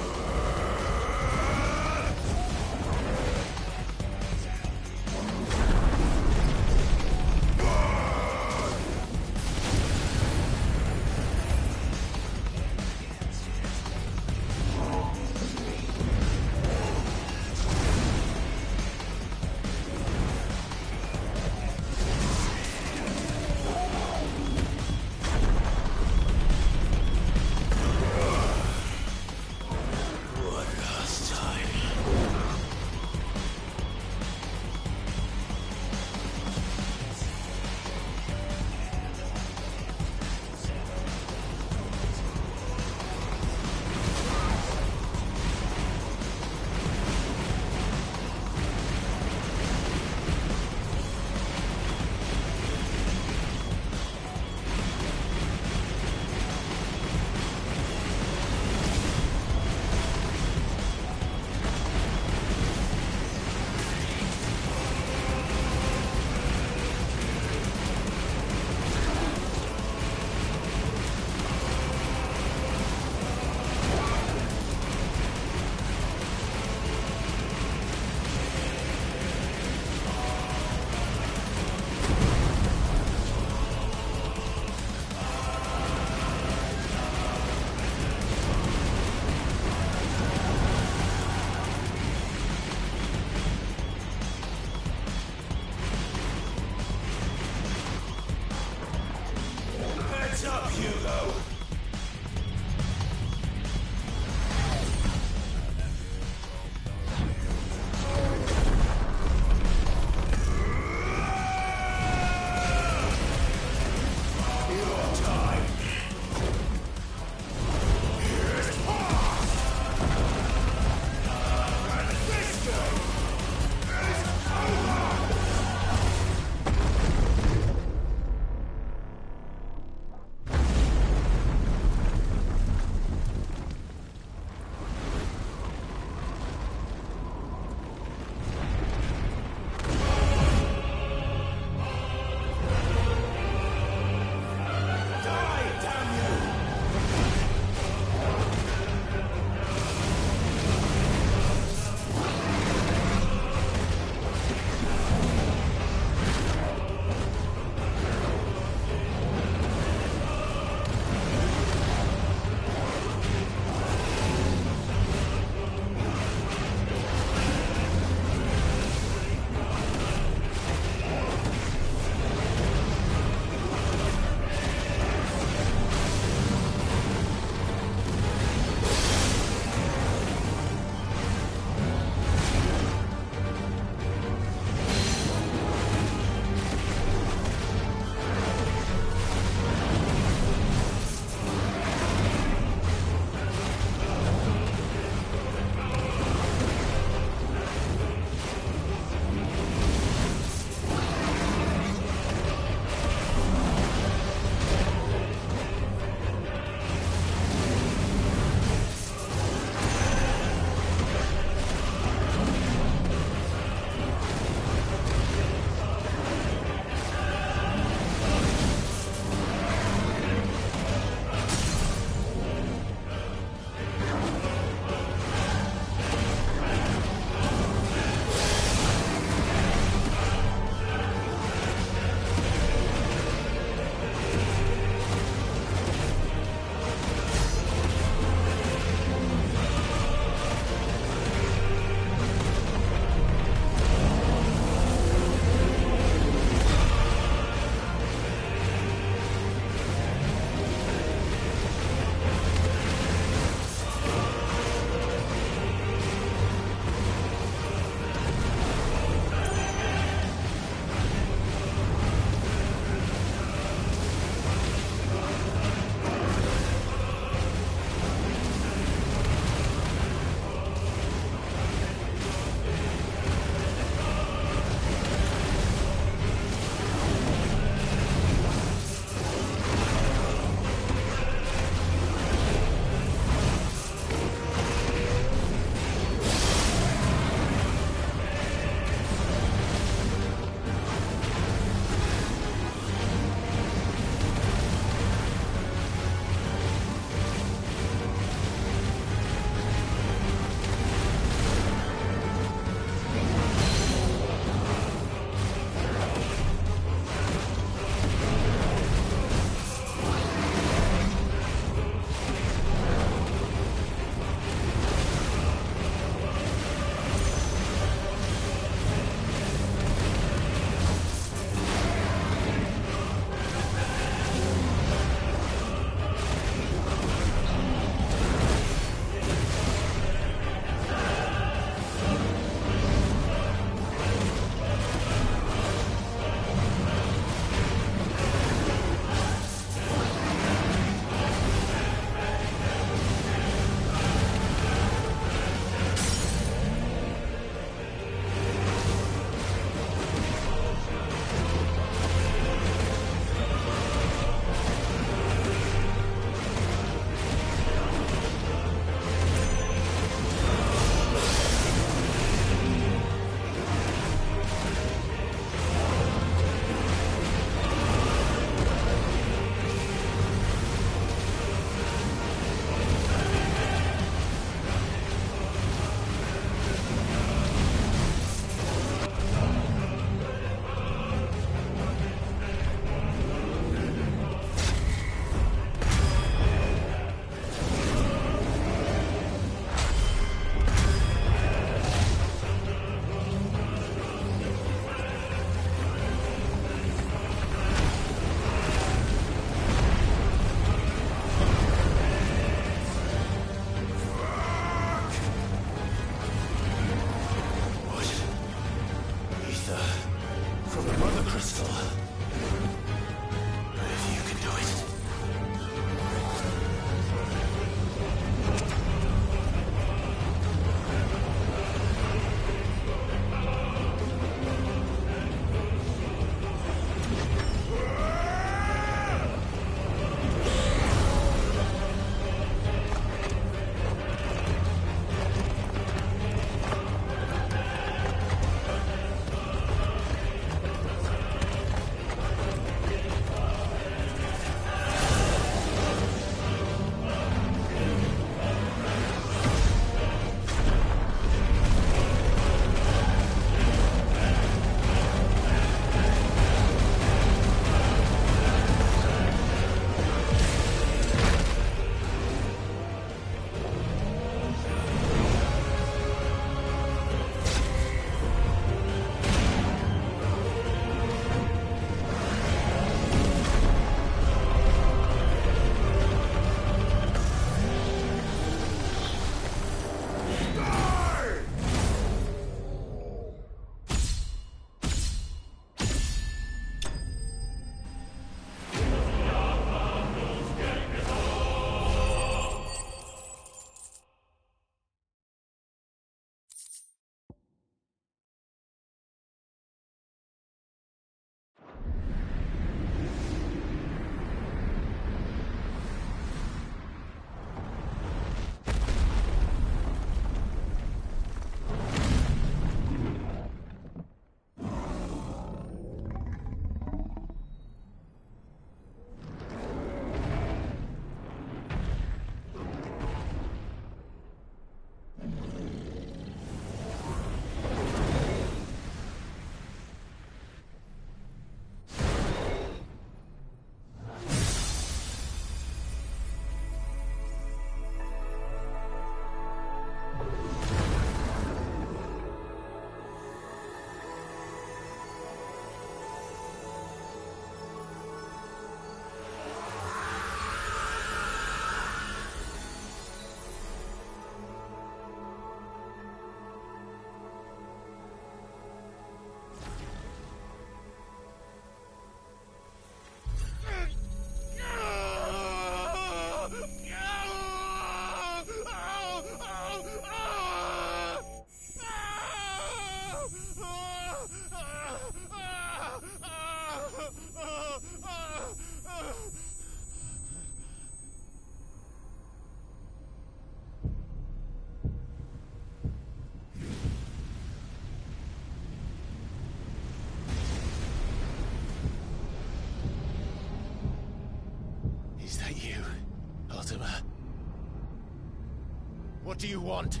do you want?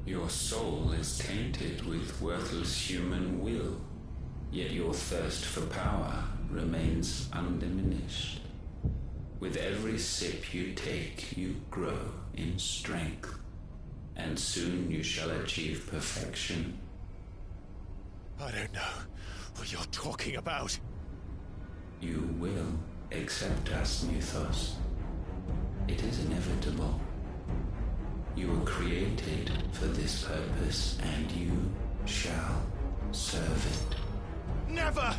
Your soul is tainted with worthless human will, yet your thirst for power remains undiminished. With every sip you take, you grow in strength, and soon you shall achieve perfection. I don't know what you're talking about. You will accept us, Mythos. It is inevitable. You were created for this purpose, and you shall serve it. Never!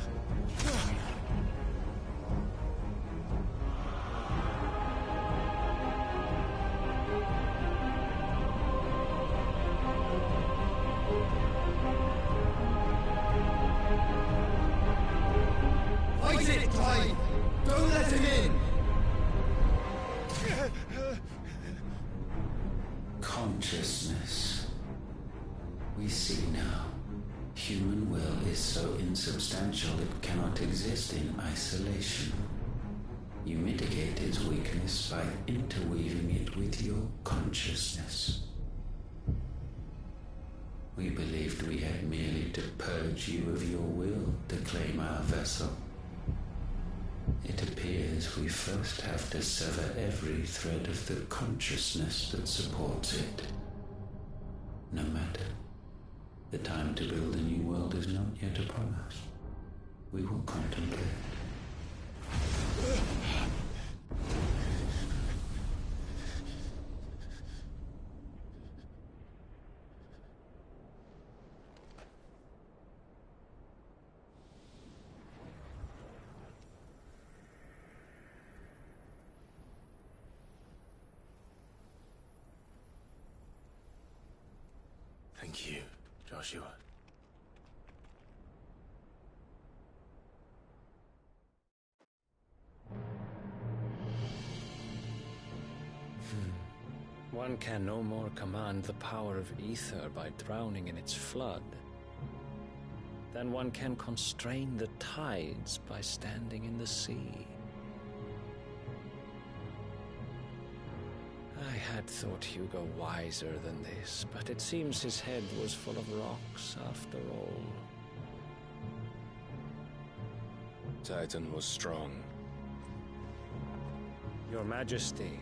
Fight it, Clive! Don't let him in! Consciousness. We see now. Human will is so insubstantial it cannot exist in isolation. You mitigate its weakness by interweaving it with your consciousness. We believed we had merely to purge you of your will to claim our vessel. It appears we first have to sever every thread of the consciousness that supports it. No matter. The time to build a new world is not yet upon us. We will contemplate. Thank you, Joshua. One can no more command the power of ether by drowning in its flood than one can constrain the tides by standing in the sea. I had thought Hugo wiser than this, but it seems his head was full of rocks after all. Titan was strong. Your Majesty.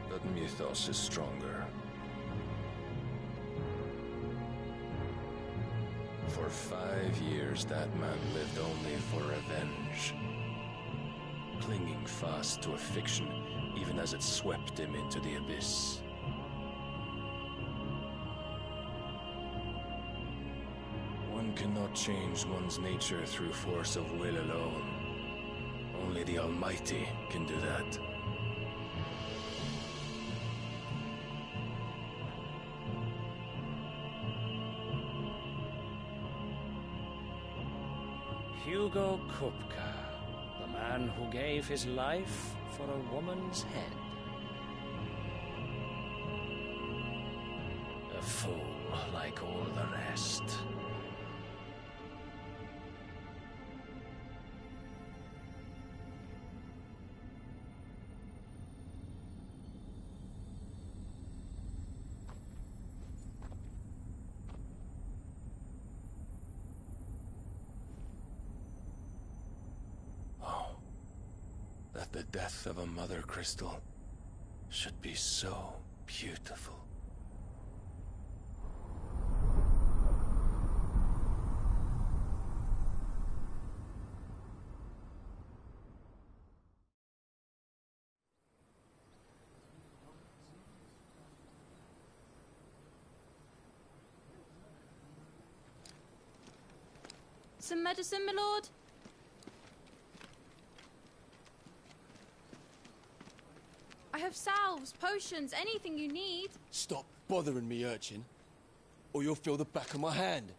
But Mythos is stronger. For 5 years, that man lived only for revenge. Clinging fast to a fiction, even as it swept him into the abyss. One cannot change one's nature through force of will alone. Only the Almighty can do that. Hugo Kupka, the man who gave his life for a woman's head. A fool like all the rest. The death of a mother crystal should be so beautiful. Some medicine, my lord? I have salves, potions, anything you need. Stop bothering me, urchin, or you'll feel the back of my hand.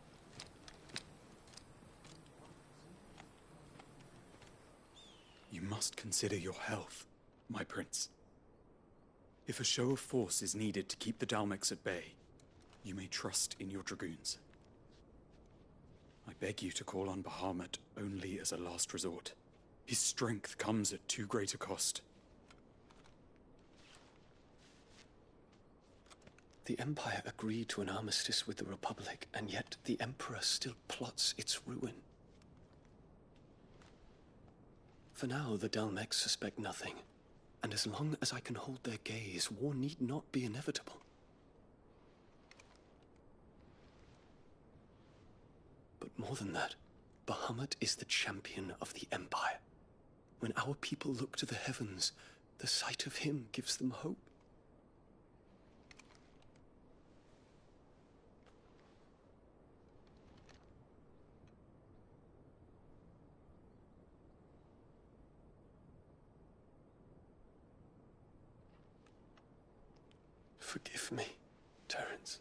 You must consider your health, my prince. If a show of force is needed to keep the Dalmex at bay, you may trust in your dragoons. I beg you to call on Bahamut only as a last resort. His strength comes at too great a cost. The Empire agreed to an armistice with the Republic, and yet the Emperor still plots its ruin. For now, the Dalmex suspect nothing, and as long as I can hold their gaze, war need not be inevitable. But more than that, Bahamut is the champion of the Empire. When our people look to the heavens, the sight of him gives them hope. Forgive me, Terence.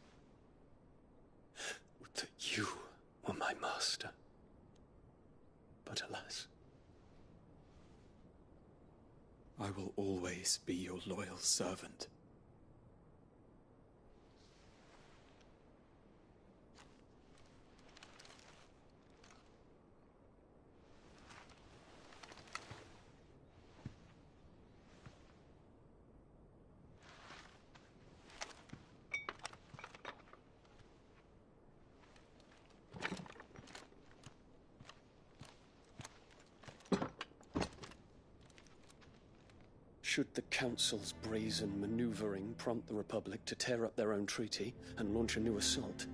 Would that you were my master. But alas. I will always be your loyal servant. Should the Council's brazen maneuvering prompt the Republic to tear up their own treaty and launch a new assault,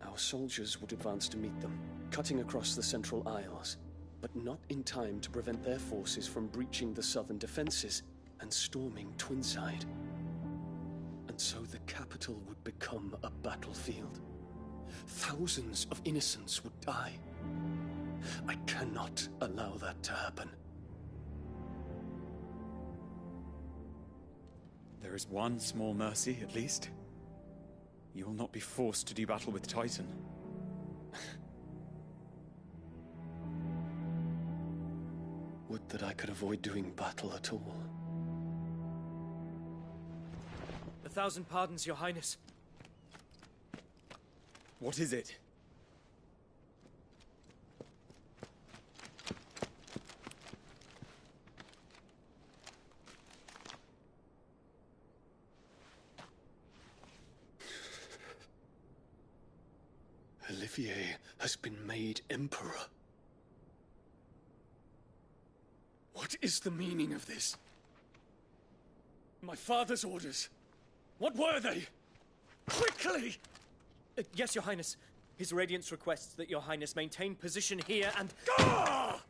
our soldiers would advance to meet them, cutting across the Central Isles, but not in time to prevent their forces from breaching the southern defenses and storming Twinside. And so the capital would become a battlefield. Thousands of innocents would die. I cannot allow that to happen. There is one small mercy, at least. You will not be forced to do battle with Titan. Would that I could avoid doing battle at all. 1,000 pardons, Your Highness. What is it? Olivier has been made Emperor. What is the meaning of this? My father's orders. What were they? Quickly! Yes, Your Highness. His Radiance requests that Your Highness maintain position here and... Ah!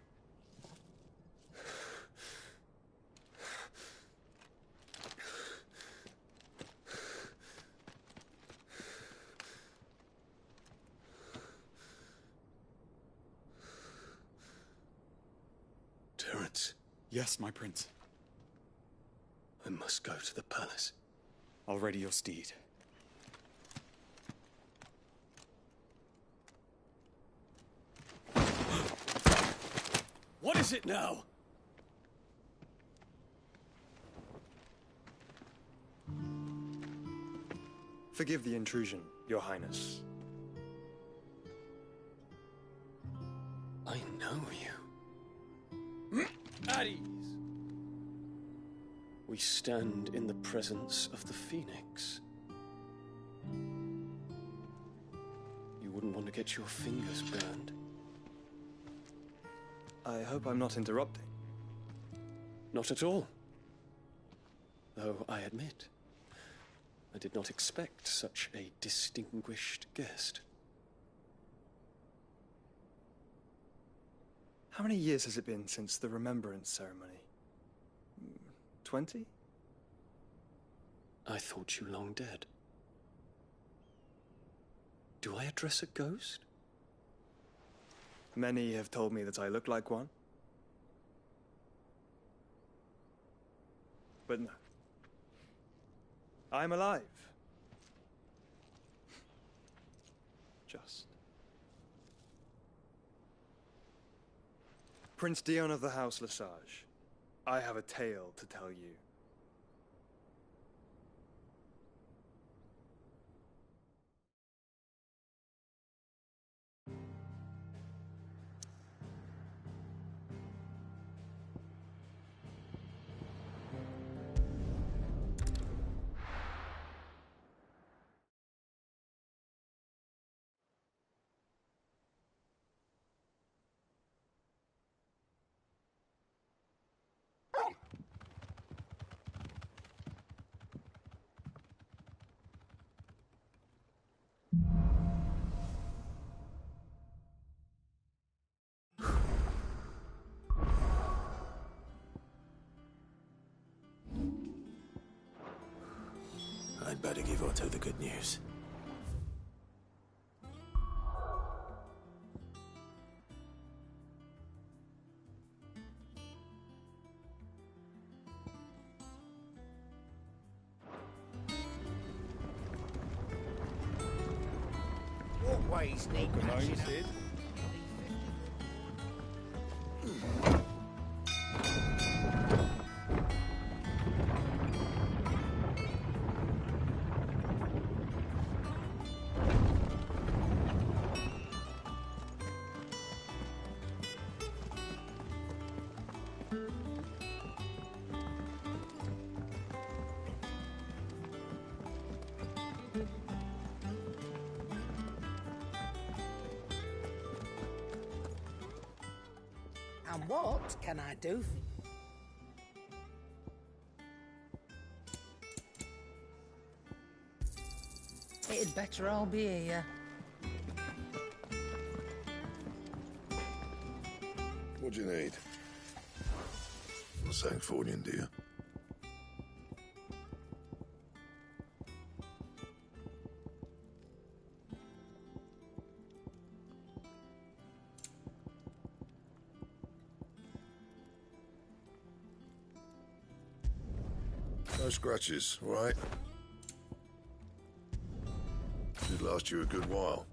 Terence. Yes, my prince. I must go to the palace. I'll ready your steed. What is it now? Forgive the intrusion, Your Highness. I know you. At ease. We stand in the presence of the Phoenix. You wouldn't want to get your fingers burned. I hope I'm not interrupting. Not at all. Though I admit, I did not expect such a distinguished guest. How many years has it been since the Remembrance Ceremony? 20? I thought you long dead. Do I address a ghost? Many have told me that I look like one. But no. I'm alive. Just. Prince Dion of the House Lesage, I have a tale to tell you. I'd better give Otto the good news. Walkway, sneak crashing up. And what can I do for you? It'd better all be here. What do you need? Not Sancfordian, do you? No scratches, all right? Should last you a good while.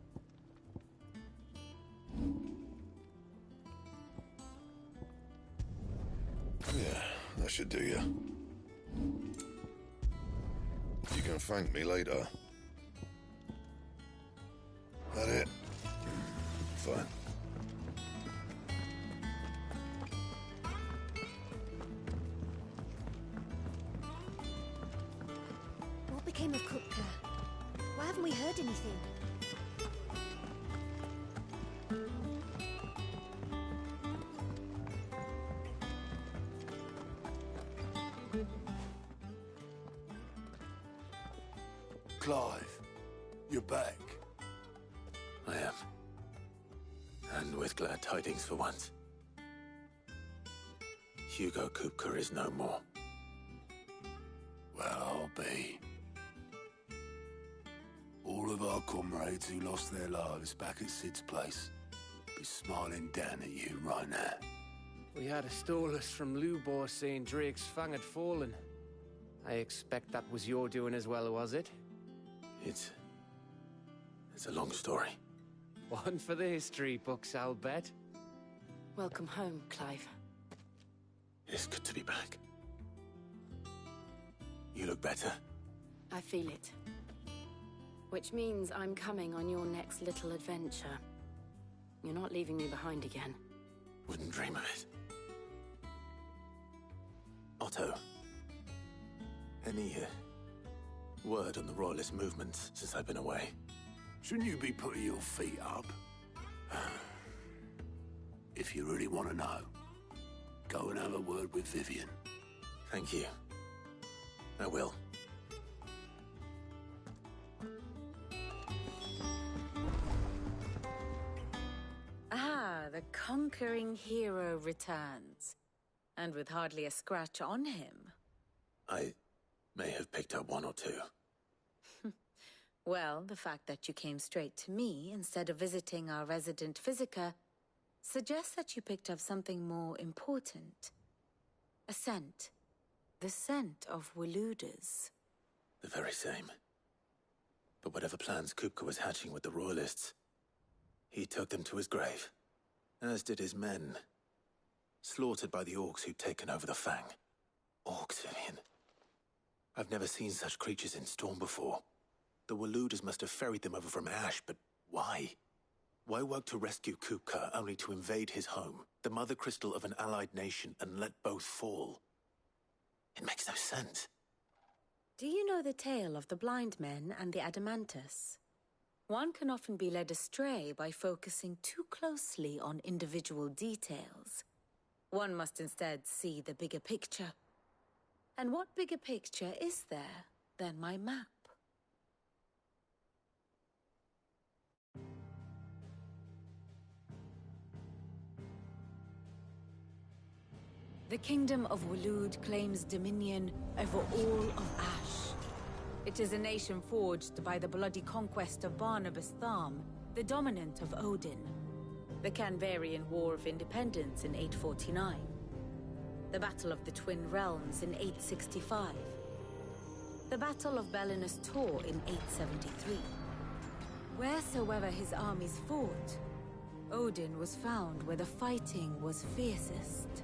Yeah, that should do you. You can thank me later. That it? Fine. What became of Kupka? Why haven't we heard anything? Clive, you're back. I am. And with glad tidings for once. Hugo Kupka is no more. Well, I'll be. All of our comrades who lost their lives back at Sid's place be smiling down at you right now. We had a stolus from Lubor saying Drake's fang had fallen. I expect that was your doing as well, was it? It's a long story. One for the history books, I'll bet. Welcome home, Clive. It's good to be back. You look better. I feel it. Which means I'm coming on your next little adventure. You're not leaving me behind again. Wouldn't dream of it. Otto. Any word on the Royalist movement since I've been away? Shouldn't you be putting your feet up? If you really want to know, go and have a word with Vivian. Thank you. I will. Ah, the conquering hero returns. And with hardly a scratch on him. I may have picked up one or two. Well, the fact that you came straight to me instead of visiting our resident Physica suggests that you picked up something more important. A scent. The scent of Waludas. The very same. But whatever plans Kupka was hatching with the Royalists, he took them to his grave. As did his men. Slaughtered by the Orcs who'd taken over the Fang. Orcs, Vivian. I've never seen such creatures in Storm before. The Waludas must have ferried them over from Ash, but why? Why work to rescue Kupka only to invade his home, the mother crystal of an allied nation, and let both fall? It makes no sense. Do you know the tale of the blind men and the Adamantus? One can often be led astray by focusing too closely on individual details. One must instead see the bigger picture. And what bigger picture is there than my map? The Kingdom of Waloed claims dominion over all of Ash. It is a nation forged by the bloody conquest of Barnabas Tharm, the dominant of Odin. The Canvarian War of Independence in 849. The Battle of the Twin Realms in 865. The Battle of Belinus Tor in 873. Wheresoever his armies fought, Odin was found where the fighting was fiercest.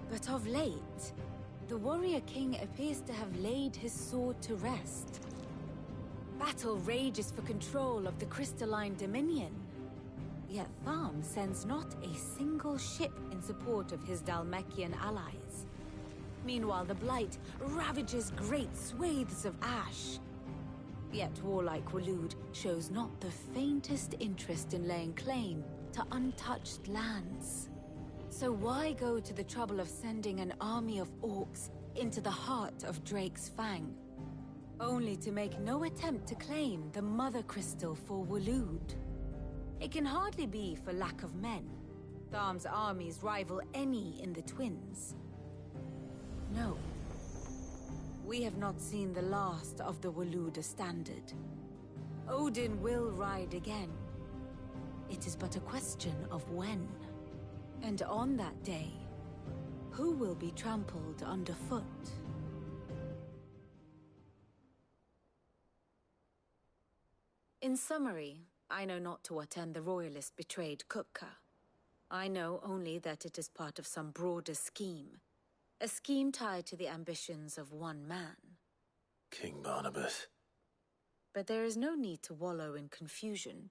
But of late, the warrior king appears to have laid his sword to rest. Battle rages for control of the crystalline dominion. Yet Tharm sends not a single ship in support of his Dhalmekian allies. Meanwhile, the Blight ravages great swathes of ash. Yet warlike Waloed shows not the faintest interest in laying claim to untouched lands. So why go to the trouble of sending an army of orcs into the heart of Drake's Fang, only to make no attempt to claim the Mother Crystal for Waloed? It can hardly be for lack of men. Tharm's armies rival any in the Twins. No. We have not seen the last of the Waloed Standard. Odin will ride again. It is but a question of when. And on that day, who will be trampled underfoot? In summary, I know not to what end the Royalists betrayed Kupka. I know only that it is part of some broader scheme. A scheme tied to the ambitions of one man. King Barnabas. But there is no need to wallow in confusion.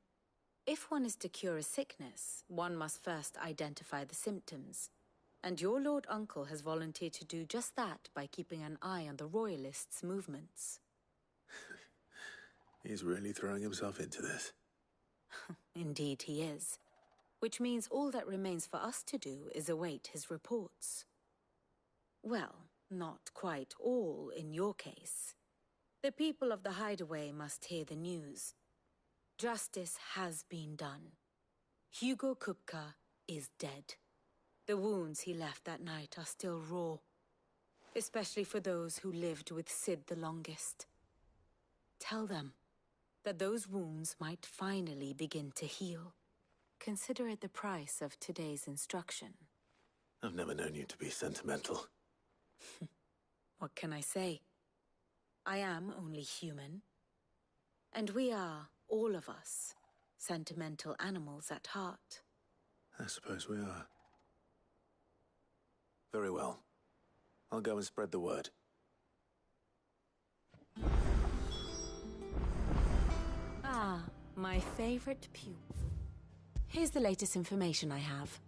If one is to cure a sickness, one must first identify the symptoms. And your Lord Uncle has volunteered to do just that by keeping an eye on the Royalists' movements. He's really throwing himself into this. Indeed he is. Which means all that remains for us to do is await his reports. Well, not quite all in your case. The people of the Hideaway must hear the news. Justice has been done. Hugo Kupka is dead. The wounds he left that night are still raw, especially for those who lived with Sid the longest. Tell them that those wounds might finally begin to heal. Consider it the price of today's instruction. I've never known you to be sentimental. What can I say? I am only human. And we are, all of us, sentimental animals at heart. I suppose we are. Very well. I'll go and spread the word. Ah, my favorite pupil. Here's the latest information I have.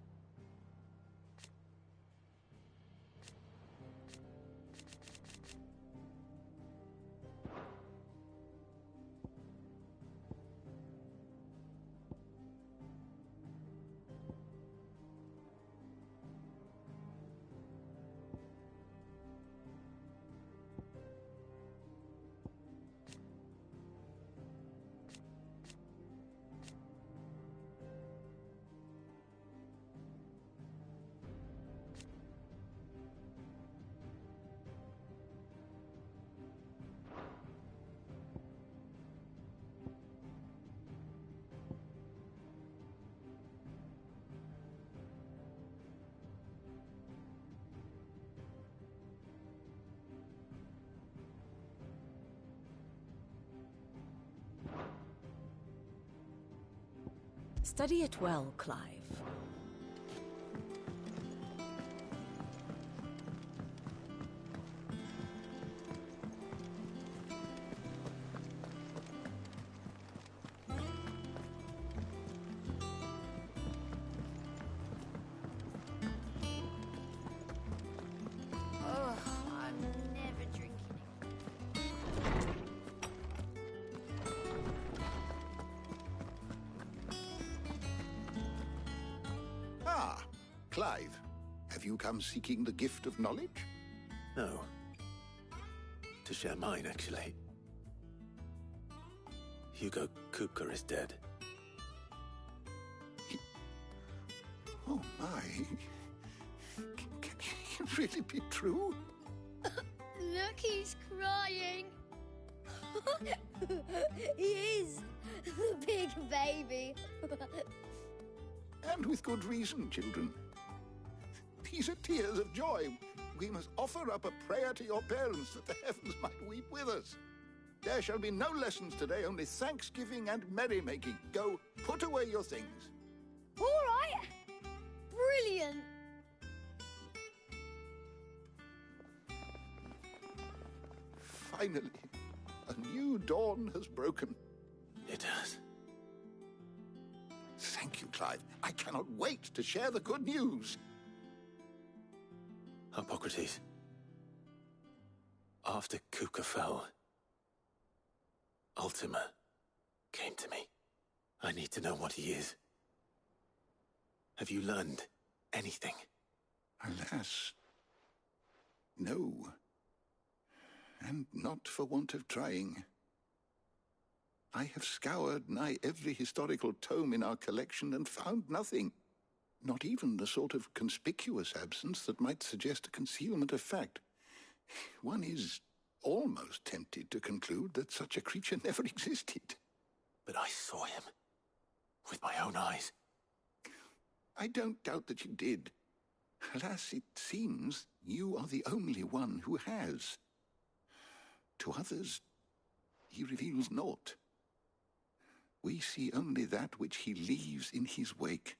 Study it well, Clive. Clive, have you come seeking the gift of knowledge? No. To share mine, actually. Hugo Kupka is dead. Oh my. Can it really be true? Look, he's crying. He is the big baby. And with good reason, children. These are tears of joy. We must offer up a prayer to your parents that the heavens might weep with us. There shall be no lessons today, only thanksgiving and merrymaking. Go, put away your things. All right. Brilliant. Finally, a new dawn has broken. It has. Thank you, Clive. I cannot wait to share the good news. Hippocrates. After Kuka fell, Ultima came to me. I need to know what he is. Have you learned anything? Alas, no. And not for want of trying. I have scoured nigh every historical tome in our collection and found nothing. Not even the sort of conspicuous absence that might suggest a concealment of fact. One is almost tempted to conclude that such a creature never existed. But I saw him. With my own eyes. I don't doubt that you did. Alas, it seems you are the only one who has. To others, he reveals naught. We see only that which he leaves in his wake,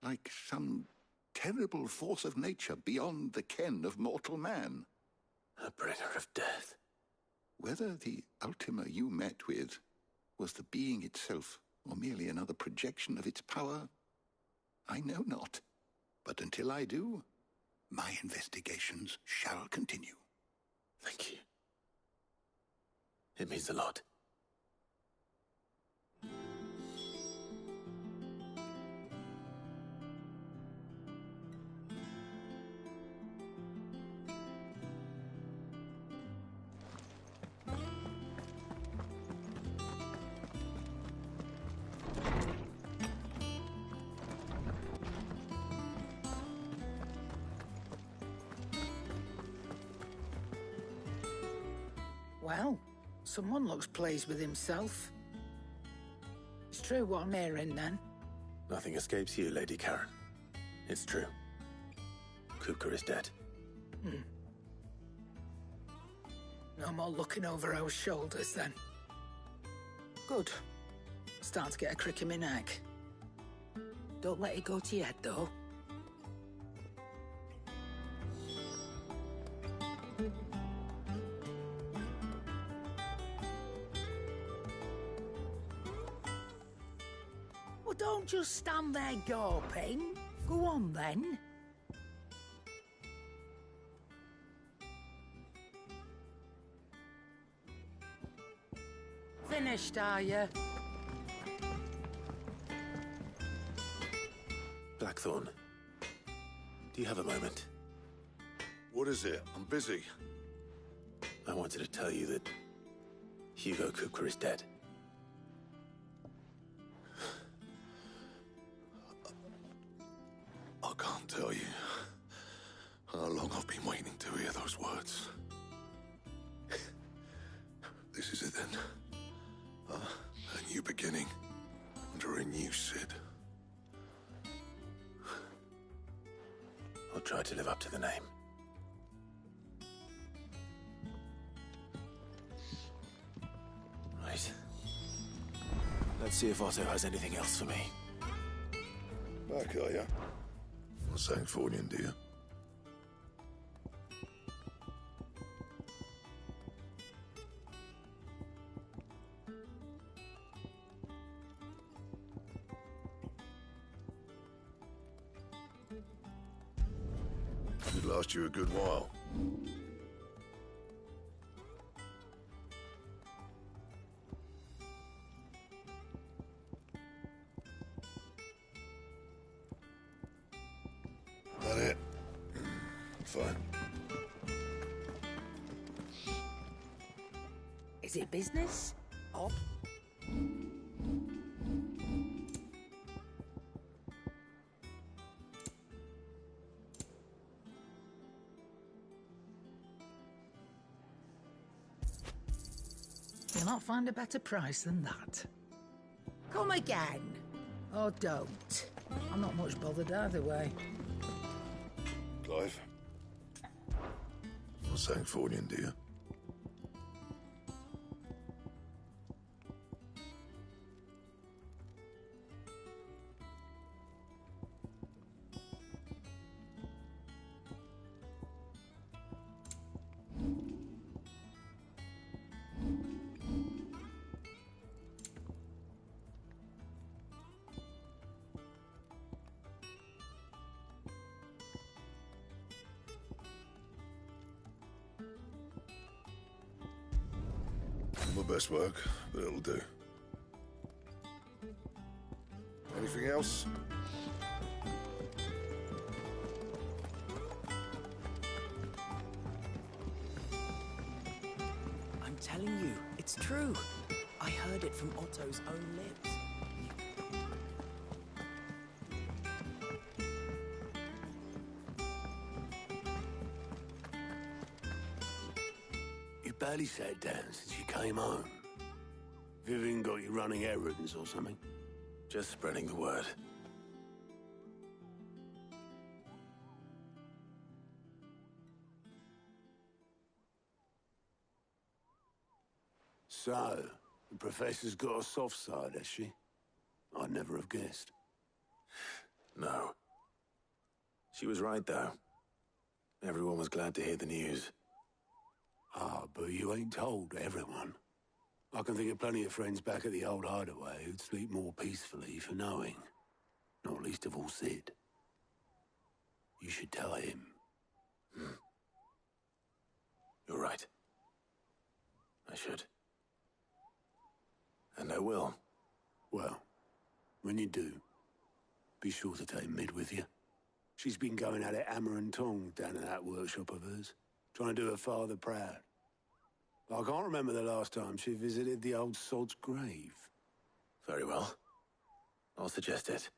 like some terrible force of nature beyond the ken of mortal man. A bringer of death. Whether the Ultima you met with was the being itself, or merely another projection of its power, I know not. But until I do, my investigations shall continue. Thank you. It means a lot. Well, someone looks pleased with himself. It's true what I'm hearing, then. Nothing escapes you, Lady Karen. It's true. Kuka is dead. No more looking over our shoulders, then. Good. Starting to get a crick in my neck. Don't let it go to your head, though. Well, don't just stand there gawping. Go on, then. Finished, are you? Blackthorn, do you have a moment? What is it? I'm busy. I wanted to tell you that Hugo Kupka is dead. I can't tell you how long I've been waiting to hear those words. This is it then. A new beginning under a new Cid. I'll try to live up to the name. Right. Let's see if Otto has anything else for me. Back, are ya? Not Sancfordian, do you? Should last you a good while. That it? Fine. Is it business? Or... You'll not find a better price than that. Come again. Or don't. I'm not much bothered either way. Clive. You're Sancfordian, do you? My best work, but it'll do. Anything else? I'm telling you, it's true. I heard it from Otto's own lips. You barely sat down since you came home. Vivian got you running errands or something? Just spreading the word. So, the Professor's got a soft side, has she? I'd never have guessed. No. She was right, though. Everyone was glad to hear the news. Ah, but you ain't told everyone. I can think of plenty of friends back at the old hideaway who'd sleep more peacefully for knowing. Not least of all Sid. You should tell him. You're right. I should. And I will. Well, when you do, be sure to take Mid with you. She's been going at it hammer and tongs down in that workshop of hers, trying to do her father proud. I can't remember the last time she visited the old sod's grave. Very well. I'll suggest it.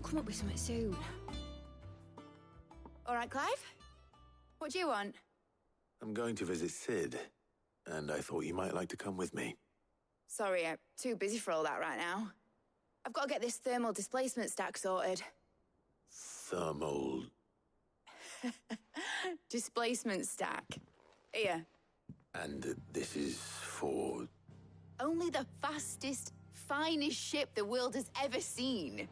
Come up with something soon. All right, Clive? What do you want? I'm going to visit Sid, and I thought you might like to come with me. Sorry, I'm too busy for all that right now. I've got to get this thermal displacement stack sorted. Thermal... displacement stack. Here. And this is for... Only the fastest, finest ship the world has ever seen.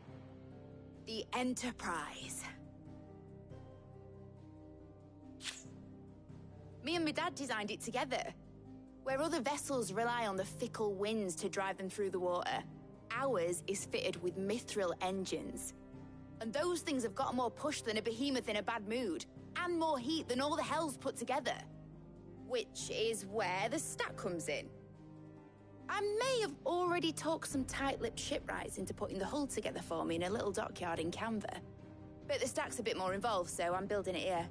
The Enterprise. Me and my dad designed it together. Where other vessels rely on the fickle winds to drive them through the water, ours is fitted with mithril engines. And those things have got more push than a behemoth in a bad mood, and more heat than all the hells put together. Which is where the stack comes in. I may have already talked some tight-lipped shipwrights into putting the hull together for me in a little dockyard in Canva. But the stack's a bit more involved, so I'm building it here.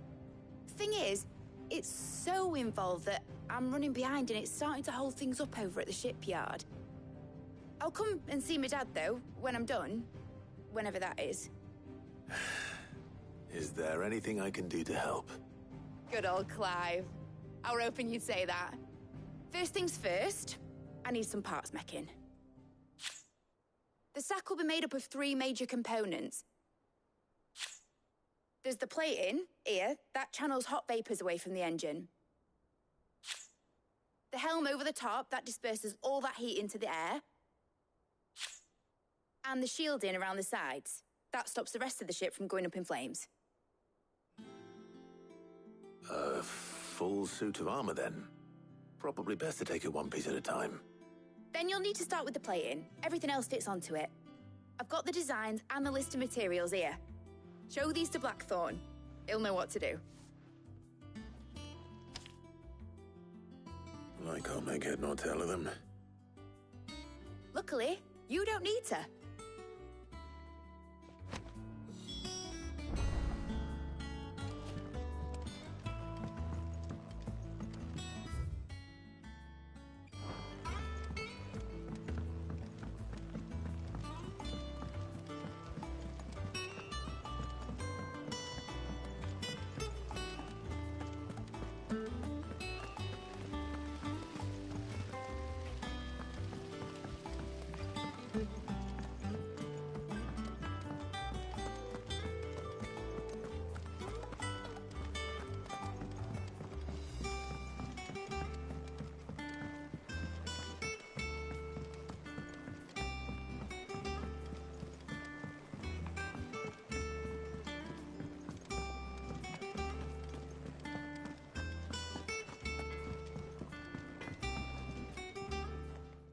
Thing is, it's so involved that I'm running behind and it's starting to hold things up over at the shipyard. I'll come and see my dad, though, when I'm done. Whenever that is. Is there anything I can do to help? Good old Clive. I were hoping you'd say that. First things first, I need some parts meching. The stack will be made up of 3 major components. There's the plating, here, that channels hot vapors away from the engine. The helm over the top, that disperses all that heat into the air. And the shielding around the sides. That stops the rest of the ship from going up in flames. A full suit of armor, then. Probably best to take it one piece at a time. Then you'll need to start with the plating. Everything else fits onto it. I've got the designs and the list of materials here. Show these to Blackthorn. He'll know what to do. I can't make head nor tail of them. Luckily, you don't need to.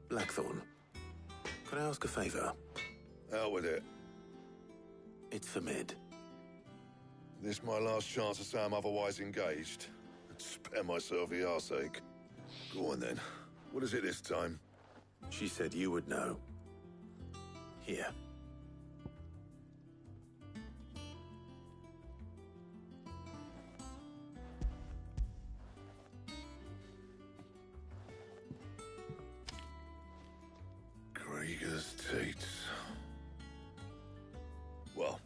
Blackthorn, could I ask a favor? Out with it. It's for Mid. This my last chance to say I'm otherwise engaged. Spare myself the arseache. Go on then. What is it this time? She said you would know. Here. Krieger's Tates. Well,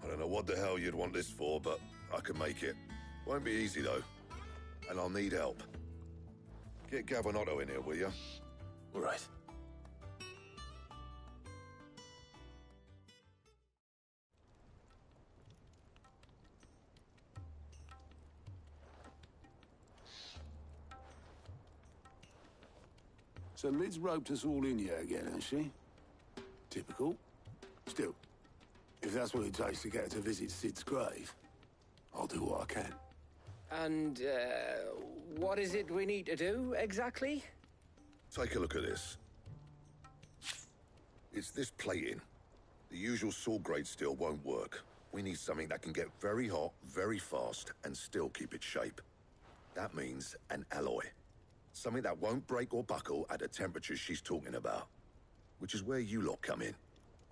I don't know what the hell you'd want this for, but I can make it. Won't be easy, though. And I'll need help. Get Gavin Otto in here, will you? All right. So Mid's roped us all in here again, has she? Typical. Still, if that's what it takes to get her to visit Sid's grave, I'll do what I can. And, what is it we need to do, exactly? Take a look at this. It's this plating. The usual sword grade steel won't work. We need something that can get very hot, very fast, and still keep its shape. That means an alloy. Something that won't break or buckle at the temperatures she's talking about. Which is where you lot come in.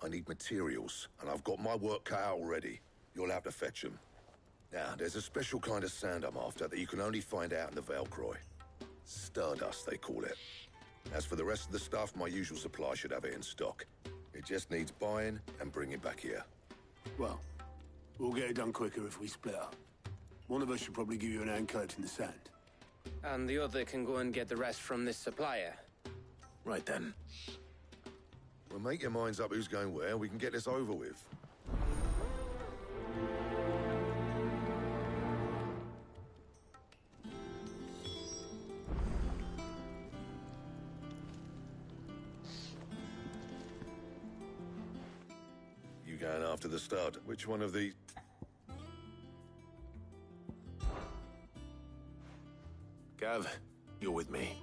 I need materials, and I've got my work cut out already. You'll have to fetch them. Now, there's a special kind of sand I'm after that you can only find out in the Velcroy. Stardust, they call it. As for the rest of the stuff, my usual supply should have it in stock. It just needs buying and bringing back here. Well, we'll get it done quicker if we split up. One of us should probably give you an hand collecting the sand. And the other can go and get the rest from this supplier. Right then. Well, make your minds up who's going where, and we can get this over with. You going after the stud? Which one of the... Gav, you're with me.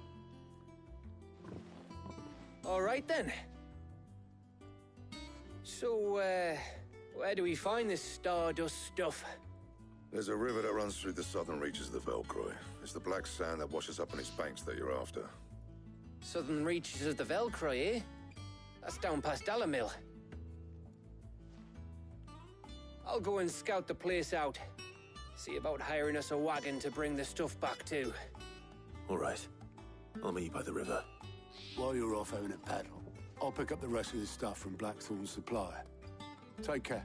All right, then. So, where do we find this Stardust stuff? There's a river that runs through the southern reaches of the Velcroy. It's the black sand that washes up on its banks that you're after. Southern reaches of the Velcroy, eh? That's down past Alamil. I'll go and scout the place out. See about hiring us a wagon to bring the stuff back to. All right. I'll meet you by the river. While you're off having a paddle, I'll pick up the rest of the stuff from Blackthorn's supplier. Take care.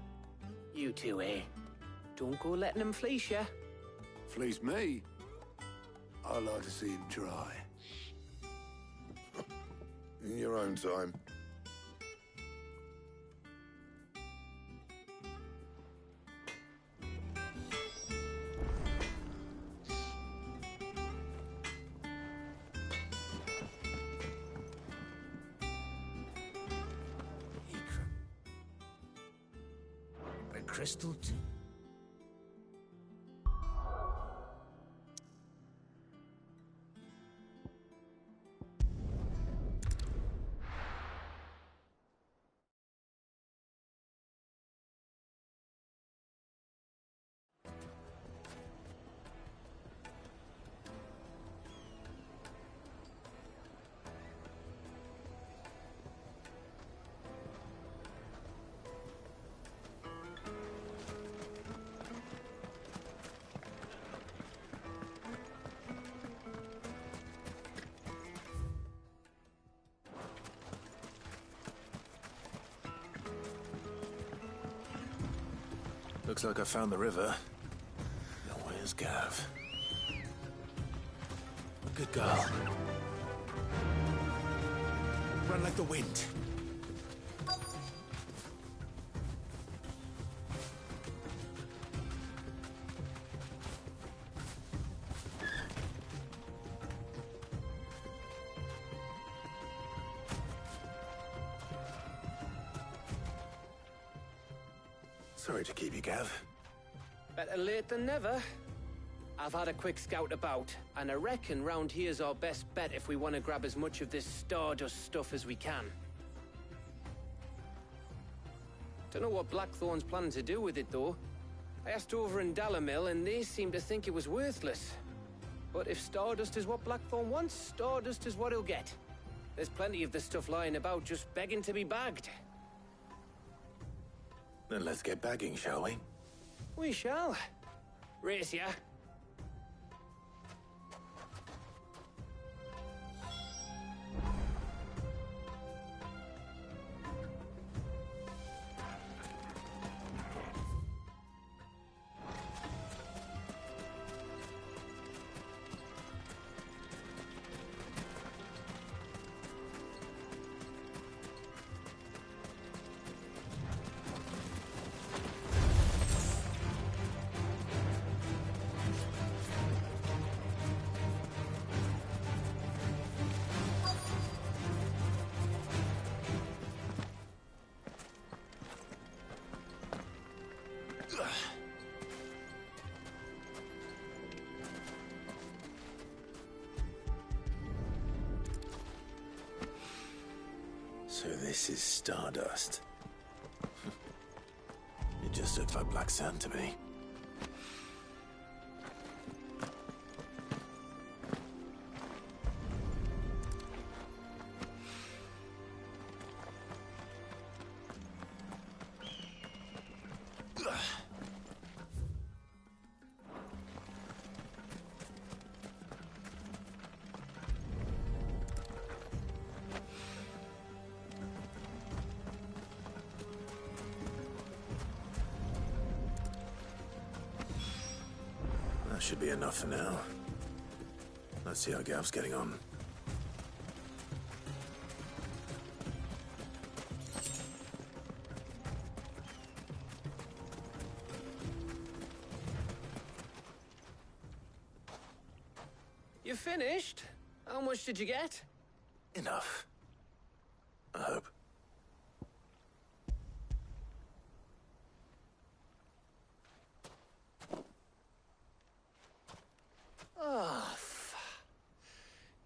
You two, eh? Don't go letting them fleece ya. Fleece me? I like to see him try. In your own time. Crystal too. Looks like I found the river. Now where's Gav? A good girl. Run like the wind. Sorry to keep you, Gav. Better late than never. I've had a quick scout about, and I reckon round here's our best bet if we want to grab as much of this Stardust stuff as we can. Don't know what Blackthorn's planning to do with it, though. I asked over in Dalamil, and they seem to think it was worthless. But if Stardust is what Blackthorn wants, Stardust is what he'll get. There's plenty of the stuff lying about, just begging to be bagged. Then let's get bagging, shall we? We shall. Race ya. So this is Stardust. It just looks like black sand to me. That should be enough for now. Let's see how Gav's getting on. You finished? How much did you get? Enough. I hope. Oh,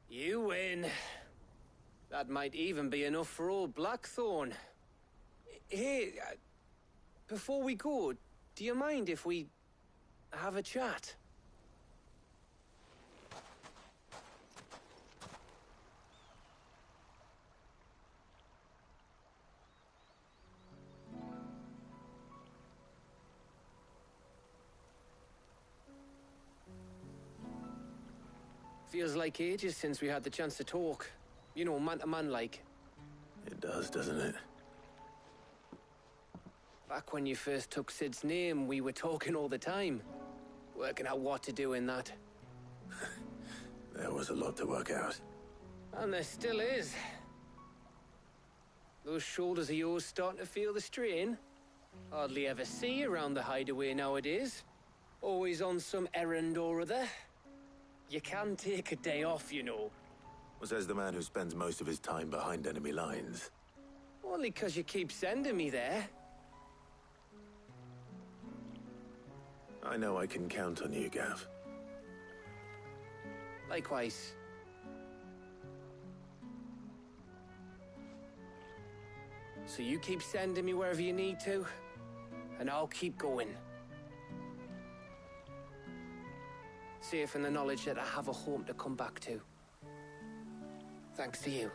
you win. That might even be enough for old Blackthorn. Hey, before we go, do you mind if we have a chat? Feels like ages since we had the chance to talk. You know, man to man like. It does, doesn't it? Back when you first took Sid's name, we were talking all the time. Working out what to do in that. There was a lot to work out. And there still is. Those shoulders of yours starting to feel the strain. Hardly ever see you around the hideaway nowadays. Always on some errand or other. You can take a day off, you know. Says the man who spends most of his time behind enemy lines. Only 'cause you keep sending me there. I know I can count on you, Gav. Likewise. So you keep sending me wherever you need to, and I'll keep going. Safe in the knowledge that I have a home to come back to. Thanks to you.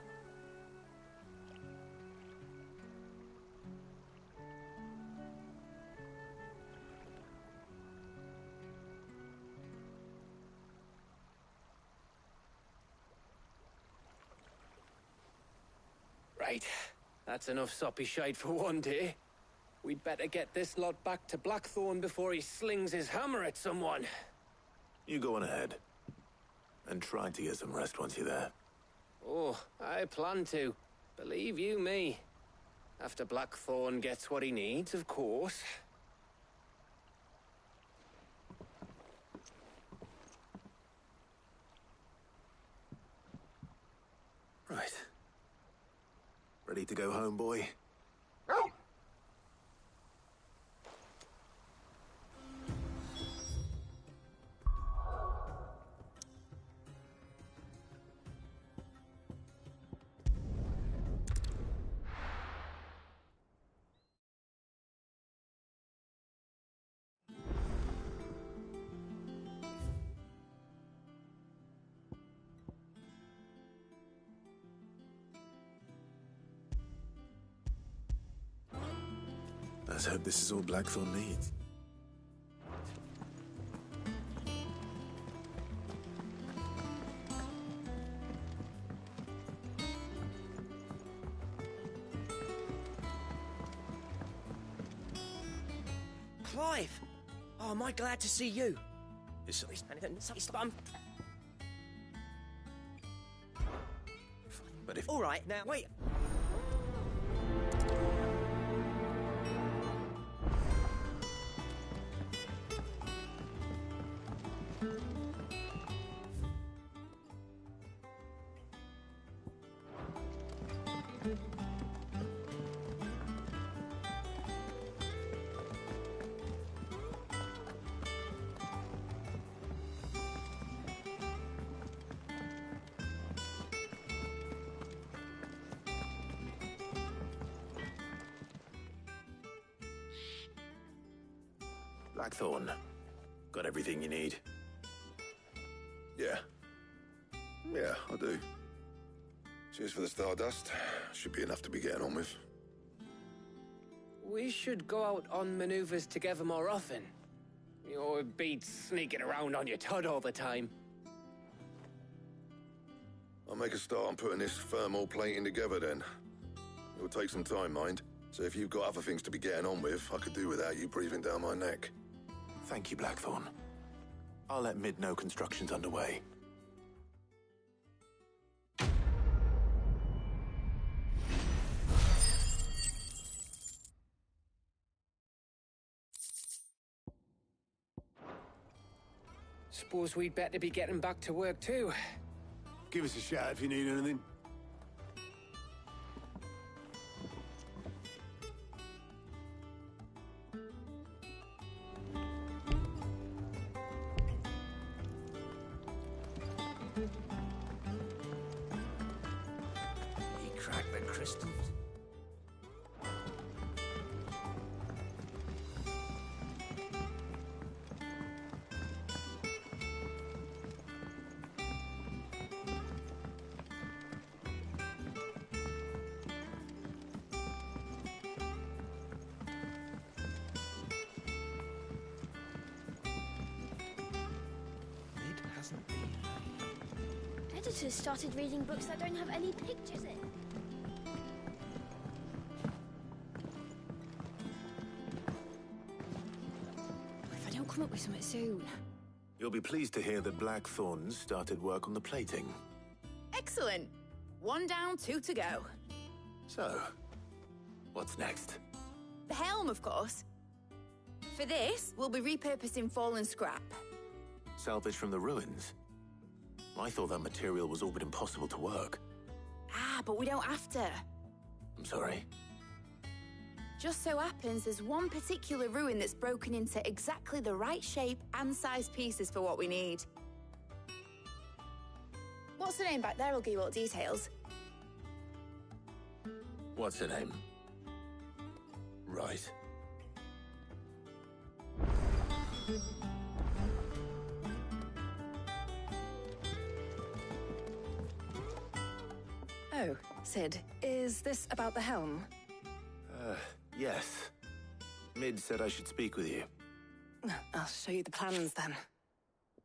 Right. That's enough soppy shite for one day. We'd better get this lot back to Blackthorn before he slings his hammer at someone. You go on ahead. And try to get some rest once you're there. Oh, I plan to. Believe you me. After Blackthorn gets what he needs, of course. Right. Ready to go home, boy? Let's hope this is all Blackthorn needs. Clive! Oh, am I glad to see you? But if... All right, now, wait. Blackthorn. Got everything you need? Yeah. Yeah, I do. Cheers for the Stardust. Should be enough to be getting on with. We should go out on maneuvers together more often. You're beat sneaking around on your Todd all the time. I'll make a start on putting this thermal plating together then. It'll take some time, mind. So if you've got other things to be getting on with, I could do without you breathing down my neck. Thank you, Blackthorn. I'll let Mid know construction's underway. Suppose we'd better be getting back to work too. Give us a shout if you need anything. He cracked the crystals. Editors started reading books that don't have any pictures in. If I don't come up with something soon. You'll be pleased to hear that Blackthorn's started work on the plating. Excellent. 1 down, 2 to go. So, what's next? The helm, of course. For this, we'll be repurposing fallen scrap. Salvage from the ruins? I thought that material was all but impossible to work. Ah, but we don't have to. I'm sorry. Just so happens there's one particular ruin that's broken into exactly the right shape and size pieces for what we need. What's the name back there? I'll give you all details. What's her name? Right. Oh, Sid, is this about the helm? Yes. Mid said I should speak with you. I'll show you the plans then.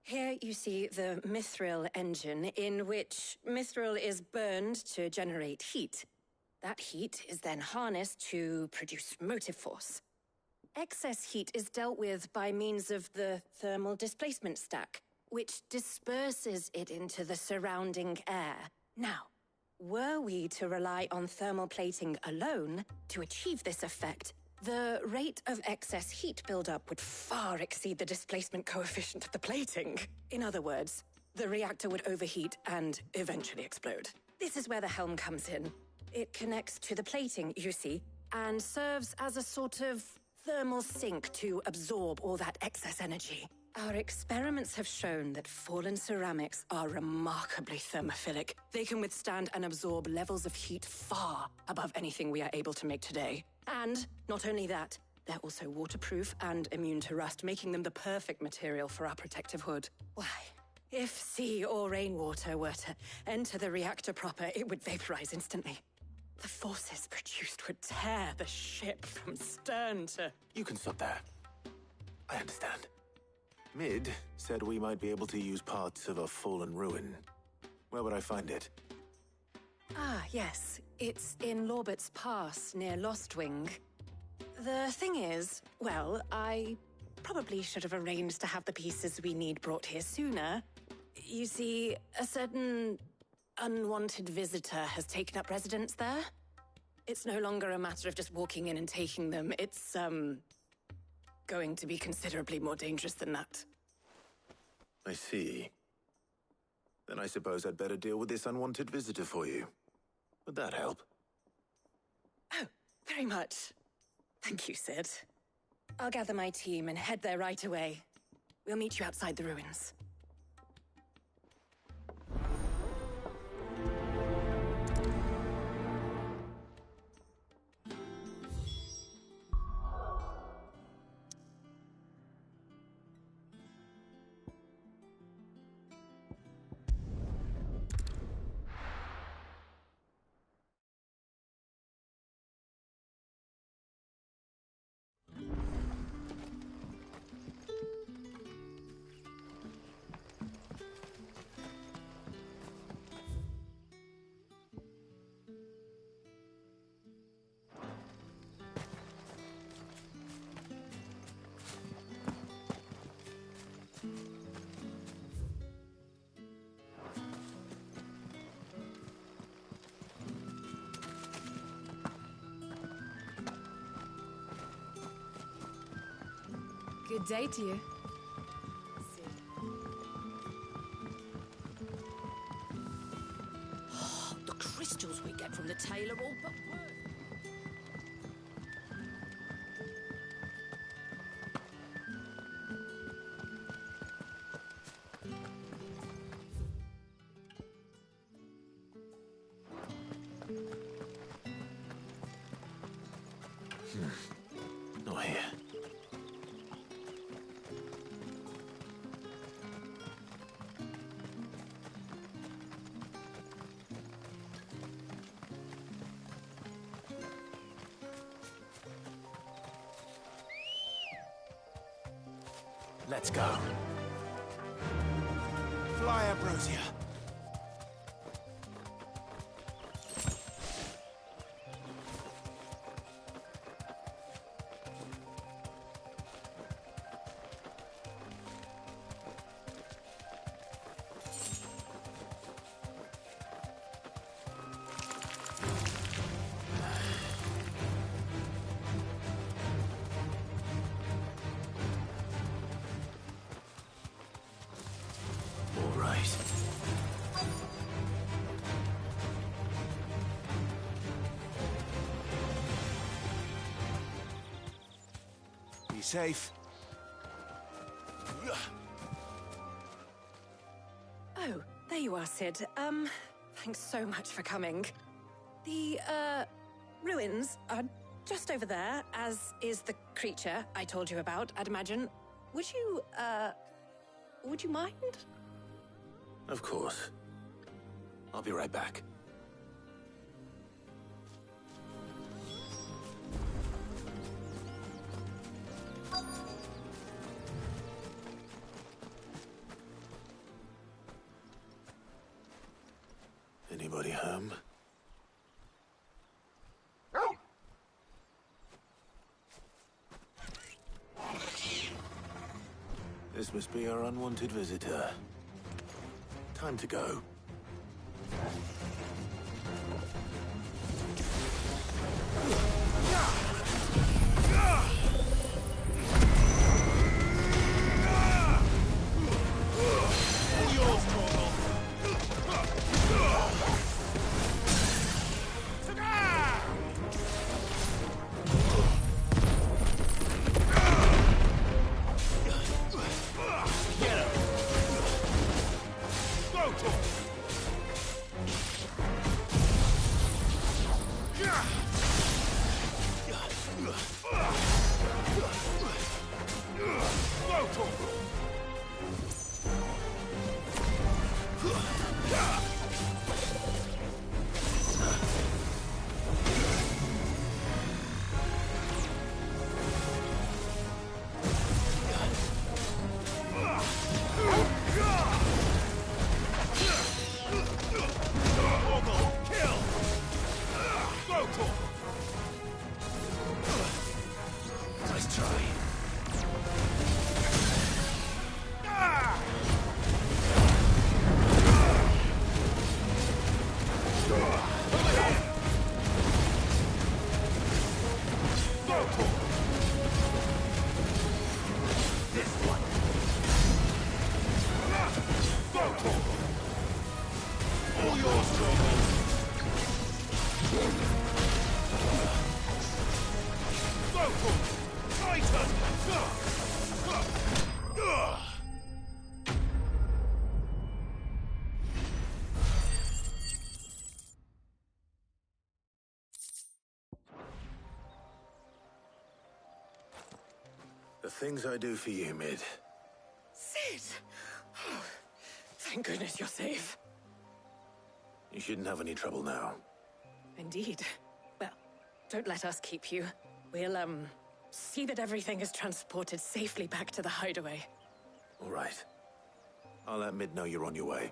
Here you see the Mithril engine, in which Mithril is burned to generate heat. That heat is then harnessed to produce motive force. Excess heat is dealt with by means of the thermal displacement stack, which disperses it into the surrounding air. Now, were we to rely on thermal plating alone to achieve this effect, the rate of excess heat buildup would far exceed the displacement coefficient of the plating. In other words, the reactor would overheat and eventually explode. This is where the helm comes in. It connects to the plating, you see, and serves as a sort of thermal sink to absorb all that excess energy. Our experiments have shown that fallen ceramics are remarkably thermophilic. They can withstand and absorb levels of heat far above anything we are able to make today. And not only that, they're also waterproof and immune to rust, making them the perfect material for our protective hood. Why, if sea or rainwater were to enter the reactor proper, it would vaporize instantly. The forces produced would tear the ship from stern to... You can stop there. I understand. Mid said we might be able to use parts of a fallen ruin. Where would I find it? Ah, yes. It's in Lorbert's Pass, near Lostwing. The thing is, well, I probably should have arranged to have the pieces we need brought here sooner. You see, a certain unwanted visitor has taken up residence there. It's no longer a matter of just walking in and taking them. It's, going to be considerably more dangerous than that. I see. Then I suppose I'd better deal with this unwanted visitor for you. Would that help? Oh, very much. Thank you, Sid. I'll gather my team and head there right away. We'll meet you outside the ruins. Good day to you. The crystals we get from the tail are all but worth. Not here. Let's go. Fly, Ambrosia. Be safe. Oh, there you are, Sid. Thanks so much for coming. The, ruins are just over there, as is the creature I told you about, I'd imagine. Would you mind? Of course. I'll be right back. Anybody home? This must be our unwanted visitor. Time to go. The things I do for you, Mid. Cid! Oh, thank goodness you're safe. You shouldn't have any trouble now. Indeed. Well, don't let us keep you. We'll, see that everything is transported safely back to the hideaway. All right. I'll let Mid know you're on your way.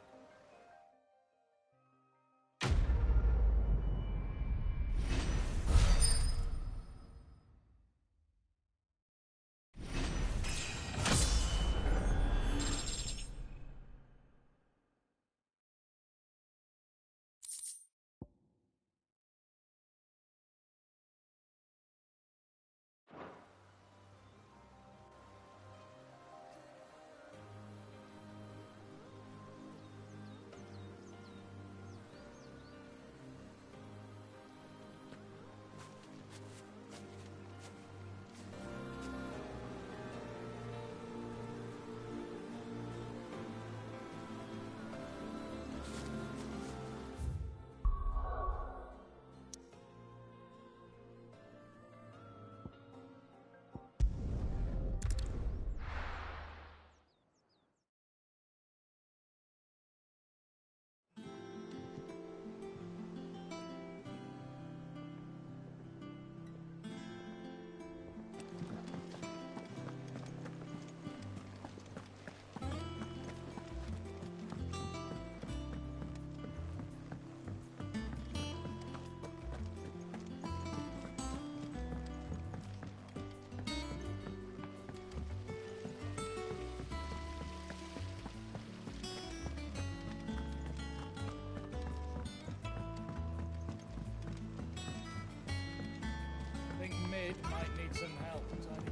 Mid might need some help, Tony.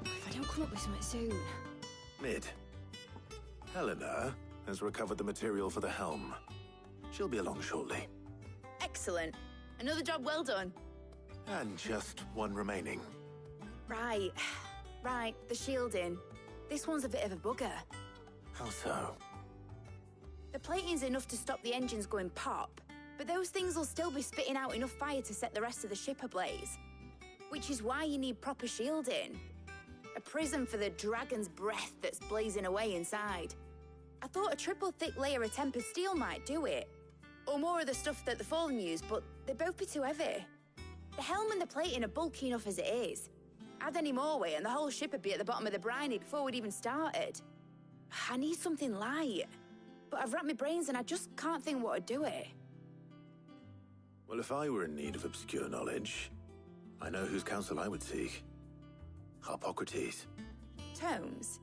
If I don't come up with something soon. Mid. Helena has recovered the material for the helm. She'll be along shortly. Excellent. Another job well done. And just one remaining. Right. Right, the shielding. This one's a bit of a bugger. How so? The plating's enough to stop the engines going pop, but those things will still be spitting out enough fire to set the rest of the ship ablaze. Which is why you need proper shielding. A prism for the dragon's breath that's blazing away inside. I thought a triple thick layer of tempered steel might do it. Or more of the stuff that the Fallen use, but they'd both be too heavy. The helm and the plating are bulky enough as it is. Add any more weight and the whole ship would be at the bottom of the briny before we'd even started. I need something light. But I've racked my brains and I just can't think what would do it. Well, if I were in need of obscure knowledge, I know whose counsel I would seek. Harpocrates. Tomes?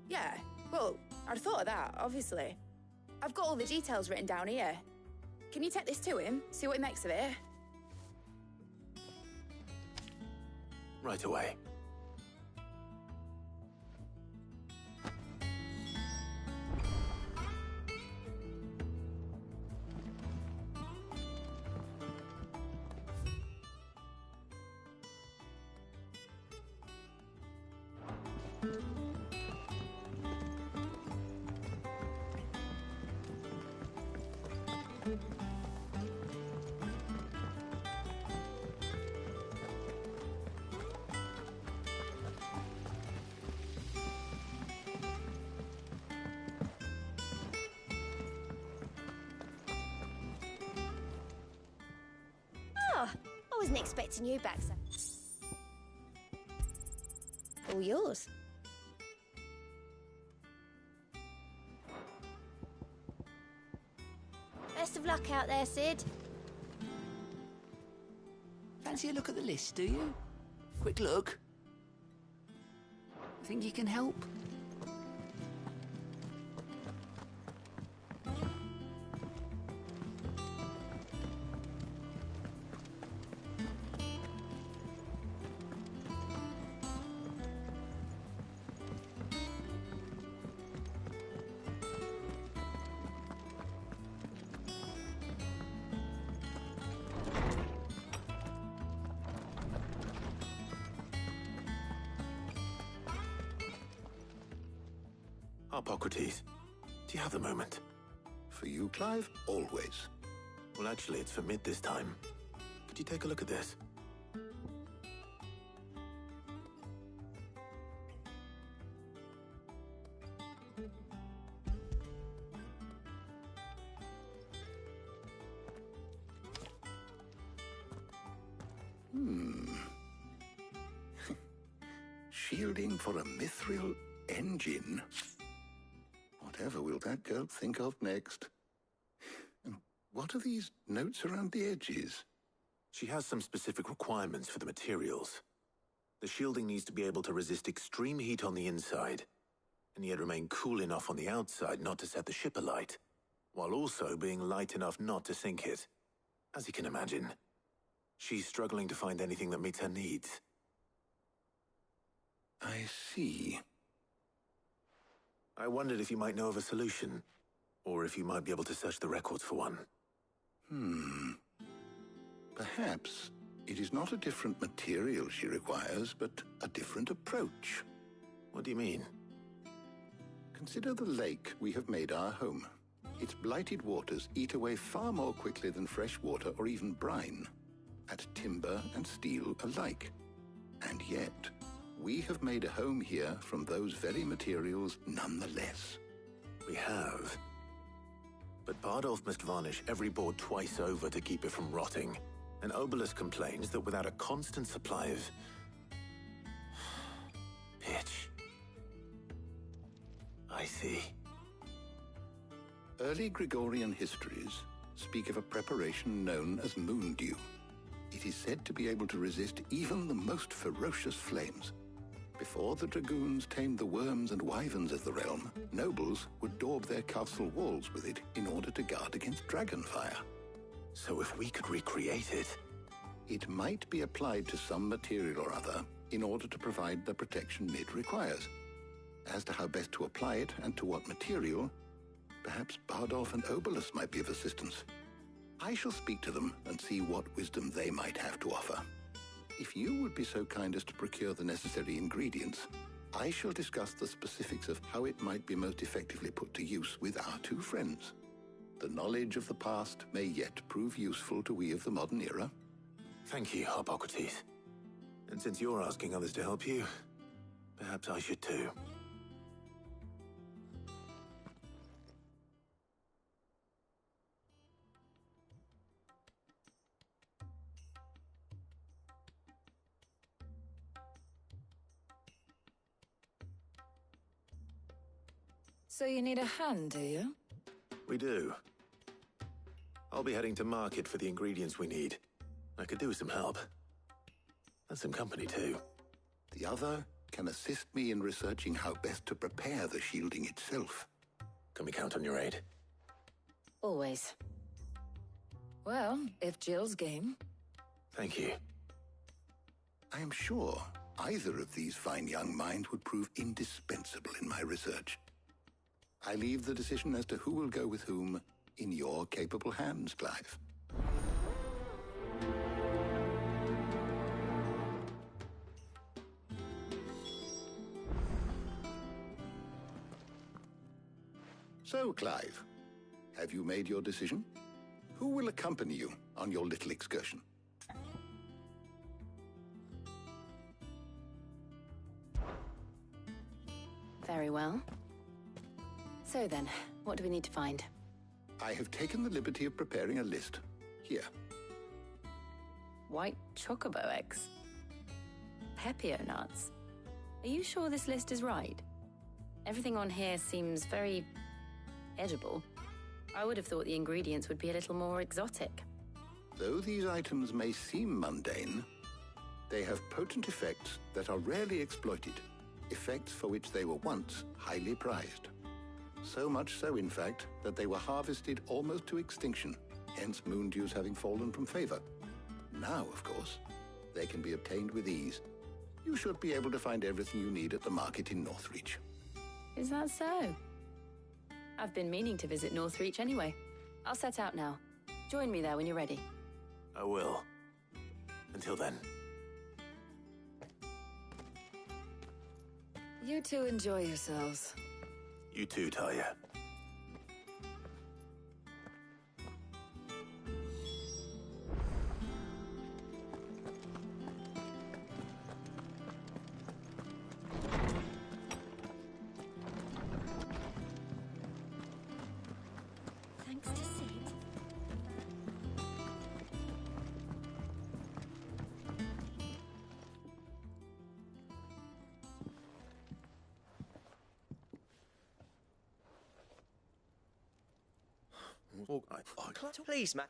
Yeah, well, I'd thought of that, obviously. I've got all the details written down here. Can you take this to him, see what he makes of it? Right away. Oh, I wasn't expecting you back, sir. All yours. Best of luck out there, Sid. Fancy a look at the list, do you? Quick look. Think you can help? Harpocrates, do you have the moment? For you, Clive, always. Well, actually, it's for Mid this time. Could you take a look at this? Shielding for a mithril engine. Whatever will that girl think of next? And what are these notes around the edges? She has some specific requirements for the materials. The shielding needs to be able to resist extreme heat on the inside, and yet remain cool enough on the outside not to set the ship alight, while also being light enough not to sink it. As you can imagine, she's struggling to find anything that meets her needs. I see. I wondered if you might know of a solution, or if you might be able to search the records for one. Perhaps it is not a different material she requires, but a different approach. What do you mean? Consider the lake we have made our home. Its blighted waters eat away far more quickly than fresh water or even brine, at timber and steel alike. And yet, we have made a home here from those very materials nonetheless. We have. But Bardolph must varnish every board twice over to keep it from rotting. And Obolus complains that without a constant supply of pitch. I see. Early Gregorian histories speak of a preparation known as moondew. It is said to be able to resist even the most ferocious flames. Before the dragoons tamed the worms and wyverns of the realm, nobles would daub their castle walls with it in order to guard against dragonfire. So if we could recreate it... It might be applied to some material or other in order to provide the protection Mid requires. As to how best to apply it and to what material, perhaps Bardolph and Obolus might be of assistance. I shall speak to them and see what wisdom they might have to offer. If you would be so kind as to procure the necessary ingredients, I shall discuss the specifics of how it might be most effectively put to use with our two friends. The knowledge of the past may yet prove useful to we of the modern era. Thank you, Harpocrates. And since you're asking others to help you, perhaps I should too. So you need a hand, do you? We do. I'll be heading to market for the ingredients we need. I could do with some help. And some company, too. The other can assist me in researching how best to prepare the shielding itself. Can we count on your aid? Always. Well, if Jill's game. Thank you. I am sure either of these fine young minds would prove indispensable in my research. I leave the decision as to who will go with whom in your capable hands, Clive. So, Clive, have you made your decision? Who will accompany you on your little excursion? Very well. So then, what do we need to find? I have taken the liberty of preparing a list. Here. White chocobo eggs. Pepio nuts. Are you sure this list is right? Everything on here seems very edible. I would have thought the ingredients would be a little more exotic. Though these items may seem mundane, they have potent effects that are rarely exploited, effects for which they were once highly prized. So much so, in fact, that they were harvested almost to extinction, hence moon dews having fallen from favor. Now, of course, they can be obtained with ease. You should be able to find everything you need at the market in Northreach. Is that so? I've been meaning to visit Northreach anyway. I'll set out now. Join me there when you're ready. I will. Until then. You two enjoy yourselves. You too, Talia. Thanks to Sid. Please, Matt.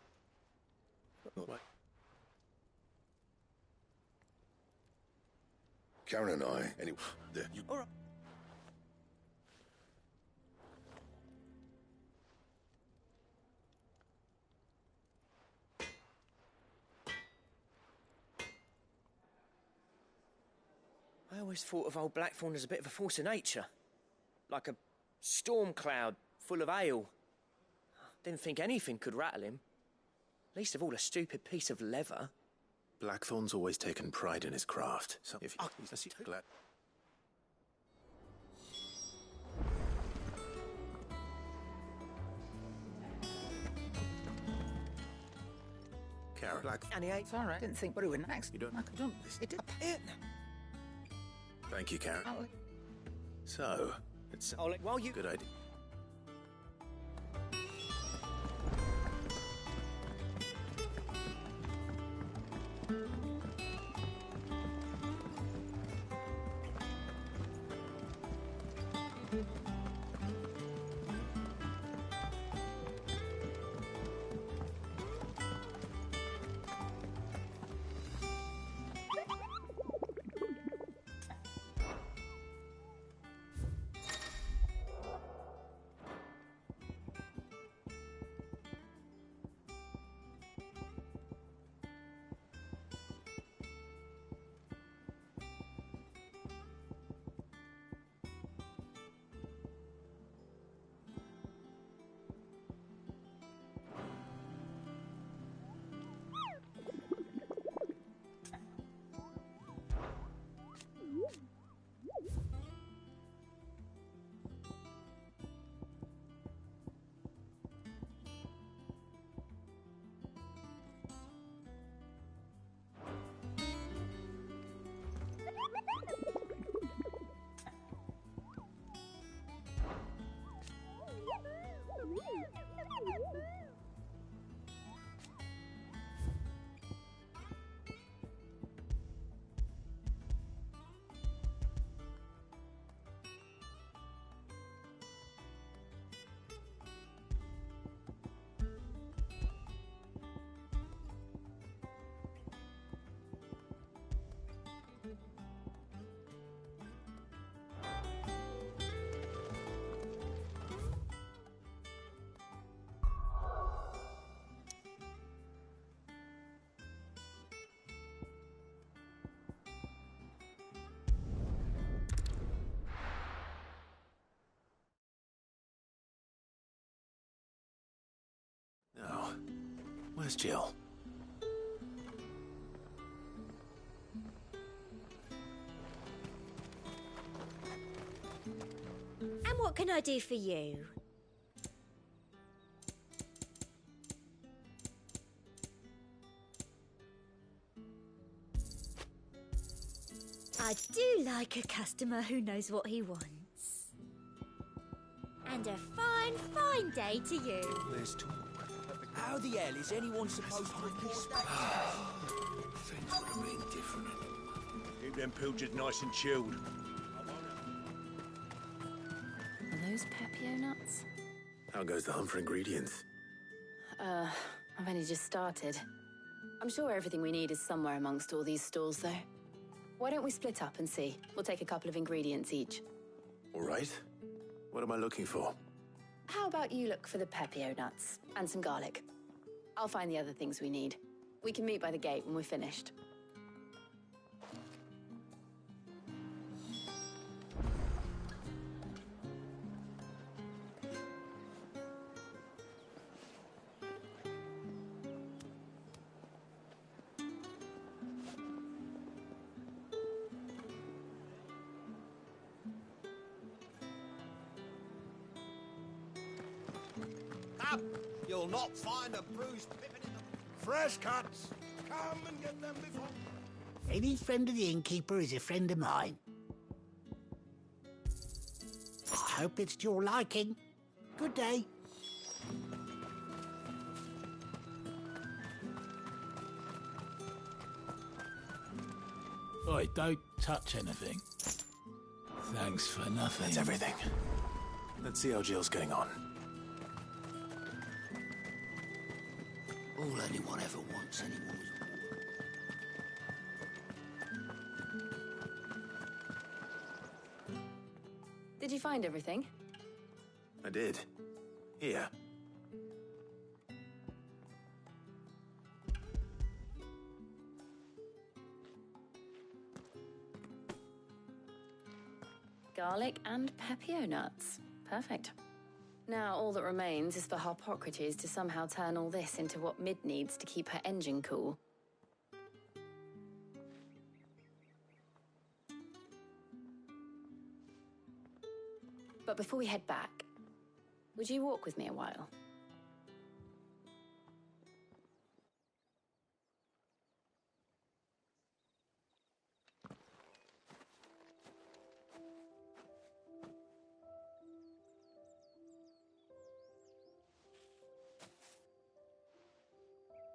Karen and I, anyway, you... All right. I always thought of old Blackthorn as a bit of a force of nature. Like a storm cloud full of hail. Didn't think anything could rattle him. Least of all a stupid piece of leather. Blackthorn's always taken pride in his craft. So if he's glad. Karen. It's all right. Didn't think we were next. You don't. I could done. It did. Thank you, Karen. So, it's while you... good idea. Where's Jill? And what can I do for you? I do like a customer who knows what he wants. And a fine, fine day to you. Let's talk. How the hell is anyone supposed to report that? Things would have been different. Keep them pilchards nice and chilled. Are those Pepio nuts? How goes the hunt for ingredients? I've only just started. I'm sure everything we need is somewhere amongst all these stalls, though. Why don't we split up and see? We'll take a couple of ingredients each. All right. What am I looking for? How about you look for the Pepio nuts and some garlic? I'll find the other things we need. We can meet by the gate when we're finished. Up! You'll not find a bruised pippin in the... Fresh cuts! Come and get them before... Any friend of the innkeeper is a friend of mine. I hope it's to your liking. Good day. Oi, don't touch anything. Thanks for nothing. That's everything. Let's see how Jill's getting on. All anyone ever wants anymore is Did you find everything? I did. Here. Garlic and Pepio nuts. Perfect. Now all that remains is for Harpocrates to somehow turn all this into what Mid needs to keep her engine cool. But before we head back, would you walk with me a while?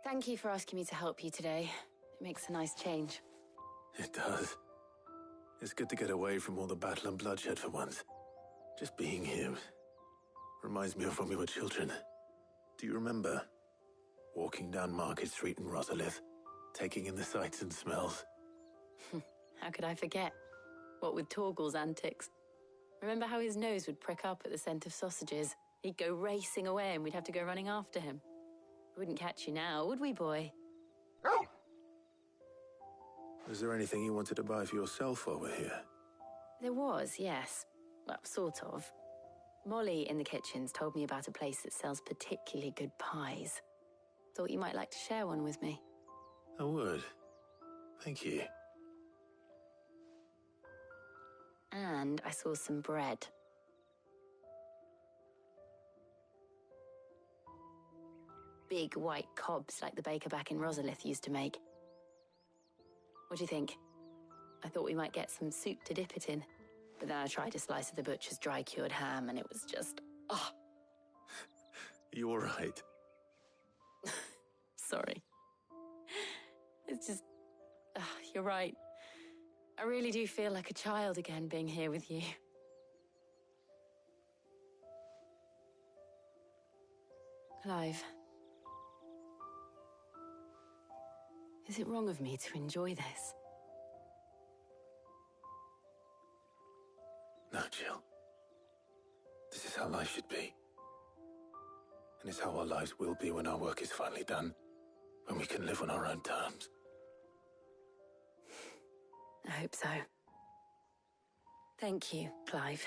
Thank you for asking me to help you today. It makes a nice change. It does. It's good to get away from all the battle and bloodshed for once. Just being here reminds me of when we were children. Do you remember? Walking down Market Street in Rosalith, taking in the sights and smells. How could I forget? What with Torgal's antics. Remember how his nose would prick up at the scent of sausages? He'd go racing away and we'd have to go running after him. We wouldn't catch you now, would we, boy? Was there anything you wanted to buy for yourself while we're here? There was, yes. Well, sort of. Molly in the kitchens told me about a place that sells particularly good pies. Thought you might like to share one with me. I would. Thank you. And I saw some bread. Big white cobs like the baker back in Rosalith used to make. What do you think? I thought we might get some soup to dip it in. But then I tried a slice of the butcher's dry-cured ham and it was just... oh. You all right? Sorry. It's just... you're right. I really do feel like a child again being here with you. Clive. Is it wrong of me to enjoy this? No, Jill. This is how life should be. And it's how our lives will be when our work is finally done. When we can live on our own terms. I hope so. Thank you, Clive.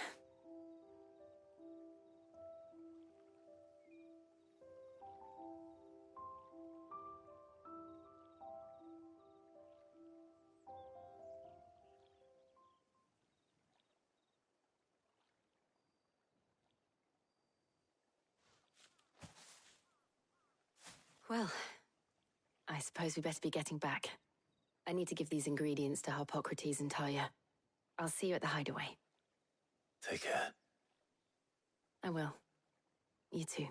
Well, I suppose we better be getting back. I need to give these ingredients to Harpocrates and Talia. I'll see you at the hideaway. Take care. I will. You too.